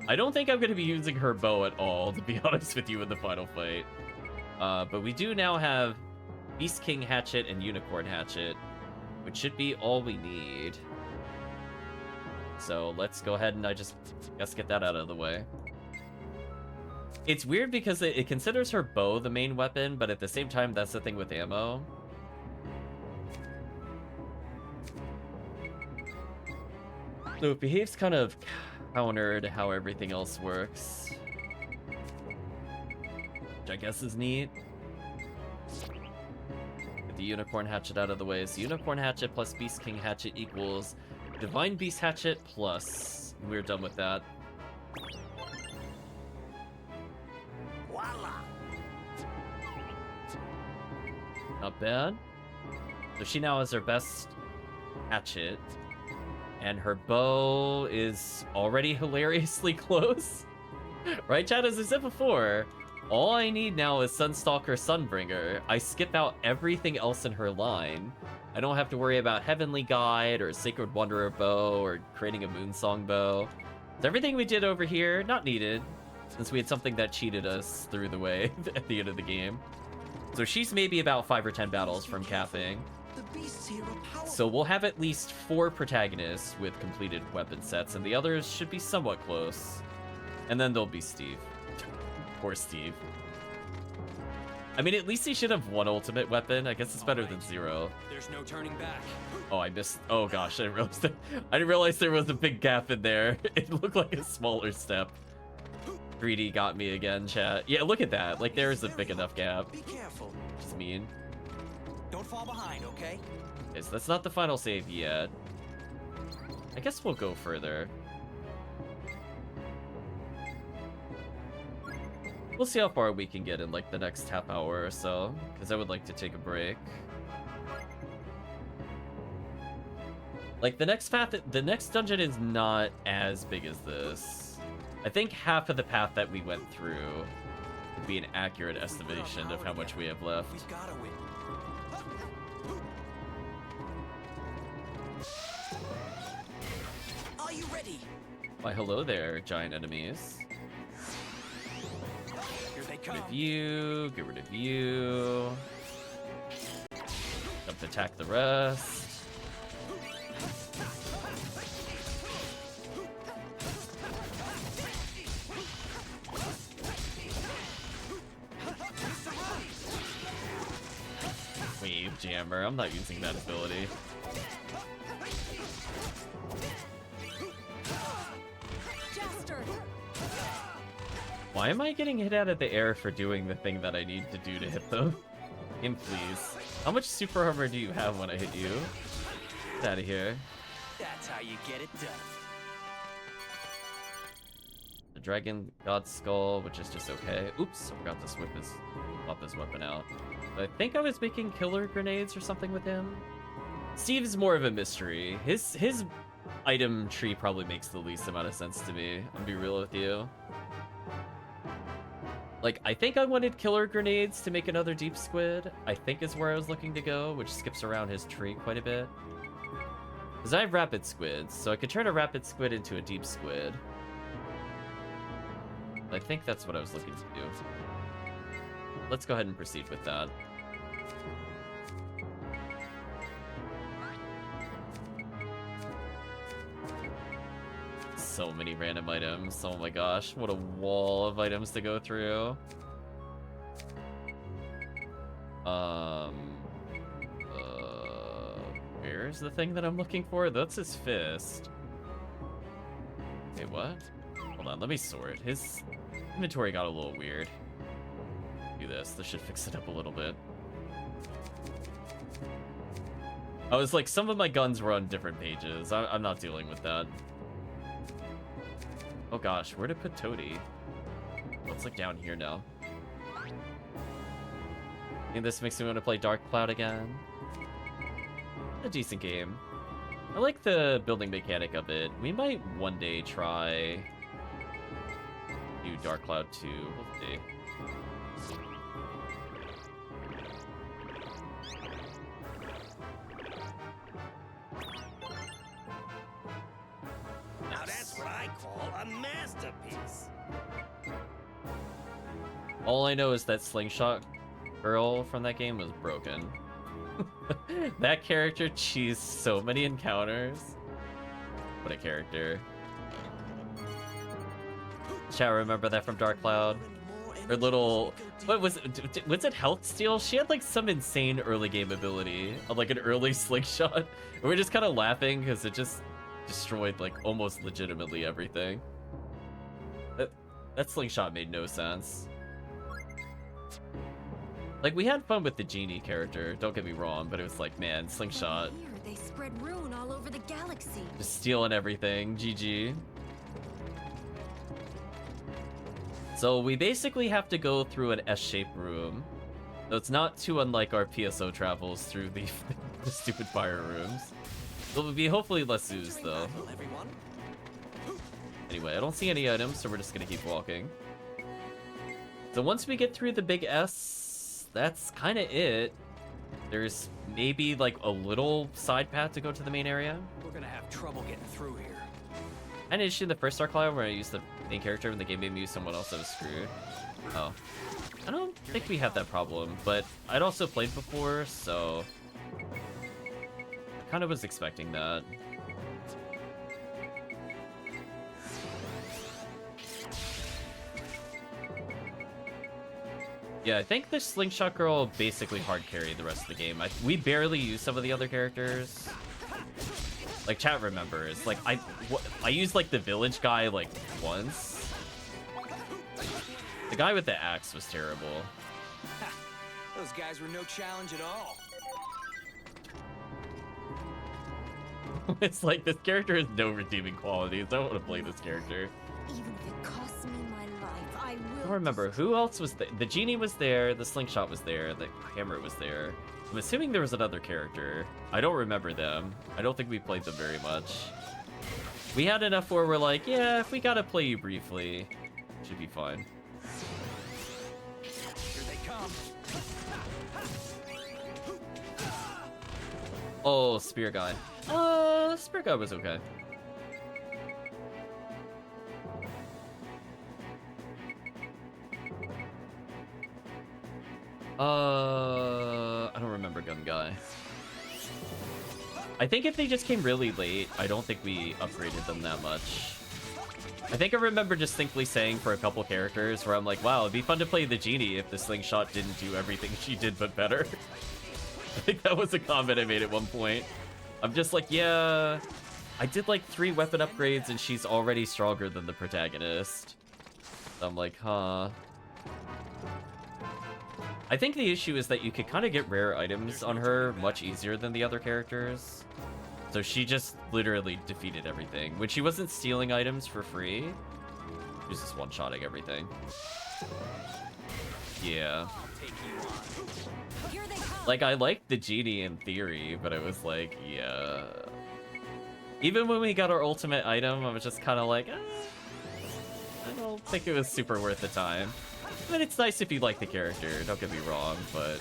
I don't think I'm going to be using her bow at all, to be honest with you, in the final fight. But we do now have Beast King Hatchet and Unicorn Hatchet, which should be all we need. So let's go ahead and I guess get that out of the way. It's weird because it considers her bow the main weapon, but at the same time, that's the thing with ammo. So it behaves kind of counter to how everything else works, which I guess is neat. Get the Unicorn Hatchet out of the way. So Unicorn Hatchet plus Beast King Hatchet equals Divine Beast Hatchet plus. We're done with that. Voila. Not bad. So she now has her best hatchet, and her bow is already hilariously close. Right, chat? As I said before, all I need now is Sunstalker Sunbringer. I skip out everything else in her line. I don't have to worry about Heavenly Guide or Sacred Wanderer bow or creating a Moonsong bow. So everything we did over here, not needed, since we had something that cheated us through the way at the end of the game. So she's maybe about 5 or 10 battles from capping. So we'll have at least 4 protagonists with completed weapon sets, and the others should be somewhat close. And then there'll be Steve. Poor Steve. I mean, at least he should have 1 ultimate weapon. I guess it's better than 0. There's no turning back. Oh, I missed. Oh gosh, I didn't realize there was a big gap in there. It looked like a smaller step. 3D got me again, chat. Yeah, look at that. Like, there's a big enough gap. Be careful. Just mean. Don't fall behind, okay? Okay, so that's not the final save yet. I guess we'll go further. We'll see how far we can get in like the next half hour or so, because I would like to take a break. Like the next dungeon is not as big as this. I think half of the path that we went through would be an accurate estimation of how much we have left. We've gotta win. Are you ready? Why, hello there, giant enemies. Here they Get come. rid of you, get rid of you. Jump attack the rest. Wave Jammer, I'm not using that ability. Jester! Why am I getting hit out of the air for doing the thing that I need to do to hit them? Game, please. How much super armor do you have when I hit you? Get out of here. That's how you get it done. The Dragon God Skull, which is just okay. Oops, I forgot to swap his weapon out. I think I was making killer grenades or something with him. Steve's more of a mystery. His item tree probably makes the least amount of sense to me. I'll be real with you. Like, I think I wanted killer grenades to make another deep squid, I think is where I was looking to go, which skips around his tree quite a bit. Because I have rapid squids, so I could turn a rapid squid into a deep squid. I think that's what I was looking to do. Let's go ahead and proceed with that. So many random items. Oh my gosh, what a wall of items to go through. Where's the thing that I'm looking for? That's his fist. Okay, what? Hold on, let me sort. His inventory got a little weird. Do this should fix it up a little bit. I was like, some of my guns were on different pages. I'm not dealing with that. Oh gosh, where to put Toady? Let's look down here now. I think this makes me want to play Dark Cloud again. A decent game. I like the building mechanic of it. We might one day try do Dark Cloud 2. We'll see. Now that's what I call a masterpiece. All I know is that Slingshot girl from that game was broken. That character cheesed so many encounters. What a character. Chat, remember that from Dark Cloud? Her little... What was it? Was it Health Steal? She had like some insane early game ability of like an early Slingshot. And we're just kind of laughing because it just destroyed like almost legitimately everything. That Slingshot made no sense. Like, we had fun with the Genie character, don't get me wrong, but it was like, man, Slingshot. Here, they spread ruin all over the galaxy. Just stealing everything, GG. So we basically have to go through an S-shaped room. So it's not too unlike our PSO travels through the stupid fire rooms. It'll be hopefully less zoos, though. Anyway, I don't see any items, so we're just gonna keep walking. So once we get through the big S, that's kind of it. There's maybe like a little side path to go to the main area. We're gonna have trouble getting through here. I had an issue in the first Dark Cloud where I used the main character and the game made me use someone else that was screwed. Oh. I don't think we have that problem, but I'd also played before, so I kind of was expecting that. Yeah, I think the Slingshot girl basically hard carried the rest of the game. We barely used some of the other characters. Like, chat remembers. Like, I used, like, the village guy, like, once. The guy with the axe was terrible. Those guys were no challenge at all. It's like, this character has no redeeming qualities. I don't want to play this character. Even if it costs me my life, I will. I don't remember. Who else was there? The Genie was there, the Slingshot was there, the Hammer was there. I'm assuming there was another character. I don't remember them. I don't think we played them very much. We had enough where we're like, yeah, if we gotta play you briefly, should be fine. Here they come. Oh, Spear Guy. Spear Guy was okay. I don't remember Gun Guy. I think if they just came really late, I don't think we upgraded them that much. I think I remember distinctly saying for a couple characters where I'm like, wow, it'd be fun to play the Genie if the Slingshot didn't do everything she did but better. I think that was a comment I made at one point. I'm just like, yeah, I did like 3 weapon upgrades and she's already stronger than the protagonist. So I'm like, huh. I think the issue is that you could kind of get rare items on her much easier than the other characters. So she just literally defeated everything. When she wasn't stealing items for free, she was just one-shotting everything. Yeah. Like, I liked the Genie in theory, but it was like, yeah. Even when we got our ultimate item, I was just kind of like, I don't think it was super worth the time. I mean, it's nice if you like the character, don't get me wrong, but...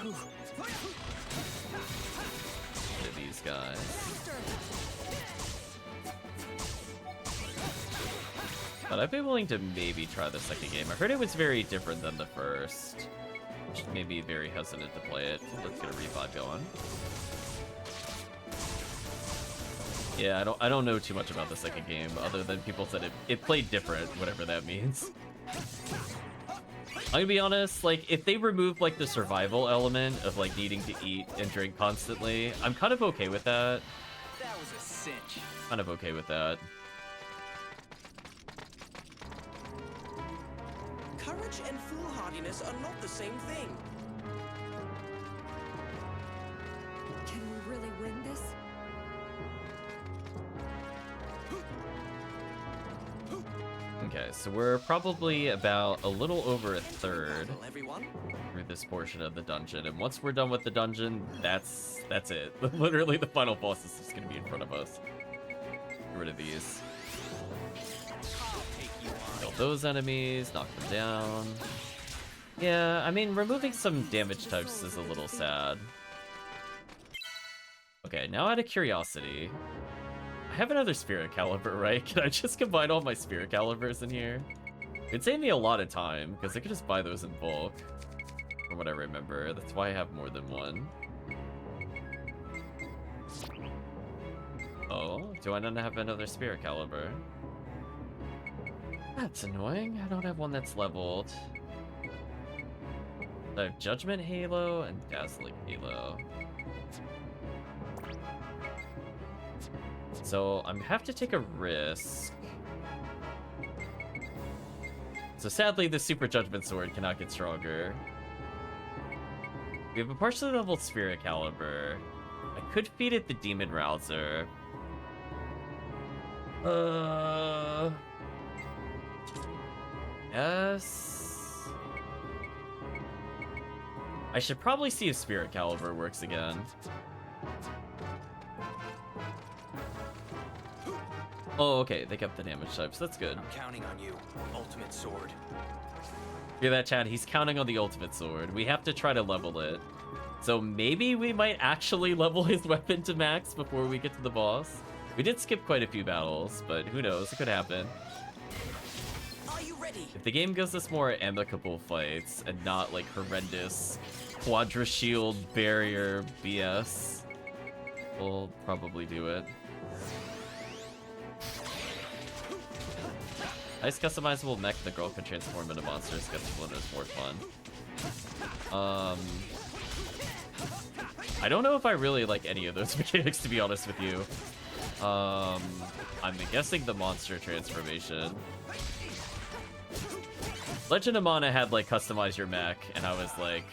Look at these guys. But I'd be willing to maybe try the second game. I heard it was very different than the first. Which made me very hesitant to play it. Let's get a revive going. Yeah, I don't know too much about the second game, other than people said it played different, whatever that means. I'm gonna be honest, like, if they remove, like, the survival element of, like, needing to eat and drink constantly, I'm kind of okay with that. That was a cinch. Kind of okay with that. Courage and foolhardiness are not the same thing. Can we really win this? Okay, so we're probably about a little over a third Everyone. through this portion of the dungeon, and once we're done with the dungeon, that's it. Literally, the final boss is just gonna be in front of us. Get rid of these. Kill those enemies, knock them down. Yeah, I mean, removing some damage types is a little sad. Okay, now out of curiosity, I have another Spirit Caliber, right? Can I just combine all my Spirit Calibers in here? It'd save me a lot of time, because I could just buy those in bulk. From what I remember. That's why I have more than one. Oh, do I not have another Spirit Caliber? That's annoying. I don't have one that's leveled. I have Judgment Halo and Dazzling Halo. So I'm have to take a risk. So sadly, the Super Judgment Sword cannot get stronger. We have a partially leveled Spirit Caliber. I could feed it the Demon Rouser. Yes. I should probably see if Spirit Caliber works again. Oh, okay, they kept the damage types. That's good. I'm counting on you, Ultimate Sword. Hear that, Chad? He's counting on the Ultimate Sword. We have to try to level it. So maybe we might actually level his weapon to max before we get to the boss. We did skip quite a few battles, but who knows? It could happen. Are you ready? If the game gives us more amicable fights and not like horrendous Quadra Shield barrier BS, we'll probably do it. Nice customizable mech the girl can transform into monsters. Skeptical is more fun. I don't know if I really like any of those mechanics, to be honest with you. I'm guessing the monster transformation. Legend of Mana had like customize your mech, and I was like,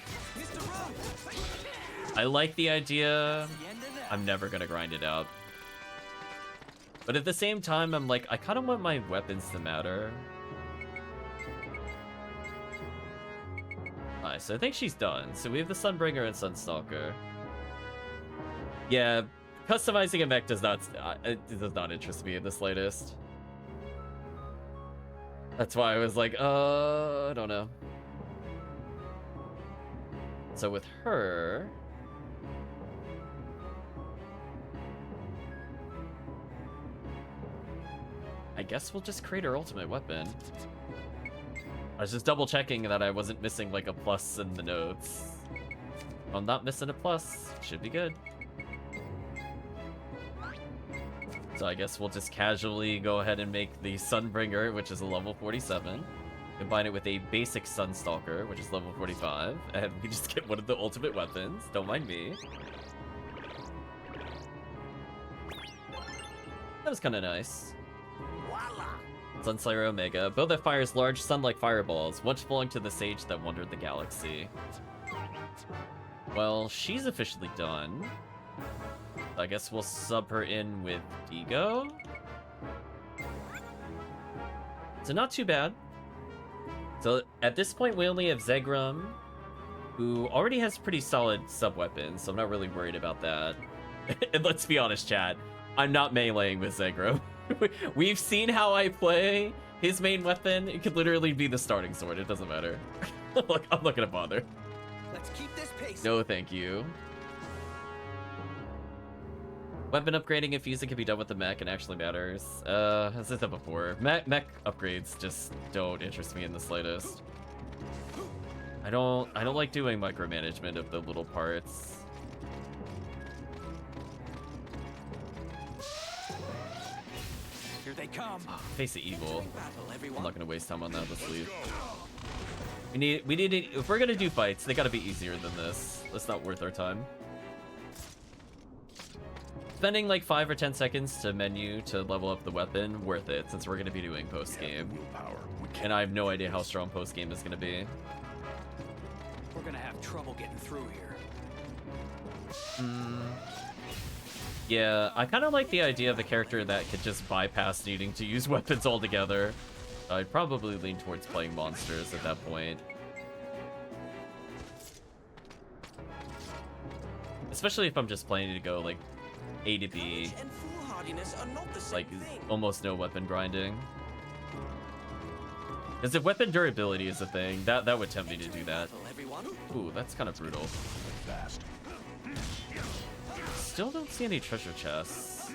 I like the idea. I'm never gonna grind it out. But at the same time, I'm like, I kind of want my weapons to matter. Alright, so I think she's done. So we have the Sunbringer and Sunstalker. Yeah, customizing a mech does not interest me in the slightest. That's why I was like, I don't know. So with her... I guess we'll just create her ultimate weapon. I was just double checking that I wasn't missing like a plus in the notes. If I'm not missing a plus, should be good. So I guess we'll just casually go ahead and make the Sunbringer, which is a level 47. Combine it with a basic Sunstalker, which is level 45. And we just get one of the ultimate weapons. Don't mind me. That was kind of nice. Sunslayer Omega, bow that fires large sun-like fireballs, once belonged to the sage that wandered the galaxy. Well, she's officially done. I guess we'll sub her in with Digo. So not too bad. So at this point, we only have Zegrum, who already has pretty solid sub-weapons, so I'm not really worried about that. And let's be honest, chat, I'm not meleeing with Zegrum. We've seen how I play. His main weapon, it could literally be the starting sword. It doesn't matter. Look, I'm not gonna bother. Let's keep this pace. No, thank you. Weapon upgrading if using can be done with the mech and actually matters. As I said before, mech upgrades just don't interest me in the slightest. I don't like doing micromanagement of the little parts. Here they come. Oh, face of evil. I'm not gonna waste time on that. Let's leave. We need if we're gonna do fights, they gotta be easier than this. That's not worth our time. Spending like 5 or 10 seconds to menu to level up the weapon, worth it, since we're going to be doing post-game. And I have no idea how strong post-game is going to be. We're gonna have trouble getting through here. Yeah, I kind of like the idea of a character that could just bypass needing to use weapons altogether. I'd probably lean towards playing monsters at that point. Especially if I'm just planning to go like A to B, And foolhardiness are not the same like thing. almost no weapon grinding. Because if weapon durability is a thing, that would tempt me to do that. Ooh, that's kind of brutal. Fast. Still don't see any treasure chests.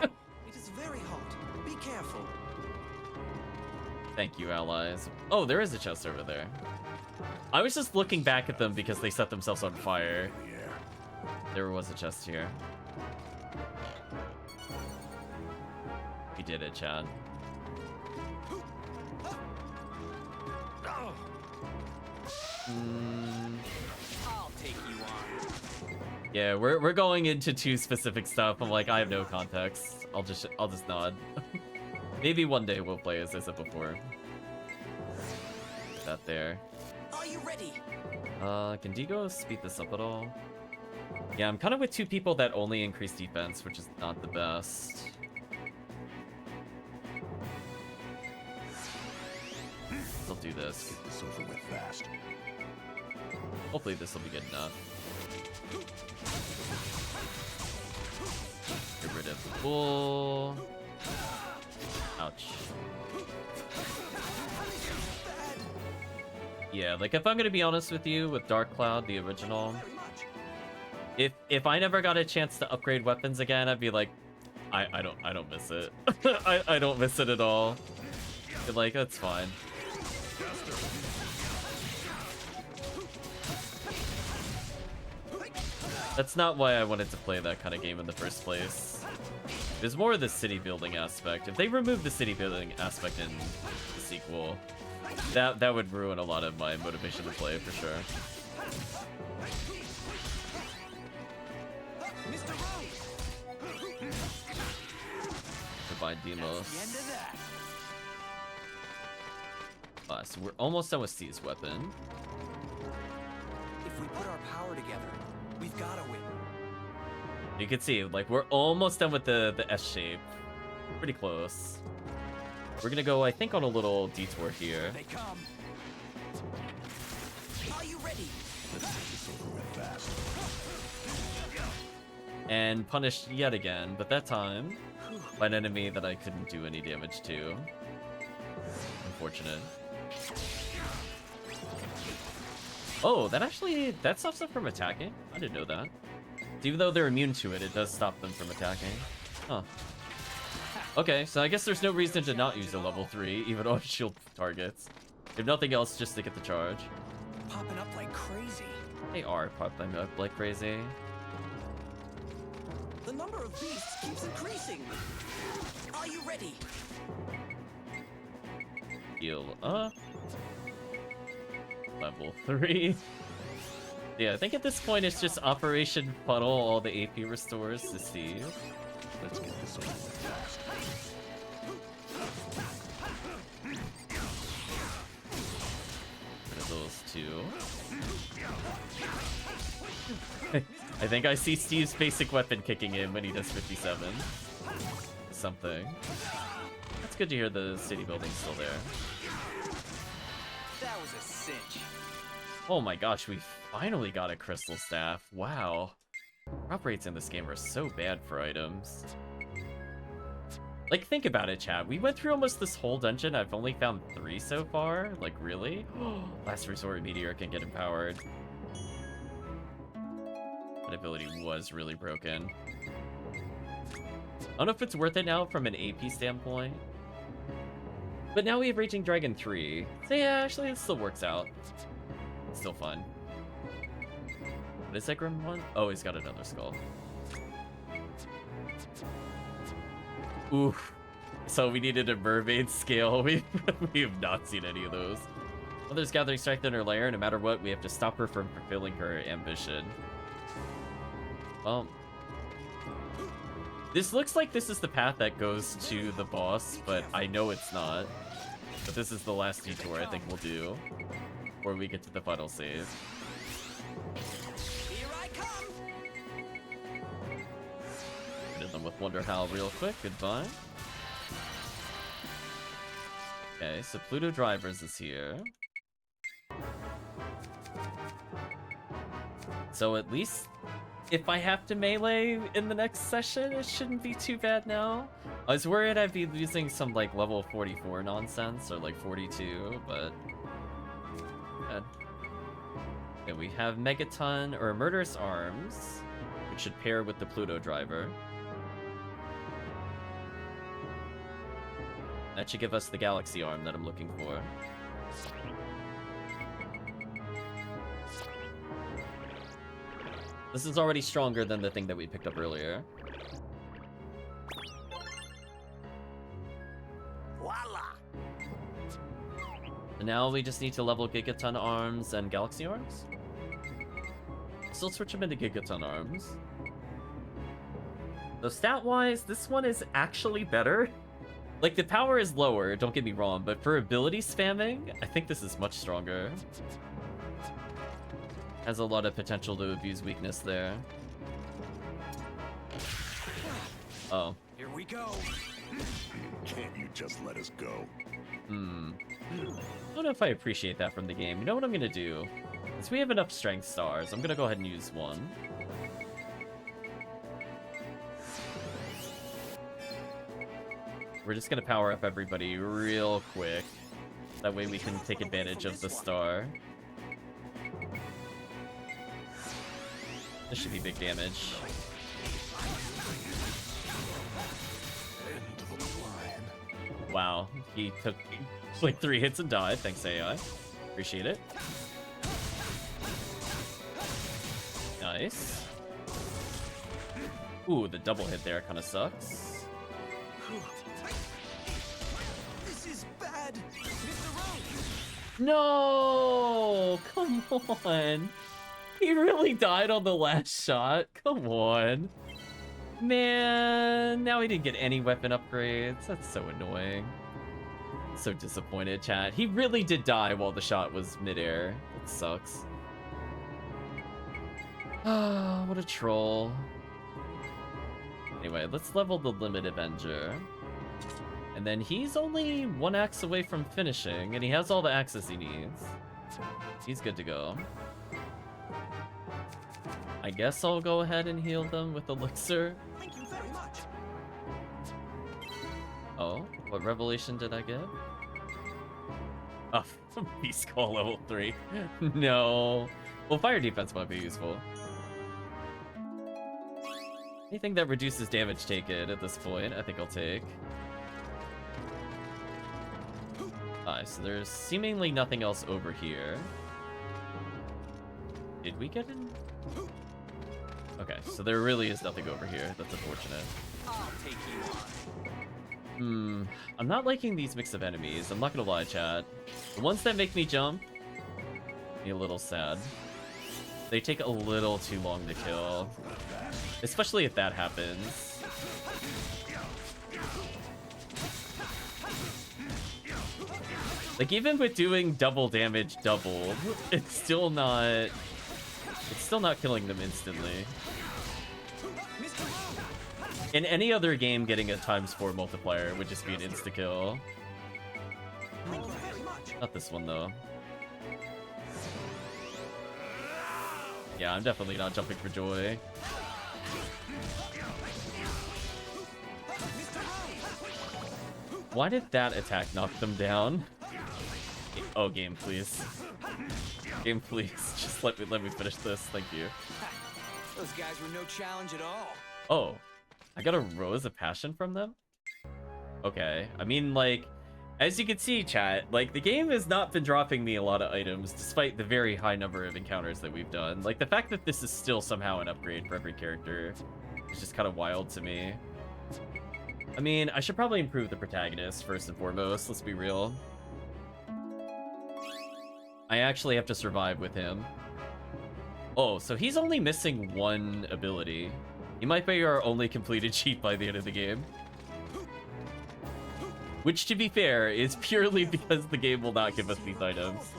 It is very hot. Be careful. Thank you, allies. Oh, there is a chest over there. I was just looking back at them because they set themselves on fire. There was a chest here. We did it, Chad. I'll take you on. Yeah, we're going into too specific stuff. I'm like, I have no context. I'll just nod. Maybe one day we'll play, as I said before. That there. Are you ready? Can Digo speed this up at all? Yeah, I'm kind of with two people that only increase defense, which is not the best. I'll do this. Get this over with fast. Hopefully this will be good enough. Get rid of the bull. Ouch. Yeah, like if I'm gonna be honest with you, with Dark Cloud, the original, if I never got a chance to upgrade weapons again, I'd be like, I don't miss it. I don't miss it at all. Be like, that's fine. That's not why I wanted to play that kind of game in the first place. There's more of the city building aspect. If they remove the city building aspect in the sequel, that would ruin a lot of my motivation to play for sure. Goodbye, Demos. So we're almost done with Steve's weapon. If we put our power together, we've got to win. You can see, like, we're almost done with the S shape. Pretty close. We're gonna go, I think, on a little detour here. They come. Are you ready? And punished yet again, but that time by an enemy that I couldn't do any damage to. Unfortunate. Oh, that stops them from attacking? I didn't know that. Even though they're immune to it, it does stop them from attacking. Huh. Okay, so I guess there's no reason to not use a level 3, even on shield targets. If nothing else, just to get the charge. Popping up like crazy. They are popping up like crazy. The number of beasts keeps increasing. Are you ready? Heal up. Level 3. Yeah, I think at this point it's just Operation Funnel all the AP restores to Steve. Let's get this over with fast. Rid of those two. I think I see Steve's basic weapon kicking in when he does 57. Something. It's good to hear the city building's still there. That was a cinch. Oh my gosh, we finally got a crystal staff. Wow. Drop rates in this game are so bad for items. Like, think about it, chat. We went through almost this whole dungeon. I've only found 3 so far. Like, really? Last Resort Meteor can get empowered. That ability was really broken. I don't know if it's worth it now from an AP standpoint. But now we have Raging Dragon 3. So yeah, actually it still works out. It's still fun. What is that Grim one? Oh, he's got another skull. Oof. So we needed a mermaid scale. We have not seen any of those. Mother's gathering strength in her lair. No matter what, we have to stop her from fulfilling her ambition. Well, this looks like this is the path that goes to the boss, but I know it's not. But this is the last detour I think we'll do, before we get to the final save. Here I come. Hit them with Wonder Howl real quick. Goodbye. Okay, so Pluto Drivers is here. So at least if I have to melee in the next session, it shouldn't be too bad now. I was worried I'd be losing some like level 44 nonsense or like 42, but and we have Megaton or Murderous Arms, which should pair with the Pluto Driver. That should give us the Galaxy Arm that I'm looking for. This is already stronger than the thing that we picked up earlier. Voila! And now we just need to level Gigaton Arms and Galaxy Arms. Still switch them into Gigaton Arms. So stat-wise, this one is actually better. Like, the power is lower, don't get me wrong, but for ability spamming, I think this is much stronger. Has a lot of potential to abuse weakness there. Oh. Here we go. Can't you just let us go? I don't know if I appreciate that from the game. You know what I'm gonna do? Since we have enough strength stars, I'm gonna go ahead and use one. We're just gonna power up everybody real quick. That way we can take advantage of the star. This should be big damage. Wow, he took like 3 hits and died. Thanks, AI. Appreciate it. Nice. Ooh, the double hit there kind of sucks. This is bad. No! Come on. He really died on the last shot. Come on. Man, now he didn't get any weapon upgrades. That's so annoying. So disappointed, chat. He really did die while the shot was midair. That sucks. Ah, what a troll. Anyway, let's level the Limit Avenger. And then he's only 1 axe away from finishing, and he has all the axes he needs. He's good to go. I guess I'll go ahead and heal them with Elixir. Thank you very much. Oh, what revelation did I get? Oh, Beast Call level 3. No. Well, fire defense might be useful. Anything that reduces damage taken at this point, I think I'll take. Alright, so there's seemingly nothing else over here. Did we get in? Okay, so there really is nothing over here. That's unfortunate. I'll take you on. I'm not liking these mix of enemies. I'm not gonna lie, chat. The ones that make me jump, me a little sad. They take a little too long to kill. Especially if that happens. Like, even with doing double damage doubled, it's still not killing them instantly. In any other game, getting a ×4 multiplier would just be an insta-kill. Not this one, though. Yeah, I'm definitely not jumping for joy. Why did that attack knock them down? Oh, game, please. Game, please. Just let me finish this. Thank you. Those guys were no challenge at all. Oh, I got a Rose of Passion from them? Okay. I mean, like, as you can see, chat, like, the game has not been dropping me a lot of items, despite the very high number of encounters that we've done. Like, the fact that this is still somehow an upgrade for every character is just kind of wild to me. I mean, I should probably improve the protagonist first and foremost, let's be real. I actually have to survive with him. Oh, so he's only missing one ability. He might be our only completed cheat by the end of the game. Which, to be fair, is purely because the game will not give us these items.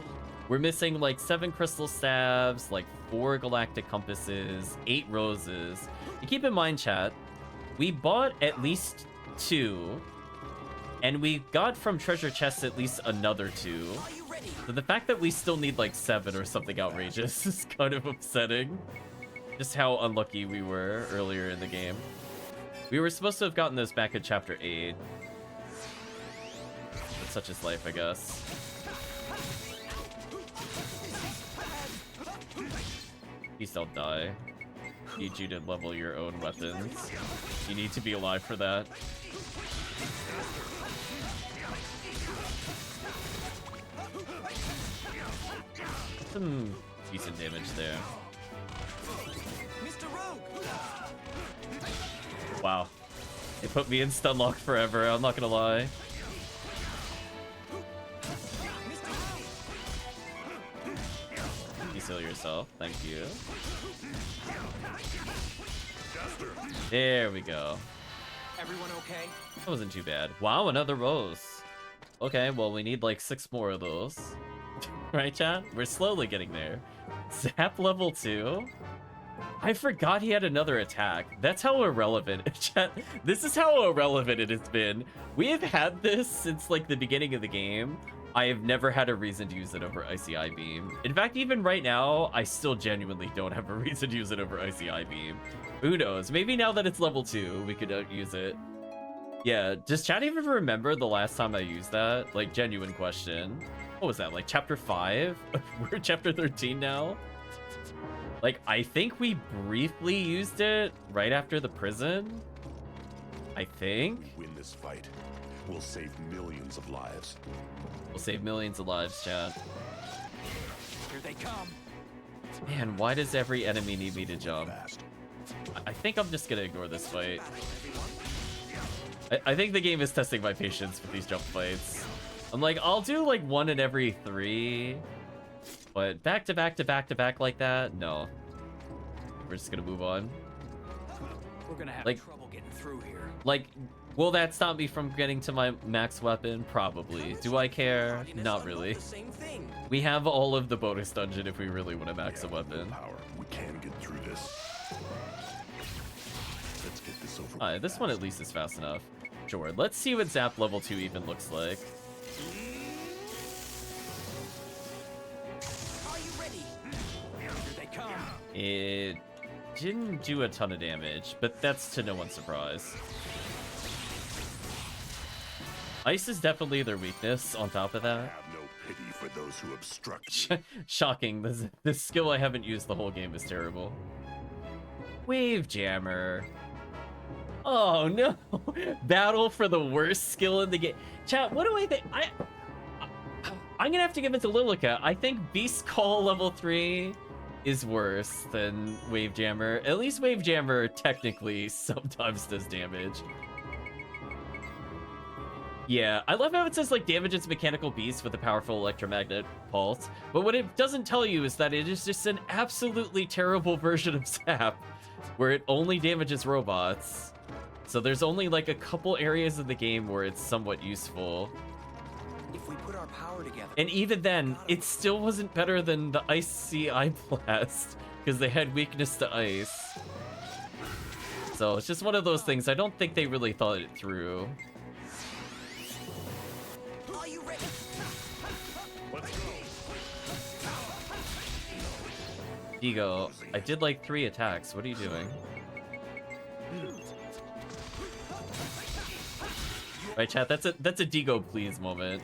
We're missing like 7 crystal staves, like 4 galactic compasses, 8 roses. And keep in mind, chat, we bought at least 2, and we got from treasure chests at least another 2. So the fact that we still need like 7 or something outrageous is kind of upsetting. Just how unlucky we were earlier in the game. We were supposed to have gotten those back in chapter 8. But such is life, I guess. Please don't die. Need you to level your own weapons. You need to be alive for that. Some decent damage there. Wow. It put me in stun lock forever, I'm not gonna lie. Heal yourself, thank you. There we go. Everyone okay? That wasn't too bad. Wow, another rose. Okay, well, we need like 6 more of those. Right, chat? We're slowly getting there. Zap level 2? I forgot he had another attack. That's how irrelevant. Chat, this is how irrelevant it has been. We have had this since like the beginning of the game. I have never had a reason to use it over Icy Eye Beam. In fact, even right now, I still genuinely don't have a reason to use it over Icy Eye Beam. Who knows? Maybe now that it's level 2, we could use it. Yeah, does chat even remember the last time I used that? Like, genuine question. What was that, like chapter 5? We're chapter 13 now? Like, I think we briefly used it right after the prison? I think? We win this fight. We'll save millions of lives. We'll save millions of lives, chat. Here they come. Man, why does every enemy need me to jump? I think I'm just gonna ignore this fight. I think the game is testing my patience with these jump fights. I'm like, I'll do like 1 in every 3. But back to back to back to back like that? No. We're just gonna move on. We're gonna have like, trouble getting through here. Like, will that stop me from getting to my max weapon? Probably. Do I care? Not really. We have all of the bonus dungeon if we really want to max a weapon. We can get through this. Let's get this over. Alright, this one at least is fast enough. Sure, let's see what Zap level 2 even looks like. Are you ready? Here they come. It didn't do a ton of damage, but that's to no one's surprise. Ice is definitely their weakness on top of that. Have no pity for those who obstruct. Shocking, this skill I haven't used the whole game is terrible. Wave Jammer. Oh no! Battle for the worst skill in the game. Chat, what do I think? I'm gonna have to give it to Lilica. I think Beast Call level 3 is worse than Wave Jammer. At least Wave Jammer technically sometimes does damage. Yeah, I love how it says like damages mechanical beasts with a powerful electromagnet pulse, but what it doesn't tell you is that it is just an absolutely terrible version of Zap, where it only damages robots. So there's only like a couple areas of the game where it's somewhat useful. If we put our power together. And even then, it still wasn't better than the Icy Eye Blast, because they had weakness to ice. So it's just one of those things. I don't think they really thought it through. Are you ready? Let's go. Digo, I did like 3 attacks. What are you doing? Right, chat? That's a Digo please moment.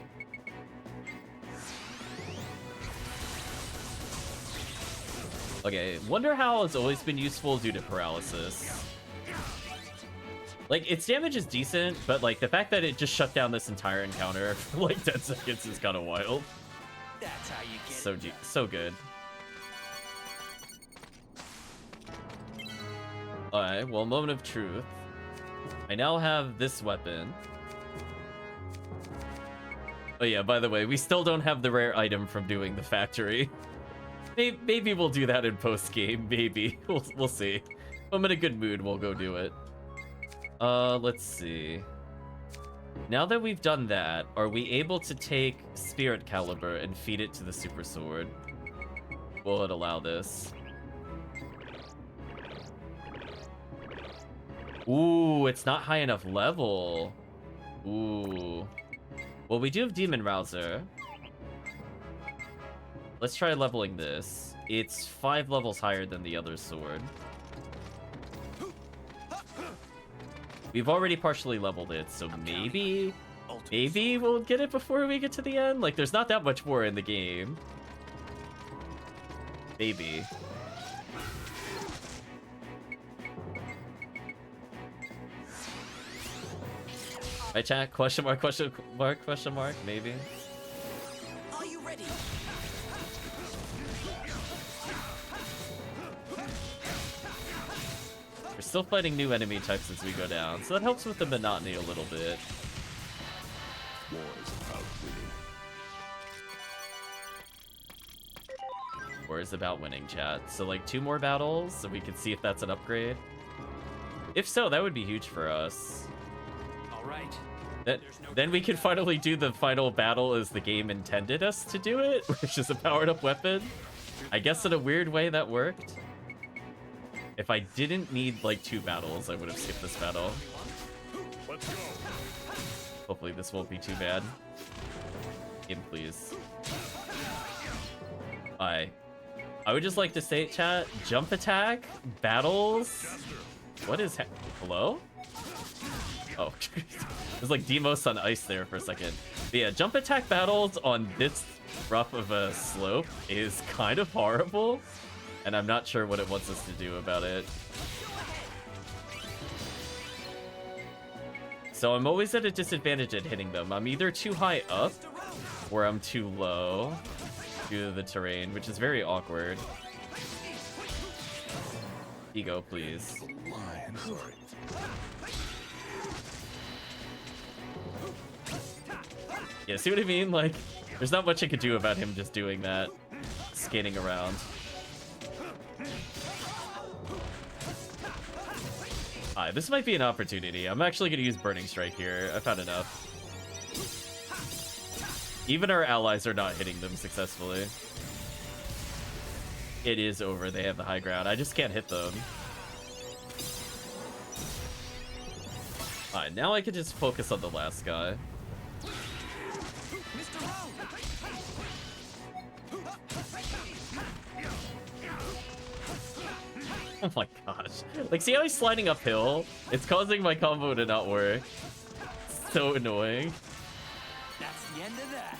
Okay, wonder how it's always been useful due to paralysis. Like, its damage is decent, but like the fact that it just shut down this entire encounter for like 10 seconds is kind of wild. That's how you get So deep, so good. Alright, well, moment of truth. I now have this weapon. Oh yeah, by the way, we still don't have the rare item from doing the factory. Maybe we'll do that in post-game, maybe. We'll see. If I'm in a good mood, we'll go do it. Let's see. Now that we've done that, are we able to take Spirit Caliber and feed it to the Super Sword? Will it allow this? Ooh, it's not high enough level. Ooh. Well, we do have Demon Rouser. Let's try leveling this. It's 5 levels higher than the other sword. We've already partially leveled it, so maybe we'll get it before we get to the end. Like, there's not that much more in the game. Maybe. Right, chat? Question mark, question mark, question mark? Maybe. Are you ready? We're still fighting new enemy types as we go down, so that helps with the monotony a little bit. War is about winning. War is about winning, chat. So like 2 more battles, so we can see if that's an upgrade. If so, that would be huge for us. All right. Then we can finally do the final battle as the game intended us to do it, which is a powered up weapon. I guess in a weird way that worked. If I didn't need like 2 battles, I would have skipped this battle. Let's go. Hopefully this won't be too bad. Game, please. I would just like to say, chat, jump attack, battles. What is hello? Oh, it was like Demos on ice there for a second. But yeah, jump attack battles on this rough of a slope is kind of horrible, and I'm not sure what it wants us to do about it. So I'm always at a disadvantage at hitting them. I'm either too high up, or I'm too low due to the terrain, which is very awkward. Ego, please. Yeah, see what I mean? Like, there's not much I could do about him just doing that. Skating around. Alright, this might be an opportunity. I'm actually going to use Burning Strike here. I've had enough. Even our allies are not hitting them successfully. It is over. They have the high ground. I just can't hit them. Alright, now I can just focus on the last guy. Oh my gosh. Like, see how he's sliding uphill? It's causing my combo to not work. So annoying. That's the end of that.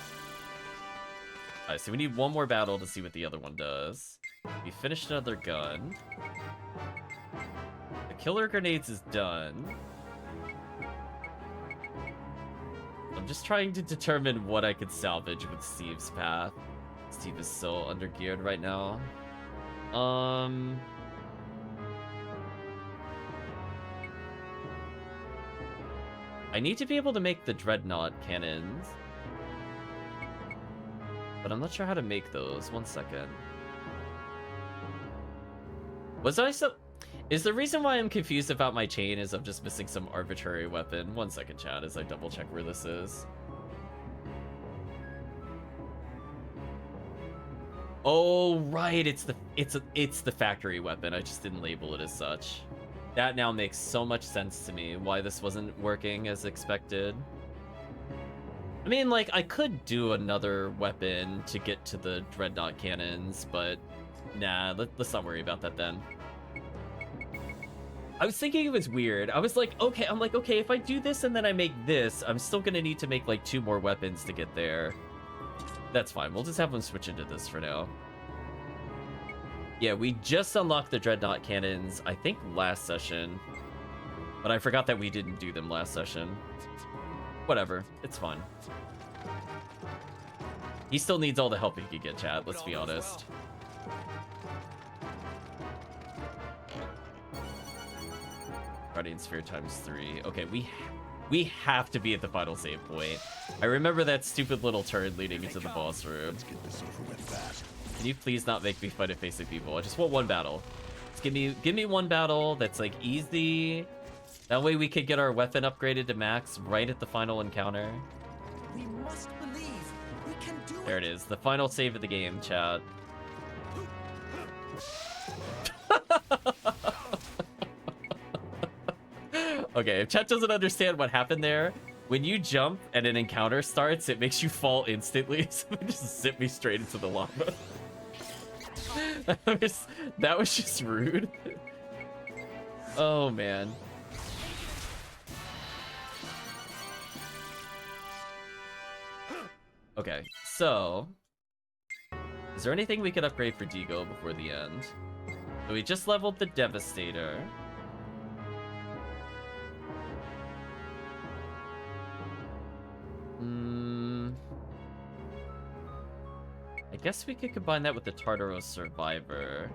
Alright, so we need one more battle to see what the other one does. We finished another gun. The killer grenades is done. I'm just trying to determine what I could salvage with Steve's path. Steve is so undergeared right now. I need to be able to make the Dreadnought cannons. But I'm not sure how to make those. 1 second. Was I so... Is the reason why I'm confused about my chain is I'm just missing some arbitrary weapon? 1 second, chat, as I double check where this is. Oh, right, it's the factory weapon. I just didn't label it as such. That now makes so much sense to me, why this wasn't working as expected. I mean, like, I could do another weapon to get to the Dreadnought cannons, but nah, let's not worry about that then. I was thinking it was weird. I was like, okay, if I do this and then I make this, I'm still gonna need to make like 2 more weapons to get there. That's fine, we'll just have them switch into this for now. Yeah, we just unlocked the Dreadnought cannons, I think last session. But I forgot that we didn't do them last session. Whatever, it's fine. He still needs all the help he could get, chat, let's be honest. Guardian Sphere times 3. Okay, we have to be at the final save point. I remember that stupid little turn leading into the boss room. Let's get this over with fast. Can you please not make me fight a face of people? I just want one battle. Just give me one battle that's like easy. That way we could get our weapon upgraded to max right at the final encounter. We must believe we can do There it is, the final save of the game, chat. Okay, if chat doesn't understand what happened there, when you jump and an encounter starts, it makes you fall instantly, so it just zip me straight into the lava. That was just rude. Oh, man. Okay, so... is there anything we could upgrade for Deagle before the end? So we just leveled the Devastator. I guess we could combine that with the Tartaros Survivor.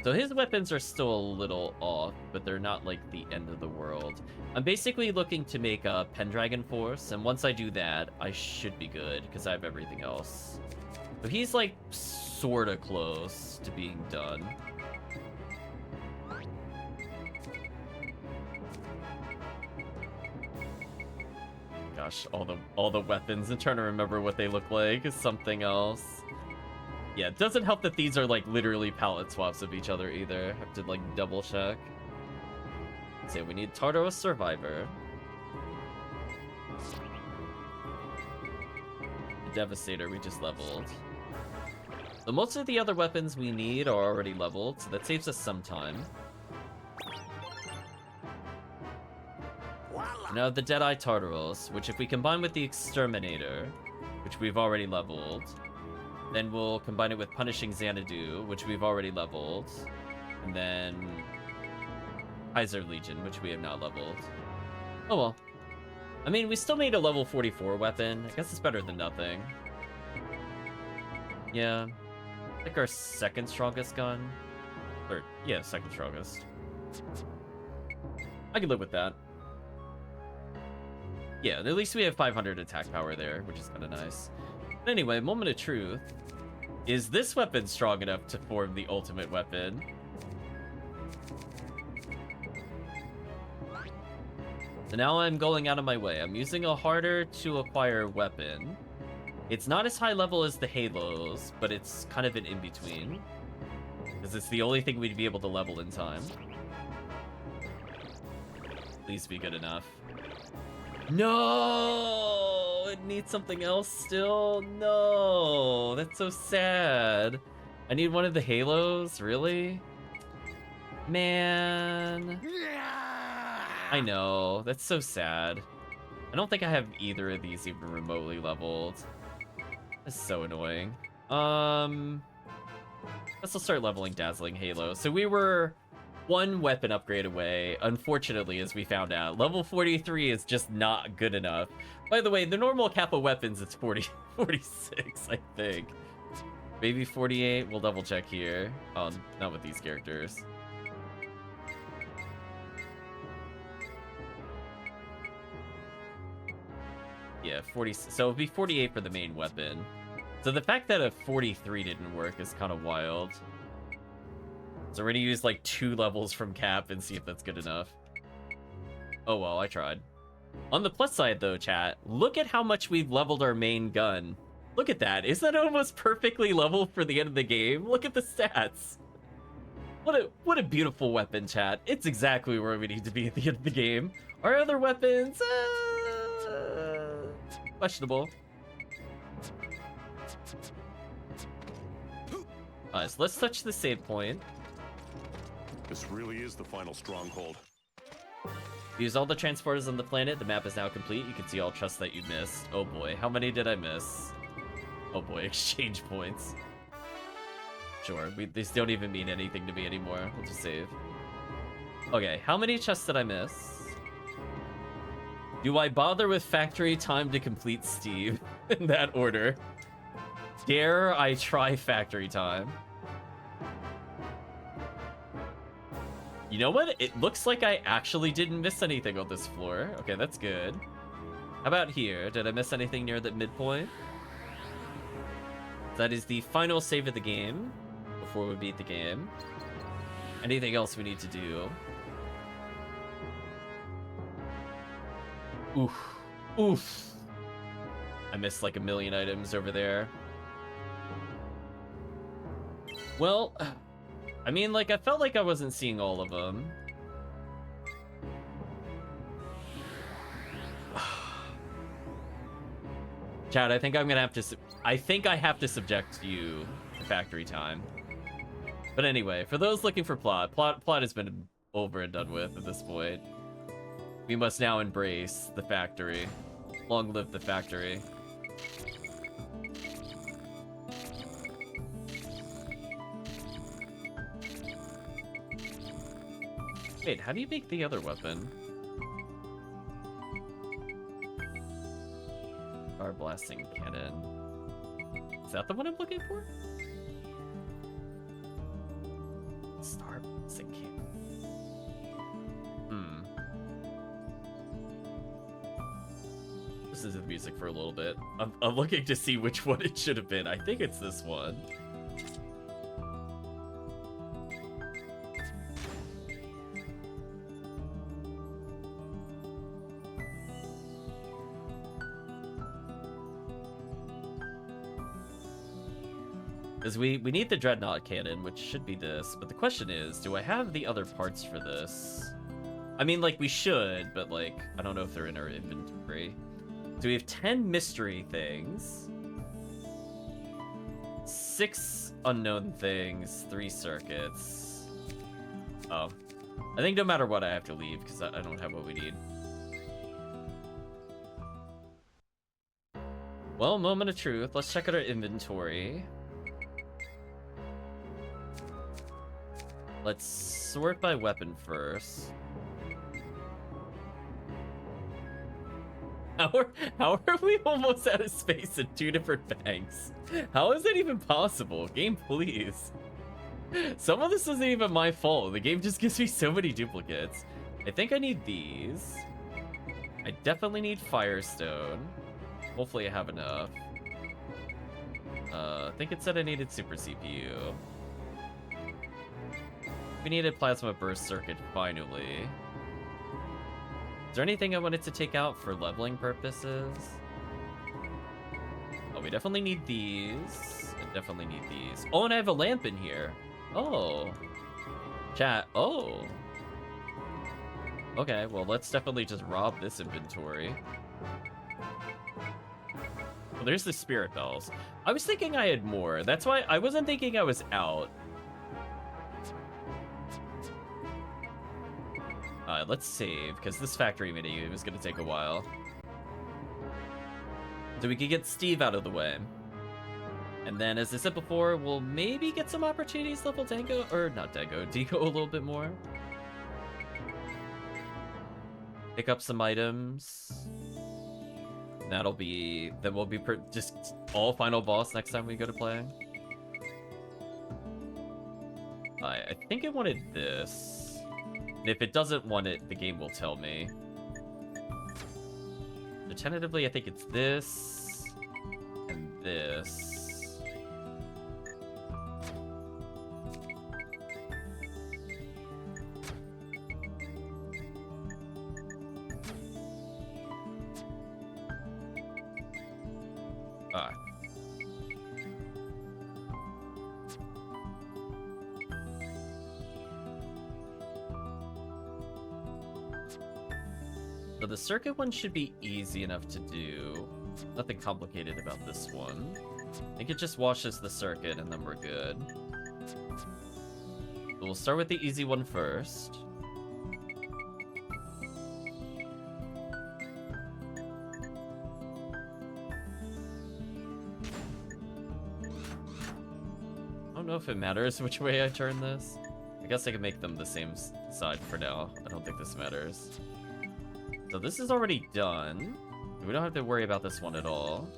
So his weapons are still a little off, but they're not like the end of the world. I'm basically looking to make a Pendragon Force, and once I do that, I should be good, because I have everything else. So he's like sorta close to being done. Gosh, all the weapons. I'm trying to remember what they look like. Is something else. Yeah, it doesn't help that these are like literally palette swaps of each other either. I have to like double check. So we need Tartaros Survivor. The Devastator we just leveled. So most of the other weapons we need are already leveled, so that saves us some time. Now the Deadeye Tartaros, which if we combine with the Exterminator, which we've already leveled, then we'll combine it with Punishing Xanadu, which we've already leveled, and then Kaiser Legion, which we have not leveled. Oh well. I mean, we still made a level 44 weapon. I guess it's better than nothing. Yeah. Like our second strongest gun. Or, yeah, second strongest. I can live with that. Yeah, at least we have 500 attack power there, which is kind of nice. But anyway, moment of truth. Is this weapon strong enough to form the ultimate weapon? So now I'm going out of my way. I'm using a harder to acquire weapon. It's not as high level as the Halos, but it's kind of an in-between. Because it's the only thing we'd be able to level in time. Please be good enough. No! It needs something else still? No! That's so sad. I need one of the Halos? Really? Man. I know. That's so sad. I don't think I have either of these even remotely leveled. That's so annoying. Let's start leveling Dazzling Halo. So we were one weapon upgrade away, unfortunately, as we found out. Level 43 is just not good enough. By the way, the normal cap of weapons is 46, I think. Maybe 48. We'll double check here. Not with these characters. Yeah, 40. So it'd be 48 for the main weapon. So the fact that a 43 didn't work is kind of wild. So we're gonna use like 2 levels from cap and see if that's good enough. Oh well, I tried. On the plus side though, chat, look at how much we've leveled our main gun. Look at that. Isn't that almost perfectly leveled for the end of the game? Look at the stats. What a beautiful weapon, chat. It's exactly where we need to be at the end of the game. Our other weapons, questionable. Alright, so let's touch the save point. This really is the final stronghold. Use all the transporters on the planet. The map is now complete. You can see all chests that you missed. Oh boy, how many did I miss? Oh boy, exchange points. Sure, these don't even mean anything to me anymore. We'll just save. Okay, how many chests did I miss? Do I bother with factory time to complete Steve? In that order. Dare I try factory time? You know what? It looks like I actually didn't miss anything on this floor. Okay, that's good. How about here? Did I miss anything near the midpoint? That is the final save of the game before we beat the game. Anything else we need to do? Oof. Oof. I missed like a million items over there. Well, I mean, like, I felt like I wasn't seeing all of them. Chad, I think I'm gonna have to... I think I have to subject you to factory time. But anyway, for those looking for plot has been over and done with at this point. We must now embrace the factory. Long live the factory. Wait, how do you make the other weapon? Star blasting cannon. Is that the one I'm looking for? Star blasting cannon. Listen to the music for a little bit. I'm looking to see which one it should have been. I think it's this one. Because we need the Dreadnought Cannon, which should be this. But the question is, do I have the other parts for this? I mean, like, we should, but, like, I don't know if they're in our inventory. So we have 10 mystery things. 6 unknown things. 3 circuits. Oh. I think no matter what, I have to leave, because I don't have what we need. Well, moment of truth. Let's check out our inventory. Let's sort by weapon first. How are we almost out of space in 2 different banks? How is that even possible? Game, please. Some of this isn't even my fault. The game just gives me so many duplicates. I think I need these. I definitely need Firestone. Hopefully I have enough. I think it said I needed Super CPU. We needed Plasma Burst Circuit, finally. Is there anything I wanted to take out for leveling purposes? Oh, we definitely need these. I definitely need these. Oh, and I have a lamp in here. Oh. Chat. Oh. Okay, well, let's definitely just rob this inventory. Well, there's the spirit bells. I was thinking I had more. That's why I wasn't thinking I was out. Let's save, because this factory mini is going to take a while. So we can get Steve out of the way. And then, as I said before, we'll maybe get some opportunities to level Dango, or not Dango, Deco a little bit more. Pick up some items. That'll be, then we'll be just all final boss next time we go to play. I think I wanted this. And if it doesn't want it, the game will tell me. So tentatively, I think it's this and this. Ah. So the circuit one should be easy enough to do. Nothing complicated about this one. I think it just washes the circuit and then we're good. So we'll start with the easy one first. I don't know if it matters which way I turn this. I guess I can make them the same side for now. I don't think this matters. So this is already done. We don't have to worry about this one at all.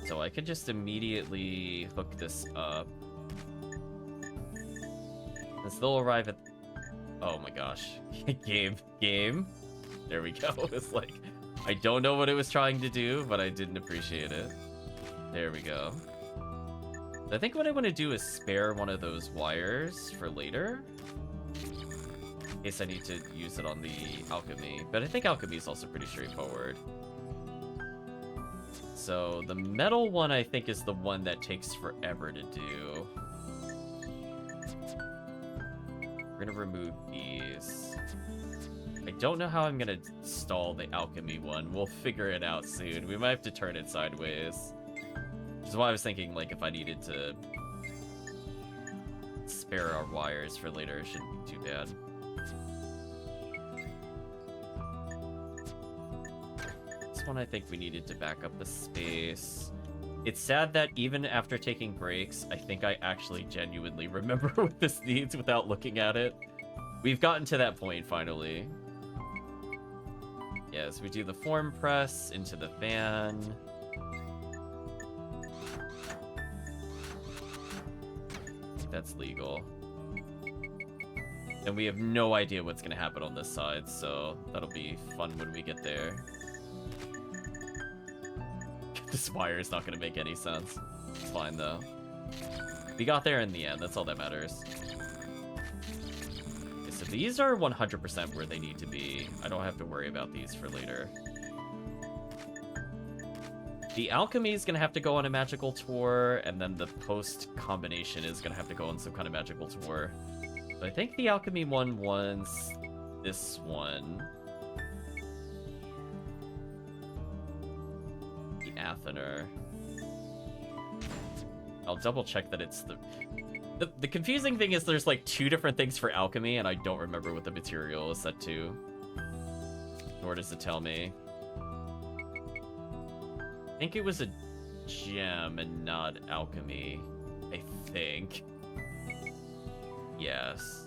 So I can just immediately hook this up. Since they'll arrive at... Oh my gosh. Game. There we go. It's like, I don't know what it was trying to do, but I didn't appreciate it. There we go. I think what I want to do is spare one of those wires for later. In case I need to use it on the alchemy. But I think alchemy is also pretty straightforward. So the metal one, I think, is the one that takes forever to do. We're gonna remove these. I don't know how I'm gonna install the alchemy one. We'll figure it out soon. We might have to turn it sideways. Which is why I was thinking, like, if I needed to spare our wires for later, it shouldn't be too bad. This one, I think we needed to back up the space. It's sad that even after taking breaks, I think I actually genuinely remember what this needs without looking at it. We've gotten to that point, finally. Yes, we do the form press into the fan. That's legal. And we have no idea what's going to happen on this side, so that'll be fun when we get there. This wire is not going to make any sense. It's fine, though. We got there in the end. That's all that matters. Okay, so these are 100% where they need to be. I don't have to worry about these for later. The alchemy is going to have to go on a magical tour, and then the post combination is going to have to go on some kind of magical tour. So I think the alchemy one wants this one. The Athener. I'll double check that it's the confusing thing is there's like 2 different things for alchemy, and I don't remember what the material is set to. Nor does it tell me. I think it was a gem and not alchemy. I think. Yes.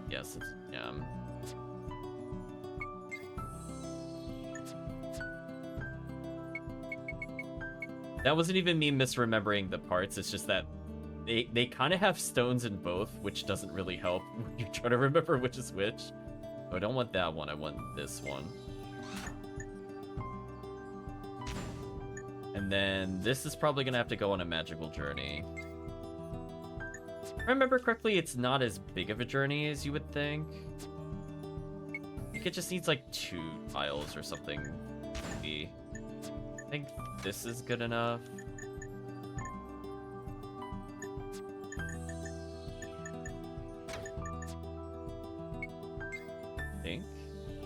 Yes, it's a gem. That wasn't even me misremembering the parts, it's just that they kind of have stones in both, which doesn't really help when you're trying to remember which is which. Oh, I don't want that one, I want this one. And then this is probably gonna have to go on a magical journey. If I remember correctly, it's not as big of a journey as you would think. I think it just needs like 2 tiles or something. Maybe. I think this is good enough. I think.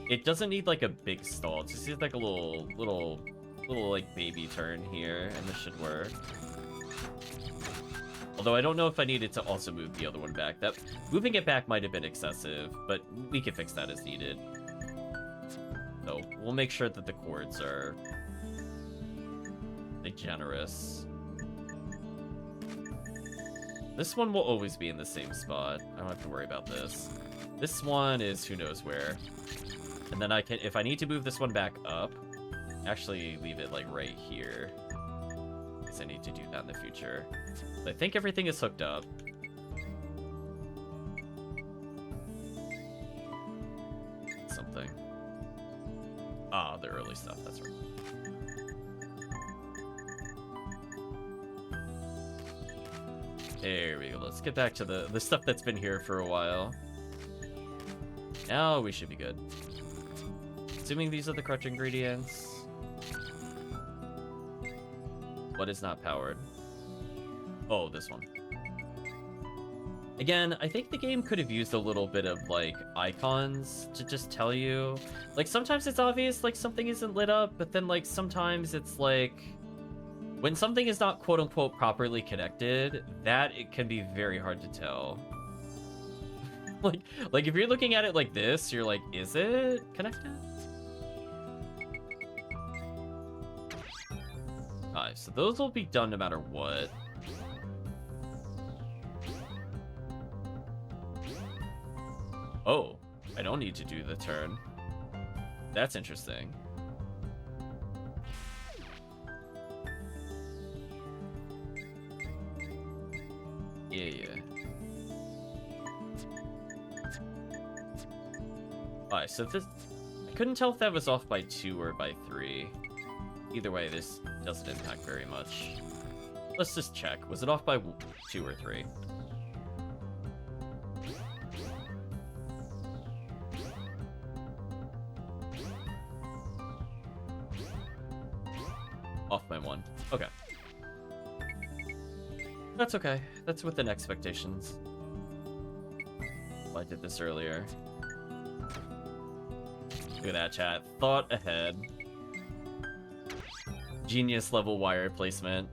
It doesn't need like a big stall. It just needs like a little like baby turn here, and this should work. Although I don't know if I needed to also move the other one back. That moving it back might have been excessive, but we can fix that as needed. So we'll make sure that the cords are generous. This one will always be in the same spot. I don't have to worry about this. This one is who knows where. And then I can, if I need to move this one back up, actually leave it like right here, because I need to do that in the future. So I think everything is hooked up. Something. Ah, the early stuff, that's right. There we go. Let's get back to the stuff that's been here for a while. Now we should be good. Assuming these are the correct ingredients. What is not powered? Oh, this one. Again, I think the game could have used a little bit of, like, icons to just tell you. Like, sometimes it's obvious, like, something isn't lit up, but then, like, sometimes it's, like... When something is not quote-unquote properly connected, that it can be very hard to tell. like if you're looking at it like this, you're like, is it connected? Alright, so those will be done no matter what. Oh, I don't need to do the turn. That's interesting. Yeah. Alright, so this... I couldn't tell if that was off by 2 or by 3. Either way, this doesn't impact very much. Let's just check. Was it off by 2 or 3? Off by 1. Okay. That's okay. That's within expectations. I did this earlier. Look at that, chat. Thought ahead. Genius level wire placement.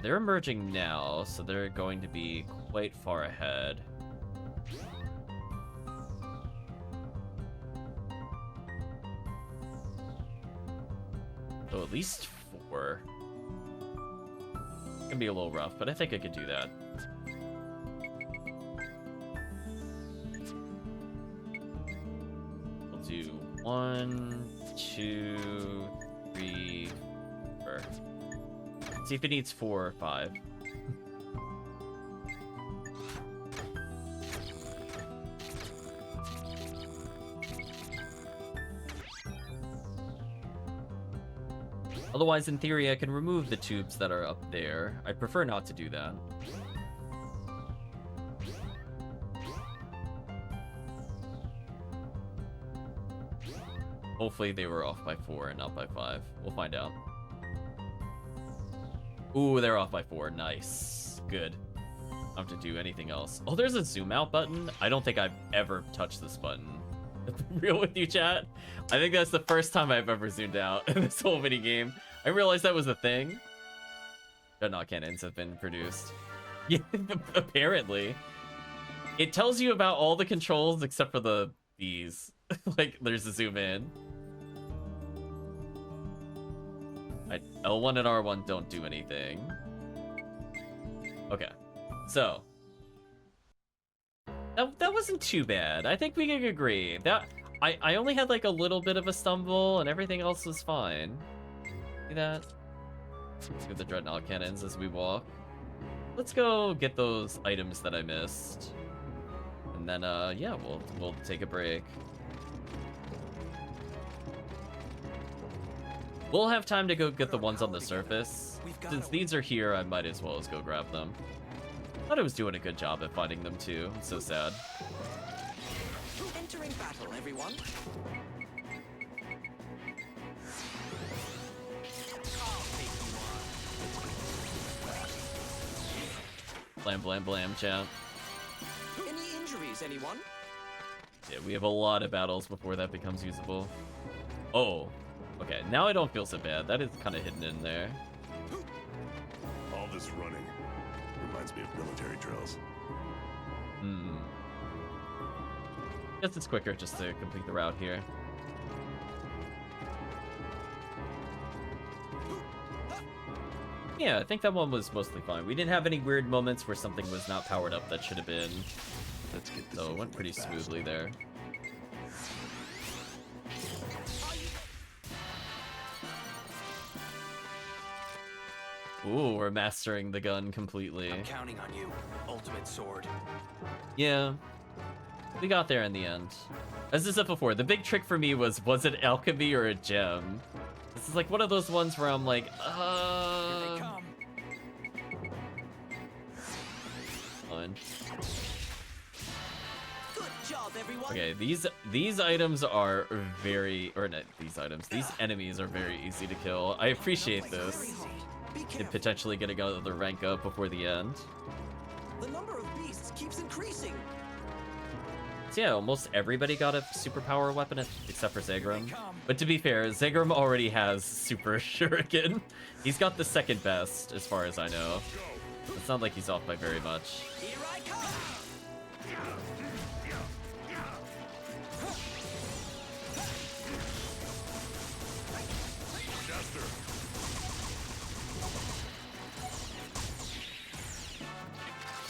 They're emerging now, so they're going to be quite far ahead. So at least 4. It's gonna be a little rough, but I think I could do that. We'll do 1, 2, 3, 4. See if it needs 4 or 5. Otherwise, in theory, I can remove the tubes that are up there. I prefer not to do that. Hopefully they were off by 4 and not by 5. We'll find out. Ooh, they're off by 4. Nice. Good. I don't have to do anything else. Oh, there's a zoom out button. I don't think I've ever touched this button. Real with you, chat? I think that's the first time I've ever zoomed out in this whole mini game. I realized that was a thing. Dreadnought cannons have been produced. Yeah, apparently. It tells you about all the controls except for these. Like, there's a zoom in. L1 and R1 don't do anything. Okay. So. That wasn't too bad. I think we can agree. I only had like a little bit of a stumble and everything else was fine. See that? Let's get the Dreadnought cannons as we walk. Let's go get those items that I missed. And then yeah, we'll take a break. We'll have time to go get the ones on the surface. Since these are here, I might as well go grab them. Thought I was doing a good job at finding them too. It's so sad. Entering battle, everyone. Blam blam blam, chat. Any injuries, anyone? Yeah, we have a lot of battles before that becomes usable. Oh, okay. Now I don't feel so bad. That is kind of hidden in there. All this running reminds me of military drills. Guess it's quicker just to complete the route here. Yeah, I think that one was mostly fine. We didn't have any weird moments where something was not powered up that should have been. Let's get this. So it went pretty smoothly there. Ooh, we're mastering the gun completely. I'm counting on you, Ultimate Sword. Yeah, we got there in the end. As I said before, the big trick for me was it alchemy or a gem? This is like one of those ones where I'm like, Here they come. Fine. Good job, everyone. Okay, these items are very, or not these items, these enemies are very easy to kill. I appreciate this. And potentially getting another rank up before the end. The number of beasts keeps increasing. So yeah, almost everybody got a superpower weapon except for Zagrum. But to be fair, Zagrum already has Super Shuriken. He's got the second best, as far as I know. It's not like he's off by very much. Here I come.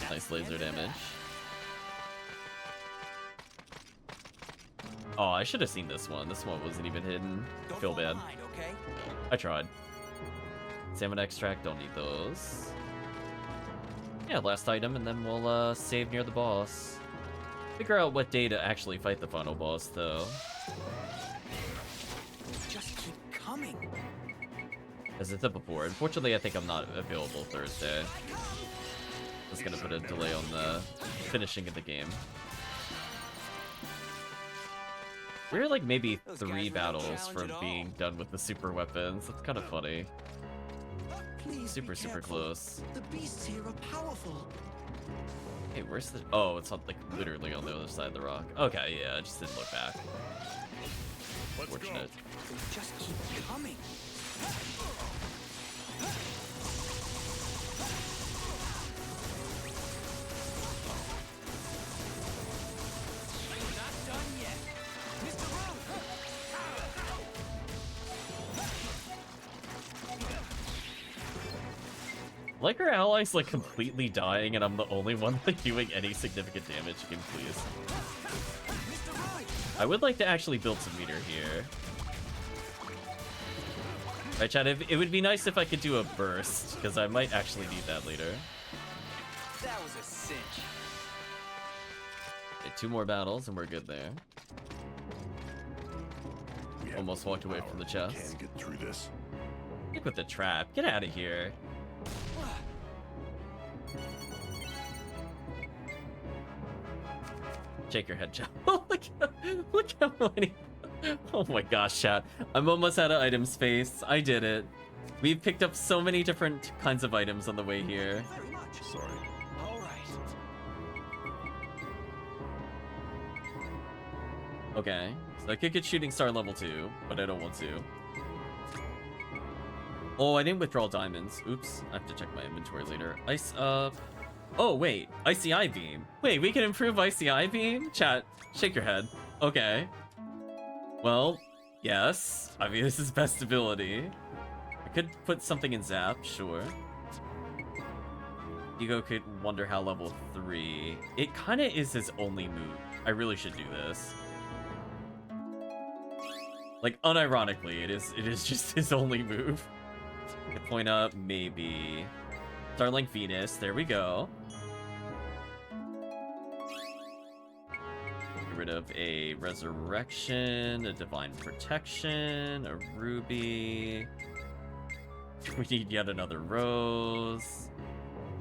Nice laser damage. Oh, I should have seen this one. This one wasn't even hidden. I feel bad. Behind, okay? I tried. Salmon extract, don't need those. Yeah, last item, and then we'll save near the boss. Figure out what day to actually fight the final boss, though. Just keep coming. As I said before, unfortunately, I think I'm not available Thursday. That's gonna put a delay on the finishing of the game. We're like maybe 3 battles from being done with the super weapons. That's kind of funny. Please Super close. The beasts here are powerful. Hey, where's the... Oh, it's not like literally on the other side of the rock. Okay, yeah, I just didn't look back. Fortunate. They just keep coming. We're not done yet. Mr. Root! Like our allies like completely dying and I'm the only one like doing any significant damage. Game, please. I would like to actually build some meter here. Right, chat, it would be nice if I could do a burst, because I might actually need that later. That was a cinch. Okay, 2 more battles and we're good there. Almost walked away from the chest. Can't get through this. Stick with the trap. Get out of here. Shake your head, chat. Look how many. Oh my gosh, chat. I'm almost out of item space. I did it. We've picked up so many different kinds of items on the way here. Very much. Sorry. All right. Okay, so I could get shooting star level 2, but I don't want to. Oh, I didn't withdraw diamonds. Oops, I have to check my inventory later. Ice, oh, wait, Icy Eye Beam. Wait, we can improve Icy Eye Beam? Chat, shake your head. Okay. Well, yes. I mean, this is best ability. I could put something in Zap, sure. Ego could wonder how level 3. It kind of is his only move. I really should do this. Like, unironically, it is just his only move. Hit point up, maybe. Starlink Venus, there we go. Get rid of a Resurrection, a Divine Protection, a Ruby. We need yet another Rose.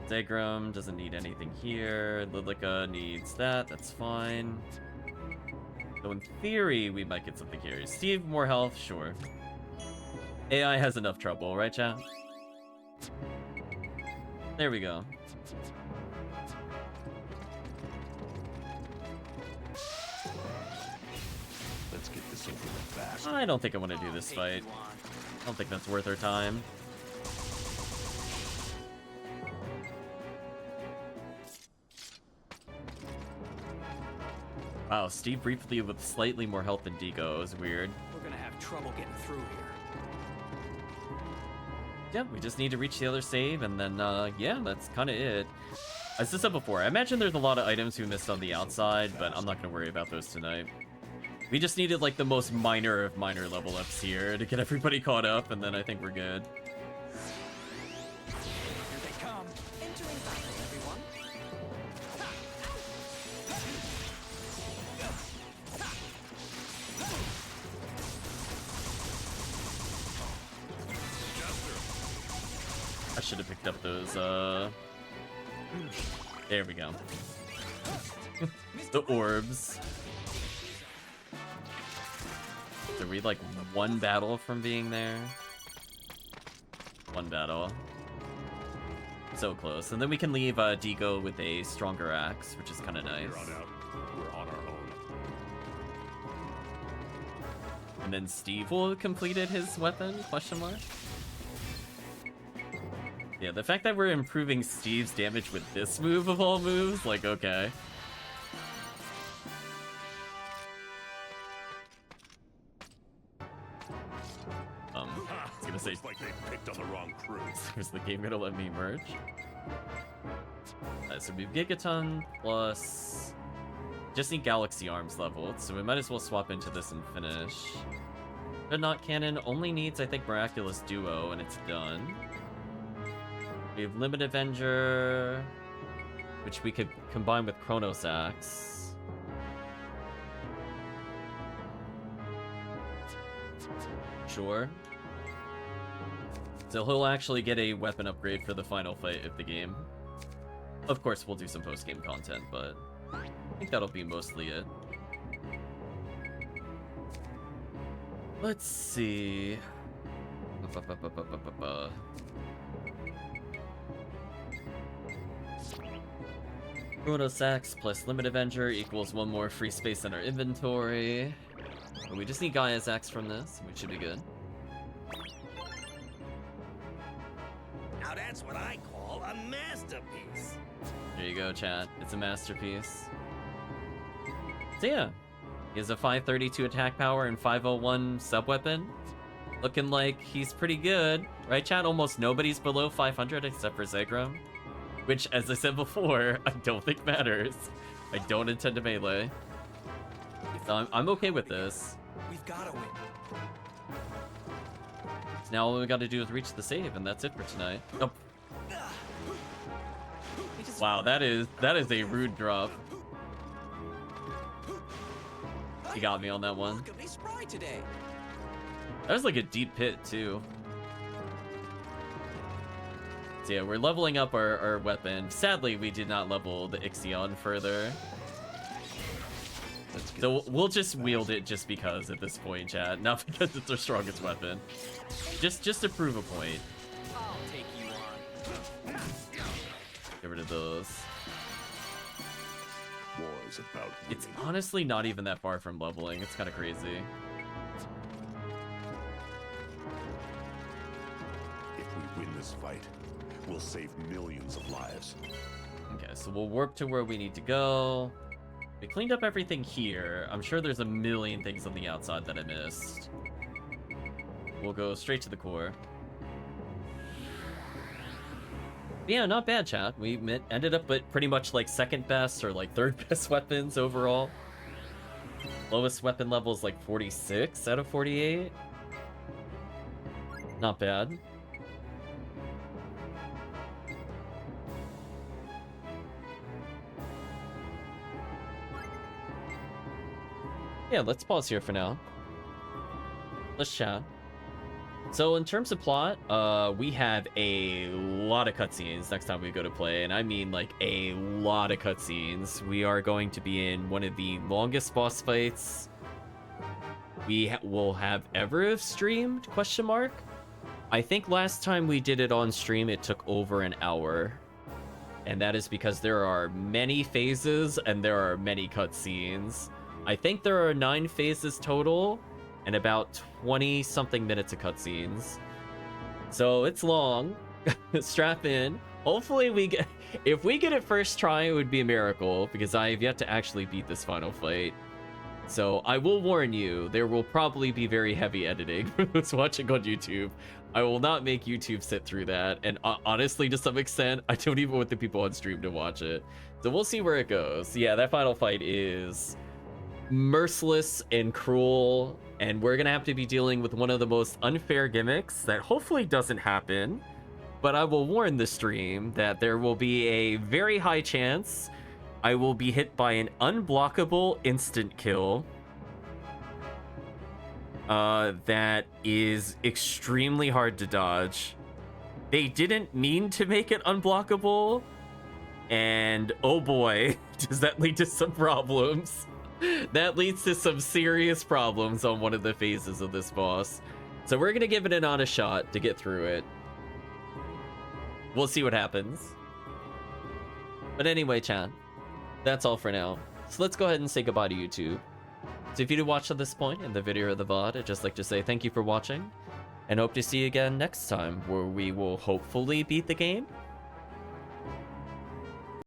Zagram doesn't need anything here. Lilica needs that, that's fine. So in theory, we might get something here. Steve, more health, sure. AI has enough trouble, right, chat? There we go. Let's get this over with fast. I don't think I want to do this fight. I don't think that's worth our time. Wow, Steve briefly with slightly more health than Deego is weird. We're gonna have trouble getting through here. Yeah, we just need to reach the other save, and then, yeah, that's kind of it. As I said before, I imagine there's a lot of items we missed on the outside, but I'm not going to worry about those tonight. We just needed, like, the most minor of minor level ups here to get everybody caught up, and then I think we're good. Here they come. Entering battle, everyone. I should have picked up those, there we go. The orbs. So we like one battle from being there. One battle. So close. And then we can leave Deego with a stronger axe, which is kind of nice. Here on out, we're on our own. And then Steve will have completed his weapon, question mark? Yeah, the fact that we're improving Steve's damage with this move of all moves, like, okay. I was gonna say, Looks like they picked on the wrong crew. is the game gonna let me merge? So we have Gigaton plus Just need Galaxy Arms leveled, so we might as well swap into this and finish. Dreadnought Cannon only needs, I think, Miraculous Duo, and it's done. We have Limit Avenger, which we could combine with Chronos Axe. Sure. So he'll actually get a weapon upgrade for the final fight of the game. Of course, we'll do some post-game content, but I think that'll be mostly it. Let's see. Chronos Axe plus Limit Avenger equals 1 more free space in our inventory. But we just need Gaia's Axe from this, and we should be good. Now that's what I call a masterpiece. There you go, chat. It's a masterpiece. So yeah, he has a 532 attack power and 501 sub-weapon. Looking like he's pretty good. Right, chat? Almost nobody's below 500 except for Zegrum. Which, as I said before, I don't think matters. I don't intend to melee. So I'm okay with this. We've got to win. So now all we gotta do is reach the save, and that's it for tonight. Oh. Wow, that is a rude drop. He got me on that one. Look at me spry today. That was like a deep pit, too. So yeah, we're leveling up our weapon. Sadly, we did not level the Ixion further. So we'll just wield it just because at this point, chat. Not because it's our strongest weapon. Just to prove a point. I'll take you on. Get rid of those. War is about It's honestly not even that far from leveling. It's kind of crazy. If we win this fight, we'll save millions of lives. Okay, so we'll warp to where we need to go. We cleaned up everything here. I'm sure there's a million things on the outside that I missed. We'll go straight to the core. Yeah, not bad, chat. We ended up with pretty much like second best or like third best weapons overall. Lowest weapon level is like 46 out of 48. Not bad. Yeah, let's pause here for now. Let's chat. So in terms of plot, we have a lot of cutscenes next time we go to play, and I mean like a lot of cutscenes. We are going to be in one of the longest boss fights we will have ever streamed, question mark. I think last time we did it on stream, it took over an hour. And that is because there are many phases and there are many cutscenes. I think there are 9 phases total and about 20 something minutes of cutscenes. So it's long. Strap in. Hopefully we get, if we get it first try, it would be a miracle because I have yet to actually beat this final fight. So I will warn you, there will probably be very heavy editing for those watching on YouTube. I will not make YouTube sit through that. And honestly, to some extent, I don't even want the people on stream to watch it. So we'll see where it goes. Yeah, that final fight is merciless and cruel, and we're gonna have to be dealing with one of the most unfair gimmicks that hopefully doesn't happen, but I will warn the stream that there will be a very high chance I will be hit by an unblockable instant kill that is extremely hard to dodge. They didn't mean to make it unblockable, and oh boy, does that lead to some problems. That leads to some serious problems on one of the phases of this boss. So we're gonna give it an honest shot to get through it. We'll see what happens. But anyway, chat, that's all for now. So let's go ahead and say goodbye to YouTube. So if you did watch to this point in the video or the VOD, I'd just like to say thank you for watching, and hope to see you again next time, where we will hopefully beat the game.